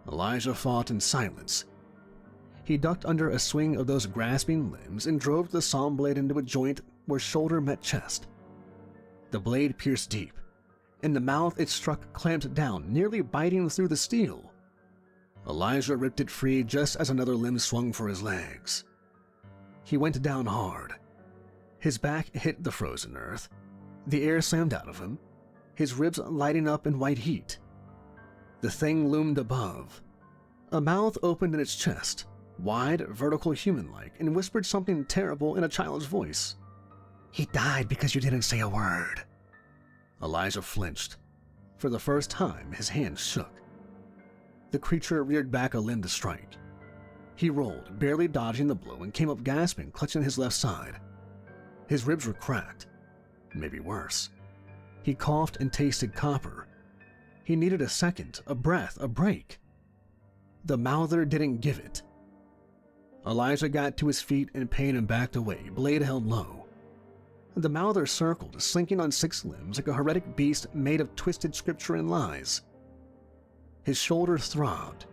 Elijah fought in silence. He ducked under a swing of those grasping limbs and drove the psalm blade into a joint where shoulder met chest. The blade pierced deep, and the mouth it struck clamped down, nearly biting through the steel. Elijah ripped it free just as another limb swung for his legs. He went down hard. His back hit the frozen earth. The air slammed out of him, his ribs lighting up in white heat. The thing loomed above. A mouth opened in its chest, wide, vertical, human-like, and whispered something terrible in a child's voice. "He died because you didn't say a word." Elijah flinched. For the first time, his hands shook. The creature reared back a limb to strike. He rolled, barely dodging the blow, and came up gasping, clutching his left side. His ribs were cracked. Maybe worse. He coughed and tasted copper. He needed a second, a breath, a break. The mouther didn't give it. Elijah got to his feet in pain and backed away, blade held low. The mouther circled, slinking on 6 limbs like a heretic beast made of twisted scripture and lies. His shoulder throbbed.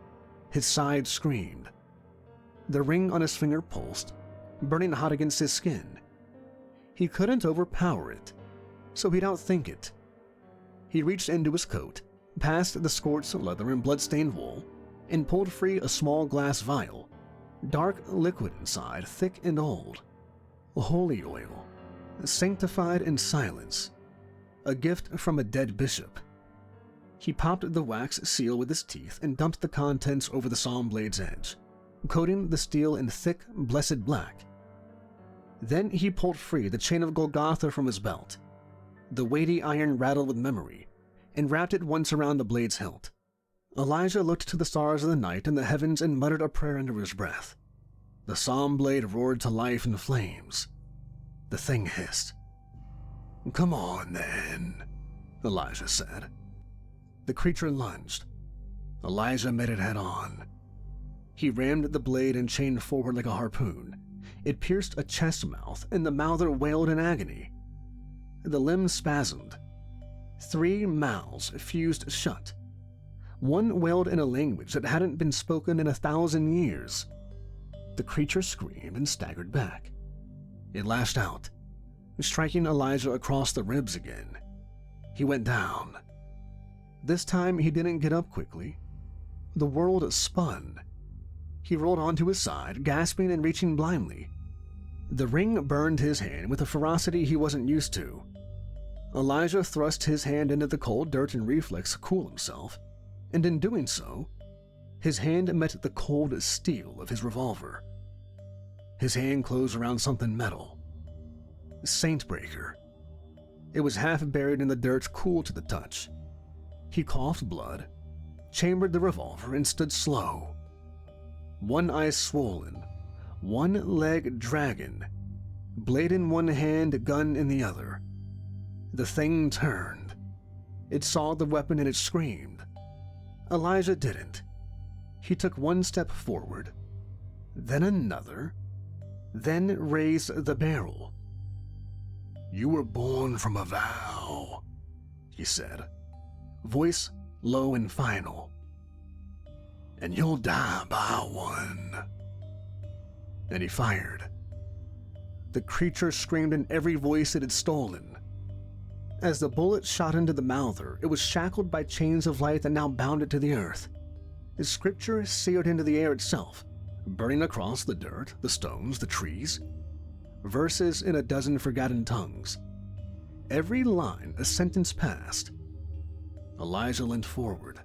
His side screamed. The ring on his finger pulsed, burning hot against his skin. He couldn't overpower it, so he'd outthink it. He reached into his coat, past the scorched leather and blood-stained wool, and pulled free a small glass vial, dark liquid inside, thick and old. Holy oil, sanctified in silence, a gift from a dead bishop. He popped the wax seal with his teeth and dumped the contents over the saw blade's edge, coating the steel in thick, blessed black. Then he pulled free the chain of Golgotha from his belt. The weighty iron rattled with memory, and wrapped it once around the blade's hilt. Elijah looked to the stars of the night and the heavens and muttered a prayer under his breath. The psalm blade roared to life and flames. The thing hissed. "Come on, then," Elijah said. The creature lunged. Elijah met it head on. He rammed the blade and chain forward like a harpoon. It pierced a chest mouth, and the mouther wailed in agony. The limb spasmed. 3 mouths fused shut. One wailed in a language that hadn't been spoken in 1,000 years. The creature screamed and staggered back. It lashed out, striking Elijah across the ribs again. He went down. This time he didn't get up quickly. The world spun. He rolled onto his side, gasping and reaching blindly. The ring burned his hand with a ferocity he wasn't used to. Elijah thrust his hand into the cold dirt in reflex to cool himself, and in doing so, his hand met the cold steel of his revolver. His hand closed around something metal. Saintbreaker. It was half buried in the dirt, cool to the touch. He coughed blood, chambered the revolver, and stood slow. One eye swollen, one leg dragging, blade in one hand, gun in the other. The thing turned. It saw the weapon and it screamed. Elijah didn't. He took one step forward, then another, then raised the barrel. "You were born from a vow," he said, voice low and final. "And you'll die by one." And he fired. The creature screamed in every voice it had stolen. As the bullet shot into the mouther, it was shackled by chains of light that now bound it to the earth. The scripture seared into the air itself, burning across the dirt, the stones, the trees. Verses in a dozen forgotten tongues. Every line a sentence past. Elijah leaned forward.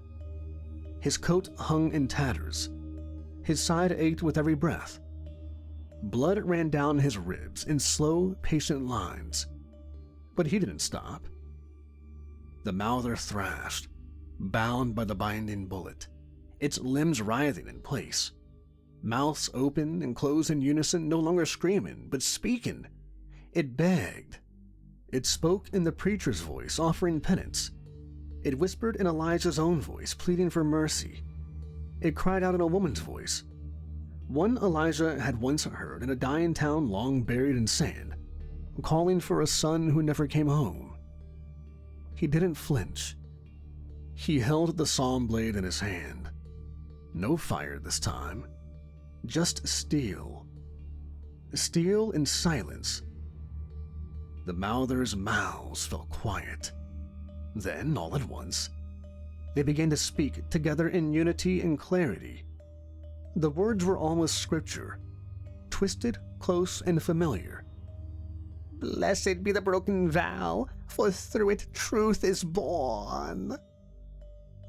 His coat hung in tatters. His side ached with every breath. Blood ran down his ribs in slow, patient lines. But he didn't stop. The mouther thrashed, bound by the binding bullet, its limbs writhing in place. Mouths open and closed in unison, no longer screaming, but speaking. It begged. It spoke in the preacher's voice, offering penance. It whispered in Elijah's own voice, pleading for mercy. It cried out in a woman's voice, one Elijah had once heard in a dying town long buried in sand, calling for a son who never came home. He didn't flinch. He held the psalm blade in his hand. No fire this time. Just steel. Steel and silence. The mouthers' mouths fell quiet. Then, all at once, they began to speak together in unity and clarity. The words were almost scripture, twisted, close, and familiar. "Blessed be the broken vow, for through it truth is born."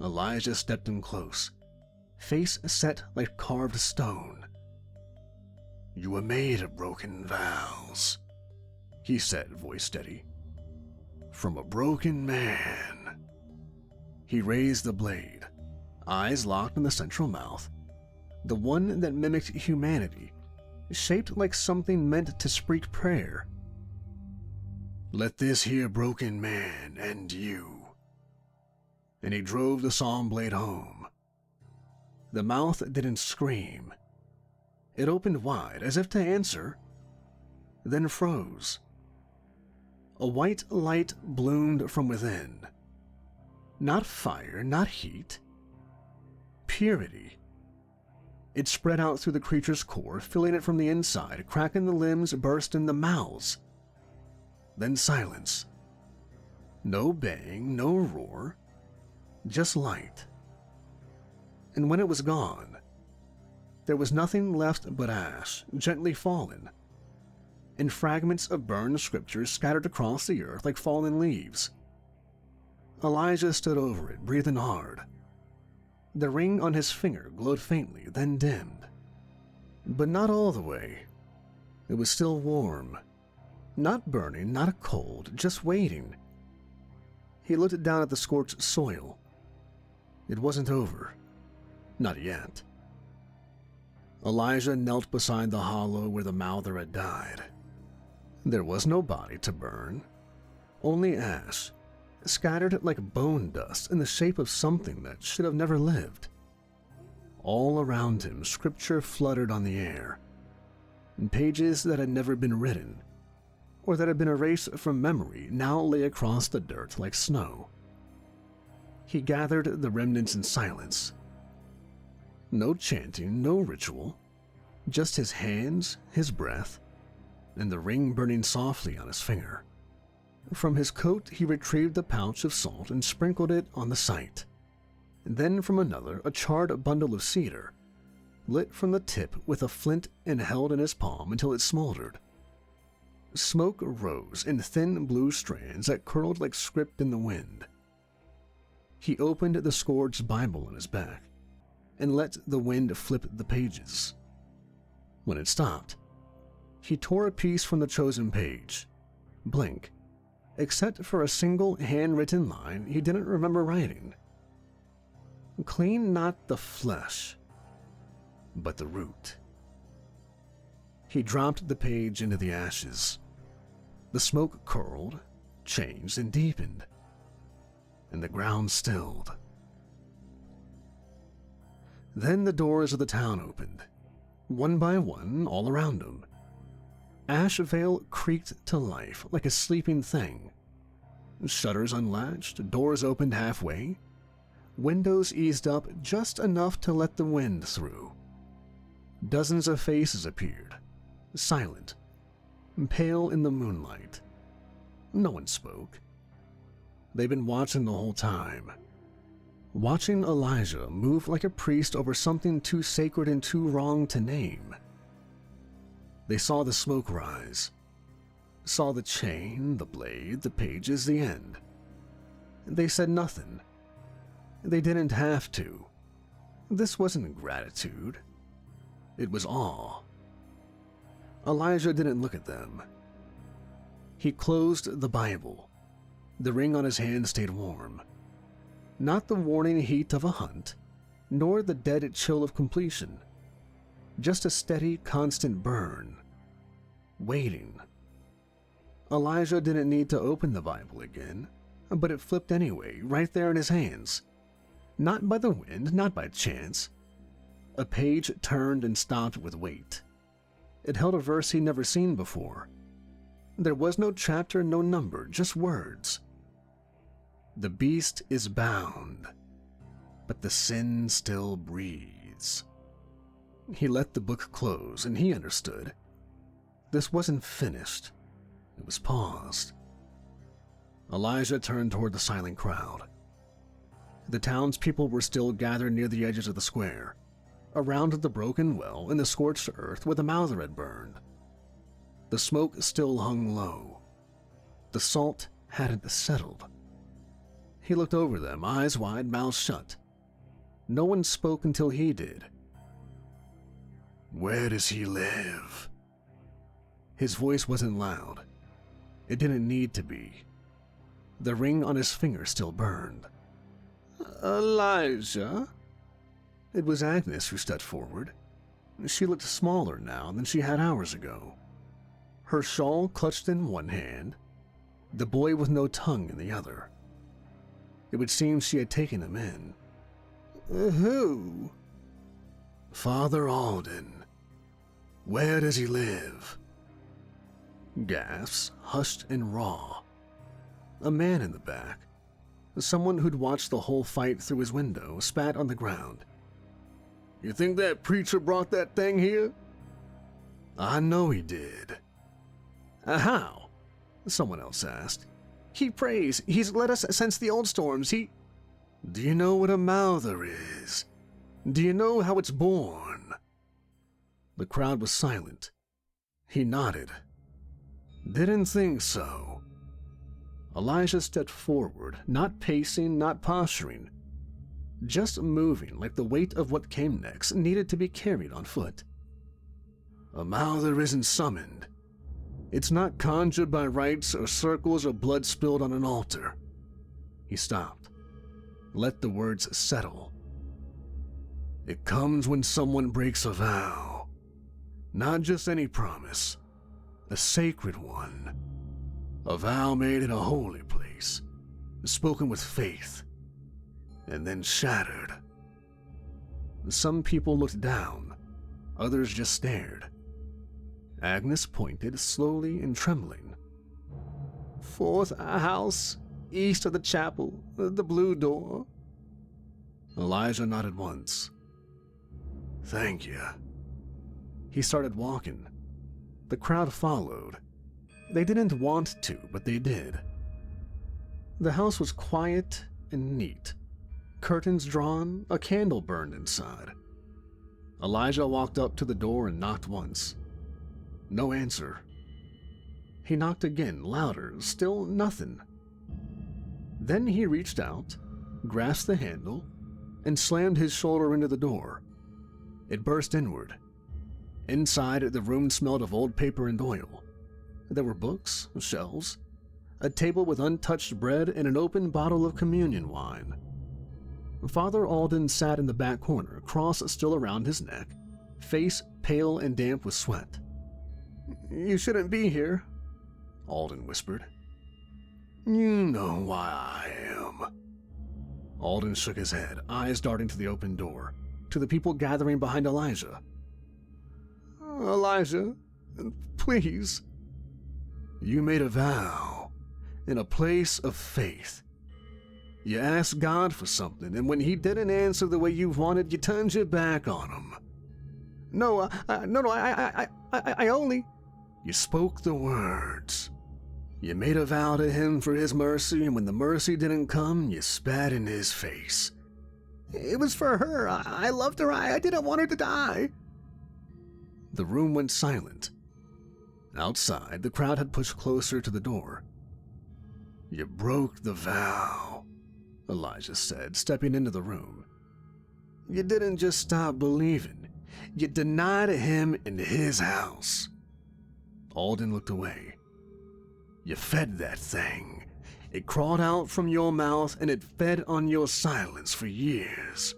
Elijah stepped in close, face set like carved stone. "You were made of broken vows," he said, voice steady. "From a broken man." He raised the blade, eyes locked in the central mouth, the one that mimicked humanity, shaped like something meant to speak prayer. "Let this here broken man end you." And he drove the saw blade home. The mouth didn't scream. It opened wide as if to answer, then froze. A white light bloomed from within. Not fire, not heat. Purity. It spread out through the creature's core, filling it from the inside, cracking the limbs, bursting the mouths. Then silence. No bang, no roar, just light. And when it was gone, there was nothing left but ash, gently fallen, and fragments of burned scriptures scattered across the earth like fallen leaves. Elijah stood over it, breathing hard. The ring on his finger glowed faintly, then dimmed. But not all the way. It was still warm. Not burning, not cold, just waiting. He looked down at the scorched soil. It wasn't over. Not yet. Elijah knelt beside the hollow where the mouther had died. There was no body to burn, only ash, scattered like bone dust in the shape of something that should have never lived. All around him, scripture fluttered on the air, pages that had never been written, or that had been erased from memory, now lay across the dirt like snow. He gathered the remnants in silence. No chanting, no ritual, just his hands, his breath, and the ring burning softly on his finger. From his coat he retrieved the pouch of salt and sprinkled it on the site. Then from another a charred bundle of cedar, lit from the tip with a flint and held in his palm until it smoldered. Smoke rose in thin blue strands that curled like script in the wind. He opened the scourged Bible on his back and let the wind flip the pages. When it stopped, he tore a piece from the chosen page, blank, except for a single handwritten line he didn't remember writing. Clean not the flesh, but the root. He dropped the page into the ashes. The smoke curled, changed, and deepened, and the ground stilled. Then the doors of the town opened, one by one, all around him. Ashvale creaked to life like a sleeping thing. Shutters unlatched, doors opened halfway, windows eased up just enough to let the wind through. Dozens of faces appeared, silent, pale in the moonlight. No one spoke. They'd been watching the whole time, watching Elijah move like a priest over something too sacred and too wrong to name. They saw the smoke rise, saw the chain, the blade, the pages, the end. They said nothing. They didn't have to. This wasn't gratitude. It was awe. Elijah didn't look at them. He closed the Bible. The ring on his hand stayed warm. Not the warning heat of a hunt, nor the dead chill of completion. Just a steady, constant burn. Waiting. Elijah didn't need to open the Bible again, but it flipped anyway, right there in his hands. Not by the wind, not by chance. A page turned and stopped with weight. It held a verse he'd never seen before. There was no chapter, no number, just words. The beast is bound, but the sin still breathes. He let the book close, and he understood. This wasn't finished. It was paused. Elijah turned toward the silent crowd. The townspeople were still gathered near the edges of the square, around the broken well and the scorched earth where the Mouther had burned. The smoke still hung low. The salt hadn't settled. He looked over them, eyes wide, mouth shut. No one spoke until he did. "Where does he live?" His voice wasn't loud. It didn't need to be. The ring on his finger still burned. "Elijah?" It was Agnes who stepped forward. She looked smaller now than she had hours ago. Her shawl clutched in one hand, the boy with no tongue in the other. It would seem she had taken him in. "Who?" "Father Alden. Where does he live?" Gasps, hushed and raw. A man in the back, someone who'd watched the whole fight through his window, spat on the ground. "You think that preacher brought that thing here?" "I know he did." "How?" someone else asked. "He prays. He's led us since the old storms. He—" "Do you know what a Mouther is? Do you know how it's born?" The crowd was silent. He nodded. "Didn't think so." Elijah stepped forward, not pacing, not posturing, just moving like the weight of what came next needed to be carried on foot. "A Mouther isn't summoned. It's not conjured by rites or circles or blood spilled on an altar." He stopped. Let the words settle. "It comes when someone breaks a vow. Not just any promise. A sacred one. A vow made in a holy place, spoken with faith, and then shattered." Some people looked down, others just stared. Agnes pointed slowly and trembling. "Fourth house, east of the chapel, the blue door." Elijah nodded once. "Thank you." He started walking. The crowd followed. They didn't want to, but they did. The house was quiet and neat. Curtains drawn, a candle burned inside. Elijah walked up to the door and knocked once. No answer. He knocked again, louder, still nothing. Then he reached out, grasped the handle, and slammed his shoulder into the door. It burst inward. Inside, the room smelled of old paper and oil. There were books, shelves, a table with untouched bread, and an open bottle of communion wine. Father Alden sat in the back corner, cross still around his neck, face pale and damp with sweat. "You shouldn't be here," Alden whispered. "You know why I am." Alden shook his head, eyes darting to the open door, to the people gathering behind Elijah. "Elijah, please." "You made a vow, in a place of faith. You asked God for something, and when he didn't answer the way you wanted, you turned your back on him." No, I only..." "You spoke the words. You made a vow to him for his mercy, and when the mercy didn't come, you spat in his face." "It was for her. I loved her. I didn't want her to die." The room went silent. Outside, the crowd had pushed closer to the door. "You broke the vow," Elijah said, stepping into the room. "You didn't just stop believing. You denied him in his house." Alden looked away. "You fed that thing. It crawled out from your mouth and it fed on your silence for years."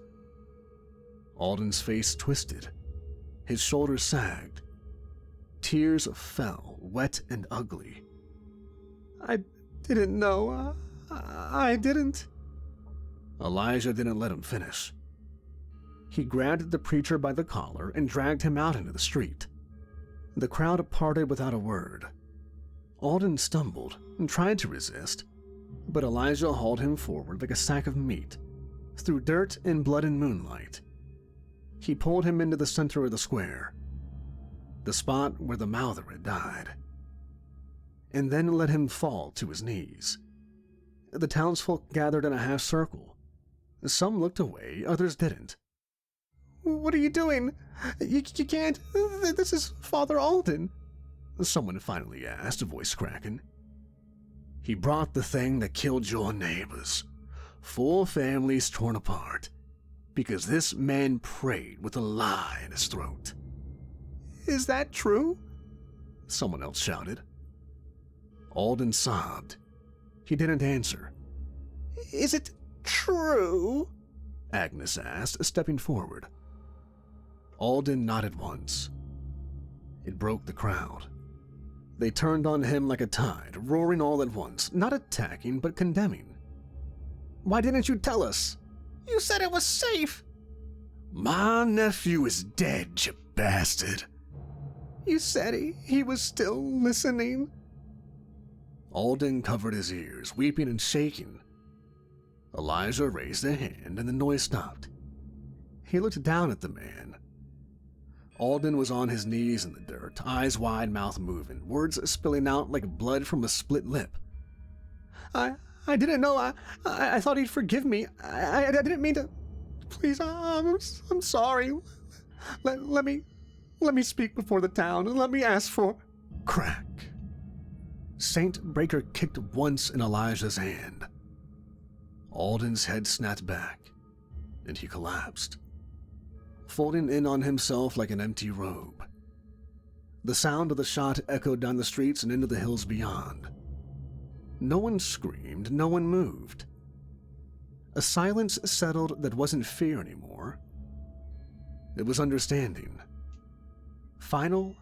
Alden's face twisted. His shoulders sagged. Tears fell, wet and ugly. "I didn't know. I didn't." Elijah didn't let him finish. He grabbed the preacher by the collar and dragged him out into the street. The crowd parted without a word. Alden stumbled and tried to resist, but Elijah hauled him forward like a sack of meat, through dirt and blood and moonlight. He pulled him into the center of the square, the spot where the Mouther had died, and then let him fall to his knees. The townsfolk gathered in a half circle. Some looked away, others didn't. "What are you doing? You can't. This is Father Alden," someone finally asked, a voice cracking. "He brought the thing that killed your neighbors. 4 families torn apart. Because this man prayed with a lie in his throat." "Is that true?" someone else shouted. Alden sobbed. He didn't answer. "Is it true?" Agnes asked, stepping forward. Alden nodded once. It broke the crowd. They turned on him like a tide, roaring all at once, not attacking but condemning. "Why didn't you tell us? You said it was safe." "My nephew is dead, you bastard." "You said he was still listening." Alden covered his ears, weeping and shaking. Elijah raised a hand and the noise stopped. He looked down at the man. Alden was on his knees in the dirt, eyes wide, mouth moving, words spilling out like blood from a split lip. I didn't know. I thought he'd forgive me. I didn't mean to. Please, I'm sorry. Let me speak before the town. Let me ask for..." Crack. Saint Breaker kicked once in Elijah's hand. Alden's head snapped back, and he collapsed, folding in on himself like an empty robe. The sound of the shot echoed down the streets and into the hills beyond. No one screamed, no one moved. A silence settled that wasn't fear anymore. It was understanding. Final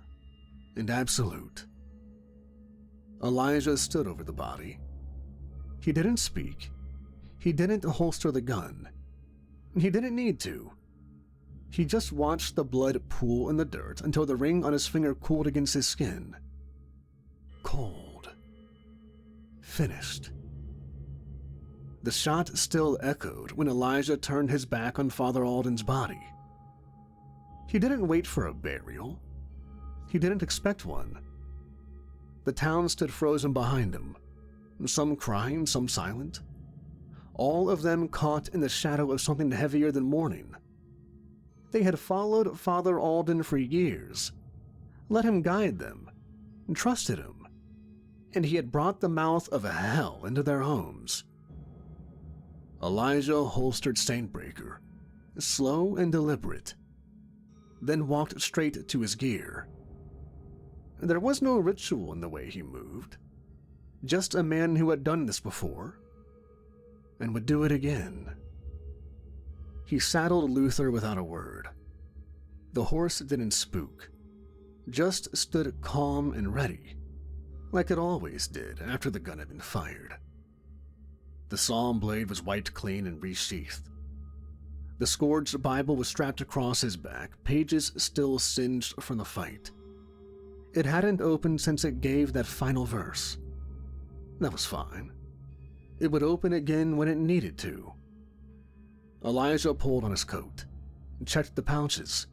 and absolute. Elijah stood over the body. He didn't speak. He didn't holster the gun. He didn't need to. He just watched the blood pool in the dirt until the ring on his finger cooled against his skin. Cold. Finished. The shot still echoed when Elijah turned his back on Father Alden's body. He didn't wait for a burial. He didn't expect one. The town stood frozen behind him, some crying, some silent, all of them caught in the shadow of something heavier than mourning. They had followed Father Alden for years, let him guide them, and trusted him, and he had brought the mouth of hell into their homes. Elijah holstered Saintbreaker, slow and deliberate, then walked straight to his gear. There was no ritual in the way he moved, just a man who had done this before, and would do it again. He saddled Luther without a word. The horse didn't spook, just stood calm and ready, like it always did after the gun had been fired. The psalm blade was wiped clean and resheathed. The scourged Bible was strapped across his back, pages still singed from the fight. It hadn't opened since it gave that final verse. That was fine. It would open again when it needed to. Elijah pulled on his coat, checked the pouches.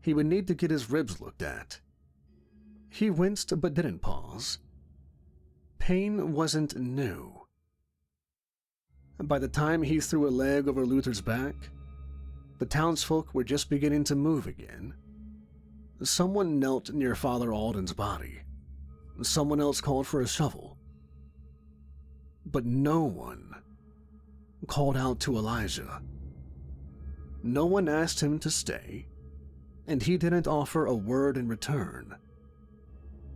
He would need to get his ribs looked at. He winced but didn't pause. Pain wasn't new. By the time he threw a leg over Luther's back, the townsfolk were just beginning to move again. Someone knelt near Father Alden's body. Someone else called for a shovel. But no one called out to Elijah. No one asked him to stay, and he didn't offer a word in return.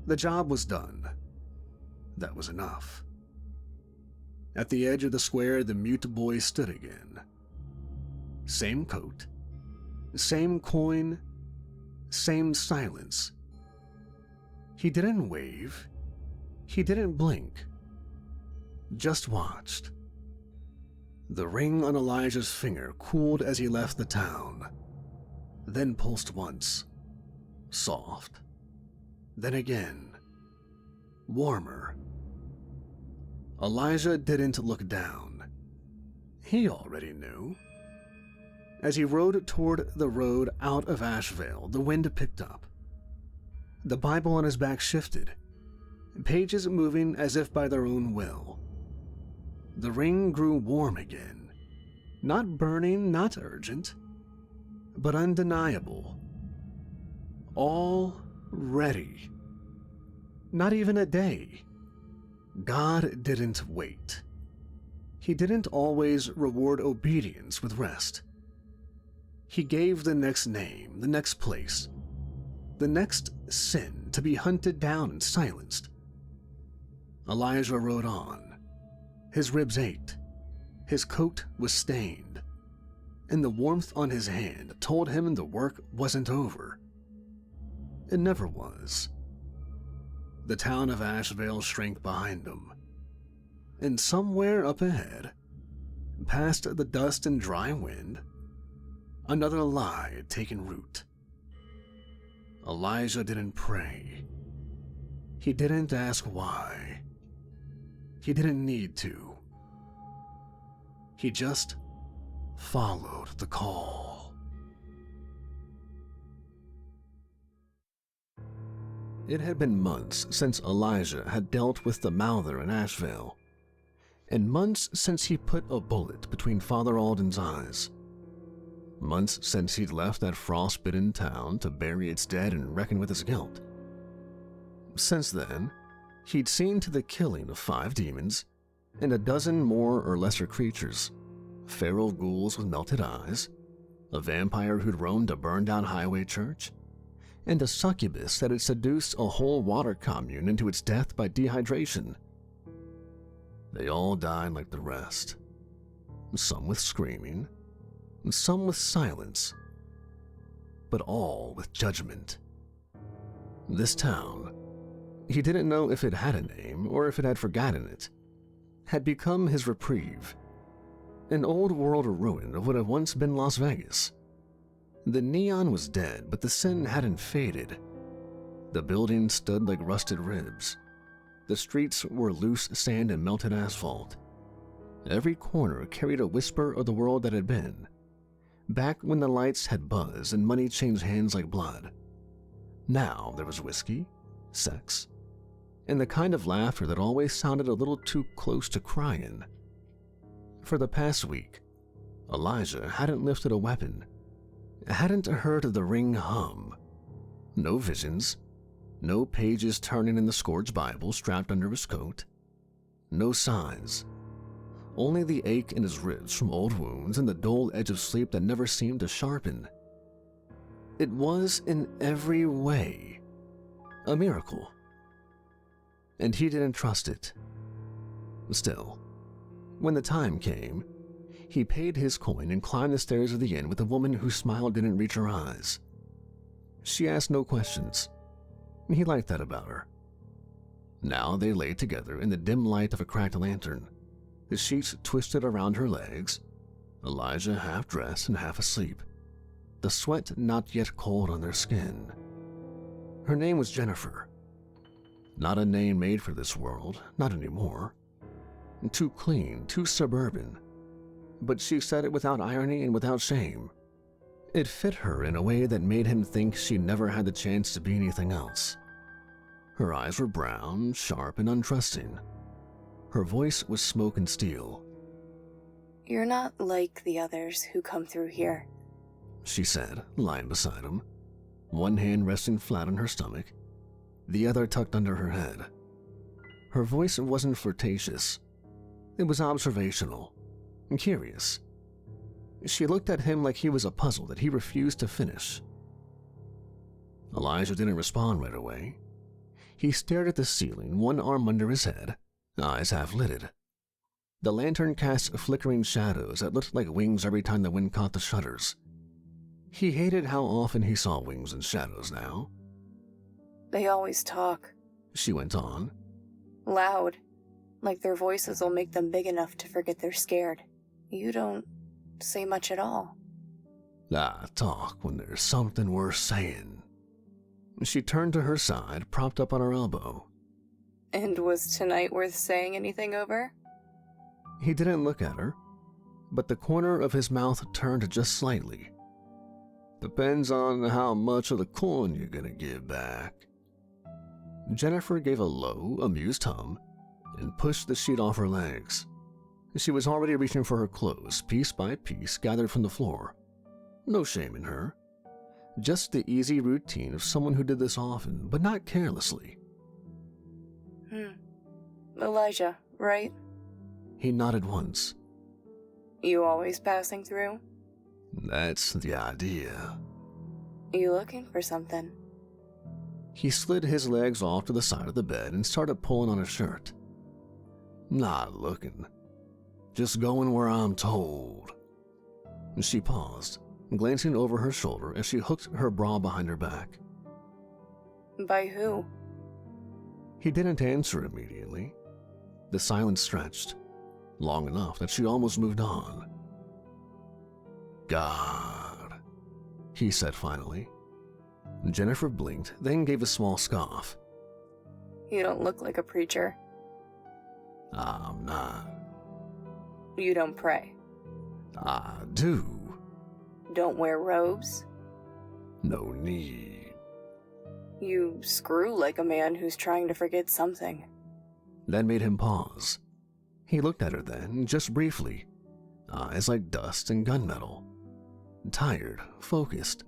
The job was done. That was enough. At the edge of the square, the mute boy stood again. Same coat, same coin, same silence. He didn't wave. He didn't blink. Just watched. The ring on Elijah's finger cooled as he left the town, then pulsed once, soft, then again, warmer. Elijah didn't look down. He already knew. As he rode toward the road out of Asheville, the wind picked up. The Bible on his back shifted, pages moving as if by their own will. The ring grew warm again. Not burning, not urgent, but undeniable. All ready. Not even a day. God didn't wait. He didn't always reward obedience with rest. He gave the next name, the next place, the next sin to be hunted down and silenced. Elijah rode on. His ribs ached. His coat was stained. And the warmth on his hand told him the work wasn't over. It never was. The town of Asheville shrank behind him. And somewhere up ahead, past the dust and dry wind, another lie had taken root. Elijah didn't pray. He didn't ask why. He didn't need to. He just followed the call. It had been months since Elijah had dealt with the mouther in Asheville, and months since he put a bullet between Father Alden's eyes. Months since he'd left that frostbitten town to bury its dead and reckon with his guilt. Since then, he'd seen to the killing of 5 demons and a dozen more or lesser creatures, feral ghouls with melted eyes, a vampire who'd roamed a burned-down highway church, and a succubus that had seduced a whole water commune into its death by dehydration. They all died like the rest, some with screaming, some with silence, but all with judgment. This town, he didn't know if it had a name or if it had forgotten it, had become his reprieve, an old-world ruin of what had once been Las Vegas. The neon was dead, but the sin hadn't faded. The buildings stood like rusted ribs. The streets were loose sand and melted asphalt. Every corner carried a whisper of the world that had been, back when the lights had buzzed and money changed hands like blood. Now there was whiskey, sex, and the kind of laughter that always sounded a little too close to crying. For the past week, Elijah hadn't lifted a weapon, hadn't heard the ring hum. No visions, no pages turning in the scourged Bible strapped under his coat, no signs, only the ache in his ribs from old wounds and the dull edge of sleep that never seemed to sharpen. It was in every way a miracle, and he didn't trust it. Still, when the time came, he paid his coin and climbed the stairs of the inn with a woman whose smile didn't reach her eyes. She asked no questions. He liked that about her. Now they lay together in the dim light of a cracked lantern, the sheets twisted around her legs, Elijah half dressed and half asleep, the sweat not yet cold on their skin. Her name was Jennifer. Not a name made for this world, not anymore. Too clean, too suburban. But she said it without irony and without shame. It fit her in a way that made him think she never had the chance to be anything else. Her eyes were brown, sharp, and untrusting. Her voice was smoke and steel. "You're not like the others who come through here," she said, lying beside him, one hand resting flat on her stomach, the other tucked under her head. Her voice wasn't flirtatious. It was observational, curious. She looked at him like he was a puzzle that he refused to finish. Elijah didn't respond right away. He stared at the ceiling, one arm under his head, eyes half-lidded. The lantern cast flickering shadows that looked like wings every time the wind caught the shutters. He hated how often he saw wings and shadows now. "They always talk," she went on. "Loud, like their voices will make them big enough to forget they're scared. You don't say much at all." "I talk when there's something worth saying." She turned to her side, propped up on her elbow. "And was tonight worth saying anything over?" He didn't look at her, but the corner of his mouth turned just slightly. "Depends on how much of the coin you're gonna give back." Jennifer gave a low, amused hum and pushed the sheet off her legs. She was already reaching for her clothes, piece by piece, gathered from the floor. No shame in her. Just the easy routine of someone who did this often, but not carelessly. Elijah, right? He nodded once. You always passing through? That's the idea. You looking for something? He slid his legs off to the side of the bed and started pulling on his shirt. Not looking. Just going where I'm told. She paused, glancing over her shoulder as she hooked her bra behind her back. By who? He didn't answer immediately. The silence stretched, long enough that she almost moved on. God, he said finally. Jennifer blinked, then gave a small scoff. You don't look like a preacher. I'm not. You don't pray. I do. Don't wear robes. No need. You screw like a man who's trying to forget something. That made him pause. He looked at her then, just briefly. Eyes like dust and gunmetal. Tired, focused.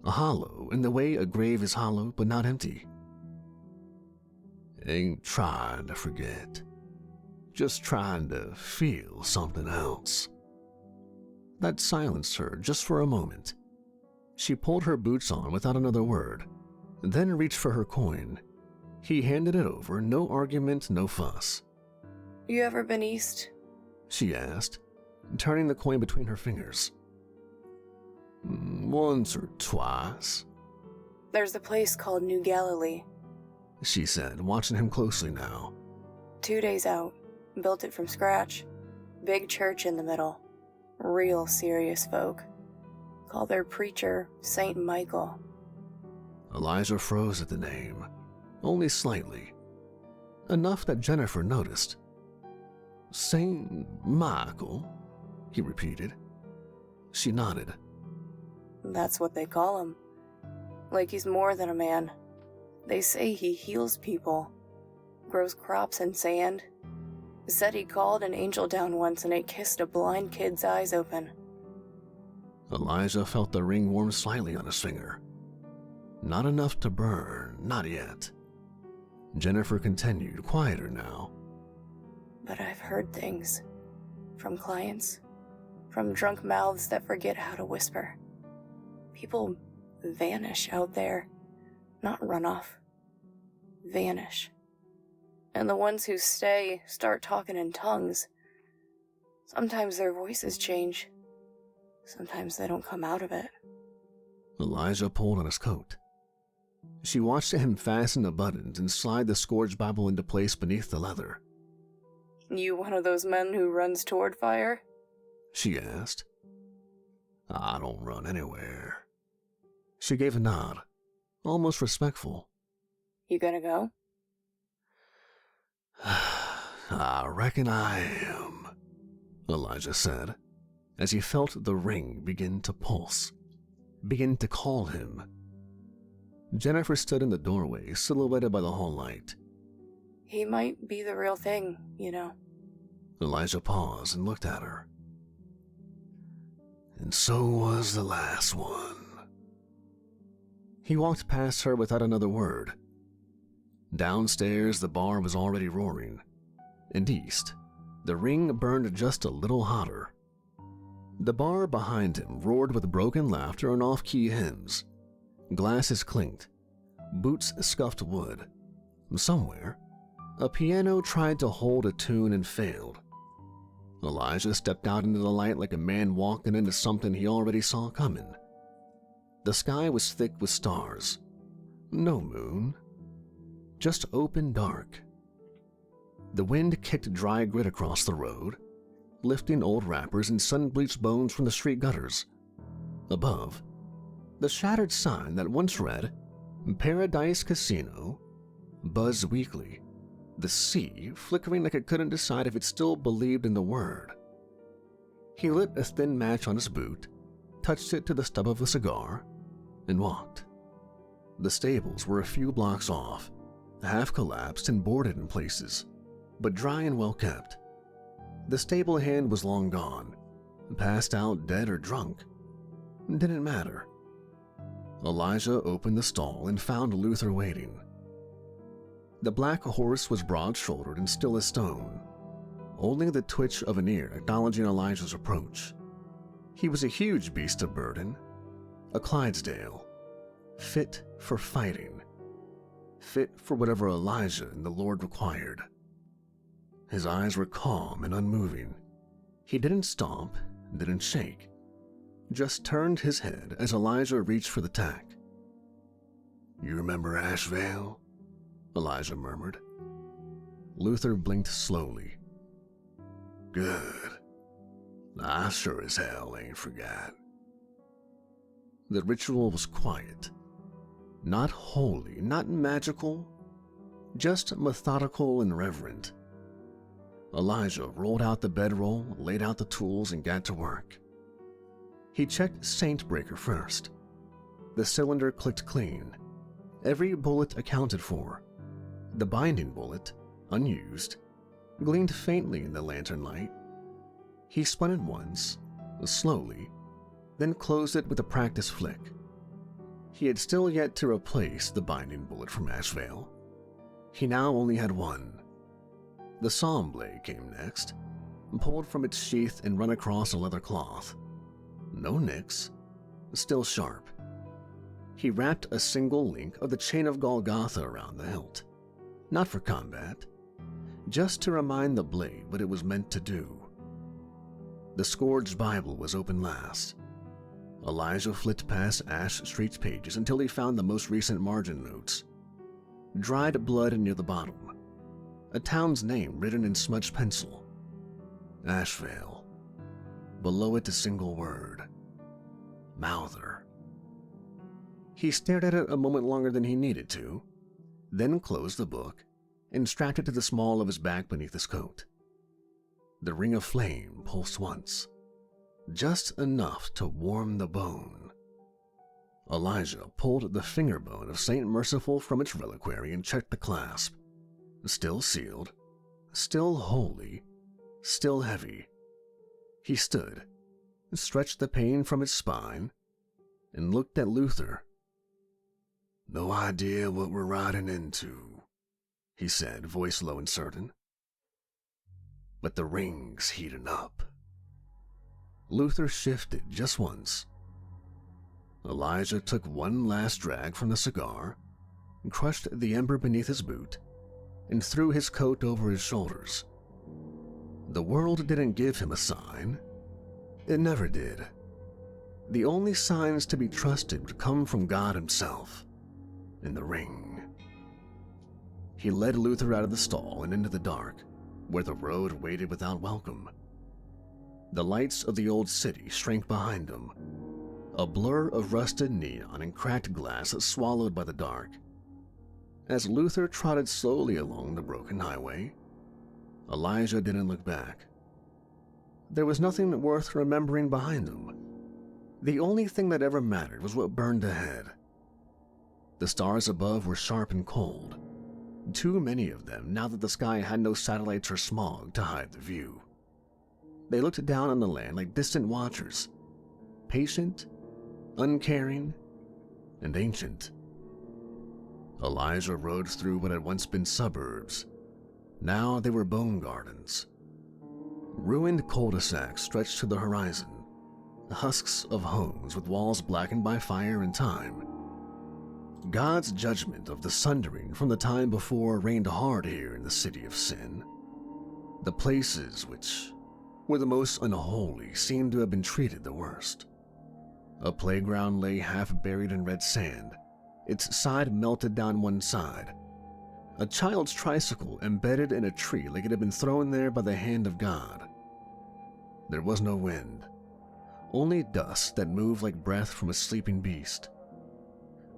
Hollow in the way a grave is hollow but not empty. Ain't trying to forget. Just trying to feel something else. That silenced her just for a moment. She pulled her boots on without another word, then reached for her coin. He handed it over, no argument, no fuss. You ever been east? She asked, turning the coin between her fingers. Once or twice. There's a place called New Galilee, she said, watching him closely now. 2 days out. Built it from scratch. Big church in the middle. Real serious folk. Call their preacher Saint Michael. Elijah froze at the name, only slightly. Enough that Jennifer noticed. Saint Michael, he repeated. She nodded. That's what they call him. Like he's more than a man. They say he heals people. Grows crops in sand. Said he called an angel down once and it kissed a blind kid's eyes open. Elijah felt the ring warm slightly on his finger. Not enough to burn, not yet. Jennifer continued, quieter now. But I've heard things. From clients. From drunk mouths that forget how to whisper. People vanish out there. Not run off. Vanish. And the ones who stay start talking in tongues. Sometimes their voices change. Sometimes they don't come out of it. Elijah pulled on his coat. She watched him fasten the buttons and slide the scourge Bible into place beneath the leather. You one of those men who runs toward fire? She asked. I don't run anywhere. She gave a nod, almost respectful. You gonna go? I reckon I am, Elijah said, as he felt the ring begin to pulse, begin to call him. Jennifer stood in the doorway, silhouetted by the hall light. He might be the real thing, you know. Elijah paused and looked at her. And so was the last one. He walked past her without another word. Downstairs, the bar was already roaring, and east, the ring burned just a little hotter. The bar behind him roared with broken laughter and off-key hymns. Glasses clinked, boots scuffed wood. Somewhere, a piano tried to hold a tune and failed. Elijah stepped out into the light like a man walking into something he already saw coming. The sky was thick with stars. No moon. Just open dark. The wind kicked dry grit across the road, lifting old wrappers and sun-bleached bones from the street gutters. Above, the shattered sign that once read, Paradise Casino, buzzed weakly, the sea flickering like it couldn't decide if it still believed in the word. He lit a thin match on his boot, touched it to the stub of a cigar, and walked. The stables were a few blocks off, half collapsed and boarded in places, but dry and well kept. The stable hand was long gone, passed out dead or drunk. Didn't matter. Elijah opened the stall and found Luther waiting. The black horse was broad-shouldered and still as stone, only the twitch of an ear acknowledging Elijah's approach. He was a huge beast of burden, a Clydesdale, fit for fighting, fit for whatever Elijah and the Lord required. His eyes were calm and unmoving. He didn't stomp, didn't shake, just turned his head as Elijah reached for the tack. "You remember Ashvale?" Elijah murmured. Luther blinked slowly. "Good. I sure as hell ain't forgot." The ritual was quiet. Not holy, not magical, just methodical and reverent. Elijah rolled out the bedroll, laid out the tools, and got to work. He checked Saint Breaker first. The cylinder clicked clean. Every bullet accounted for. The binding bullet, unused, gleamed faintly in the lantern light. He spun it once, slowly, then closed it with a practiced flick. He had still yet to replace the binding bullet from Ashvale. He now only had one. The psalm blade came next, pulled from its sheath and run across a leather cloth. No nicks, still sharp. He wrapped a single link of the chain of Golgotha around the hilt, not for combat, just to remind the blade what it was meant to do. The Scourged Bible was open last. Elijah flipped past Ash Street's pages until he found the most recent margin notes. Dried blood near the bottom. A town's name written in smudged pencil. Ashvale. Below it a single word. Mouther. He stared at it a moment longer than he needed to, then closed the book and strapped it to the small of his back beneath his coat. The ring of flame pulsed once, just enough to warm the bone. Elijah pulled the finger bone of Saint Merciful from its reliquary and checked the clasp. Still sealed, still holy, still heavy. He stood, stretched the pain from his spine, and looked at Luther. "No idea what we're riding into," he said, voice low and certain. "But the ring's heating up." Luther shifted just once. Elijah took one last drag from the cigar, crushed the ember beneath his boot, and threw his coat over his shoulders. The world didn't give him a sign. It never did. The only signs to be trusted would come from God himself, in the ring. He led Luther out of the stall and into the dark, where the road waited without welcome. The lights of the old city shrank behind him, a blur of rusted neon and cracked glass swallowed by the dark. As Luther trotted slowly along the broken highway, Elijah didn't look back. There was nothing worth remembering behind him. The only thing that ever mattered was what burned ahead. The stars above were sharp and cold, too many of them now that the sky had no satellites or smog to hide the view. They looked down on the land like distant watchers, patient, uncaring, and ancient. Elijah rode through what had once been suburbs. Now they were bone gardens. Ruined cul-de-sacs stretched to the horizon, husks of homes with walls blackened by fire and time. God's judgment of the sundering from the time before rained hard here in the city of sin. The places which were the most unholy seemed to have been treated the worst. A playground lay half buried in red sand, its side melted down one side. A child's tricycle embedded in a tree like it had been thrown there by the hand of God. There was no wind, only dust that moved like breath from a sleeping beast.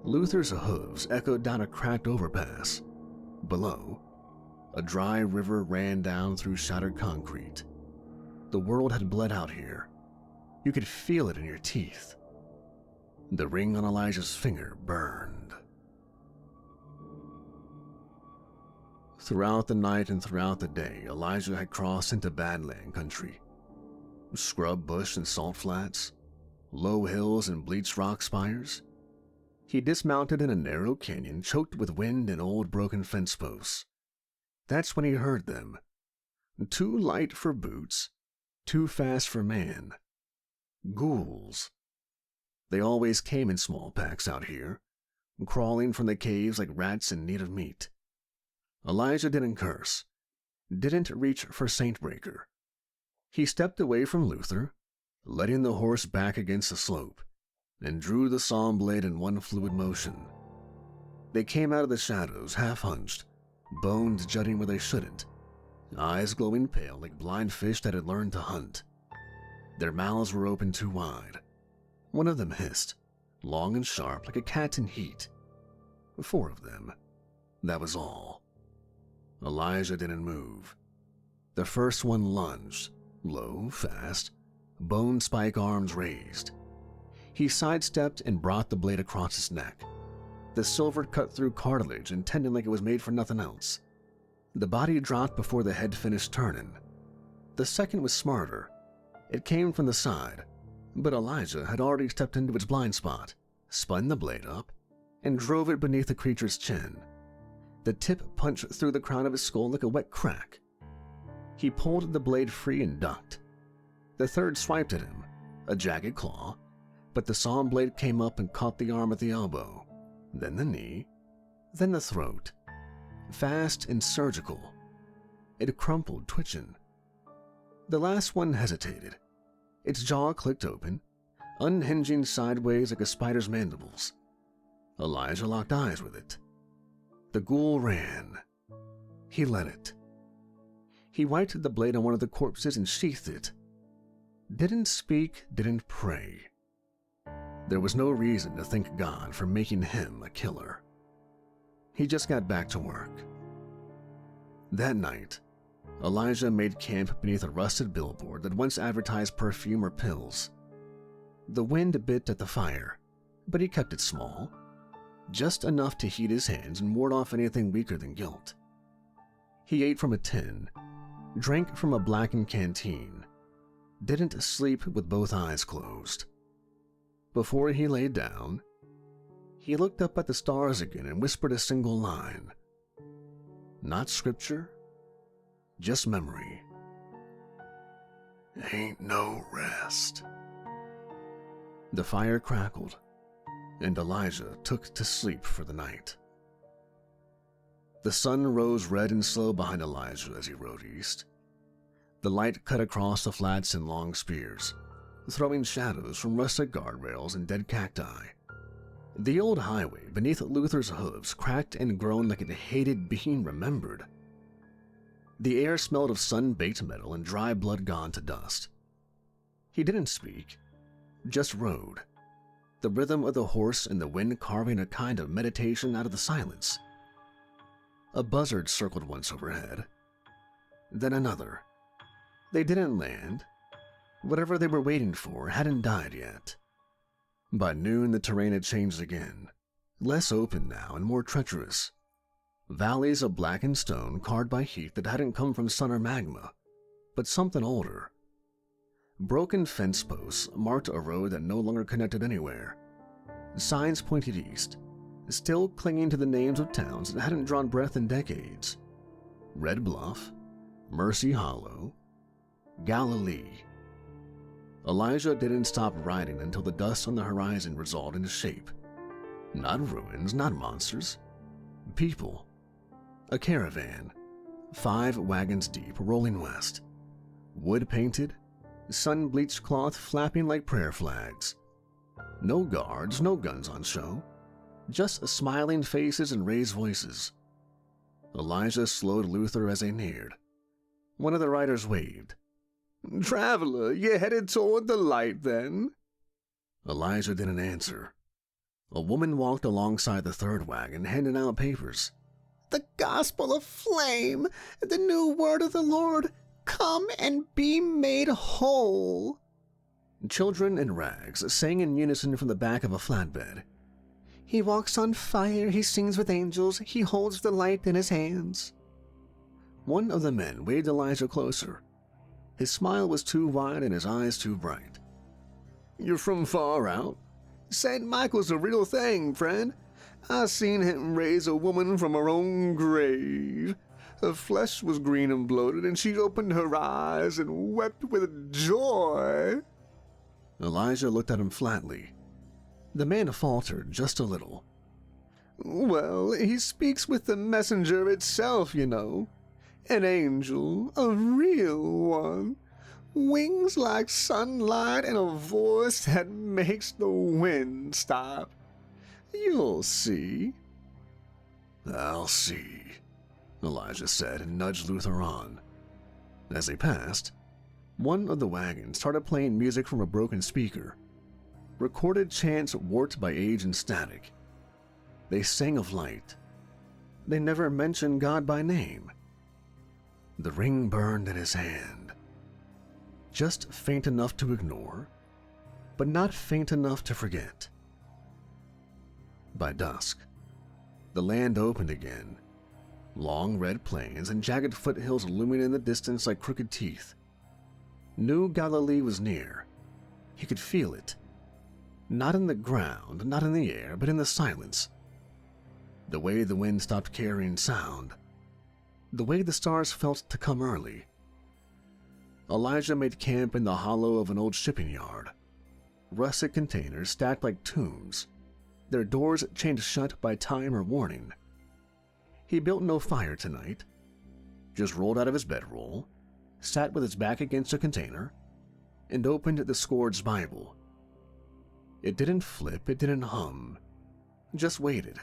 Luther's hooves echoed down a cracked overpass. Below, a dry river ran down through shattered concrete. The world had bled out here. You could feel it in your teeth. The ring on Elijah's finger burned. Throughout the night and throughout the day, Elijah had crossed into Badland country. Scrub bush and salt flats, low hills and bleached rock spires. He dismounted in a narrow canyon choked with wind and old broken fence posts. That's when he heard them. Too light for boots, too fast for man. Ghouls. They always came in small packs out here, crawling from the caves like rats in need of meat. Elijah didn't curse, didn't reach for Saintbreaker. He stepped away from Luther, letting the horse back against the slope, and drew the saw blade in one fluid motion. They came out of the shadows, half-hunched, bones jutting where they shouldn't, eyes glowing pale like blind fish that had learned to hunt. Their mouths were open too wide. One of them hissed, long and sharp like a cat in heat. 4 of them. That was all. Elijah didn't move. The first one lunged, low, fast, bone spike arms raised. He sidestepped and brought the blade across his neck. The silver cut through cartilage and tendon like it was made for nothing else. The body dropped before the head finished turning. The second was smarter. It came from the side, but Elijah had already stepped into its blind spot, spun the blade up, and drove it beneath the creature's chin. The tip punched through the crown of his skull like a wet crack. He pulled the blade free and ducked. The third swiped at him, a jagged claw, but the saw blade came up and caught the arm at the elbow, then the knee, then the throat. Fast and surgical. It crumpled, twitching. The last one hesitated. Its jaw clicked open, unhinging sideways like a spider's mandibles. Elijah locked eyes with it. The ghoul ran. He let it. He wiped the blade on one of the corpses and sheathed it. Didn't speak, didn't pray. There was no reason to thank God for making him a killer. He just got back to work. That night, Elijah made camp beneath a rusted billboard that once advertised perfume or pills. The wind bit at the fire, but he kept it small, just enough to heat his hands and ward off anything weaker than guilt. He ate from a tin, drank from a blackened canteen, didn't sleep with both eyes closed. Before he lay down, he looked up at the stars again and whispered a single line. Not scripture, just memory. Ain't no rest. The fire crackled, and Elijah took to sleep for the night. The sun rose red and slow behind Elijah as he rode east. The light cut across the flats in long spears, throwing shadows from rusted guardrails and dead cacti. The old highway beneath Luther's hooves cracked and groaned like it hated being remembered. The air smelled of sun-baked metal and dry blood gone to dust. He didn't speak, just rode, the rhythm of the horse and the wind carving a kind of meditation out of the silence. A buzzard circled once overhead, then another. They didn't land. Whatever they were waiting for hadn't died yet. By noon, the terrain had changed again, less open now and more treacherous. Valleys of blackened stone carved by heat that hadn't come from sun or magma, but something older. Broken fence posts marked a road that no longer connected anywhere. Signs pointed east, still clinging to the names of towns that hadn't drawn breath in decades. Red Bluff, Mercy Hollow, Galilee. Elijah didn't stop riding until the dust on the horizon resolved into shape. Not ruins, not monsters. People. A caravan, 5 wagons deep, rolling west. Wood-painted, sun-bleached cloth flapping like prayer flags. No guards, no guns on show. Just smiling faces and raised voices. Elijah slowed Luther as they neared. One of the riders waved. "Traveler, you headed toward the light, then?" Elijah didn't answer. A woman walked alongside the third wagon, handing out papers. "The gospel of flame, the new word of the Lord, come and be made whole." Children in rags sang in unison from the back of a flatbed. "He walks on fire, he sings with angels, he holds the light in his hands." One of the men waved Elijah closer. His smile was too wide and his eyes too bright. "You're from far out? St. Michael's a real thing, friend. I seen him raise a woman from her own grave. Her flesh was green and bloated, and she opened her eyes and wept with joy." Elijah looked at him flatly. The man faltered just a little. "Well, he speaks with the messenger itself, you know. An angel, a real one. Wings like sunlight and a voice that makes the wind stop. You'll see." "I'll see," Elijah said and nudged Luther on. As they passed, one of the wagons started playing music from a broken speaker. Recorded chants warped by age and static. They sang of light. They never mentioned God by name. The ring burned in his hand. Just faint enough to ignore, but not faint enough to forget. By dusk, the land opened again. Long red plains and jagged foothills looming in the distance like crooked teeth. New Galilee was near. He could feel it. Not in the ground, not in the air, but in the silence. The way the wind stopped carrying sound. The way the stars felt to come early. Elijah made camp in the hollow of an old shipping yard. Rusted containers stacked like tombs, their doors chained shut by time or warning. He built no fire tonight, just rolled out of his bedroll, sat with his back against a container, and opened the Scourge's Bible. It didn't flip, it didn't hum, just waited.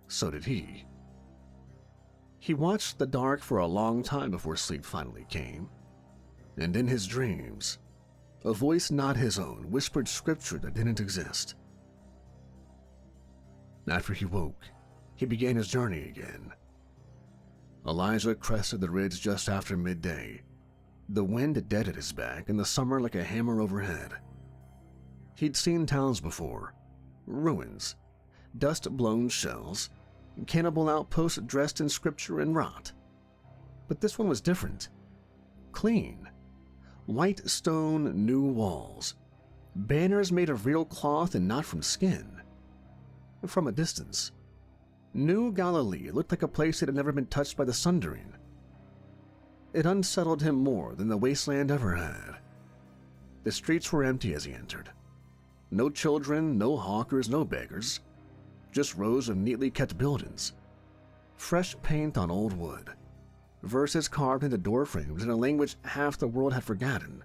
So did he. He watched the dark for a long time before sleep finally came, and in his dreams, a voice not his own whispered scripture that didn't exist. After he woke, he began his journey again. Elijah crested the ridge just after midday, the wind dead at his back and the summer like a hammer overhead. He'd seen towns before, ruins, dust-blown shells, cannibal outposts dressed in scripture and rot. But this one was different. Clean. White stone, new walls. Banners made of real cloth and not from skin. From a distance, New Galilee looked like a place that had never been touched by the sundering. It unsettled him more than the wasteland ever had. The streets were empty as he entered. No children, no hawkers, no beggars. Just rows of neatly kept buildings. Fresh paint on old wood. Verses carved into doorframes in a language half the world had forgotten.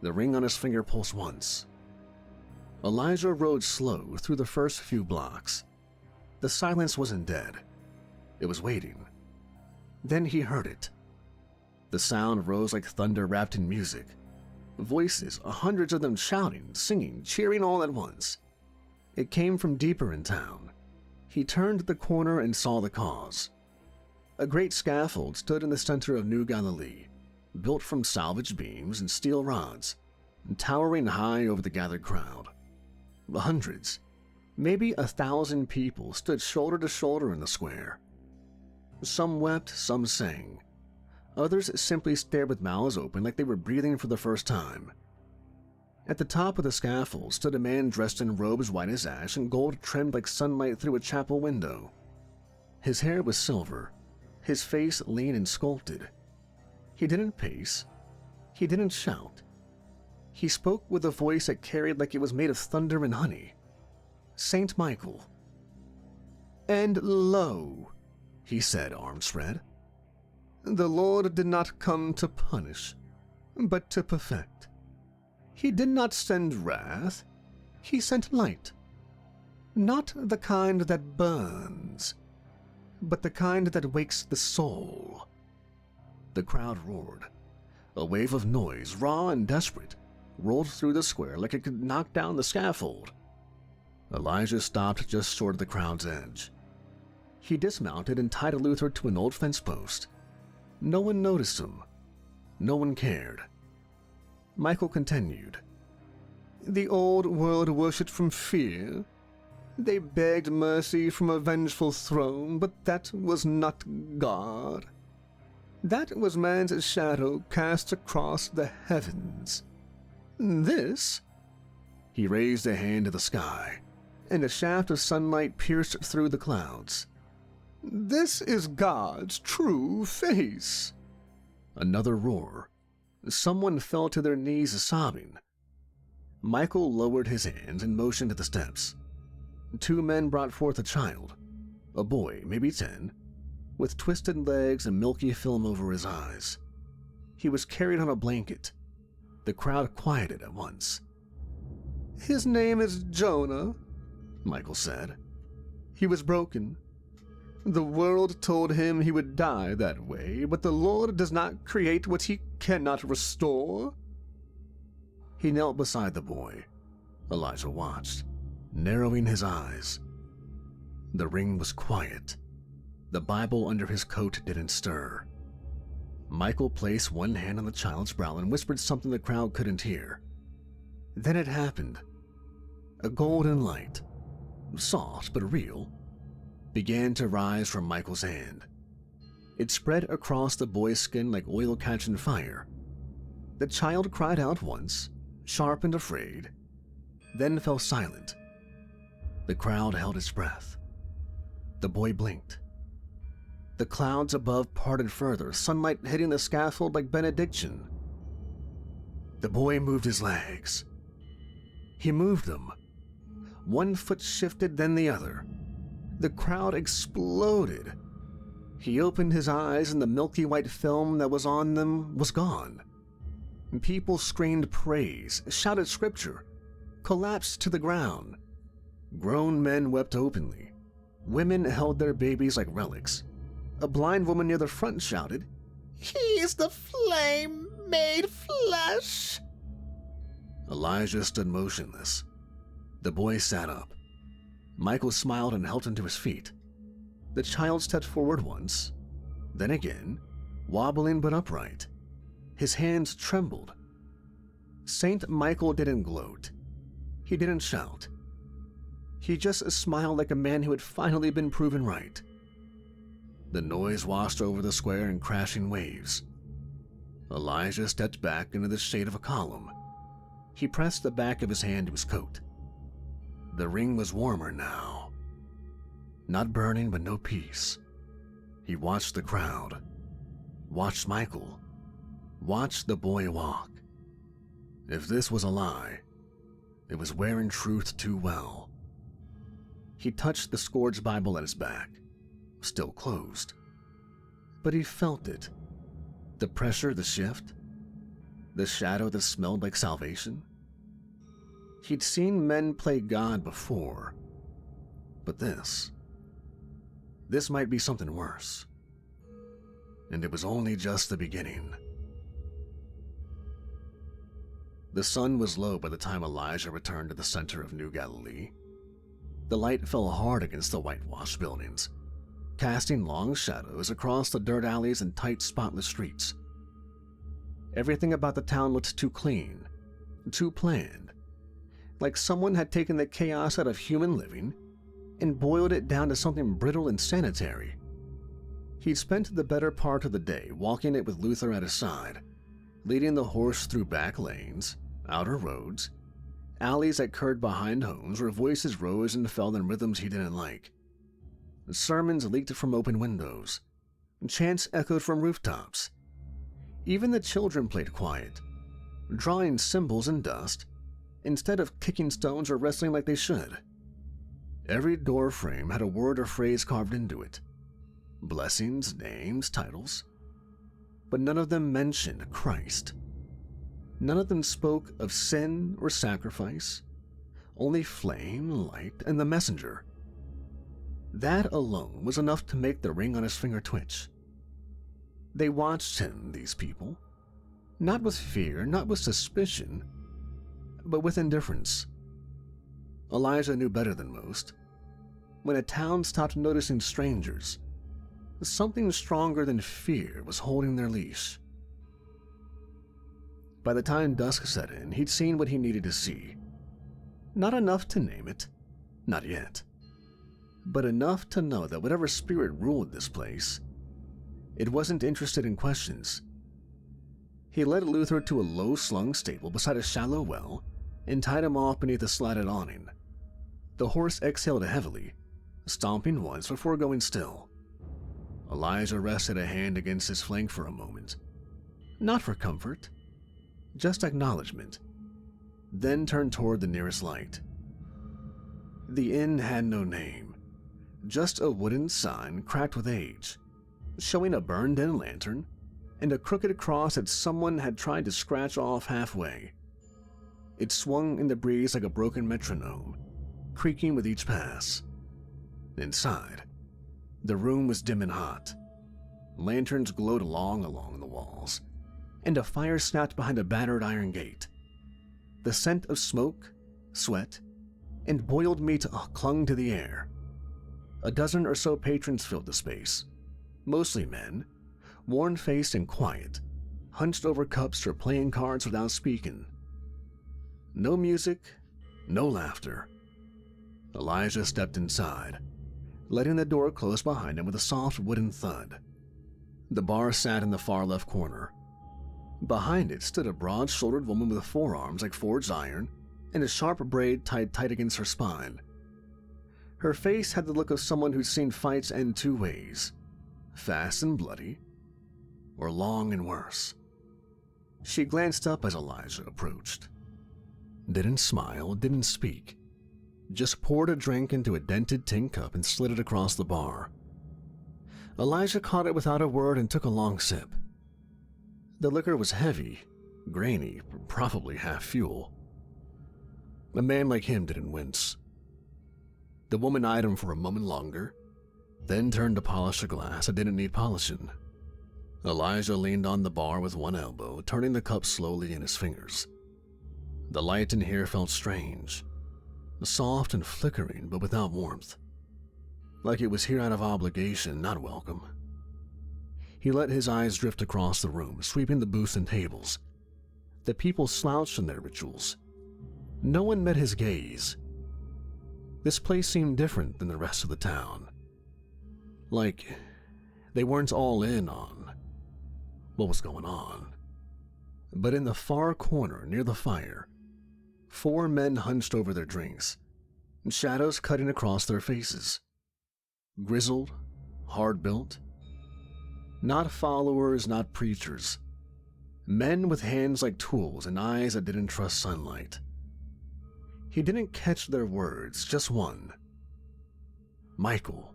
The ring on his finger pulsed once. Elijah rode slow through the first few blocks. The silence wasn't dead. It was waiting. Then he heard it. The sound rose like thunder wrapped in music. Voices, hundreds of them shouting, singing, cheering all at once. It came from deeper in town. He turned the corner and saw the cause. A great scaffold stood in the center of New Galilee, built from salvaged beams and steel rods, towering high over the gathered crowd. Hundreds, maybe 1,000 people stood shoulder to shoulder in the square. Some wept, some sang. Others simply stared with mouths open like they were breathing for the first time. At the top of the scaffold stood a man dressed in robes white as ash and gold trimmed like sunlight through a chapel window. His hair was silver, his face lean and sculpted. He didn't pace. He didn't shout. He spoke with a voice that carried like it was made of thunder and honey. Saint Michael. "And lo," he said, arms spread, "the Lord did not come to punish, but to perfect. He did not send wrath, he sent light. Not the kind that burns, but the kind that wakes the soul." The crowd roared. A wave of noise, raw and desperate, rolled through the square like it could knock down the scaffold. Elijah stopped just short of the crowd's edge. He dismounted and tied Luther to an old fence post. No one noticed him. No one cared. Michael continued. "The old world worshipped from fear. They begged mercy from a vengeful throne, but that was not God. That was man's shadow cast across the heavens. This? He raised a hand to the sky, and a shaft of sunlight pierced through the clouds. This is God's true face. Another roar. Someone fell to their knees sobbing. Michael lowered his hands and motioned to the steps. 2 men brought forth a child, a boy, maybe 10, with twisted legs and milky film over his eyes. He was carried on a blanket. The crowd quieted at once. His name is Jonah, Michael said. He was broken. The world told him he would die that way, but the Lord does not create what he cannot restore. He knelt beside the boy. Elijah watched, narrowing his eyes. The ring was quiet. The Bible under his coat didn't stir. Michael placed one hand on the child's brow and whispered something the crowd couldn't hear. Then it happened. A golden light, soft but real, began to rise from Michael's hand. It spread across the boy's skin like oil catching fire. The child cried out once, sharp and afraid, then fell silent. The crowd held its breath. The boy blinked. The clouds above parted further, sunlight hitting the scaffold like benediction. The boy moved his legs. He moved them. One foot shifted, then the other. The crowd exploded. He opened his eyes and the milky white film that was on them was gone. People screamed praise, shouted scripture, collapsed to the ground. Grown men wept openly. Women held their babies like relics. A blind woman near the front shouted, "He is the flame made flesh!" Elijah stood motionless. The boy sat up. Michael smiled and helped him to his feet. The child stepped forward once, then again, wobbling but upright. His hands trembled. Saint Michael didn't gloat. He didn't shout. He just smiled like a man who had finally been proven right. The noise washed over the square in crashing waves. Elijah stepped back into the shade of a column. He pressed the back of his hand to his coat. The ring was warmer now. Not burning, but no peace. He watched the crowd, watched Michael, watched the boy walk. If this was a lie, it was wearing truth too well. He touched the scourged Bible at his back, still closed. But he felt it. The pressure, the shift, the shadow that smelled like salvation. He'd seen men play God before, but this might be something worse. And it was only just the beginning. The sun was low by the time Elijah returned to the center of New Galilee. The light fell hard against the whitewashed buildings, casting long shadows across the dirt alleys and tight, spotless streets. Everything about the town looked too clean, too planned, like someone had taken the chaos out of human living and boiled it down to something brittle and sanitary. He'd spent the better part of the day walking it with Luther at his side, leading the horse through back lanes, outer roads, alleys that curved behind homes where voices rose and fell in rhythms he didn't like. Sermons leaked from open windows. Chants echoed from rooftops. Even the children played quiet, drawing symbols in dust instead of kicking stones or wrestling like they should. Every door frame had a word or phrase carved into it. Blessings, names, titles. But none of them mentioned Christ. None of them spoke of sin or sacrifice. Only flame, light, and the messenger. That alone was enough to make the ring on his finger twitch. They watched him, these people. Not with fear, not with suspicion, but with indifference. Elijah knew better than most. When a town stopped noticing strangers, something stronger than fear was holding their leash. By the time dusk set in, he'd seen what he needed to see. Not enough to name it, Not yet. But enough to know that whatever spirit ruled this place, it wasn't interested in questions. He led Luther to a low-slung stable beside a shallow well and tied him off beneath a slatted awning. The horse exhaled heavily, stomping once before going still. Elijah rested a hand against his flank for a moment. Not for comfort, just acknowledgement, then turned toward the nearest light. The inn had no name, just a wooden sign cracked with age, showing a burned-in lantern and a crooked cross that someone had tried to scratch off halfway. It swung in the breeze like a broken metronome, creaking with each pass. Inside, the room was dim and hot. Lanterns glowed along the walls, and a fire snapped behind a battered iron gate. The scent of smoke, sweat, and boiled meat clung to the air. A dozen or so patrons filled the space, mostly men, worn-faced and quiet, hunched over cups or playing cards without speaking. No music, no laughter. Elijah stepped inside, letting the door close behind him with a soft wooden thud. The bar sat in the far left corner. Behind it stood a broad-shouldered woman with forearms like forged iron and a sharp braid tied tight against her spine. Her face had the look of someone who'd seen fights end two ways, fast and bloody, or long and worse. She glanced up as Elijah approached. Didn't smile, didn't speak. Just poured a drink into a dented tin cup and slid it across the bar. Elijah caught it without a word and took a long sip. The liquor was heavy, grainy, probably half fuel. A man like him didn't wince. The woman eyed him for a moment longer, then turned to polish a glass that didn't need polishing. Elijah leaned on the bar with one elbow, turning the cup slowly in his fingers. The light in here felt strange, soft and flickering, but without warmth. Like it was here out of obligation, not welcome. He let his eyes drift across the room, sweeping the booths and tables. The people slouched in their rituals. No one met his gaze. This place seemed different than the rest of the town. Like they weren't all in on what was going on. But in the far corner near the fire, 4 men hunched over their drinks, shadows cutting across their faces. Grizzled, hard-built. Not followers, not preachers. Men with hands like tools and eyes that didn't trust sunlight. He didn't catch their words, just one. Michael.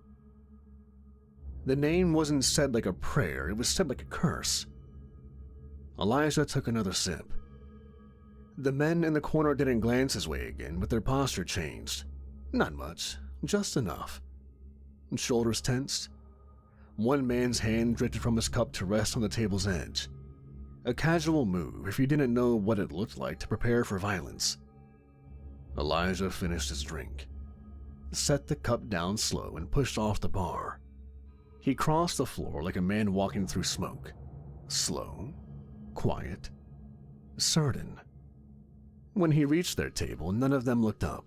The name wasn't said like a prayer, it was said like a curse. Elijah took another sip. The men in the corner didn't glance his way again, but their posture changed. Not much, just enough. Shoulders tensed. One man's hand drifted from his cup to rest on the table's edge. A casual move if you didn't know what it looked like to prepare for violence. Elijah finished his drink, set the cup down slow and pushed off the bar. He crossed the floor like a man walking through smoke. Slow, quiet, certain. When he reached their table, none of them looked up.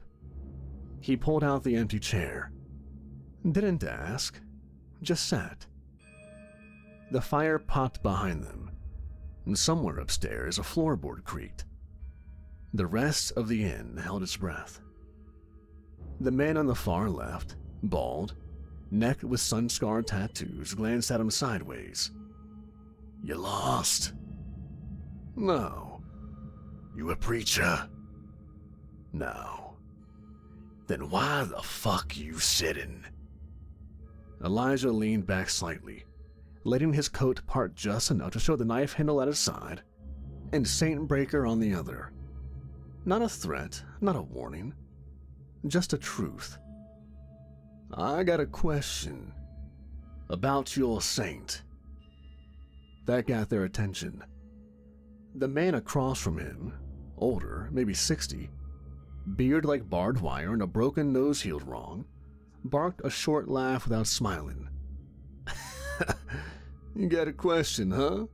He pulled out the empty chair. Didn't ask, just sat. The fire popped behind them, and somewhere upstairs a floorboard creaked. The rest of the inn held its breath. The man on the far left, bald, neck with sun-scarred tattoos, glanced at him sideways. "You lost?" "No." "You a preacher?" "No." "Then why the fuck you sitting?" Elijah leaned back slightly, letting his coat part just enough to show the knife handle at his side and Saint Breaker on the other. Not a threat, not a warning, just a truth. "I got a question about your saint." That got their attention. The man across from him, older, maybe 60, beard like barbed wire and a broken nose healed wrong, barked a short laugh without smiling. "You got a question, huh?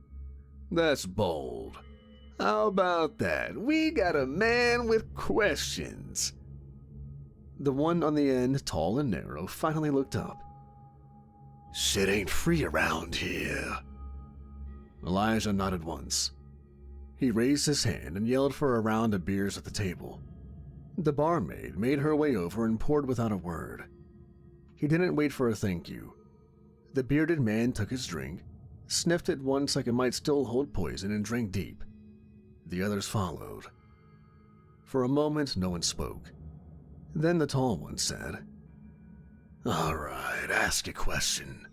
That's bold. How about that? We got a man with questions." The one on the end, tall and narrow, finally looked up. "Shit ain't free around here." Elijah nodded once. He raised his hand and yelled for a round of beers at the table. The barmaid made her way over and poured without a word. He didn't wait for a thank you. The bearded man took his drink, sniffed it once like it might still hold poison, and drank deep. The others followed. For a moment, no one spoke. Then the tall one said, "All right, ask your question."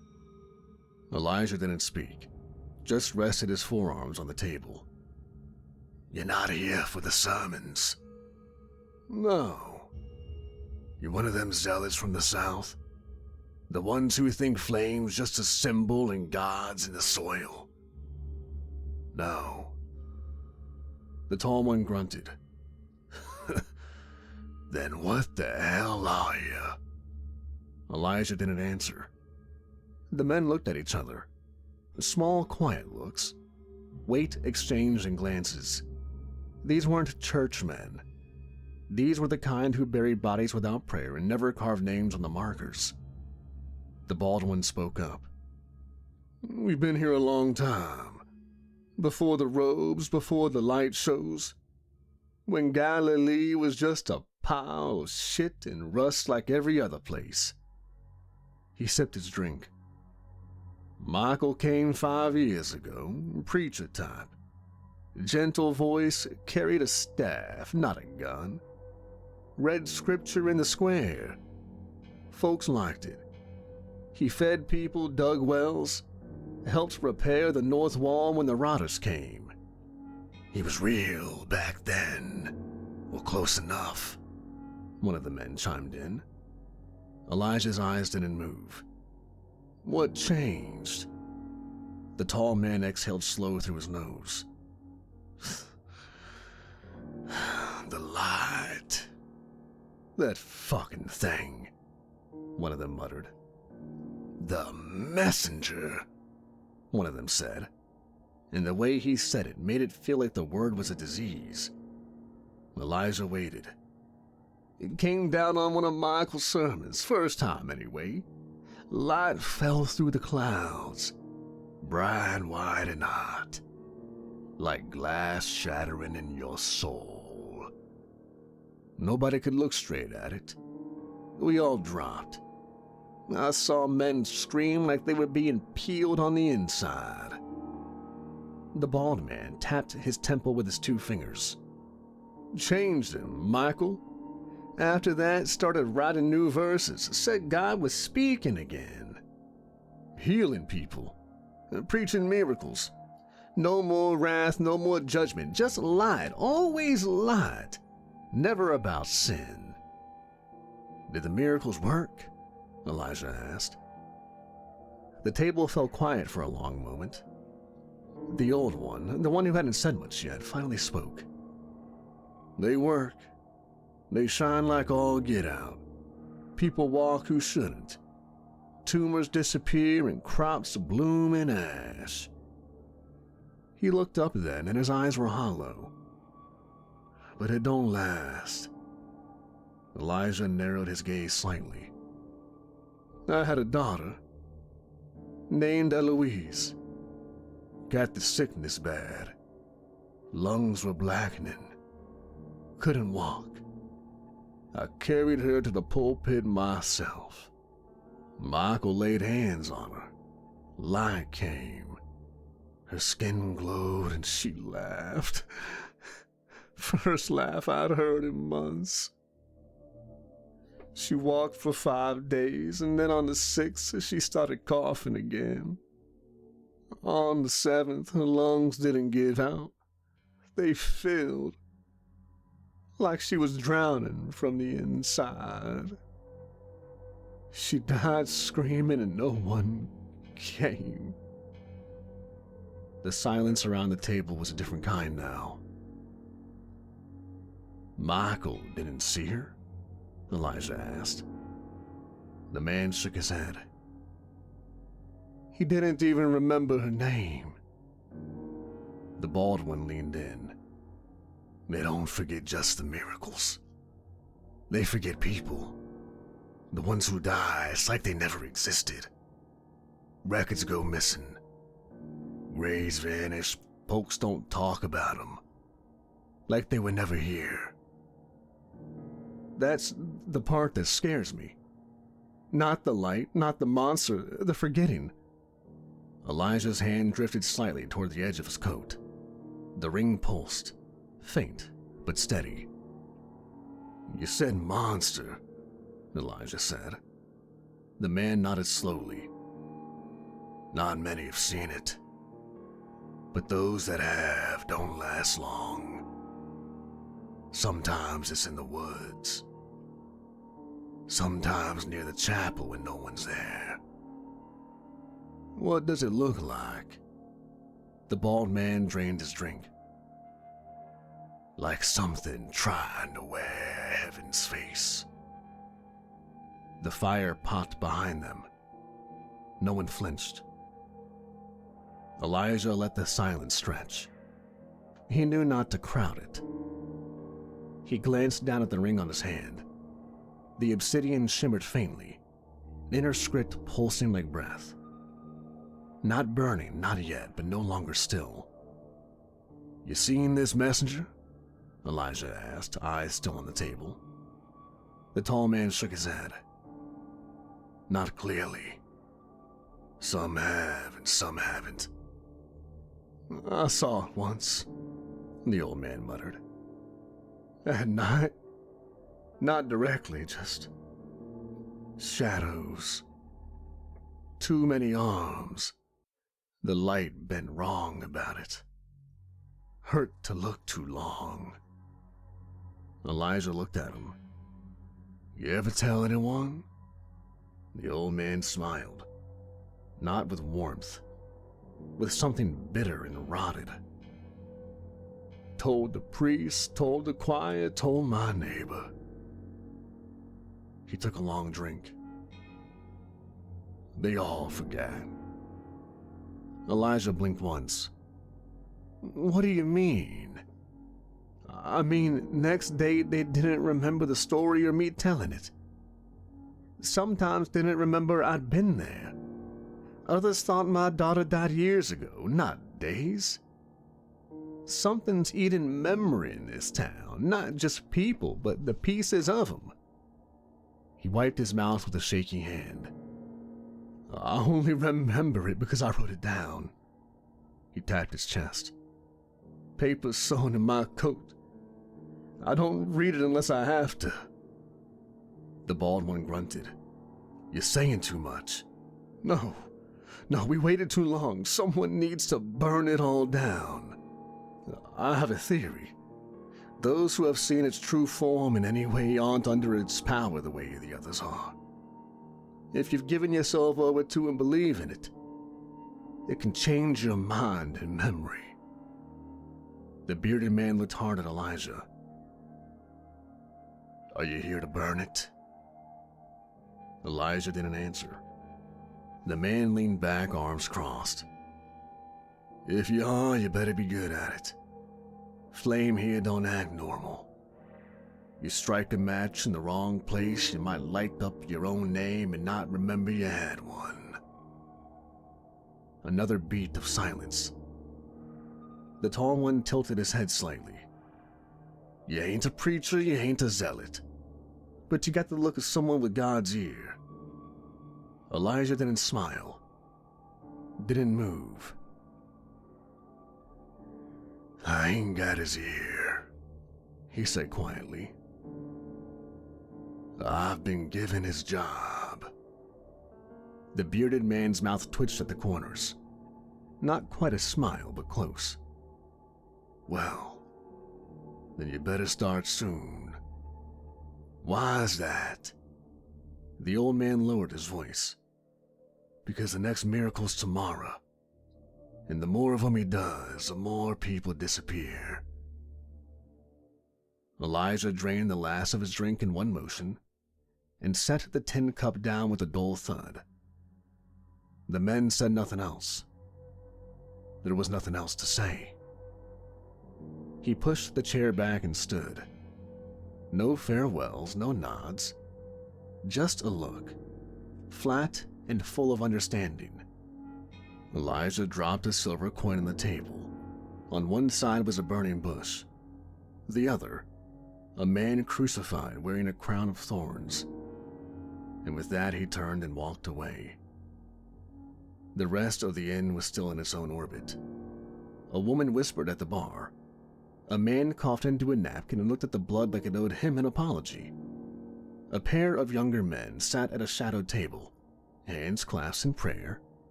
Elijah didn't speak, just rested his forearms on the table. "You're not here for the sermons?" "No." "You're one of them zealots from the South? The ones who think flame's just a symbol and God's in the soil?" "No." The tall one grunted. "Then what the hell are you?" Elijah didn't answer. The men looked at each other. Small, quiet looks. Weight exchanged in glances. These weren't churchmen. These were the kind who buried bodies without prayer and never carved names on the markers. The bald one spoke up. "We've been here a long time. Before the robes, before the light shows. When Galilee was just a pile of shit and rust like every other place." He sipped his drink. "Michael came 5 years ago, preacher type. Gentle voice, carried a staff, not a gun. Read scripture in the square. Folks liked it. He fed people, dug wells, helped repair the north wall when the rotters came. He was real back then, or close enough," one of the men chimed in. Elijah's eyes didn't move. "What changed?" The tall man exhaled slow through his nose. "The light. That fucking thing," one of them muttered. "The messenger," one of them said, and the way he said it made it feel like the word was a disease. Elijah waited. "It came down on one of Michael's sermons, first time anyway. Light fell through the clouds, bright, white, and hot, like glass shattering in your soul. Nobody could look straight at it. We all dropped. I saw men scream like they were being peeled on the inside." The bald man tapped his temple with his 2 fingers. "Changed him, Michael. After that, started writing new verses, said God was speaking again. Healing people, preaching miracles. No more wrath, no more judgment, just light, always light, never about sin." "Did the miracles work?" Elijah asked. The table fell quiet for a long moment. The old one, the one who hadn't said much yet, finally spoke. "They work. They shine like all get out. People walk who shouldn't. Tumors disappear and crops bloom in ash." He looked up then, and his eyes were hollow. "But it don't last." Elijah narrowed his gaze slightly. "I had a daughter, named Eloise. Got the sickness bad. Lungs were blackening. Couldn't walk. I carried her to the pulpit myself. Michael laid hands on her. Light came. Her skin glowed and she laughed. First laugh I'd heard in months. She walked for 5 days, and then on the 6th, she started coughing again. On the 7th, her lungs didn't give out. They filled, like she was drowning from the inside. She died screaming and no one came." The silence around the table was a different kind now. "Michael didn't see her?" Elijah asked. The man shook his head. "He didn't even remember her name." The bald one leaned in. "They don't forget just the miracles. They forget people. The ones who die, it's like they never existed. Records go missing. Graves vanish, folks don't talk about them. Like they were never here. That's the part that scares me. Not the light, not the monster, the forgetting. Elijah's hand drifted slightly toward the edge of his coat. The ring pulsed, faint but steady. You said monster, Elijah said. The man nodded slowly. Not many have seen it, but those that have don't last long. Sometimes it's in the woods. Sometimes near the chapel when no one's there. What does it look like? The bald man drained his drink. Like something trying to wear heaven's face. The fire popped behind them. No one flinched. Elijah let the silence stretch. He knew not to crowd it. He glanced down at the ring on his hand. The obsidian shimmered faintly, inner script pulsing like breath. Not burning, not yet, but no longer still. You seen this messenger? Elijah asked, eyes still on the table. The tall man shook his head. Not clearly. Some have and some haven't. I saw it once, the old man muttered. At night. Not directly, just shadows. Too many arms. The light bent wrong about it. Hurt to look too long. Elijah looked at him. You ever tell anyone? The old man smiled, not with warmth, with something bitter and rotted. Told the priest, told the choir, told my neighbor. He took a long drink. They all forgot. Elijah blinked once. What do you mean? I mean, next day they didn't remember the story or me telling it. Sometimes didn't remember I'd been there. Others thought my daughter died years ago, not days. Something's eating memory in this town, not just people, but the pieces of them. He wiped his mouth with a shaky hand. I only remember it because I wrote it down. He tapped his chest. Paper's sewn in my coat. I don't read it unless I have to. The bald one grunted. You're saying too much. No, we waited too long. Someone needs to burn it all down. I have a theory. Those who have seen its true form in any way aren't under its power the way the others are. If you've given yourself over to and believe in it, it can change your mind and memory. The bearded man looked hard at Elijah. Are you here to burn it? Elijah didn't answer. The man leaned back, arms crossed. If you are, you better be good at it. Flame here don't act normal. You strike a match in the wrong place, you might light up your own name and not remember you had one. Another beat of silence. The tall one tilted his head slightly. You ain't a preacher, you ain't a zealot, but you got the look of someone with God's ear. Elijah didn't smile, didn't move. I ain't got his ear, he said quietly. I've been given his job. The bearded man's mouth twitched at the corners. Not quite a smile, but close. Well, then you better start soon. Why's that? The old man lowered his voice. Because the next miracle's tomorrow. And the more of them he does, the more people disappear. Elijah drained the last of his drink in one motion and set the tin cup down with a dull thud. The men said nothing else. There was nothing else to say. He pushed the chair back and stood. No farewells, no nods. Just a look, flat and full of understanding. Elijah dropped a silver coin on the table. On one side was a burning bush. The other, a man crucified wearing a crown of thorns. And with that he turned and walked away. The rest of the inn was still in its own orbit. A woman whispered at the bar. A man coughed into a napkin and looked at the blood like it owed him an apology. A pair of younger men sat at a shadowed table, hands clasped in prayer,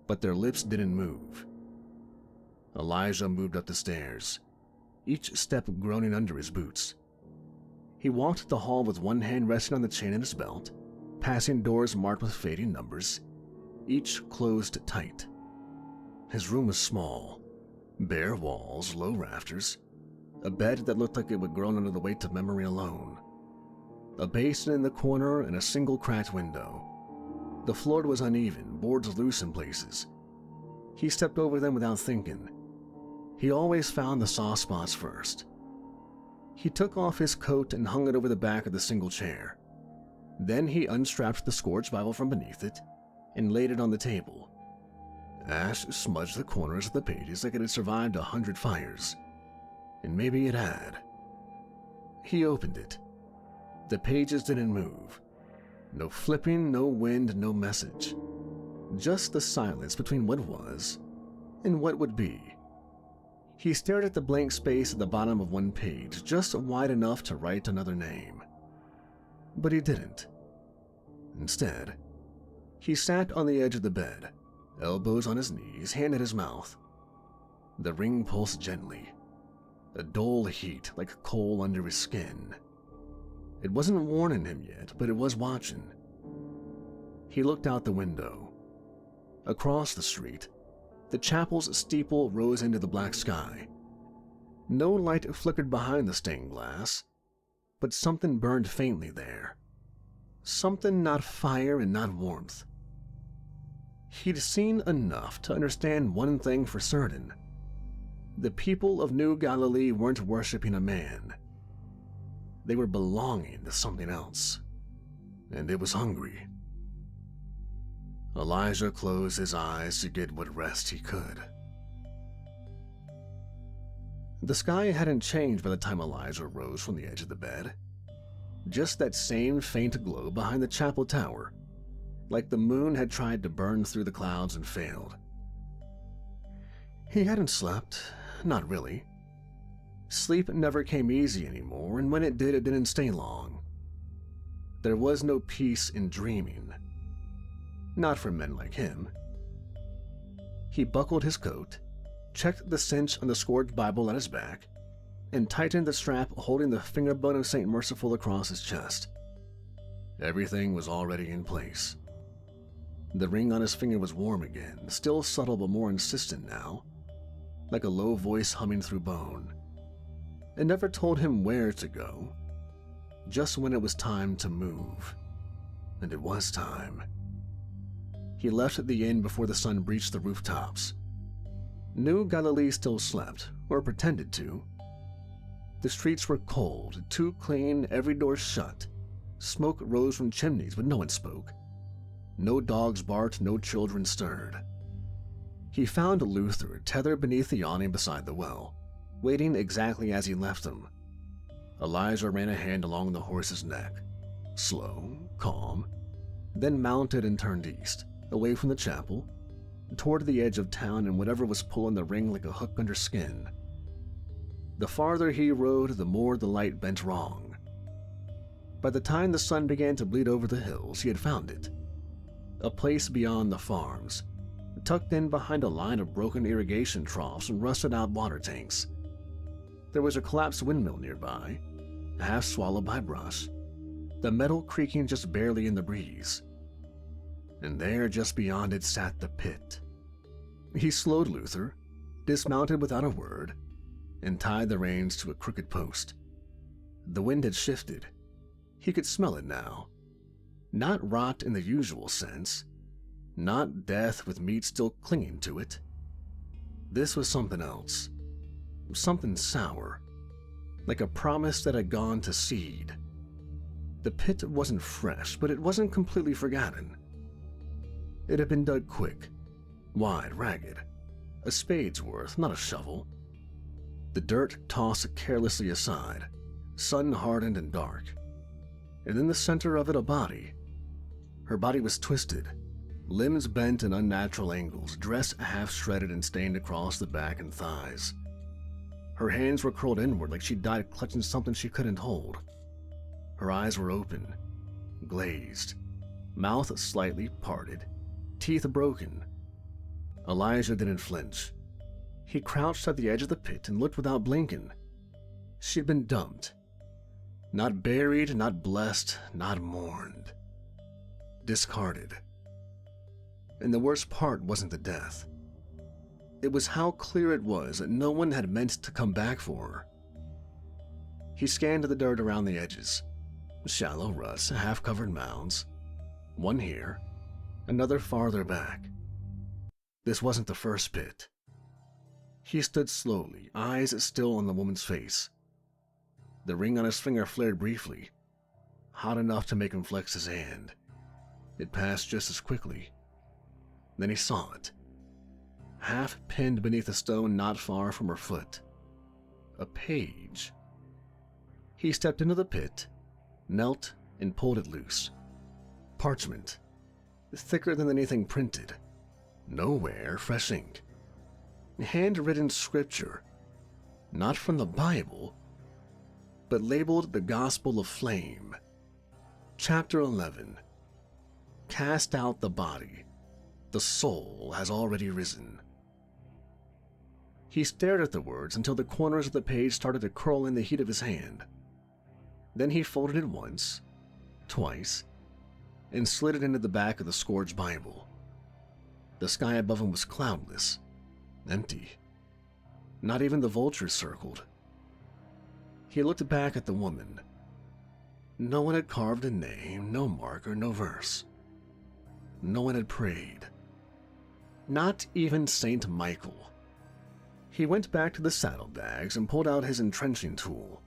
but their lips didn't move. Elijah moved up the stairs, each step groaning under his boots. He walked the hall with one hand resting on the chain in his belt, passing doors marked with fading numbers, each closed tight. His room was small, bare walls, low rafters, a bed that looked like it would groan under the weight of memory alone, a basin in the corner and a single cracked window. The floor was uneven, boards loose in places. He stepped over them without thinking. He always found the soft spots first. He took off his coat and hung it over the back of the single chair. Then he unstrapped the scorched Bible from beneath it and laid it on the table. Ash smudged the corners of the pages like it had survived 100 fires. And maybe it had. He opened it. The pages didn't move. No flipping, no wind, no message. Just the silence between what was and what would be. He stared at the blank space at the bottom of one page, just wide enough to write another name. But he didn't. Instead, he sat on the edge of the bed, elbows on his knees, hand at his mouth. The ring pulsed gently, a dull heat like coal under his skin. It wasn't warning him yet, but it was watching. He looked out the window. Across the street, the chapel's steeple rose into the black sky. No light flickered behind the stained glass, but something burned faintly there. Something not fire and not warmth. He'd seen enough to understand one thing for certain. The people of New Galilee weren't worshiping a man. They were belonging to something else, and it was hungry. Elijah closed his eyes to get what rest he could. The sky hadn't changed by the time Elijah rose from the edge of the bed. Just that same faint glow behind the chapel tower, like the moon had tried to burn through the clouds and failed. He hadn't slept, not really. Sleep never came easy anymore, and when it did, it didn't stay long. There was no peace in dreaming. Not for men like him. He buckled his coat, checked the cinch on the scored Bible at his back, and tightened the strap holding the fingerbone of St. Merciful across his chest. Everything was already in place. The ring on his finger was warm again, still subtle but more insistent now, like a low voice humming through bone. It never told him where to go, just when it was time to move. And it was time. He left the inn before the sun breached the rooftops. New Galilee still slept, or pretended to. The streets were cold, too clean, every door shut. Smoke rose from chimneys, but no one spoke. No dogs barked, no children stirred. He found Luther tethered beneath the awning beside the well, waiting exactly as he left him. Elijah ran a hand along the horse's neck, slow, calm, then mounted and turned east, away from the chapel, toward the edge of town and whatever was pulling the ring like a hook under skin. The farther he rode, the more the light bent wrong. By the time the sun began to bleed over the hills, he had found it. A place beyond the farms, tucked in behind a line of broken irrigation troughs and rusted-out water tanks. There was a collapsed windmill nearby, half swallowed by brush, the metal creaking just barely in the breeze. And there, just beyond it, sat the pit. He slowed Luther, dismounted without a word, and tied the reins to a crooked post. The wind had shifted. He could smell it now. Not rot in the usual sense. Not death with meat still clinging to it. This was something else. Something sour. like a promise that had gone to seed. The pit wasn't fresh, but it wasn't completely forgotten. It had been dug quick, wide, ragged, a spade's worth, not a shovel. The dirt tossed carelessly aside, sun-hardened and dark. And in the center of it, a body. Her body was twisted, limbs bent in unnatural angles, dress half-shredded and stained across the back and thighs. Her hands were curled inward like she died clutching something she couldn't hold. Her eyes were open, glazed, mouth slightly parted, teeth broken. Elijah didn't flinch. He crouched at the edge of the pit and looked without blinking. She'd been dumped. Not buried, not blessed, not mourned. Discarded. And the worst part wasn't the death. It was how clear it was that no one had meant to come back for her. He scanned the dirt around the edges. Shallow ruts, half-covered mounds. One here, another farther back. This wasn't the first pit. He stood slowly, eyes still on the woman's face. The ring on his finger flared briefly, hot enough to make him flex his hand. It passed just as quickly. Then he saw it, half pinned beneath a stone not far from her foot. A page. He stepped into the pit, knelt, and pulled it loose. Parchment, thicker than anything printed. Nowhere fresh ink. Handwritten scripture, not from the Bible, but labeled the Gospel of Flame. Chapter 11. Cast out the body. The soul has already risen. He stared at the words until the corners of the page started to curl in the heat of his hand. Then he folded it once, twice, and slid it into the back of the scourged Bible. The sky above him was cloudless, empty. Not even the vultures circled. He looked back at the woman. No one had carved a name, no marker, no verse. No one had prayed. Not even Saint Michael. He went back to the saddlebags and pulled out his entrenching tool.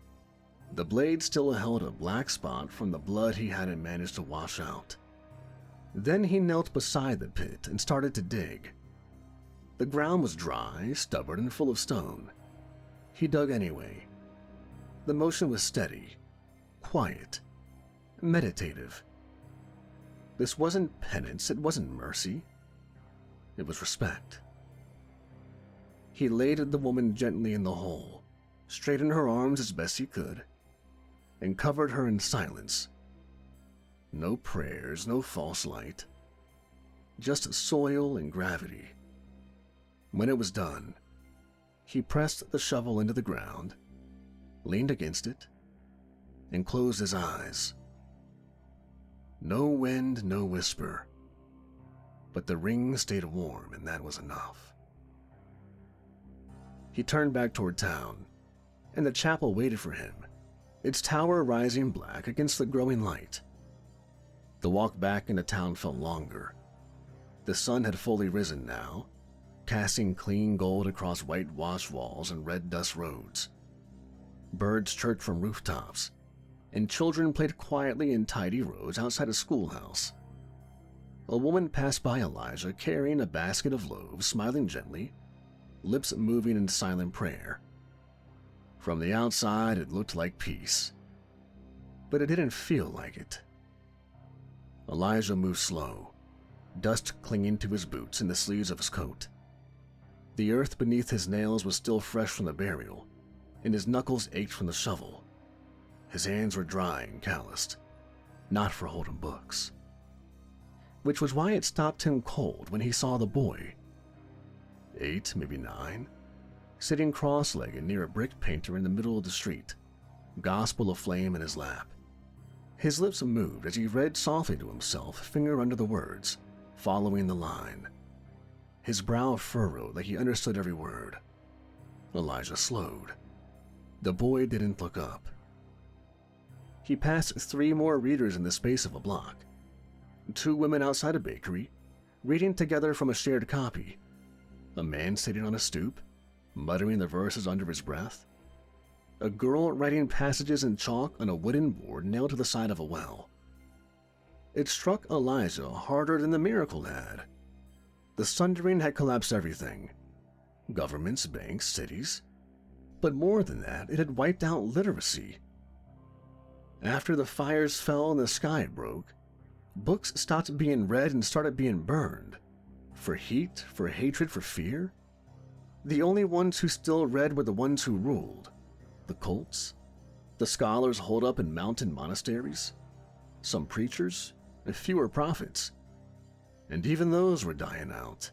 The blade still held a black spot from the blood he hadn't managed to wash out. Then he knelt beside the pit and started to dig. The ground was dry, stubborn, and full of stone. He dug anyway. The motion was steady, quiet, meditative. This wasn't penance, it wasn't mercy. It was respect. He laid the woman gently in the hole, straightened her arms as best he could, and covered her in silence. No prayers, no false light. Just soil and gravity. When it was done, he pressed the shovel into the ground, leaned against it, and closed his eyes. No wind, no whisper. But the ring stayed warm, and that was enough. He turned back toward town, and the chapel waited for him, its tower rising black against the growing light. The walk back into town felt longer. The sun had fully risen now, casting clean gold across whitewashed walls and red dust roads. Birds chirped from rooftops, and children played quietly in tidy rows outside a schoolhouse. A woman passed by Elijah carrying a basket of loaves, smiling gently, lips moving in silent prayer. From the outside, it looked like peace, but it didn't feel like it. Elijah moved slow, dust clinging to his boots and the sleeves of his coat. The earth beneath his nails was still fresh from the burial, and his knuckles ached from the shovel. His hands were dry and calloused, not for holding books. Which was why it stopped him cold when he saw the boy, 8, maybe 9, sitting cross-legged near a brick painter in the middle of the street, Gospel of Flame in his lap. His lips moved as he read softly to himself, finger under the words, following the line. His brow furrowed like he understood every word. Elijah slowed. The boy didn't look up. He passed 3 more readers in the space of a block. 2 women outside a bakery, reading together from a shared copy. A man sitting on a stoop, muttering the verses under his breath. a girl writing passages in chalk on a wooden board nailed to the side of a well. It struck Elijah harder than the miracle had. The sundering had collapsed everything. Governments, banks, cities. But more than that, it had wiped out literacy. After the fires fell and the sky broke, books stopped being read and started being burned. For heat, for hatred, for fear. The only ones who still read were the ones who ruled. The cults, the scholars holed up in mountain monasteries, some preachers, and fewer prophets. And even those were dying out.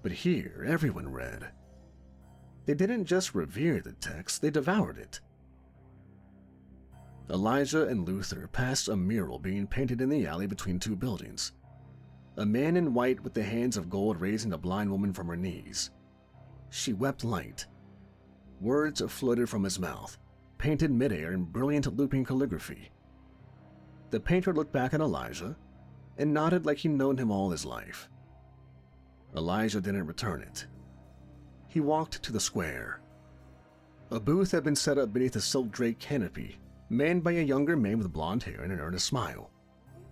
But here, everyone read. They didn't just revere the text, they devoured it. Elijah and Luther passed a mural being painted in the alley between two buildings. A man in white with the hands of gold raising a blind woman from her knees. She wept light. Words floated from his mouth, painted midair in brilliant looping calligraphy. The painter looked back at Elijah and nodded like he'd known him all his life. Elijah didn't return it. He walked to the square. A booth had been set up beneath a silk-draped canopy, manned by a younger man with blonde hair and an earnest smile.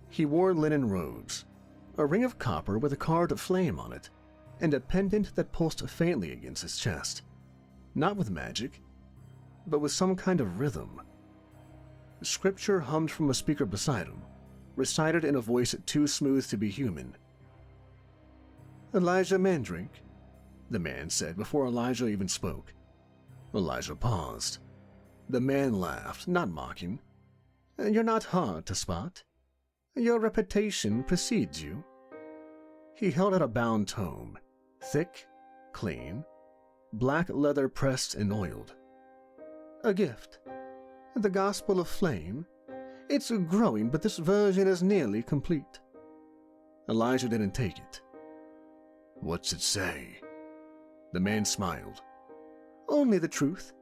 He wore linen robes, a ring of copper with a carved flame on it, and a pendant that pulsed faintly against his chest. Not with magic, but with some kind of rhythm. Scripture hummed from a speaker beside him, recited in a voice too smooth to be human. "Elijah Mandrake," the man said before Elijah even spoke. Elijah paused. The man laughed, not mocking. "You're not hard to spot. Your reputation precedes you." He held out a bound tome, thick, clean, black leather pressed and oiled. "A gift. The Gospel of Flame. It's growing, but this version is nearly complete." Elijah didn't take it. "What's it say?" The man smiled. "Only the truth.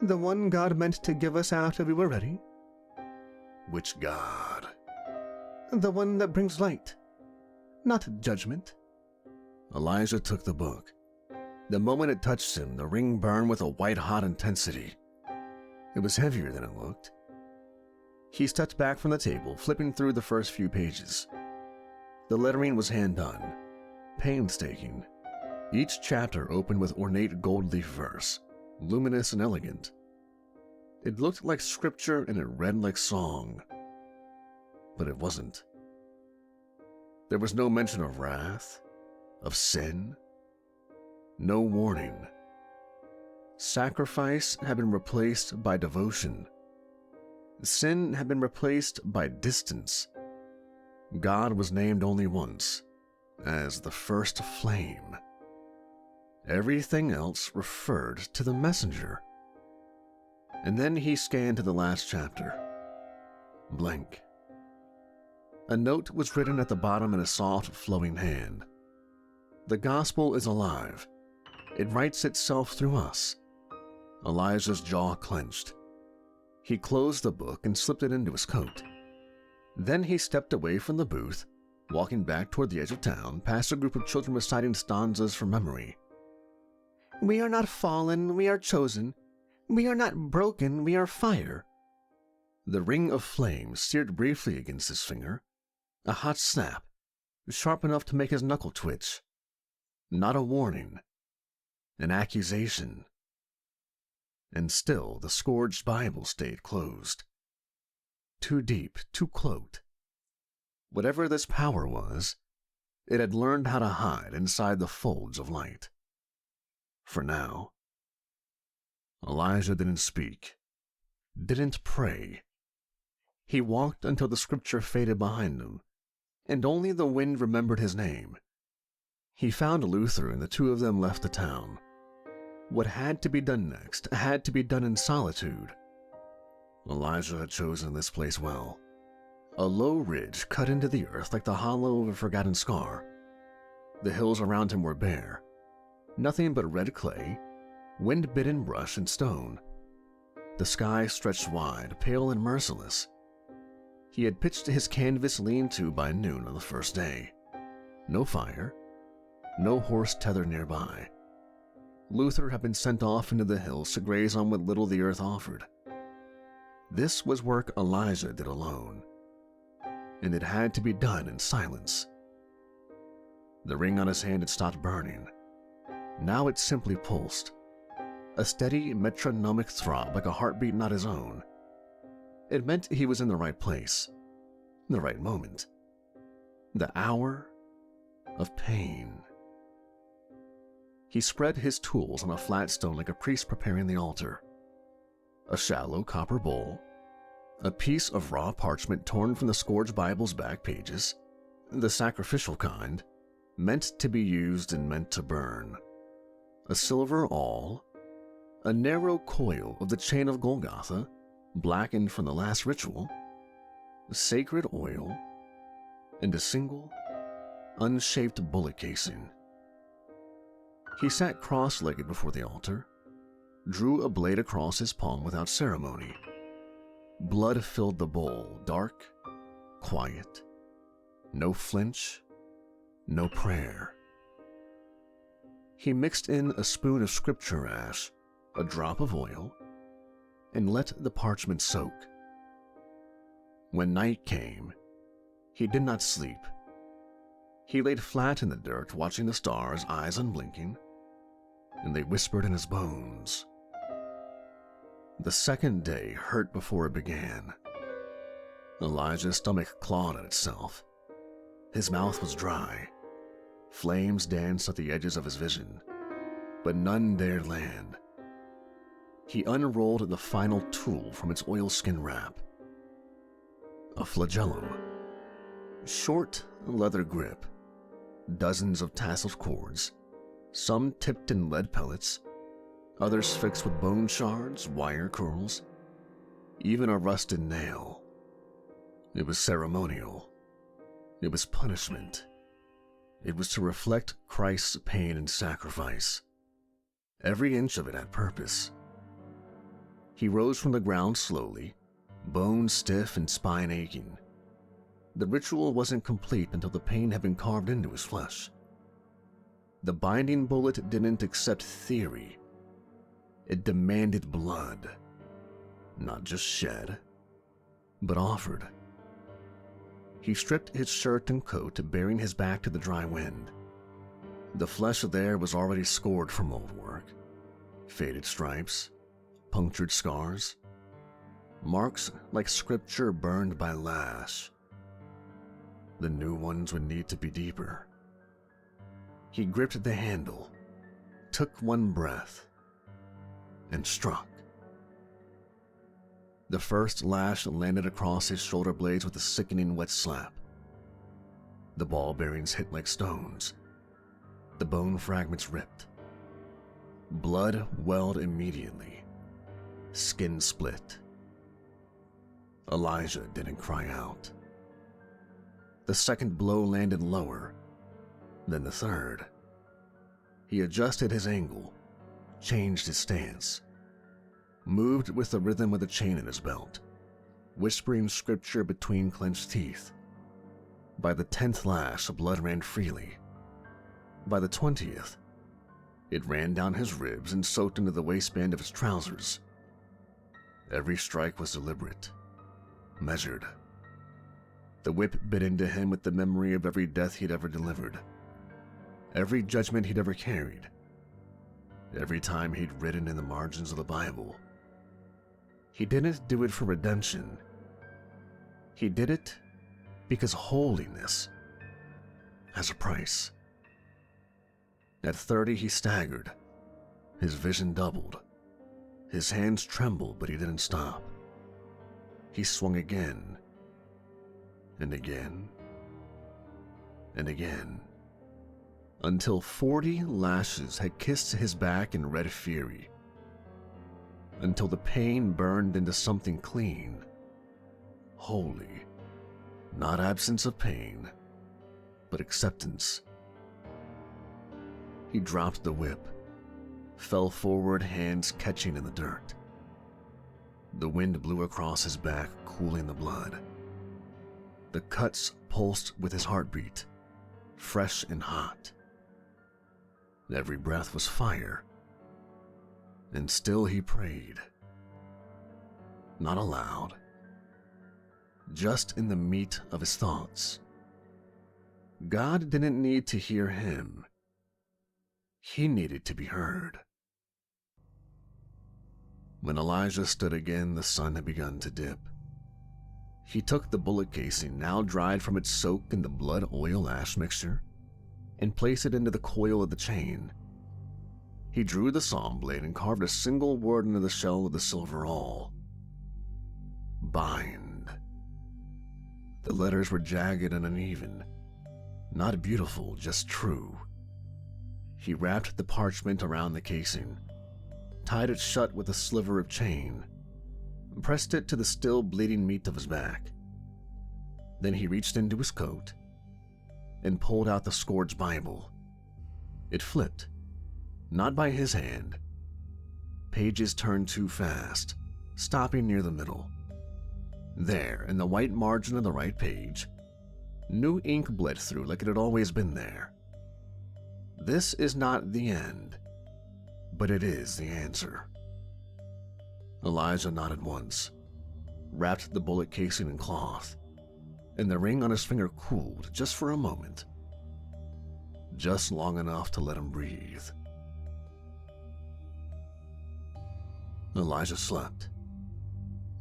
The one God meant to give us after we were ready." "Which God?" "The one that brings light, not judgment." Elijah took the book. The moment it touched him, the ring burned with a white-hot intensity. It was heavier than it looked. He stepped back from the table, flipping through the first few pages. The lettering was hand-done, painstaking. Each chapter opened with ornate gold-leaf verse, luminous and elegant. It looked like scripture and it read like song. But it wasn't. There was no mention of wrath, of sin, no warning. Sacrifice had been replaced by devotion. Sin had been replaced by distance. God was named only once, as the first flame. Everything else referred to the messenger. And then he scanned to the last chapter. Blank. A note was written at the bottom in a soft, flowing hand. "The gospel is alive. It writes itself through us." Elijah's jaw clenched. He closed the book and slipped it into his coat. Then he stepped away from the booth, walking back toward the edge of town, past a group of children reciting stanzas from memory. "We are not fallen, we are chosen. We are not broken, we are fire." The ring of flame seared briefly against his finger. A hot snap, sharp enough to make his knuckle twitch. Not a warning. An accusation. And still the scourged Bible stayed closed. Too deep, too cloaked. Whatever this power was, it had learned how to hide inside the folds of light. For now. Elijah didn't speak, didn't pray. He walked until the scripture faded behind him, and only the wind remembered his name. He found Luther and the two of them left the town. What had to be done next had to be done in solitude. Elijah had chosen this place well. A low ridge cut into the earth like the hollow of a forgotten scar. The hills around him were bare. Nothing but red clay, wind-bitten brush and stone. The sky stretched wide, pale and merciless. He had pitched his canvas lean-to by noon on the first day. No fire, no horse tethered nearby. Luther had been sent off into the hills to graze on what little the earth offered. This was work Elijah did alone, and it had to be done in silence. The ring on his hand had stopped burning. Now it simply pulsed, a steady metronomic throb like a heartbeat not his own. It meant he was in the right place, the right moment, the hour of pain. He spread his tools on a flat stone like a priest preparing the altar. A shallow copper bowl, a piece of raw parchment torn from the scourged Bible's back pages, the sacrificial kind, meant to be used and meant to burn, a silver awl, a narrow coil of the chain of Golgotha, blackened from the last ritual, sacred oil, and a single, unshaped bullet casing. He sat cross-legged before the altar, drew a blade across his palm without ceremony. Blood filled the bowl, dark, quiet, no flinch, no prayer. He mixed in a spoon of scripture ash, a drop of oil, and let the parchment soak. When night came, he did not sleep. He laid flat in the dirt, watching the stars, eyes unblinking, and they whispered in his bones. The second day hurt before it began. Elijah's stomach clawed at itself. His mouth was dry. Flames danced at the edges of his vision, but none dared land. He unrolled the final tool from its oilskin wrap. A flagellum. Short leather grip. Dozens of tasseled cords, some tipped in lead pellets, others fixed with bone shards, wire curls, even a rusted nail. It was ceremonial. It was punishment. It was to reflect Christ's pain and sacrifice. Every inch of it had purpose. He rose from the ground slowly, bones stiff and spine aching. The ritual wasn't complete until the pain had been carved into his flesh. The binding bullet didn't accept theory. It demanded blood. Not just shed, but offered. He stripped his shirt and coat, bearing his back to the dry wind. The flesh there was already scored from old work. Faded stripes, punctured scars, marks like scripture burned by lash. The new ones would need to be deeper. He gripped the handle, took one breath, and struck. The first lash landed across his shoulder blades with a sickening wet slap. The ball bearings hit like stones. The bone fragments ripped. Blood welled immediately. Skin split. Elijah didn't cry out. The second blow landed lower, then the third. He adjusted his angle, changed his stance, moved with the rhythm of the chain in his belt, whispering scripture between clenched teeth. By the 10th lash, blood ran freely. By the 20th, it ran down his ribs and soaked into the waistband of his trousers. Every strike was deliberate, measured. The whip bit into him with the memory of every death he'd ever delivered, every judgment he'd ever carried, every time he'd written in the margins of the Bible. He didn't do it for redemption. He did it because holiness has a price. At 30, he staggered. His vision doubled. His hands trembled, but he didn't stop. He swung again, and again, and again, until 40 lashes had kissed his back in red fury, until the pain burned into something clean, holy, not absence of pain, but acceptance. He dropped the whip, fell forward, hands catching in the dirt. The wind blew across his back, cooling the blood. The cuts pulsed with his heartbeat, fresh and hot. Every breath was fire, And still he prayed. Not aloud, just in the meat of his thoughts. God didn't need to hear him. He needed to be heard. When Elijah stood again, the sun had begun to dip. He took the bullet casing, now dried from its soak in the blood-oil-ash mixture, and placed it into the coil of the chain. He drew the saw blade and carved a single word into the shell of the silver awl. Bind. The letters were jagged and uneven, not beautiful, just true. He wrapped the parchment around the casing, tied it shut with a sliver of chain, and pressed it to the still bleeding meat of his back. Then he reached into his coat and pulled out the scourge Bible. It flipped, not by his hand. Pages turned too fast, stopping near the middle. There, in the white margin of the right page, new ink bled through like it had always been there. This is not the end, but it is the answer. Elijah nodded once, wrapped the bullet casing in cloth, and the ring on his finger cooled just for a moment, just long enough to let him breathe. Elijah slept,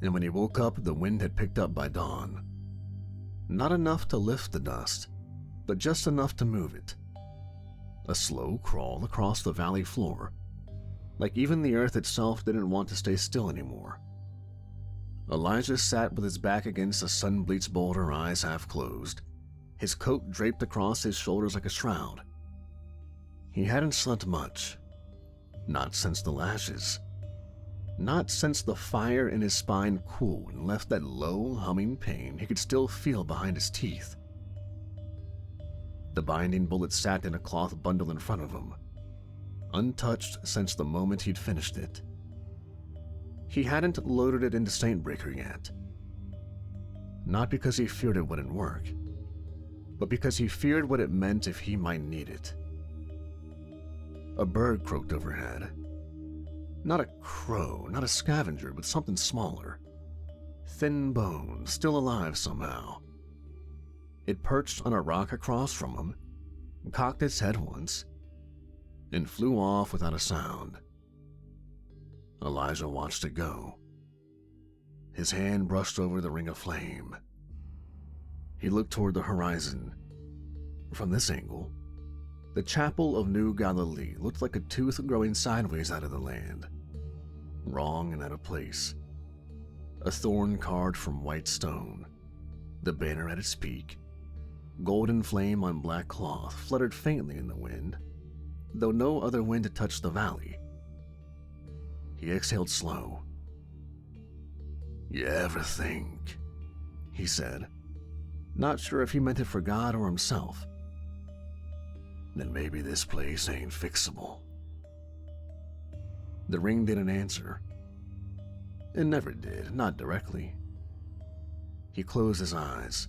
and when he woke up, the wind had picked up by dawn. Not enough to lift the dust, but just enough to move it. A slow crawl across the valley floor, like even the earth itself didn't want to stay still anymore. Elijah sat with his back against a sun-bleached boulder, eyes half closed, his coat draped across his shoulders like a shroud. He hadn't slept much, not since the lashes. Not since the fire in his spine cooled and left that low, humming pain he could still feel behind his teeth. The binding bullet sat in a cloth bundle in front of him, untouched since the moment he'd finished it. He hadn't loaded it into Saintbreaker yet. Not because he feared it wouldn't work, but because he feared what it meant if he might need it. A bird croaked overhead. Not a crow, not a scavenger, but something smaller. Thin bone, still alive somehow. It perched on a rock across from him, cocked its head once, and flew off without a sound. Elijah watched it go. His hand brushed over the ring of flame. He looked toward the horizon. From this angle, the chapel of New Galilee looked like a tooth growing sideways out of the land. Wrong and out of place. A thorn carved from white stone. The banner at its peak. Golden flame on black cloth fluttered faintly in the wind, though no other wind had touched the valley. He exhaled slow. "You ever think," he said, not sure if he meant it for God or himself, "that maybe this place ain't fixable?" The ring didn't answer. It never did, not directly. He closed his eyes.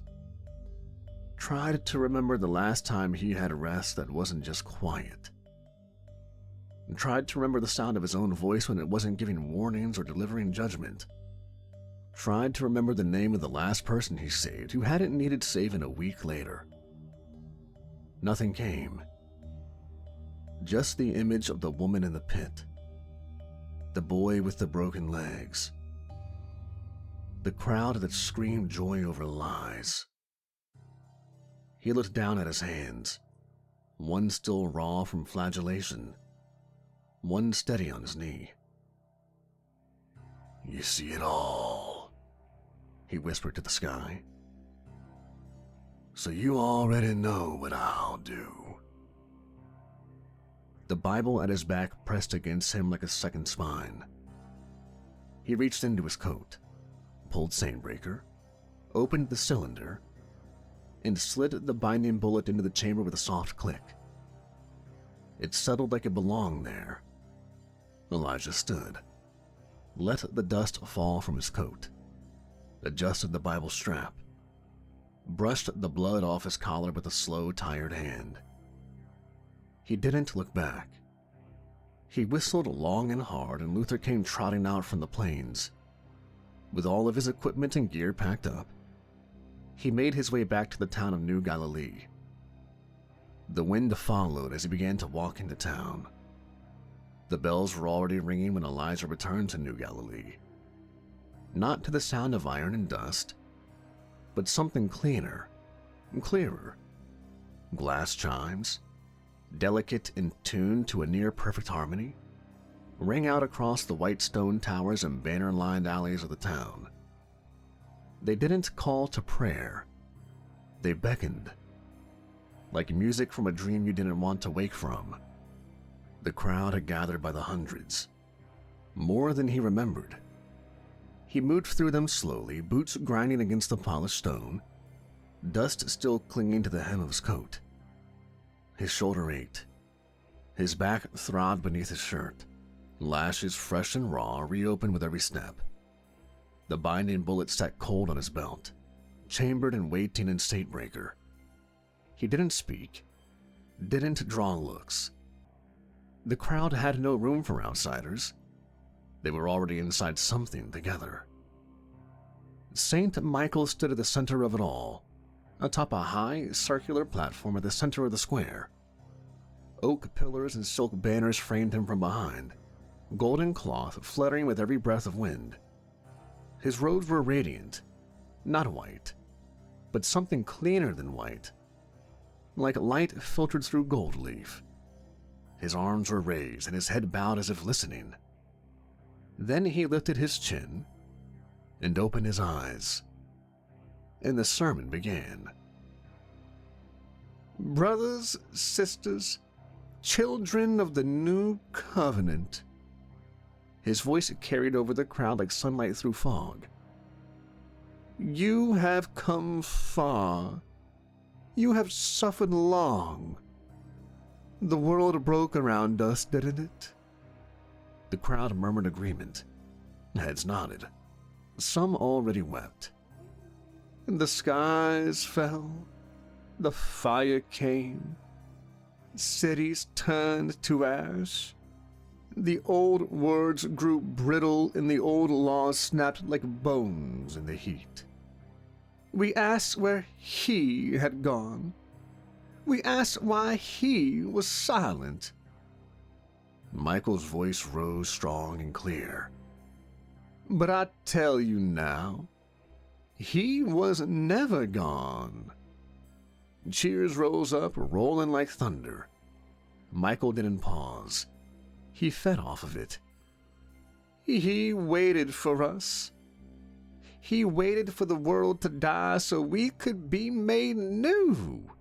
Tried to remember the last time he had rest that wasn't just quiet. And tried to remember the sound of his own voice when it wasn't giving warnings or delivering judgment. Tried to remember the name of the last person he saved who hadn't needed saving a week later. Nothing came. Just the image of the woman in the pit. The boy with the broken legs. The crowd that screamed joy over lies. He looked down at his hands, one still raw from flagellation, one steady on his knee. "You see it all," he whispered to the sky. "So you already know what I'll do." The Bible at his back pressed against him like a second spine. He reached into his coat, pulled Saintbreaker, opened the cylinder, and slid the binding bullet into the chamber with a soft click. It settled like it belonged there. Elijah stood, let the dust fall from his coat, adjusted the Bible strap, brushed the blood off his collar with a slow, tired hand. He didn't look back. He whistled long and hard, and Luther came trotting out from the plains. With all of his equipment and gear packed up, he made his way back to the town of New Galilee. The wind followed as he began to walk into town. The bells were already ringing when Elijah returned to New Galilee. Not to the sound of iron and dust, but something cleaner and clearer. Glass chimes, delicate and tuned to a near-perfect harmony, rang out across the white stone towers and banner-lined alleys of the town. They didn't call to prayer. They beckoned. Like music from a dream you didn't want to wake from. The crowd had gathered by the hundreds. More than he remembered. He moved through them slowly, boots grinding against the polished stone, dust still clinging to the hem of his coat. His shoulder ached. His back throbbed beneath his shirt, lashes fresh and raw reopened with every step. The binding bullet sat cold on his belt, chambered and waiting in statebreaker. He didn't speak, didn't draw looks. The crowd had no room for outsiders. They were already inside something together. St. Michael stood at the center of it all, atop a high, circular platform at the center of the square. Oak pillars and silk banners framed him from behind, golden cloth fluttering with every breath of wind. His robes were radiant, not white, but something cleaner than white, like light filtered through gold leaf. His arms were raised and his head bowed as if listening. Then he lifted his chin and opened his eyes, and the sermon began. Brothers, sisters, children of the new covenant. His voice carried over the crowd like sunlight through fog. You have come far. You have suffered long. The world broke around us, didn't it? The crowd murmured agreement. Heads nodded. Some already wept. The skies fell. The fire came. Cities turned to ash. The old words grew brittle and the old laws snapped like bones in the heat. We asked where he had gone. We asked why he was silent. Michael's voice rose strong and clear. But I tell you now, he was never gone. Cheers rose up, rolling like thunder. Michael didn't pause. He fed off of it. He waited for us. He waited for the world to die so we could be made new.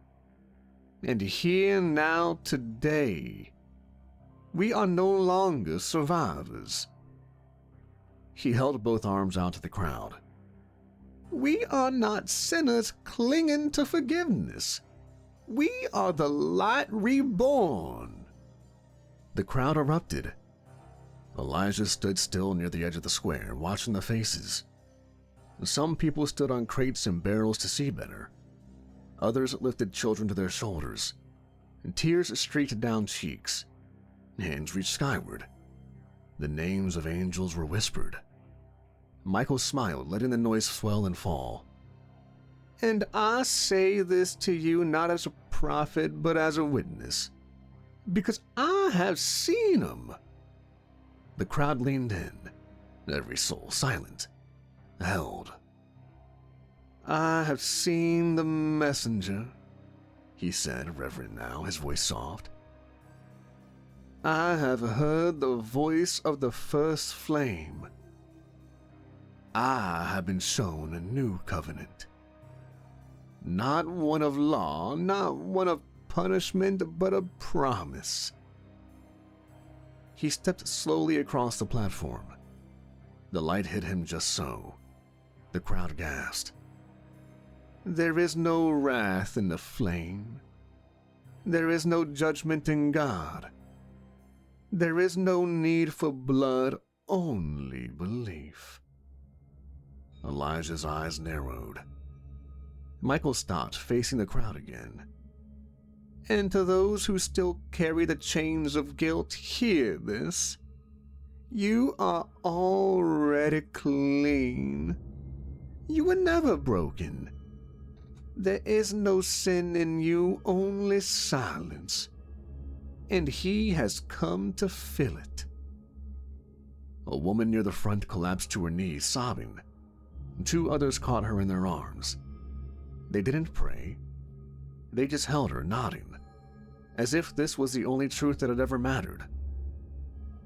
And here now today, we are no longer survivors. He held both arms out to the crowd. We are not sinners clinging to forgiveness. We are the light reborn. The crowd erupted. Elijah stood still near the edge of the square, watching the faces. Some people stood on crates and barrels to see better. Others lifted children to their shoulders, and tears streaked down cheeks. Hands reached skyward. The names of angels were whispered. Michael smiled, letting the noise swell and fall. And I say this to you not as a prophet, but as a witness, because I have seen him. The crowd leaned in, every soul silent, held. I have seen the messenger, he said, reverent now, his voice soft. I have heard the voice of the first flame. I have been shown a new covenant. Not one of law, not one of punishment, but a promise. He stepped slowly across the platform. The light hit him just so. The crowd gasped. There is no wrath in the flame. There is no judgment in God. There is no need for blood, only belief. Elijah's eyes narrowed. Michael stopped, facing the crowd again. And to those who still carry the chains of guilt, hear this. You are already clean. You were never broken. There is no sin in you, only silence. And he has come to fill it. A woman near the front collapsed to her knees, sobbing. 2 others caught her in their arms. They didn't pray. They just held her, nodding, as if this was the only truth that had ever mattered.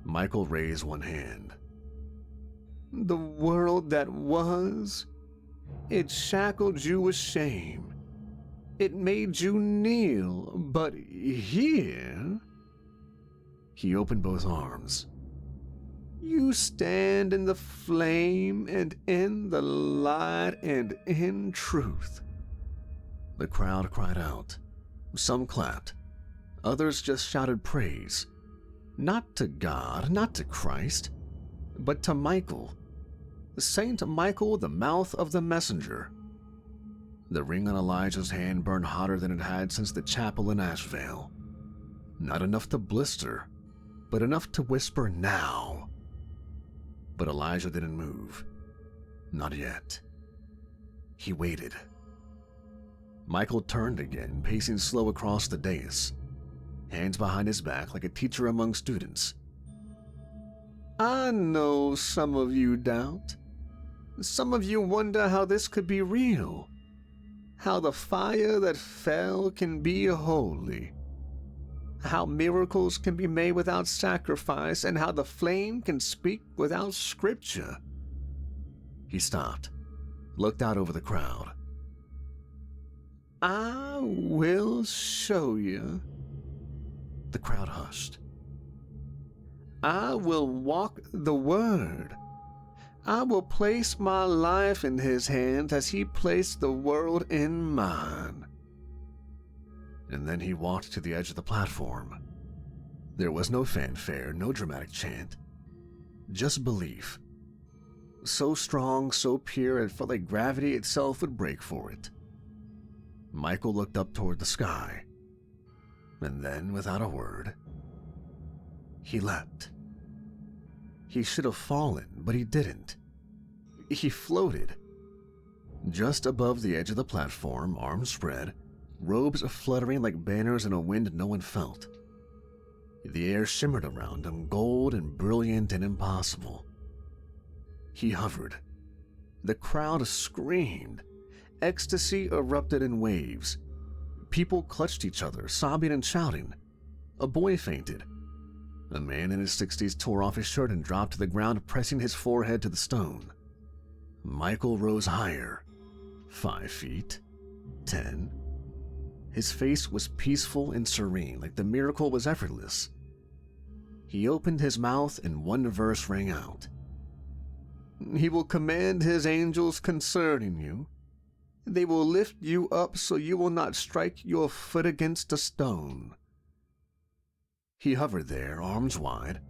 Michael raised one hand. The world that was, it shackled you with shame. It made you kneel, but here... He opened both arms. You stand in the flame and in the light and in truth. The crowd cried out. Some clapped. Others just shouted praise. Not to God, not to Christ, but to Michael. Saint Michael, the mouth of the messenger. The ring on Elijah's hand burned hotter than it had since the chapel in Asheville. Not enough to blister, but enough to whisper now. But Elijah didn't move. Not yet. He waited. Michael turned again, pacing slow across the dais, hands behind his back like a teacher among students. I know some of you doubt. Some of you wonder how this could be real. How the fire that fell can be holy. How miracles can be made without sacrifice, and how the flame can speak without scripture. He stopped, looked out over the crowd. I will show you. The crowd hushed. I will walk the word. I will place my life in his hands as he placed the world in mine. And then he walked to the edge of the platform. There was no fanfare, no dramatic chant. Just belief. So strong, so pure, it felt like gravity itself would break for it. Michael looked up toward the sky. And then, without a word, he leapt. He should have fallen, but he didn't. He floated. Just above the edge of the platform, arms spread, robes fluttering like banners in a wind no one felt. The air shimmered around him, gold and brilliant and impossible. He hovered. The crowd screamed. Ecstasy erupted in waves. People clutched each other, sobbing and shouting. A boy fainted. A man in his 60s tore off his shirt and dropped to the ground, pressing his forehead to the stone. Michael rose higher. 5 feet. 10. His face was peaceful and serene, like the miracle was effortless. He opened his mouth and one verse rang out. He will command his angels concerning you. They will lift you up so you will not strike your foot against a stone. He hovered there, arms wide,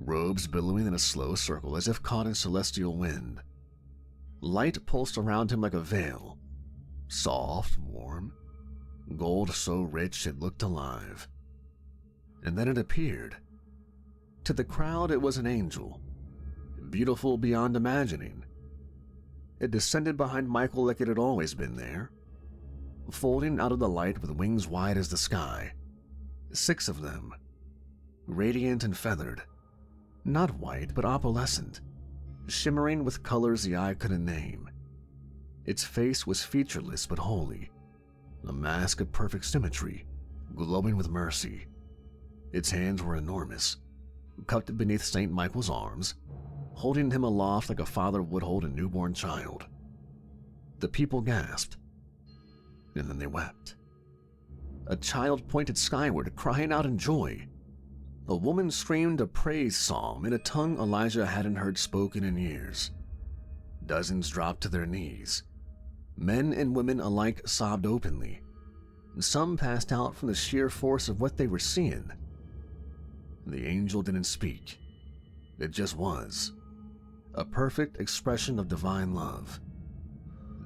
robes billowing in a slow circle as if caught in celestial wind. Light pulsed around him like a veil, soft, warm, gold so rich it looked alive. And then it appeared. To the crowd it was an angel, beautiful beyond imagining. It descended behind Michael like it had always been there, folding out of the light with wings wide as the sky. 6 of them, radiant and feathered, not white but opalescent, shimmering with colors the eye couldn't name. Its face was featureless but holy, a mask of perfect symmetry, glowing with mercy. Its hands were enormous, cupped beneath St. Michael's arms, holding him aloft like a father would hold a newborn child. The people gasped, and then they wept. A child pointed skyward, crying out in joy. A woman screamed a praise psalm in a tongue Elijah hadn't heard spoken in years. Dozens dropped to their knees. Men and women alike sobbed openly. Some passed out from the sheer force of what they were seeing. The angel didn't speak. It just was. A perfect expression of divine love.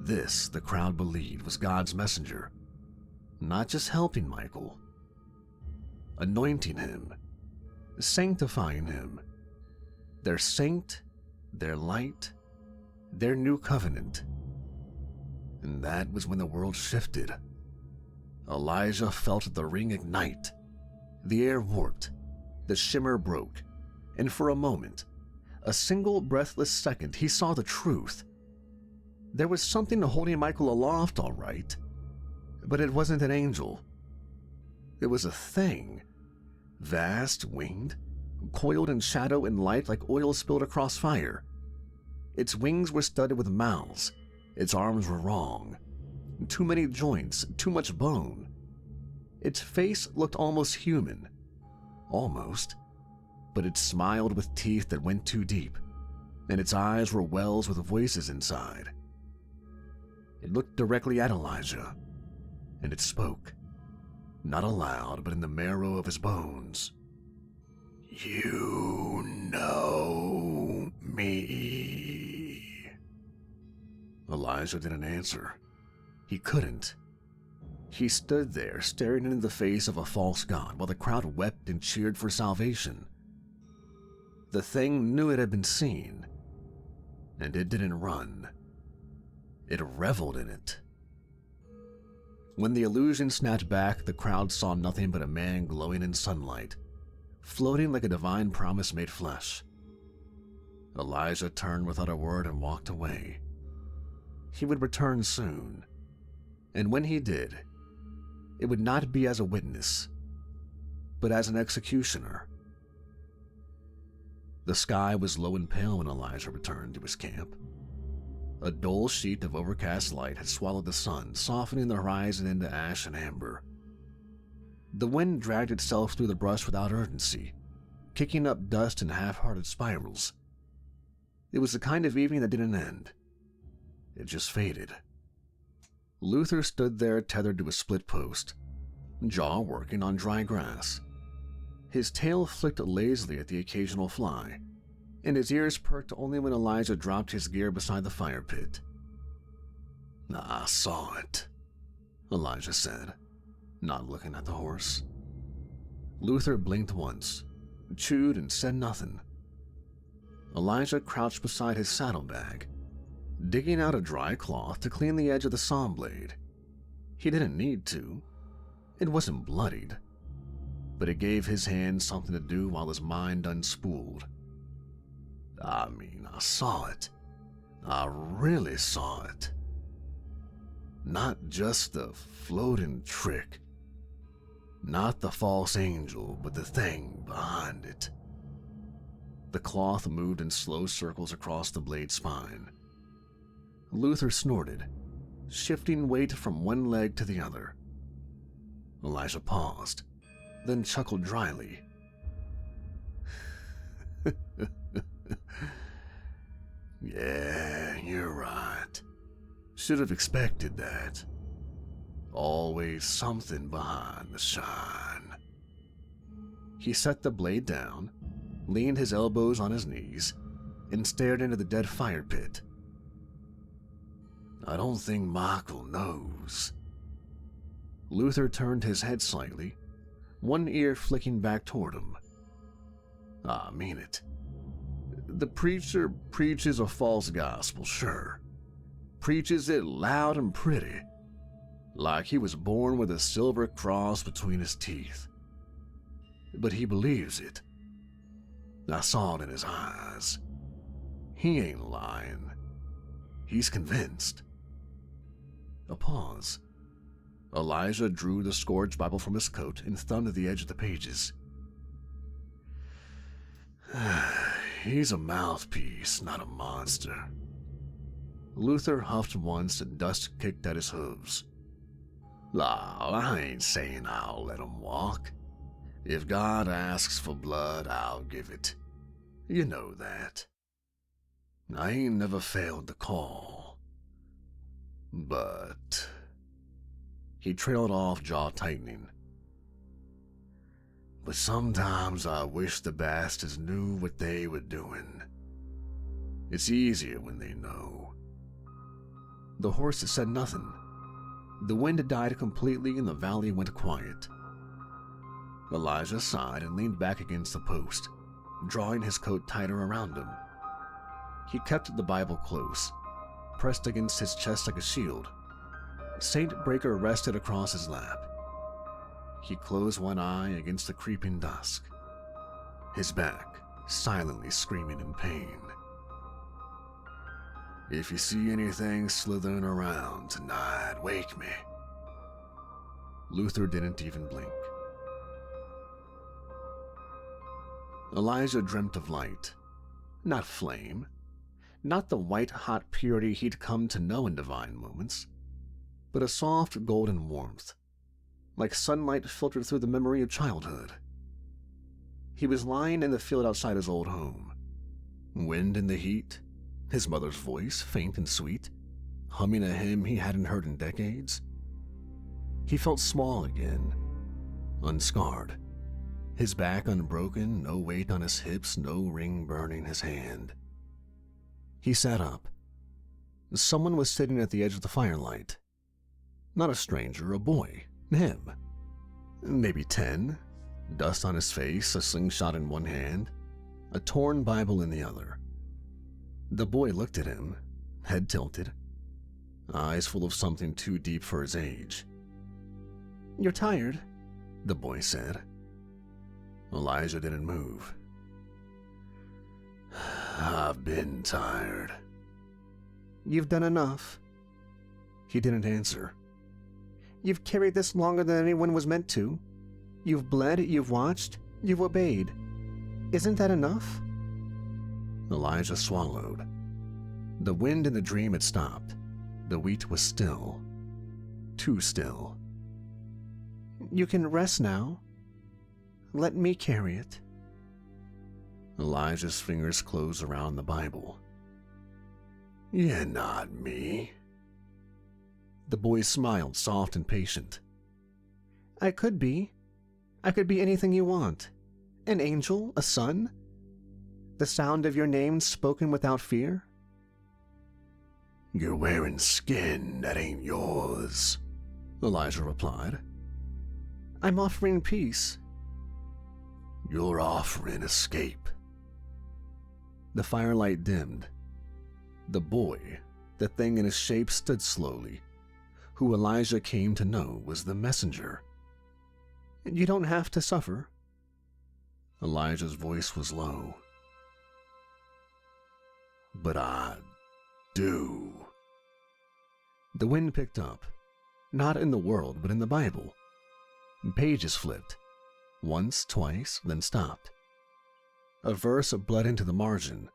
This, the crowd believed, was God's messenger. Not just helping Michael, anointing him, sanctifying him. Their saint, their light, their new covenant. And that was when the world shifted. Elijah felt the ring ignite. The air warped. The shimmer broke. And for a moment, a single breathless second, he saw the truth. There was something holding Michael aloft, all right. But it wasn't an angel. It was a thing. Vast, winged, coiled in shadow and light like oil spilled across fire. Its wings were studded with mouths. Its arms were wrong. Too many joints, too much bone. Its face looked almost human. Almost. But it smiled with teeth that went too deep, and its eyes were wells with voices inside. It looked directly at Elijah, and it spoke. Not aloud, but in the marrow of his bones. "You know me." Elijah didn't answer. He couldn't. He stood there, staring into the face of a false god, while the crowd wept and cheered for salvation. The thing knew it had been seen, and it didn't run. It reveled in it. When the illusion snapped back, the crowd saw nothing but a man glowing in sunlight, floating like a divine promise made flesh. Elijah turned without a word and walked away. He would return soon, and when he did, it would not be as a witness, but as an executioner. The sky was low and pale when Elijah returned to his camp. A dull sheet of overcast light had swallowed the sun, softening the horizon into ash and amber. The wind dragged itself through the brush without urgency, kicking up dust in half-hearted spirals. It was the kind of evening that didn't end. It just faded. Luther stood there tethered to a split post, jaw working on dry grass. His tail flicked lazily at the occasional fly, and his ears perked only when Elijah dropped his gear beside the fire pit. "I saw it," Elijah said, not looking at the horse. Luther blinked once, chewed and said nothing. Elijah crouched beside his saddlebag, digging out a dry cloth to clean the edge of the saw blade. He didn't need to. It wasn't bloodied, but it gave his hands something to do while his mind unspooled. I saw it. I really saw it. Not just the floating trick. Not the false angel, but the thing behind it. The cloth moved in slow circles across the blade's spine. Luther snorted, shifting weight from one leg to the other. Elijah paused, then chuckled dryly. "Yeah, you're right. Should have expected that. Always something behind the shine." He set the blade down, leaned his elbows on his knees, and stared into the dead fire pit. "I don't think Michael knows." Luther turned his head slightly, one ear flicking back toward him. "I mean it. The preacher preaches a false gospel, sure. Preaches it loud and pretty, like he was born with a silver cross between his teeth. But he believes it. I saw it in his eyes. He ain't lying. He's convinced." A pause. Elijah drew the scourged Bible from his coat and thumbed at the edge of the pages. "He's a mouthpiece, not a monster." Luther huffed once and dust kicked at his hooves. I ain't saying I'll let him walk. If God asks for blood, I'll give it. You know that. I ain't never failed the call. But..." He trailed off, jaw tightening. "But sometimes I wish the bastards knew what they were doing. It's easier when they know." The horse said nothing. The wind died completely and the valley went quiet. Elijah sighed and leaned back against the post, drawing his coat tighter around him. He kept the Bible close, pressed against his chest like a shield. Saint Breaker rested across his lap. He closed one eye against the creeping dusk, his back silently screaming in pain. "If you see anything slithering around tonight, wake me." Luther didn't even blink. Elijah dreamt of light, not flame, not the white-hot purity he'd come to know in divine moments, but a soft golden warmth, like sunlight filtered through the memory of childhood. He was lying in the field outside his old home, wind in the heat, his mother's voice, faint and sweet, humming a hymn he hadn't heard in decades. He felt small again, unscarred, his back unbroken, no weight on his hips, no ring burning his hand. He sat up. Someone was sitting at the edge of the firelight. Not a stranger, a boy, him. Maybe 10, dust on his face, a slingshot in one hand, a torn Bible in the other. The boy looked at him, head tilted, eyes full of something too deep for his age. "You're tired," the boy said. Elijah didn't move. "I've been tired." "You've done enough." He didn't answer. "You've carried this longer than anyone was meant to. You've bled, you've watched, you've obeyed. Isn't that enough?" Elijah swallowed. The wind in the dream had stopped. The wheat was still. Too still. "You can rest now. Let me carry it." Elijah's fingers closed around the Bible. "You're not me." The boy smiled, soft and patient. "I could be. I could be anything you want. An angel, a son. The sound of your name spoken without fear." "You're wearing skin that ain't yours," Elijah replied. "I'm offering peace." "You're offering escape." The firelight dimmed. The boy, the thing in his shape, stood slowly. Who Elijah came to know was the messenger. "You don't have to suffer." Elijah's voice was low. "But I do." The wind picked up, not in the world, but in the Bible. Pages flipped, once, twice, then stopped. A verse bled into the margin.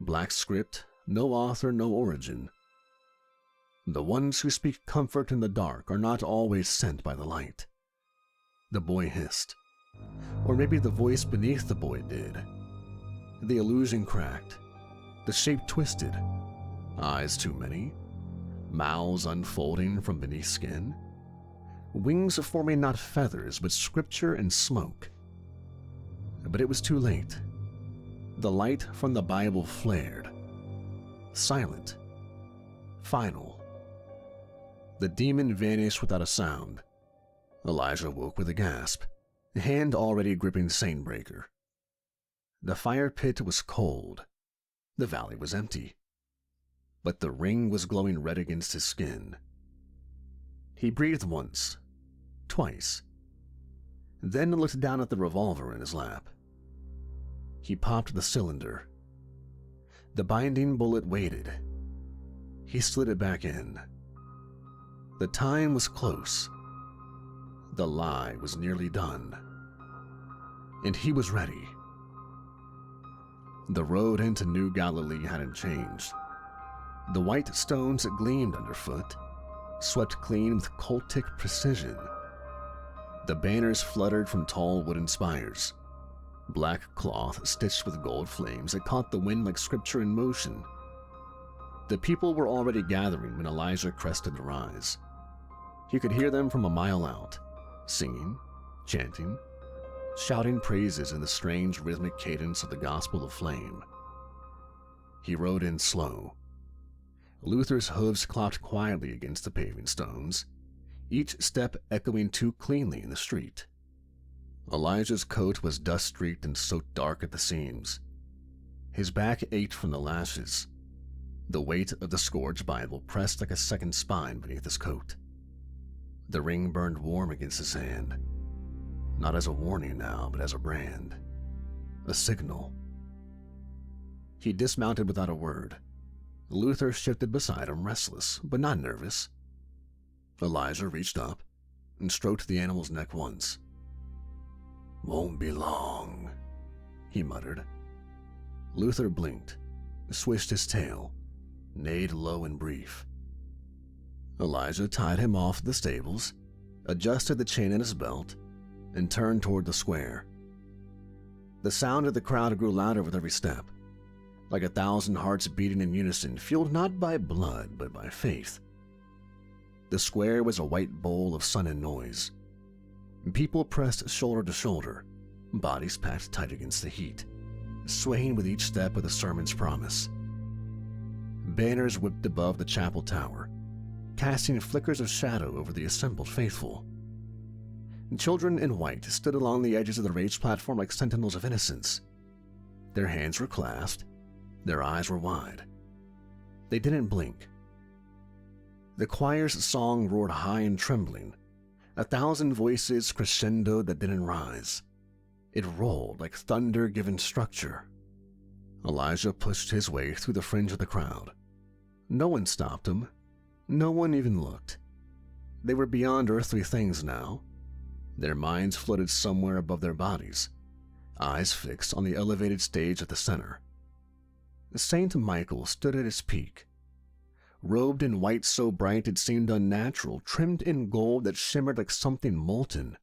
Black script, no author, no origin. "The ones who speak comfort in the dark are not always sent by the light." The boy hissed. Or maybe the voice beneath the boy did. The illusion cracked. The shape twisted. Eyes too many. Mouths unfolding from beneath skin. Wings forming not feathers, but scripture and smoke. But it was too late. The light from the Bible flared. Silent. Final. The demon vanished without a sound. Elijah woke with a gasp, hand already gripping Saint Breaker. The fire pit was cold. The valley was empty. But the ring was glowing red against his skin. He breathed once, twice, then looked down at the revolver in his lap. He popped the cylinder. The binding bullet waited. He slid it back in. The time was close. The lie was nearly done. And he was ready. The road into New Galilee hadn't changed. The white stones that gleamed underfoot, swept clean with cultic precision. The banners fluttered from tall wooden spires, black cloth stitched with gold flames that caught the wind like scripture in motion. The people were already gathering when Elijah crested the rise. He could hear them from a mile out, singing, chanting, shouting praises in the strange rhythmic cadence of the Gospel of Flame. He rode in slow. Luther's hooves clopped quietly against the paving stones, each step echoing too cleanly in the street. Elijah's coat was dust-streaked and soaked dark at the seams. His back ached from the lashes. The weight of the scourged Bible pressed like a second spine beneath his coat. The ring burned warm against his hand, not as a warning now, but as a brand, a signal. He dismounted without a word. Luther shifted beside him, restless, but not nervous. Elijah reached up and stroked the animal's neck once. "Won't be long," he muttered. Luther blinked, swished his tail, neighed low and brief. Elijah tied him off at the stables, adjusted the chain in his belt, and turned toward the square. The sound of the crowd grew louder with every step, like 1,000 hearts beating in unison, fueled not by blood but by faith. The square was a white bowl of sun and noise. People pressed shoulder to shoulder, bodies packed tight against the heat, swaying with each step of the sermon's promise. Banners whipped above the chapel tower, casting flickers of shadow over the assembled faithful. Children in white stood along the edges of the raised platform like sentinels of innocence. Their hands were clasped, their eyes were wide. They didn't blink. The choir's song roared high and trembling, 1,000 voices crescendoed that didn't rise. It rolled like thunder given structure. Elijah pushed his way through the fringe of the crowd. No one stopped him. No one even looked. They were beyond earthly things now. Their minds floated somewhere above their bodies, eyes fixed on the elevated stage at the center. Saint Michael stood at his peak, robed in white so bright it seemed unnatural, trimmed in gold that shimmered like something molten.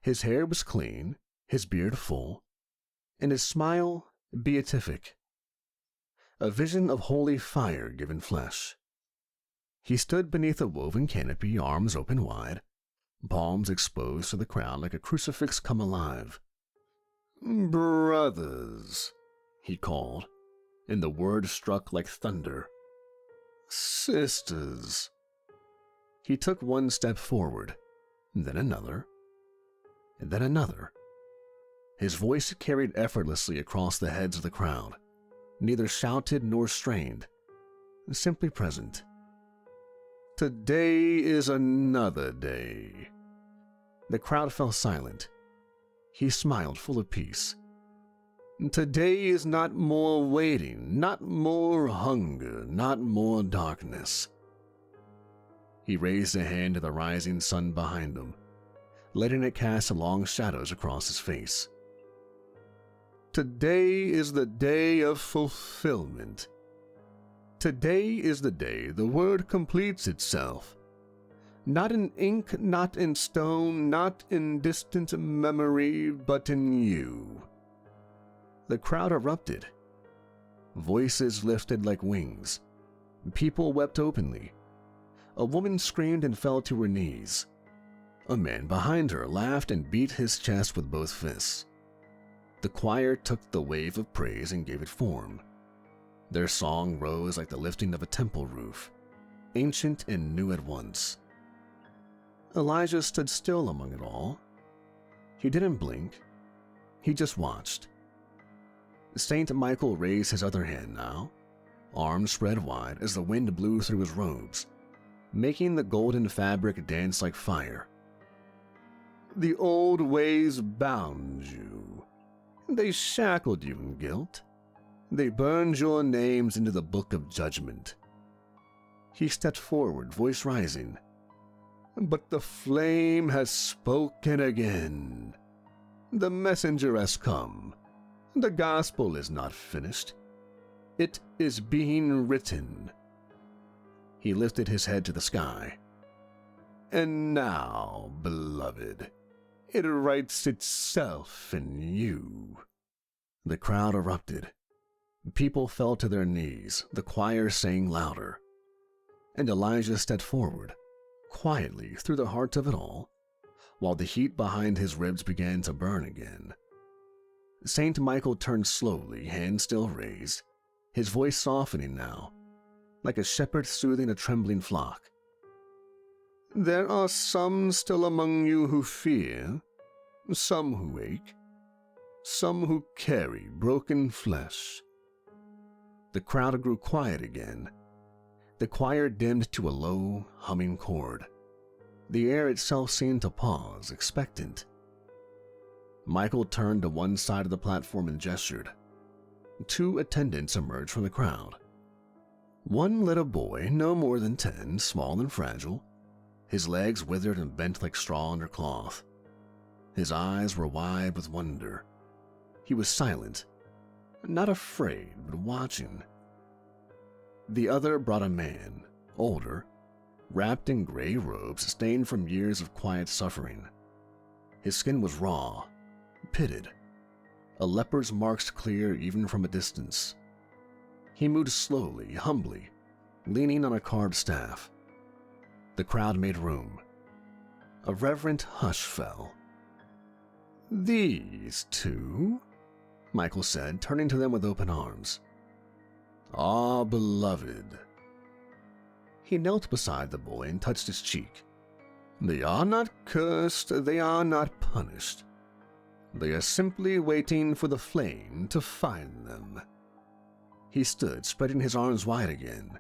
His hair was clean, his beard full, and his smile beatific. A vision of holy fire given flesh. He stood beneath a woven canopy, arms open wide, palms exposed to the crowd like a crucifix come alive. "Brothers," he called, and the word struck like thunder. "Sisters." He took one step forward, then another, and then another. His voice carried effortlessly across the heads of the crowd, neither shouted nor strained, simply present. "Today is another day." The crowd fell silent. He smiled, full of peace. "Today is not more waiting, not more hunger, not more darkness." He raised a hand to the rising sun behind him, letting it cast long shadows across his face. "Today is the day of fulfillment. Today is the day the word completes itself. Not in ink, not in stone, not in distant memory, but in you." The crowd erupted. Voices lifted like wings. People wept openly. A woman screamed and fell to her knees. A man behind her laughed and beat his chest with both fists. The choir took the wave of praise and gave it form. Their song rose like the lifting of a temple roof, ancient and new at once. Elijah stood still among it all. He didn't blink. He just watched. Saint Michael raised his other hand now, arms spread wide as the wind blew through his robes, making the golden fabric dance like fire. "The old ways bound you. They shackled you in guilt. They burned your names into the book of judgment." He stepped forward, voice rising. "But the flame has spoken again. The messenger has come. The gospel is not finished. It is being written." He lifted his head to the sky. "And now, beloved, it writes itself in you." The crowd erupted. People fell to their knees, the choir sang louder. And Elijah stepped forward, quietly through the heart of it all, while the heat behind his ribs began to burn again. Saint Michael turned slowly, hand still raised, his voice softening now, like a shepherd soothing a trembling flock. "There are some still among you who fear, some who ache, some who carry broken flesh. The crowd grew quiet again. The choir dimmed to a low, humming chord. The air itself seemed to pause, expectant. Michael turned to one side of the platform and gestured. 2 attendants emerged from the crowd. One little boy, no more than 10, small and fragile, his legs withered and bent like straw under cloth. His eyes were wide with wonder. He was silent, not afraid, but watching. The other brought a man, older, wrapped in gray robes stained from years of quiet suffering. His skin was raw, pitted, a leopard's marks clear even from a distance. He moved slowly, humbly, leaning on a carved staff. The crowd made room. A reverent hush fell. "These 2," Michael said, turning to them with open arms, "are beloved." He knelt beside the boy and touched his cheek. "They are not cursed, they are not punished. They are simply waiting for the flame to find them." He stood, spreading his arms wide again.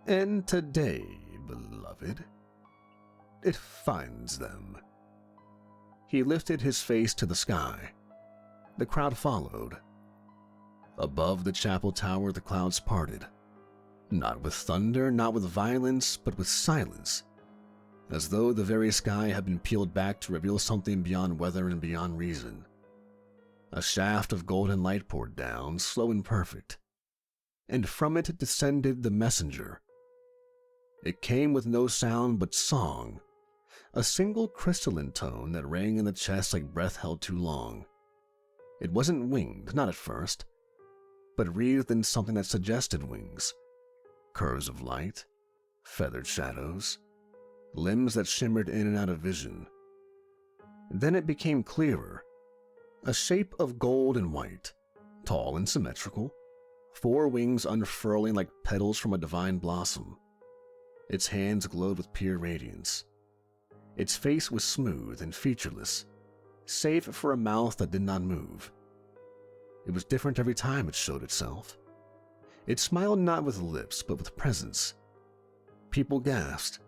"And today, beloved, it finds them." He lifted his face to the sky. The crowd followed. Above the chapel tower, the clouds parted. Not with thunder, not with violence, but with silence, as though the very sky had been peeled back to reveal something beyond weather and beyond reason. A shaft of golden light poured down, slow and perfect, and from it descended the messenger. It came with no sound but song, a single crystalline tone that rang in the chest like breath held too long. It wasn't winged, not at first, but wreathed in something that suggested wings. Curves of light, feathered shadows, limbs that shimmered in and out of vision. Then it became clearer, a shape of gold and white, tall and symmetrical, 4 wings unfurling like petals from a divine blossom. Its hands glowed with pure radiance. Its face was smooth and featureless, save for a mouth that did not move. It was different every time it showed itself. It smiled not with lips, but with presence. People gasped.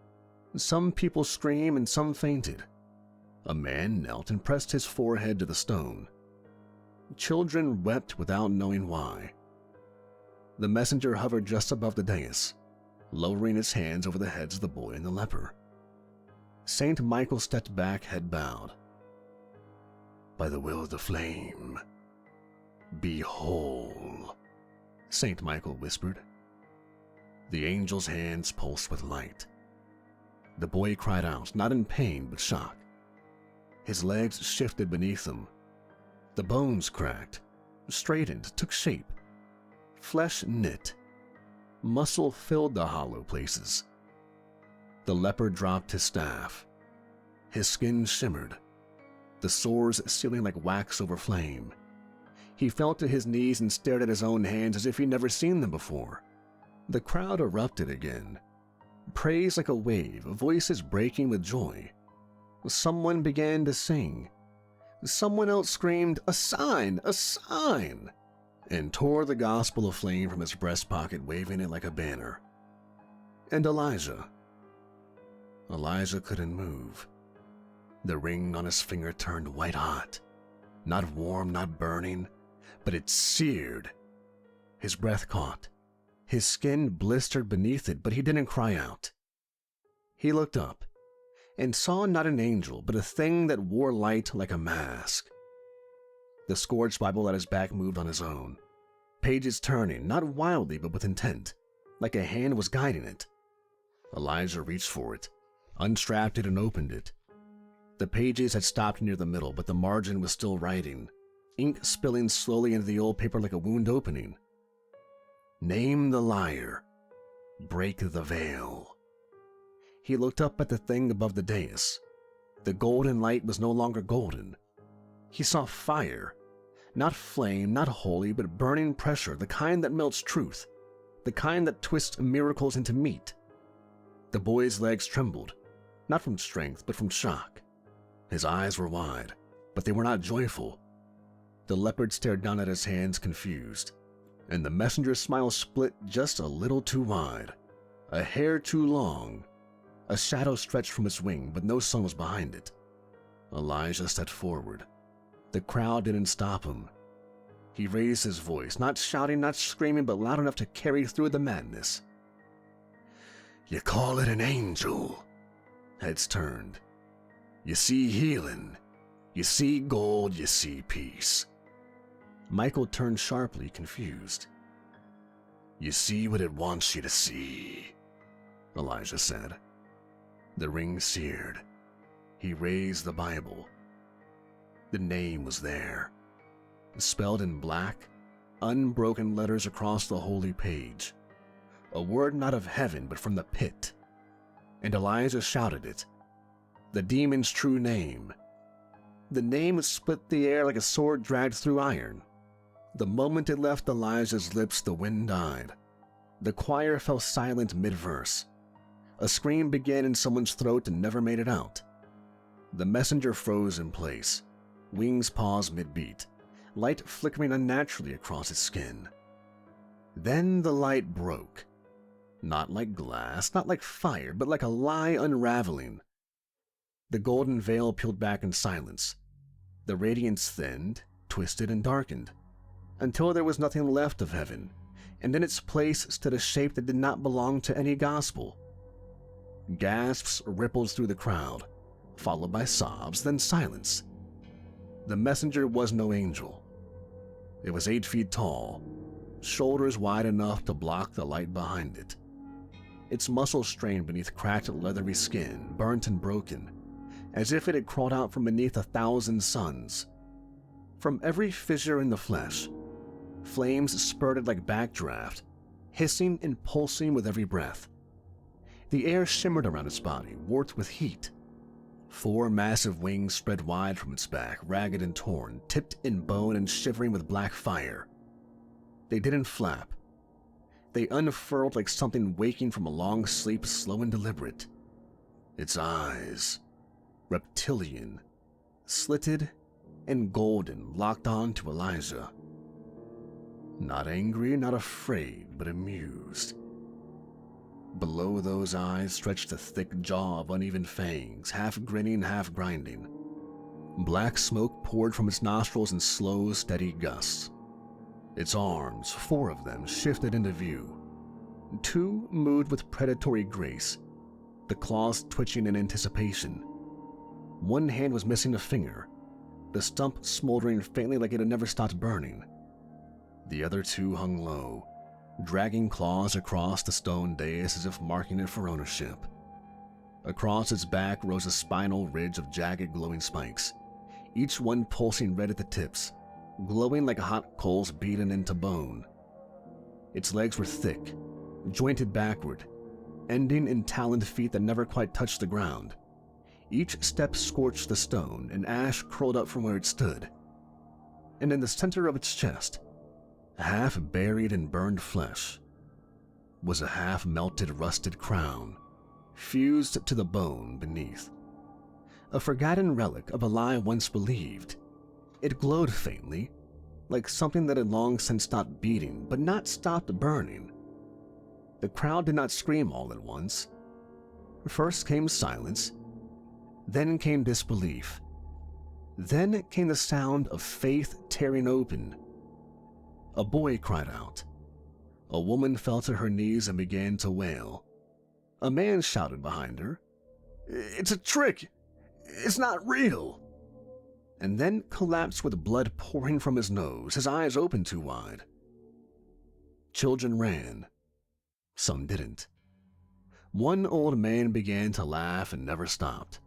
Some people screamed and some fainted. A man knelt and pressed his forehead to the stone. Children wept without knowing why. The messenger hovered just above the dais, lowering his hands over the heads of the boy and the leper. Saint Michael stepped back, head bowed. "By the will of the flame, be whole," Saint Michael whispered. The angel's hands pulsed with light. The boy cried out, not in pain but shock. His legs shifted beneath him. The bones cracked, straightened, took shape. Flesh knit. Muscle filled the hollow places. The leper dropped his staff. His skin shimmered, the sores sealing like wax over flame. He fell to his knees and stared at his own hands as if he'd never seen them before. The crowd erupted again. Praise like a wave, voices breaking with joy. Someone began to sing. Someone else screamed, "A sign! A sign!" and tore the gospel of flame from his breast pocket, waving it like a banner. And Elijah couldn't move. The ring on his finger turned white hot. Not warm, not burning, but it seared. His breath caught. His skin blistered beneath it, but he didn't cry out. He looked up and saw not an angel, but a thing that wore light like a mask. The scourged Bible at his back moved on his own, pages turning, not wildly but with intent, like a hand was guiding it. Elijah reached for it, unstrapped it and opened it. The pages had stopped near the middle, but the margin was still writing, ink spilling slowly into the old paper like a wound opening. "Name the liar. Break the veil." He looked up at the thing above the dais. The golden light was no longer golden. He saw fire. Not flame, not holy, but burning pressure, the kind that melts truth, the kind that twists miracles into meat. The boy's legs trembled, not from strength, but from shock. His eyes were wide, but they were not joyful. The leopard stared down at his hands confused, and the messenger's smile split just a little too wide, a hair too long. A shadow stretched from its wing, but no sun was behind it. Elijah stepped forward. The crowd didn't stop him. He raised his voice, not shouting, not screaming, but loud enough to carry through the madness. "You call it an angel?" Heads turned. "You see healing. You see gold. You see peace." Michael turned sharply, confused. "You see what it wants you to see," Elijah said. The ring seared. He raised the Bible. The name was there, spelled in black, unbroken letters across the holy page. A word not of heaven, but from the pit. And Elijah shouted it. The demon's true name. The name split the air like a sword dragged through iron. The moment it left Elijah's lips, the wind died. The choir fell silent mid-verse. A scream began in someone's throat and never made it out. The messenger froze in place, wings paused mid-beat, light flickering unnaturally across its skin. Then the light broke. Not like glass, not like fire, but like a lie unraveling. The golden veil peeled back in silence. The radiance thinned, twisted, and darkened, until there was nothing left of heaven, and in its place stood a shape that did not belong to any gospel. Gasps rippled through the crowd, followed by sobs, then silence. The messenger was no angel. It was 8 feet tall, shoulders wide enough to block the light behind it. Its muscles strained beneath cracked leathery skin, burnt and broken, as if it had crawled out from beneath 1,000 suns. From every fissure in the flesh, flames spurted like backdraft, hissing and pulsing with every breath. The air shimmered around its body, warped with heat. 4 massive wings spread wide from its back, ragged and torn, tipped in bone and shivering with black fire. They didn't flap. They unfurled like something waking from a long sleep, slow and deliberate. Its eyes, reptilian, slitted and golden, locked on to Elijah. Not angry, not afraid, but amused. Below those eyes stretched a thick jaw of uneven fangs, half grinning, half grinding. Black smoke poured from its nostrils in slow, steady gusts. Its arms, 4 of them, shifted into view. 2 moved with predatory grace, the claws twitching in anticipation. One hand was missing a finger, the stump smoldering faintly like it had never stopped burning. The other 2 hung low, dragging claws across the stone dais as if marking it for ownership. Across its back rose a spinal ridge of jagged glowing spikes, each one pulsing red at the tips, glowing like hot coals beaten into bone. Its legs were thick, jointed backward, ending in taloned feet that never quite touched the ground. Each step scorched the stone, and ash curled up from where it stood. And in the center of its chest, half buried in burned flesh, was a half-melted rusted crown, fused to the bone beneath. A forgotten relic of a lie once believed. It glowed faintly, like something that had long since stopped beating, but not stopped burning. The crowd did not scream all at once. First came silence, then came disbelief. Then came the sound of faith tearing open. A boy cried out. A woman fell to her knees and began to wail. A man shouted behind her, "It's a trick! It's not real!" And then collapsed with blood pouring from his nose, his eyes open too wide. Children ran. Some didn't. One old man began to laugh and never stopped.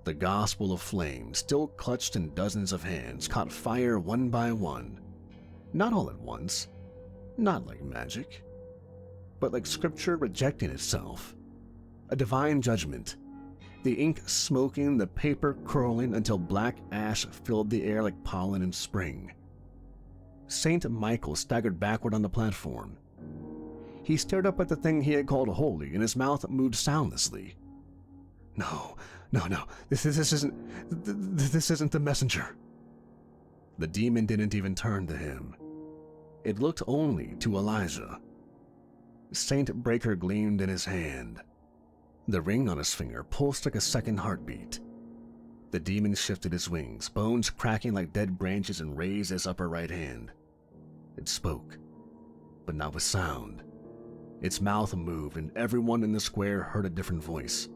The gospel of flame, still clutched in dozens of hands, caught fire one by one. Not all at once, not like magic, but like scripture rejecting itself. A divine judgment, the ink smoking, the paper curling until black ash filled the air like pollen in spring. Saint Michael staggered backward on the platform. He stared up at the thing he had called holy, and his mouth moved soundlessly. No, no, this isn't the messenger. The demon didn't even turn to him. It looked only to Elijah. Saint Breaker gleamed in his hand. The ring on his finger pulsed like a second heartbeat. The demon shifted his wings, bones cracking like dead branches, and raised his upper right hand. It spoke, but not with sound. Its mouth moved, and everyone in the square heard a different voice.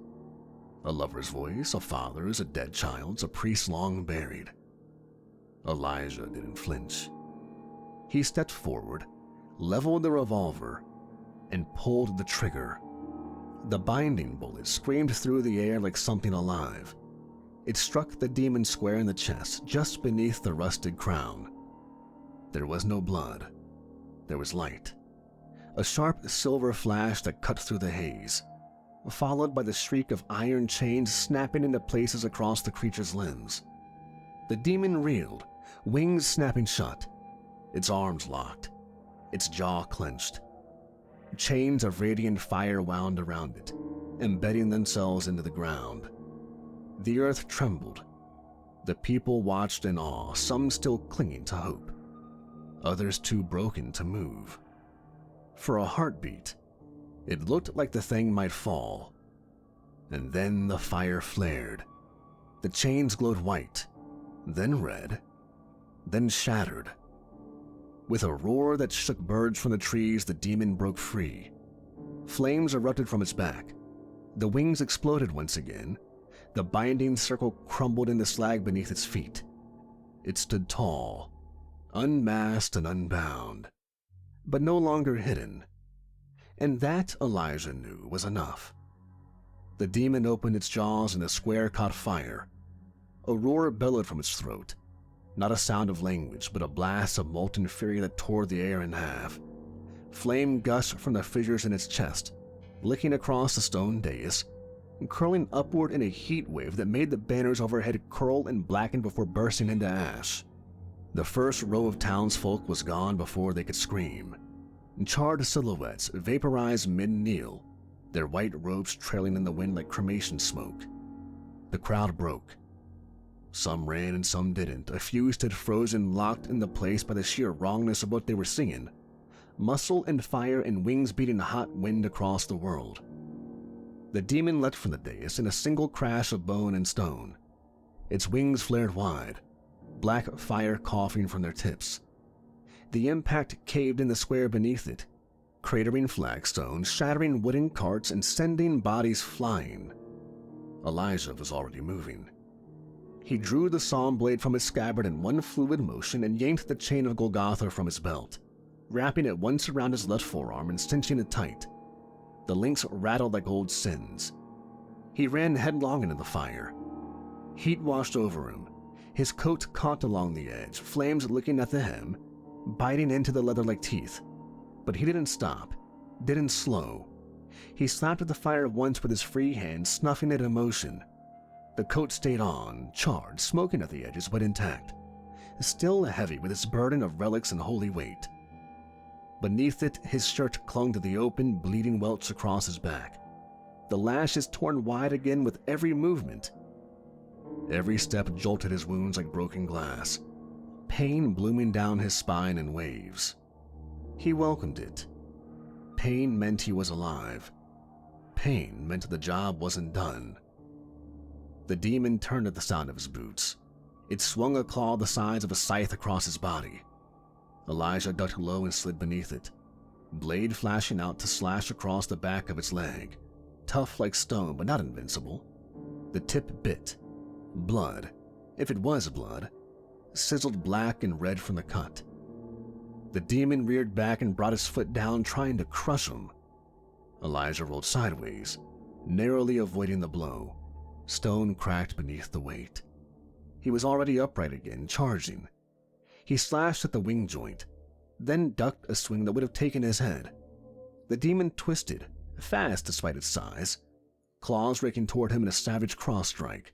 A lover's voice, a father's, a dead child's, a priest long buried. Elijah didn't flinch. He stepped forward, leveled the revolver, and pulled the trigger. The binding bullet screamed through the air like something alive. It struck the demon square in the chest, just beneath the rusted crown. There was no blood. There was light. A sharp silver flash that cut through the haze, followed by the shriek of iron chains snapping into places across the creature's limbs. The demon reeled, wings snapping shut, its arms locked, its jaw clenched. Chains of radiant fire wound around it, embedding themselves into the ground. The earth trembled. The people watched in awe, some still clinging to hope, others too broken to move. For a heartbeat, it looked like the thing might fall. And then the fire flared. The chains glowed white, then red, then shattered. With a roar that shook birds from the trees, the demon broke free. Flames erupted from its back. The wings exploded once again. The binding circle crumbled into slag beneath its feet. It stood tall, unmasked and unbound, but no longer hidden. And that, Elijah knew, was enough. The demon opened its jaws and the square caught fire. A roar bellowed from its throat. Not a sound of language, but a blast of molten fury that tore the air in half. Flame gushed from the fissures in its chest, licking across the stone dais, and curling upward in a heat wave that made the banners overhead curl and blacken before bursting into ash. The first row of townsfolk was gone before they could scream. Charred silhouettes vaporized mid-kneel, their white robes trailing in the wind like cremation smoke. The crowd broke. Some ran and some didn't. A few stood frozen, locked into place by the sheer wrongness of what they were seeing. Muscle and fire and wings beating hot wind across the world. The demon leapt from the dais in a single crash of bone and stone. Its wings flared wide, black fire coughing from their tips. The impact caved in the square beneath it, cratering flagstones, shattering wooden carts, and sending bodies flying. Elijah was already moving. He drew the psalm blade from his scabbard in one fluid motion and yanked the chain of Golgotha from his belt, wrapping it once around his left forearm and cinching it tight. The links rattled like old sins. He ran headlong into the fire. Heat washed over him. His coat caught along the edge, flames licking at the hem, biting into the leather like teeth. But he didn't stop, didn't slow. He slapped at the fire once with his free hand, snuffing it in motion. The coat stayed on, charred, smoking at the edges, but intact, still heavy with its burden of relics and holy weight. Beneath it, his shirt clung to the open, bleeding welts across his back. The lashes torn wide again with every movement. Every step jolted his wounds like broken glass, pain blooming down his spine in waves. He welcomed it. Pain meant he was alive. Pain meant the job wasn't done. The demon turned at the sound of his boots. It swung a claw the size of a scythe across his body. Elijah ducked low and slid beneath it, blade flashing out to slash across the back of its leg, tough like stone but not invincible. The tip bit. Blood, if it was blood, sizzled black and red from the cut. The demon reared back and brought his foot down, trying to crush him. Elijah rolled sideways, narrowly avoiding the blow. Stone cracked beneath the weight. He was already upright again, charging. He slashed at the wing joint, then ducked a swing that would have taken his head. The demon twisted, fast despite its size, claws raking toward him in a savage cross strike.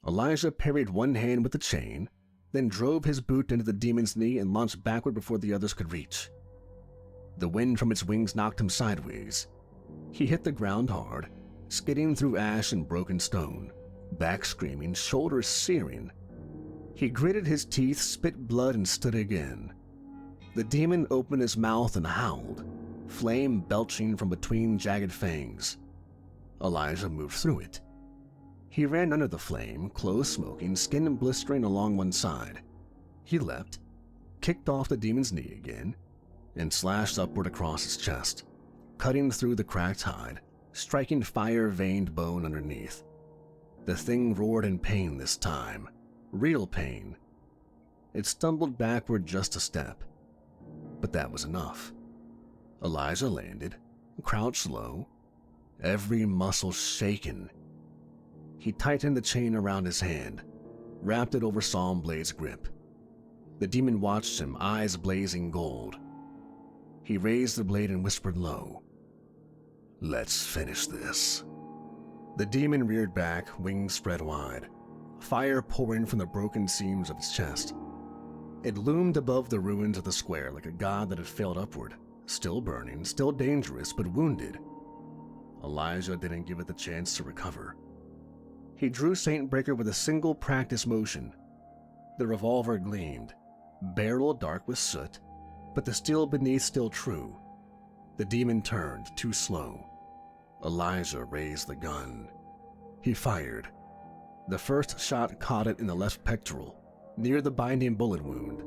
Elijah parried one hand with the chain, then drove his boot into the demon's knee and launched backward before the others could reach. The wind from its wings knocked him sideways. He hit the ground hard, skidding through ash and broken stone, back screaming, shoulders searing. He gritted his teeth, spit blood, and stood again. The demon opened his mouth and howled, flame belching from between jagged fangs. Elijah moved through it. He ran under the flame, clothes smoking, skin blistering along one side. He leapt, kicked off the demon's knee again, and slashed upward across his chest, cutting through the cracked hide, striking fire-veined bone underneath. The thing roared in pain this time, real pain. It stumbled backward just a step, but that was enough. Elijah landed, crouched low, every muscle shaken. He tightened the chain around his hand, wrapped it over Psalm Blade's grip. The demon watched him, eyes blazing gold. He raised the blade and whispered low, "Let's finish this." The demon reared back, wings spread wide, fire pouring from the broken seams of its chest. It loomed above the ruins of the square like a god that had failed upward, still burning, still dangerous, but wounded. Elijah didn't give it the chance to recover. He drew Saintbreaker with a single practice motion. The revolver gleamed, barrel dark with soot, but the steel beneath still true. The demon turned, too slow. Elijah raised the gun. He fired. The first shot caught it in the left pectoral, near the binding bullet wound.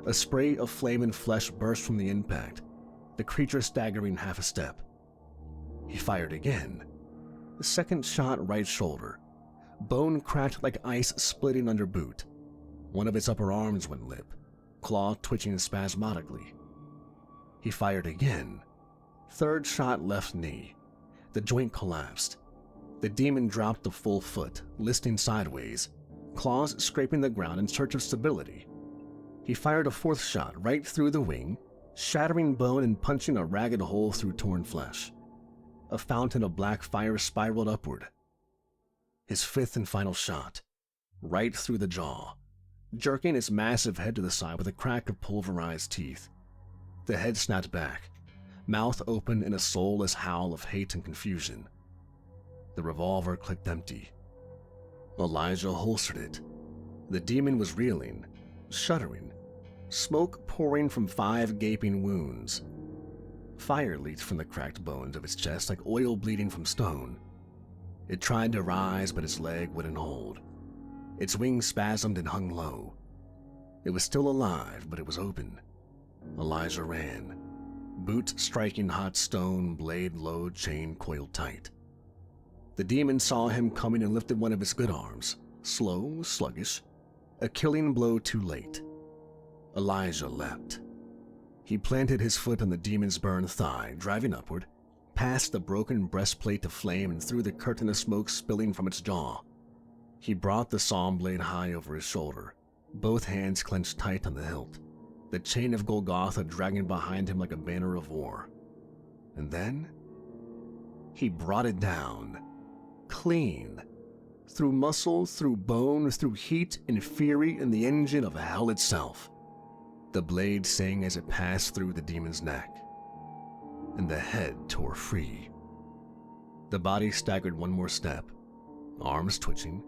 A spray of flame and flesh burst from the impact, the creature staggering half a step. He fired again. The second shot right shoulder. Bone cracked like ice splitting under boot. One of its upper arms went limp, claw twitching spasmodically. He fired again. Third shot left knee. The joint collapsed. The demon dropped a full foot, listing sideways, claws scraping the ground in search of stability. He fired a fourth shot right through the wing, shattering bone and punching a ragged hole through torn flesh. A fountain of black fire spiraled upward. His fifth and final shot, right through the jaw, jerking its massive head to the side with a crack of pulverized teeth. The head snapped back, mouth open in a soulless howl of hate and confusion. The revolver clicked empty. Elijah holstered it. The demon was reeling, shuddering, smoke pouring from 5 gaping wounds. Fire leaked from the cracked bones of its chest like oil bleeding from stone. It tried to rise, but its leg wouldn't hold. Its wings spasmed and hung low. It was still alive, but it was open. Elijah ran, boot striking hot stone, blade low, chain coiled tight. The demon saw him coming and lifted one of his good arms, slow, sluggish, a killing blow too late. Elijah leapt. He planted his foot on the demon's burned thigh, driving upward, past the broken breastplate of flame and through the curtain of smoke spilling from its jaw. He brought the psalm blade high over his shoulder, both hands clenched tight on the hilt, the chain of Golgotha dragging behind him like a banner of war. And then he brought it down, clean, through muscle, through bone, through heat and fury in the engine of hell itself. The blade sang as it passed through the demon's neck, and the head tore free. The body staggered one more step, arms twitching,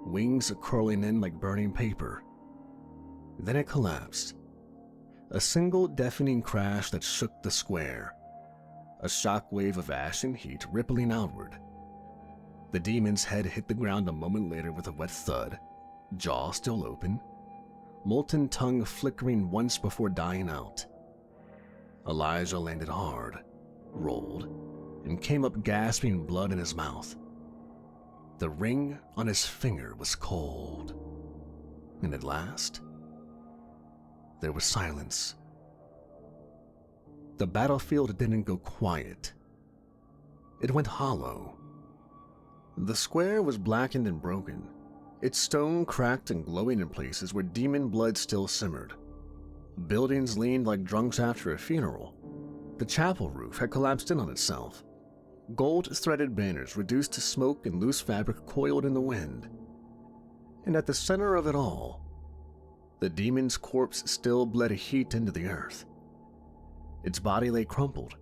wings curling in like burning paper. Then it collapsed. A single deafening crash that shook the square, a shockwave of ash and heat rippling outward. The demon's head hit the ground a moment later with a wet thud, jaw still open, molten tongue flickering once before dying out. Elijah landed hard, rolled, and came up gasping, blood in his mouth. The ring on his finger was cold. And at last, there was silence. The battlefield didn't go quiet. It went hollow. The square was blackened and broken, its stone cracked and glowing in places where demon blood still simmered. Buildings leaned like drunks after a funeral. The chapel roof had collapsed in on itself. Gold-threaded banners reduced to smoke and loose fabric coiled in the wind. And at the center of it all, the demon's corpse still bled heat into the earth. Its body lay crumpled,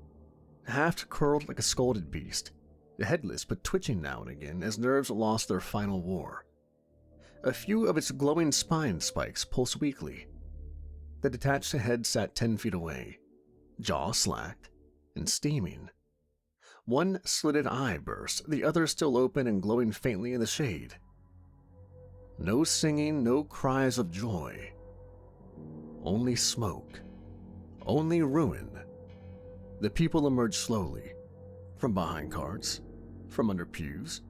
half curled like a scalded beast, headless but twitching now and again as nerves lost their final war. A few of its glowing spine spikes pulsed weakly. The detached head sat 10 feet away, jaw slacked and steaming. One slitted eye burst, the other still open and glowing faintly in the shade. No singing, no cries of joy. Only smoke. Only ruin. The people emerged slowly, from behind carts, from under pews,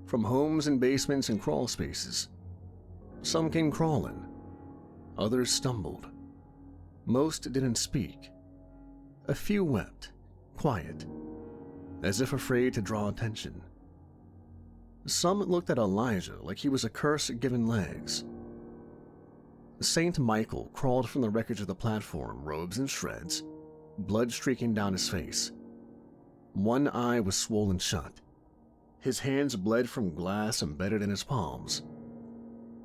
from homes and basements and crawl spaces. Some came crawling. Others stumbled. Most didn't speak. A few wept, quiet, as if afraid to draw attention. Some looked at Elijah like he was a curse given legs. Saint Michael crawled from the wreckage of the platform, robes in shreds, blood streaking down his face. One eye was swollen shut. His hands bled from glass embedded in his palms.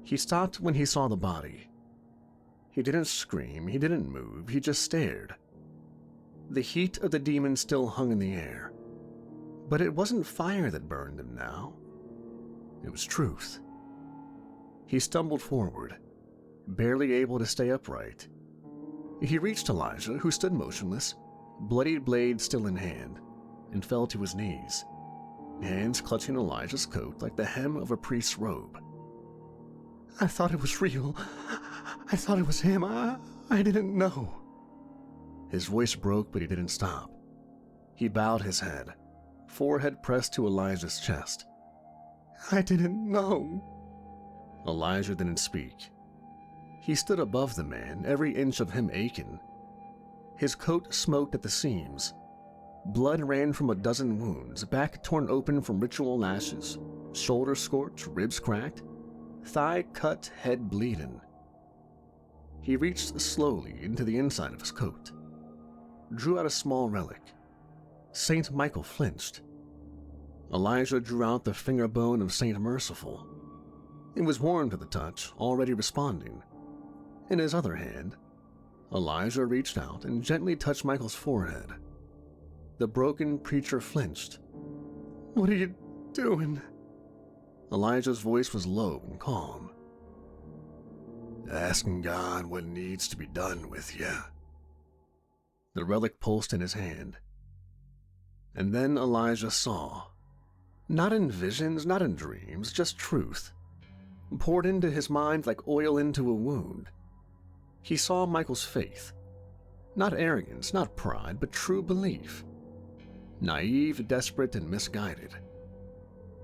He stopped when he saw the body. He didn't scream, he didn't move, he just stared. The heat of the demon still hung in the air. But it wasn't fire that burned him now. It was truth. He stumbled forward, barely able to stay upright. He reached Elijah, who stood motionless, bloodied blade still in hand, and fell to his knees, hands clutching Elijah's coat like the hem of a priest's robe. "I thought it was real. I thought it was him. I didn't know." His voice broke, but he didn't stop. He bowed his head, forehead pressed to Elijah's chest. "I didn't know." Elijah didn't speak. He stood above the man, every inch of him aching. His coat smoked at the seams. Blood ran from a dozen wounds, back torn open from ritual lashes, shoulder scorched, ribs cracked, thigh cut, head bleeding. He reached slowly into the inside of his coat, drew out a small relic. Saint Michael flinched. Elijah drew out the finger bone of Saint Merciful. It was warm to the touch, already responding. In his other hand, Elijah reached out and gently touched Michael's forehead. The broken preacher flinched. "What are you doing?" Elijah's voice was low and calm. "Asking God what needs to be done with you." The relic pulsed in his hand. And then Elijah saw. Not in visions, not in dreams, just truth. Poured into his mind like oil into a wound. He saw Michael's faith. Not arrogance, not pride, but true belief. Naive, desperate, and misguided.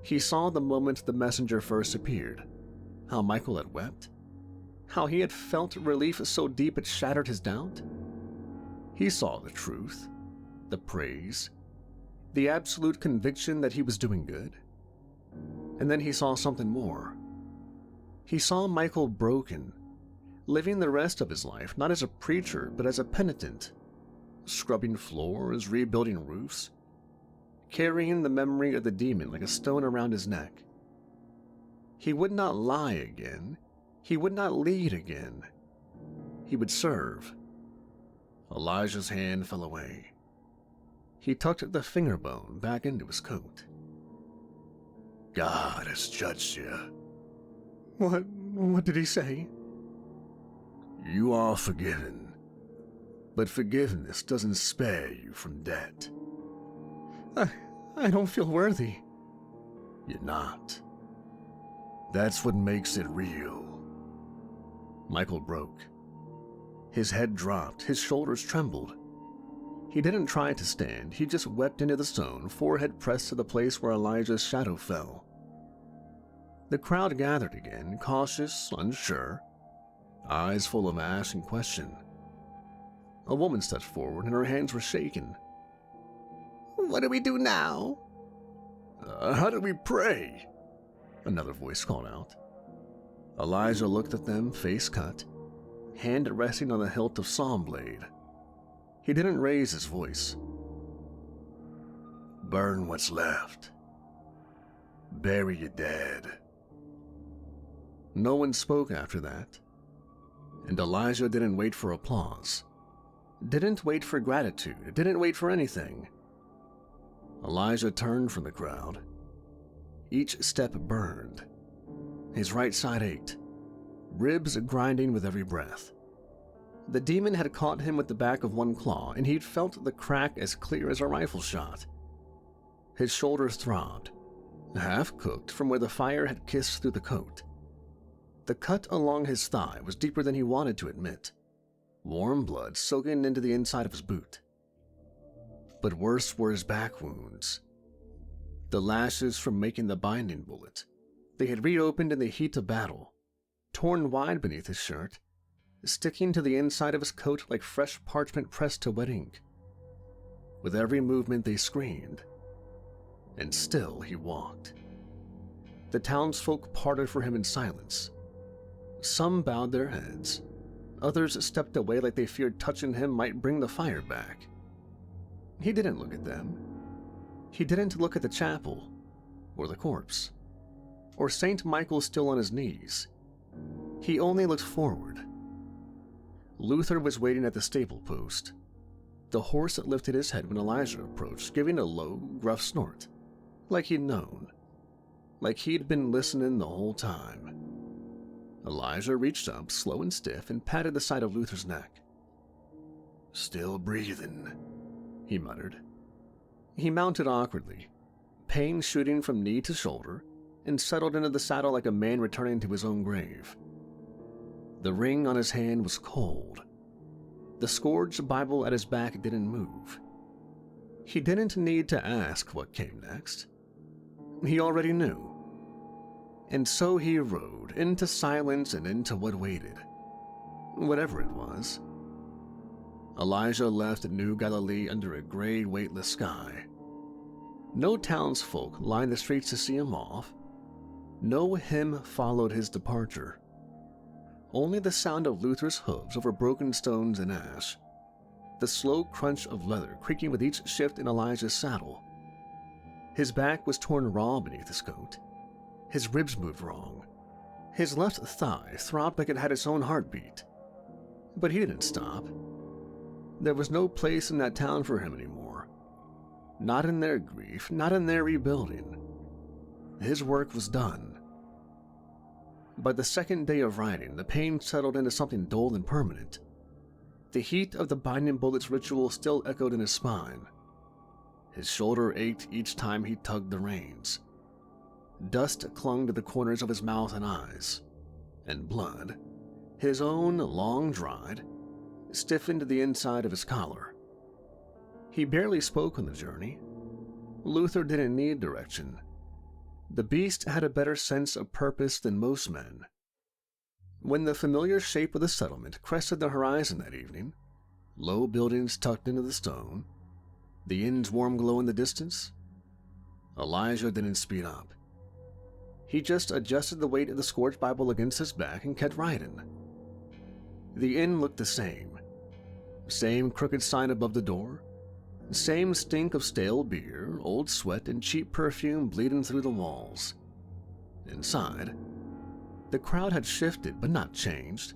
He saw the moment the messenger first appeared. How Michael had wept. How he had felt relief so deep it shattered his doubt. He saw the truth, the praise, the absolute conviction that he was doing good. And then he saw something more. He saw Michael broken, living the rest of his life not as a preacher but as a penitent, scrubbing floors, rebuilding roofs, carrying the memory of the demon like a stone around his neck. He would not lie again. He would not lead again. He would serve. Elijah's hand fell away. He tucked the finger bone back into his coat. "God has judged you." What did he say?" "You are forgiven, but forgiveness doesn't spare you from debt." I don't feel worthy." "You're not. That's what makes it real." Michael broke. His head dropped, his shoulders trembled. He didn't try to stand, he just wept into the stone, forehead pressed to the place where Elijah's shadow fell. The crowd gathered again, cautious, unsure, eyes full of ash and question. A woman stepped forward and her hands were shaking. "What do we do now?" How do we pray?" another voice called out. Elijah looked at them, face cut, hand resting on the hilt of psalm blade. He didn't raise his voice. "Burn what's left. Bury your dead." No one spoke after that, and Elijah didn't wait for applause, didn't wait for gratitude, didn't wait for anything. Elijah turned from the crowd. Each step burned. His right side ached, ribs grinding with every breath. The demon had caught him with the back of one claw, and he'd felt the crack as clear as a rifle shot. His shoulders throbbed, half cooked from where the fire had kissed through the coat. The cut along his thigh was deeper than he wanted to admit, warm blood soaking into the inside of his boot. But worse were his back wounds. The lashes from making the binding bullet. They had reopened in the heat of battle, torn wide beneath his shirt, sticking to the inside of his coat like fresh parchment pressed to wet ink. With every movement they screamed, and still he walked. The townsfolk parted for him in silence. Some bowed their heads, others stepped away like they feared touching him might bring the fire back. He didn't look at them. He didn't look at the chapel, or the corpse, or St. Michael still on his knees. He only looked forward. Luther was waiting at the stable post. The horse lifted his head when Elijah approached, giving a low, gruff snort, like he'd known, like he'd been listening the whole time. Elijah reached up, slow and stiff, and patted the side of Luther's neck. "Still breathing," he muttered. He mounted awkwardly, pain shooting from knee to shoulder, and settled into the saddle like a man returning to his own grave. The ring on his hand was cold. The scourged Bible at his back didn't move. He didn't need to ask what came next. He already knew. And so he rode into silence and into what waited. Whatever it was. Elijah left New Galilee under a gray, weightless sky. No townsfolk lined the streets to see him off. No hymn followed his departure. Only the sound of Luther's hooves over broken stones and ash. The slow crunch of leather creaking with each shift in Elijah's saddle. His back was torn raw beneath his coat. His ribs moved wrong. His left thigh throbbed like it had its own heartbeat. But he didn't stop. There was no place in that town for him anymore. Not in their grief, not in their rebuilding. His work was done. By the second day of riding, the pain settled into something dull and permanent. The heat of the binding bullets ritual still echoed in his spine. His shoulder ached each time he tugged the reins. Dust clung to the corners of his mouth and eyes, and blood, his own long-dried, stiffened the inside of his collar. He barely spoke on the journey. Luther didn't need direction. The beast had a better sense of purpose than most men. When the familiar shape of the settlement crested the horizon that evening, low buildings tucked into the stone, the inn's warm glow in the distance, Elijah didn't speed up. He just adjusted the weight of the scourged Bible against his back and kept riding. The inn looked the same. Same crooked sign above the door. Same stink of stale beer, old sweat, and cheap perfume bleeding through the walls. Inside, the crowd had shifted but not changed.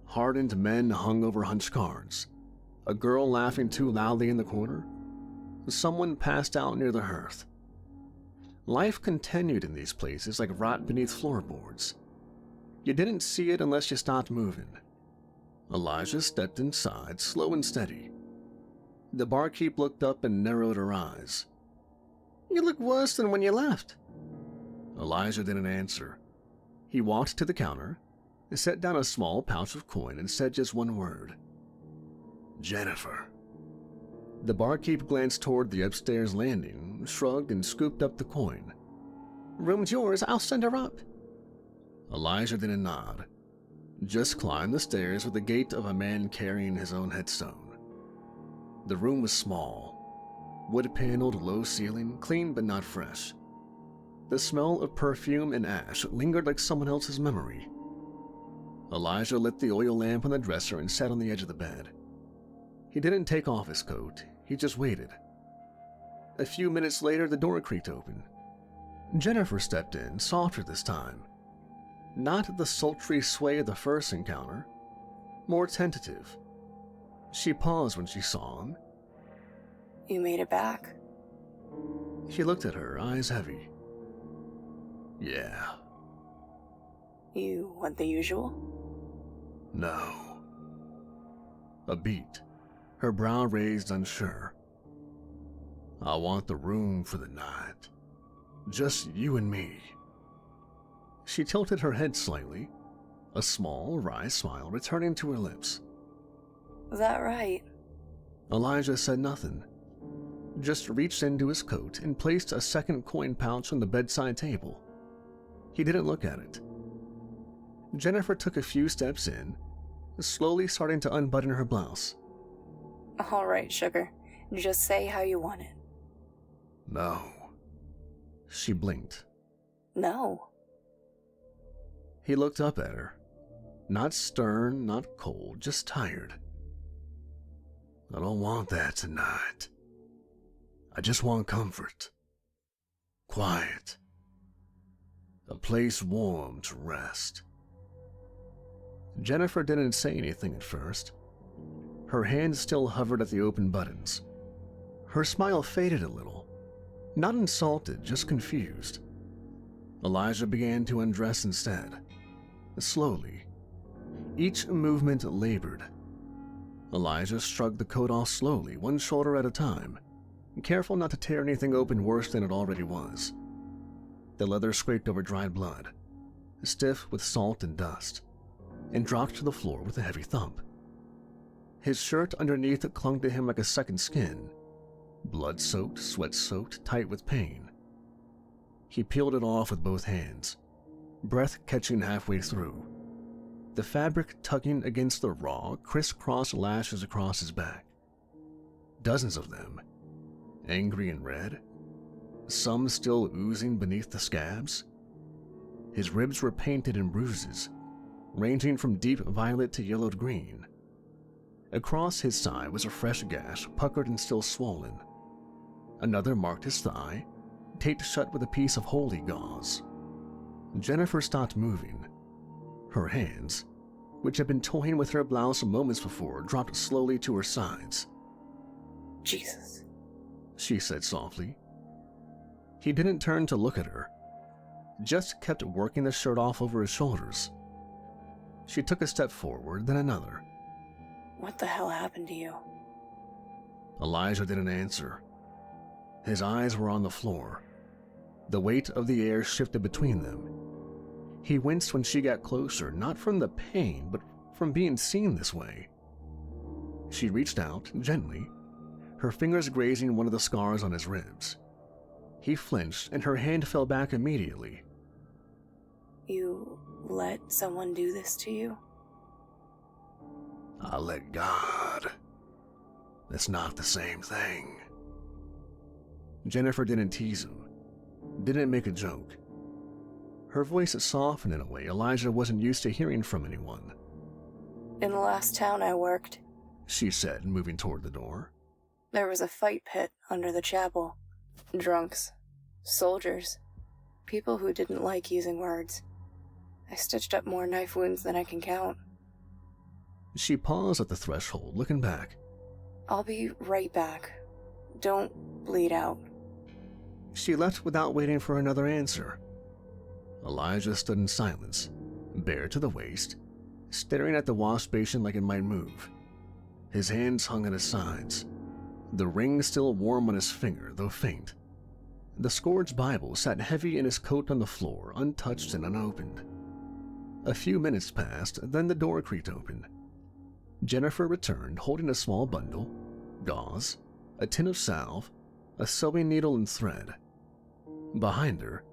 Hardened men hung over hunched cards. A girl laughing too loudly in the corner. Someone passed out near the hearth. Life continued in these places like rot beneath floorboards. You didn't see it unless you stopped moving. Elijah stepped inside, slow and steady. The barkeep looked up and narrowed her eyes. "You look worse than when you left." Elijah didn't answer. He walked to the counter, set down a small pouch of coin, and said just one word. "Jennifer." The barkeep glanced toward the upstairs landing, shrugged, and scooped up the coin. "Room's yours, I'll send her up." Elijah didn't nod. Just climbed the stairs with the gait of a man carrying his own headstone. The room was small, wood-paneled, low ceiling, clean but not fresh. The smell of perfume and ash lingered like someone else's memory. Elijah lit the oil lamp on the dresser and sat on the edge of the bed. He didn't take off his coat, he just waited. A few minutes later, the door creaked open. Jennifer stepped in, softer this time. Not the sultry sway of the first encounter, more tentative. She paused when she saw him. "You made it back." He looked at her, eyes heavy. Yeah. You want the usual? No. A beat, her brow raised unsure. I want the room for the night. Just you and me. She tilted her head slightly, a small, wry smile returning to her lips. Is that right? Elijah said nothing, just reached into his coat and placed a second coin pouch on the bedside table. He didn't look at it. Jennifer took a few steps in, slowly starting to unbutton her blouse. All right, sugar. Just say how you want it. No. She blinked. No. He looked up at her. Not stern, not cold, just tired. I don't want that tonight. I just want comfort. Quiet. A place warm to rest. Jennifer didn't say anything at first. Her hand still hovered at the open buttons. Her smile faded a little. Not insulted, just confused. Elijah began to undress instead. Slowly. Each movement labored. Elijah shrugged the coat off slowly, one shoulder at a time, careful not to tear anything open worse than it already was. The leather scraped over dried blood, stiff with salt and dust, and dropped to the floor with a heavy thump. His shirt underneath clung to him like a second skin, blood-soaked, sweat-soaked, tight with pain. He peeled it off with both hands, breath catching halfway through, the fabric tugging against the raw, crisscross lashes across his back. Dozens of them, angry and red, some still oozing beneath the scabs. His ribs were painted in bruises, ranging from deep violet to yellowed green. Across his side was a fresh gash, puckered and still swollen. Another marked his thigh, taped shut with a piece of holy gauze. Jennifer stopped moving. Her hands, which had been toying with her blouse moments before, dropped slowly to her sides. Jesus, she said softly. He didn't turn to look at her, just kept working the shirt off over his shoulders. She took a step forward, then another. what the hell happened to you? Elijah didn't answer. His eyes were on the floor. The weight of the air shifted between them. He winced when she got closer, not from the pain, but from being seen this way. She reached out, gently, her fingers grazing one of the scars on his ribs. He flinched, and her hand fell back immediately. You let someone do this to you? I let God. That's not the same thing. Jennifer didn't tease him, didn't make a joke. Her voice softened in a way Elijah wasn't used to hearing from anyone. In the last town I worked, she said, moving toward the door. There was a fight pit under the chapel. Drunks. Soldiers. People who didn't like using words. I stitched up more knife wounds than I can count. She paused at the threshold, looking back. I'll be right back. Don't bleed out. She left without waiting for another answer. Elijah stood in silence, bare to the waist, staring at the wash basin like it might move. His hands hung at his sides, the ring still warm on his finger, though faint. The scourged Bible sat heavy in his coat on the floor, untouched and unopened. A few minutes passed, then the door creaked open. Jennifer returned, holding a small bundle, gauze, a tin of salve, a sewing needle and thread. Behind her,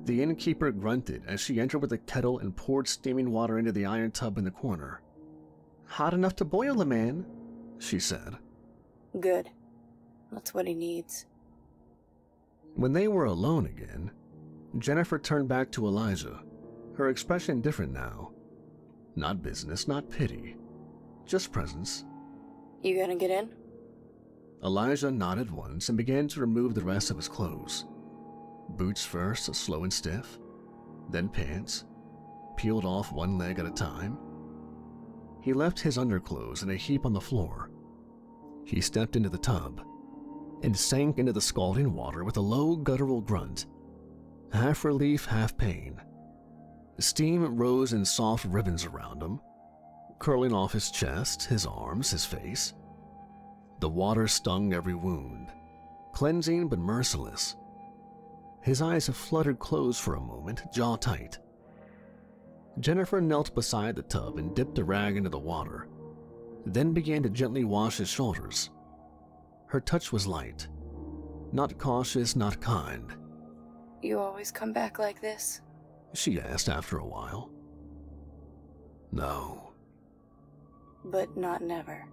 the innkeeper grunted as she entered with a kettle and poured steaming water into the iron tub in the corner. "Hot enough to boil a man," she said. Good. That's what he needs. When they were alone again, Jennifer turned back to Elijah, her expression different now. Not business, not pity, just presence. You gonna get in? Elijah nodded once and began to remove the rest of his clothes. Boots first, slow and stiff, then pants, peeled off one leg at a time. He left his underclothes in a heap on the floor. He stepped into the tub, and sank into the scalding water with a low guttural grunt, half relief, half pain. Steam rose in soft ribbons around him, curling off his chest, his arms, his face. The water stung every wound, cleansing but merciless. His eyes fluttered closed for a moment, jaw tight. Jennifer knelt beside the tub and dipped a rag into the water, then began to gently wash his shoulders. Her touch was light, not cautious, not kind. You always come back like this? She asked after a while. No. But not never.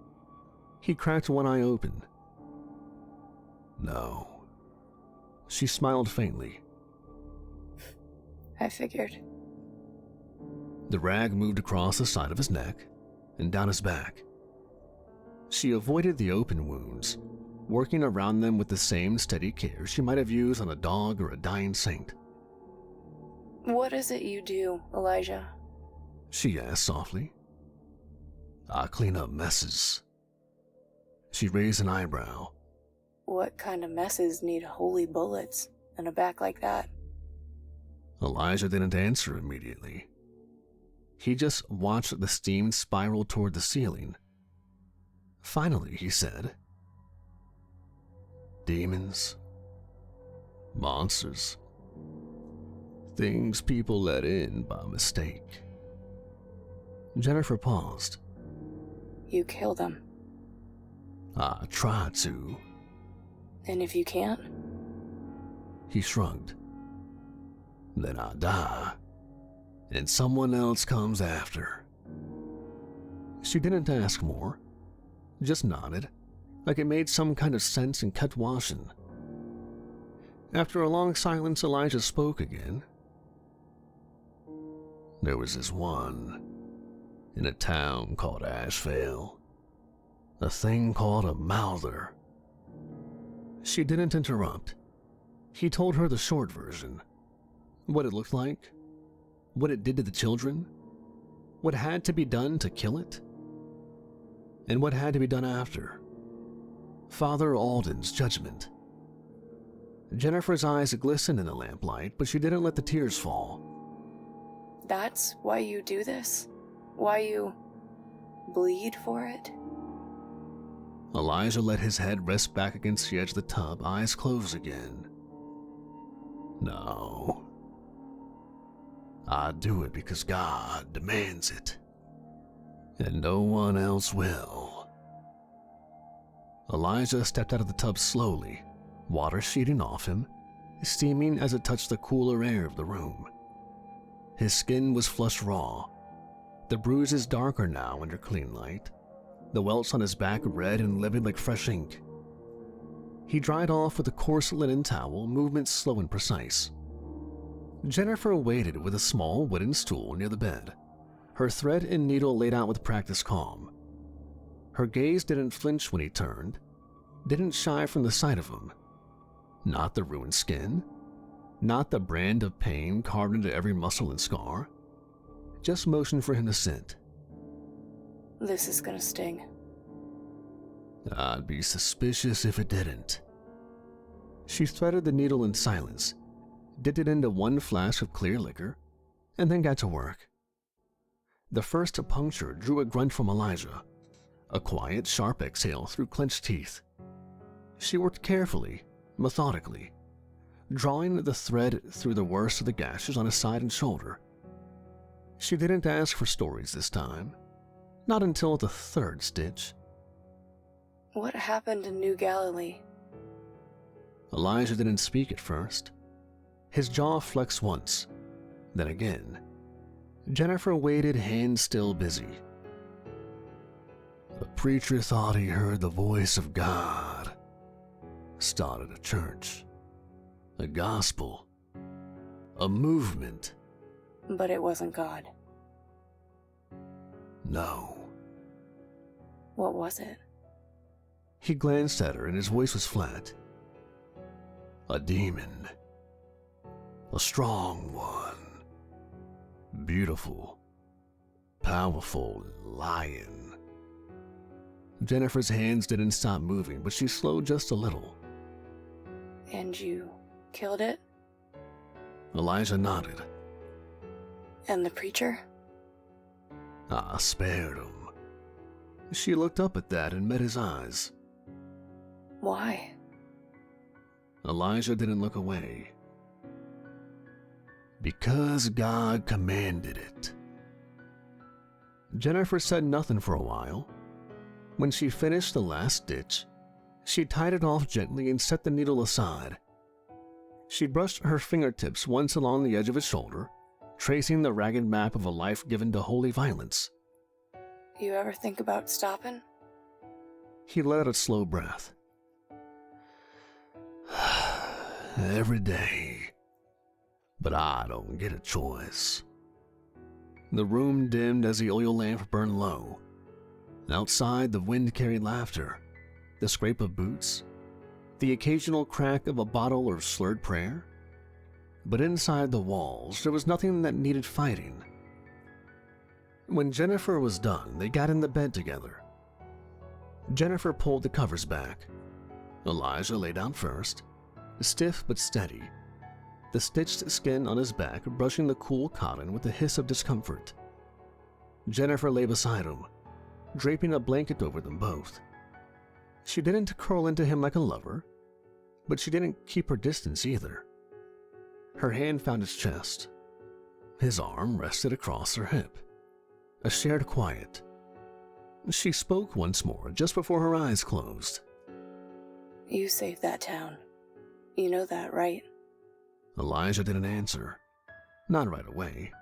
He cracked one eye open. No. She smiled faintly. I figured. The rag moved across the side of his neck and down his back. She avoided the open wounds, working around them with the same steady care she might have used on a dog or a dying saint. What is it you do, Elijah? She asked softly. I clean up messes. She raised an eyebrow. What kind of messes need holy bullets and a back like that? Elijah didn't answer immediately. He just watched the steam spiral toward the ceiling. Finally, he said, demons, monsters, things people let in by mistake. Jennifer paused. You kill them. I try to. And if you can't? He shrugged. Then I die, and someone else comes after. She didn't ask more, just nodded, like it made some kind of sense and kept washing. After a long silence, Elijah spoke again. There was this one, in a town called Asheville, a thing called a mouther. She didn't interrupt. He told her the short version. What it looked like, what it did to the children, what had to be done to kill it, and what had to be done after. Father Alden's judgment. Jennifer's eyes glistened in the lamplight, but she didn't let the tears fall. That's why you do this? Why you bleed for it? Elijah let his head rest back against the edge of the tub, eyes closed again. No. I do it because God demands it, and no one else will. Elijah stepped out of the tub slowly, water sheeting off him, steaming as it touched the cooler air of the room. His skin was flushed raw, the bruises darker now under clean light, the welts on his back red and livid like fresh ink. He dried off with a coarse linen towel, movements slow and precise. Jennifer waited with a small wooden stool near the bed, her thread and needle laid out with practiced calm. Her gaze didn't flinch when he turned, didn't shy from the sight of him. Not the ruined skin, not the brand of pain carved into every muscle and scar, just motion for him to sit. This is gonna sting. I'd be suspicious if it didn't. She threaded the needle in silence, dipped it into one flask of clear liquor, and then got to work. The first puncture drew a grunt from Elijah, a quiet, sharp exhale through clenched teeth. She worked carefully, methodically, drawing the thread through the worst of the gashes on his side and shoulder. She didn't ask for stories this time, not until the third stitch. What happened in New Galilee? Elijah didn't speak at first. His jaw flexed once, then again. Jennifer waited, hands still busy. A preacher thought he heard the voice of God. Started a church, a gospel, a movement. But it wasn't God. No. What was it? He glanced at her and his voice was flat. A demon. A strong one. Beautiful. Powerful lion. Jennifer's hands didn't stop moving, but she slowed just a little, And you killed it? Elijah nodded. And the preacher? I spared him. She looked up at that and met his eyes. Why? Elijah didn't look away. Because God commanded it. Jennifer said nothing for a while. When she finished the last stitch, she tied it off gently and set the needle aside. She brushed her fingertips once along the edge of his shoulder, tracing the ragged map of a life given to holy violence. You ever think about stopping? He let out a slow breath. Every day. But I don't get a choice. The room dimmed as the oil lamp burned low. Outside, the wind carried laughter, the scrape of boots, the occasional crack of a bottle or slurred prayer. But inside the walls, there was nothing that needed fighting. When Jennifer was done, they got in the bed together. Jennifer pulled the covers back. Elijah lay down first, stiff but steady, the stitched skin on his back brushing the cool cotton with a hiss of discomfort. Jennifer lay beside him, draping a blanket over them both. She didn't curl into him like a lover, but she didn't keep her distance either. Her hand found his chest. His arm rested across her hip. A shared quiet. She spoke once more, just before her eyes closed. You saved that town. You know that, right? Elijah didn't answer. Not right away.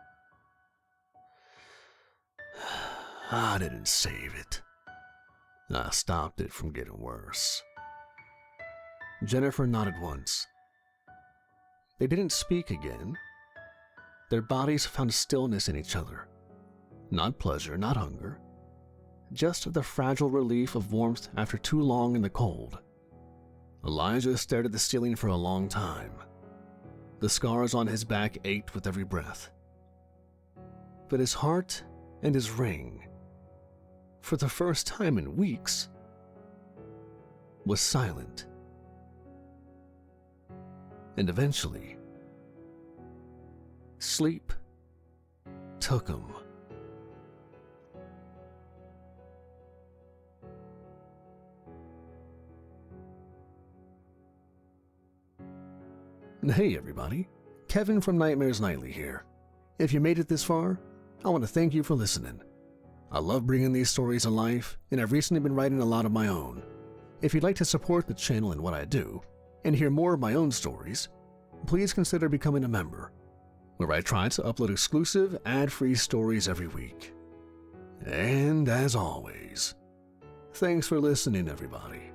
I didn't save it. I stopped it from getting worse. Jennifer nodded once. They didn't speak again. Their bodies found stillness in each other. Not pleasure, not hunger. Just the fragile relief of warmth after too long in the cold. Elijah stared at the ceiling for a long time. The scars on his back ached with every breath. But his heart and his ring, for the first time in weeks, was silent. And eventually, sleep took him. Hey everybody, Kevin from Nightmares Nightly here. If you made it this far, I want to thank you for listening. I love bringing these stories to life, and I've recently been writing a lot of my own. If you'd like to support the channel and what I do, and hear more of my own stories, please consider becoming a member, where I try to upload exclusive, ad-free stories every week. And as always, thanks for listening, everybody.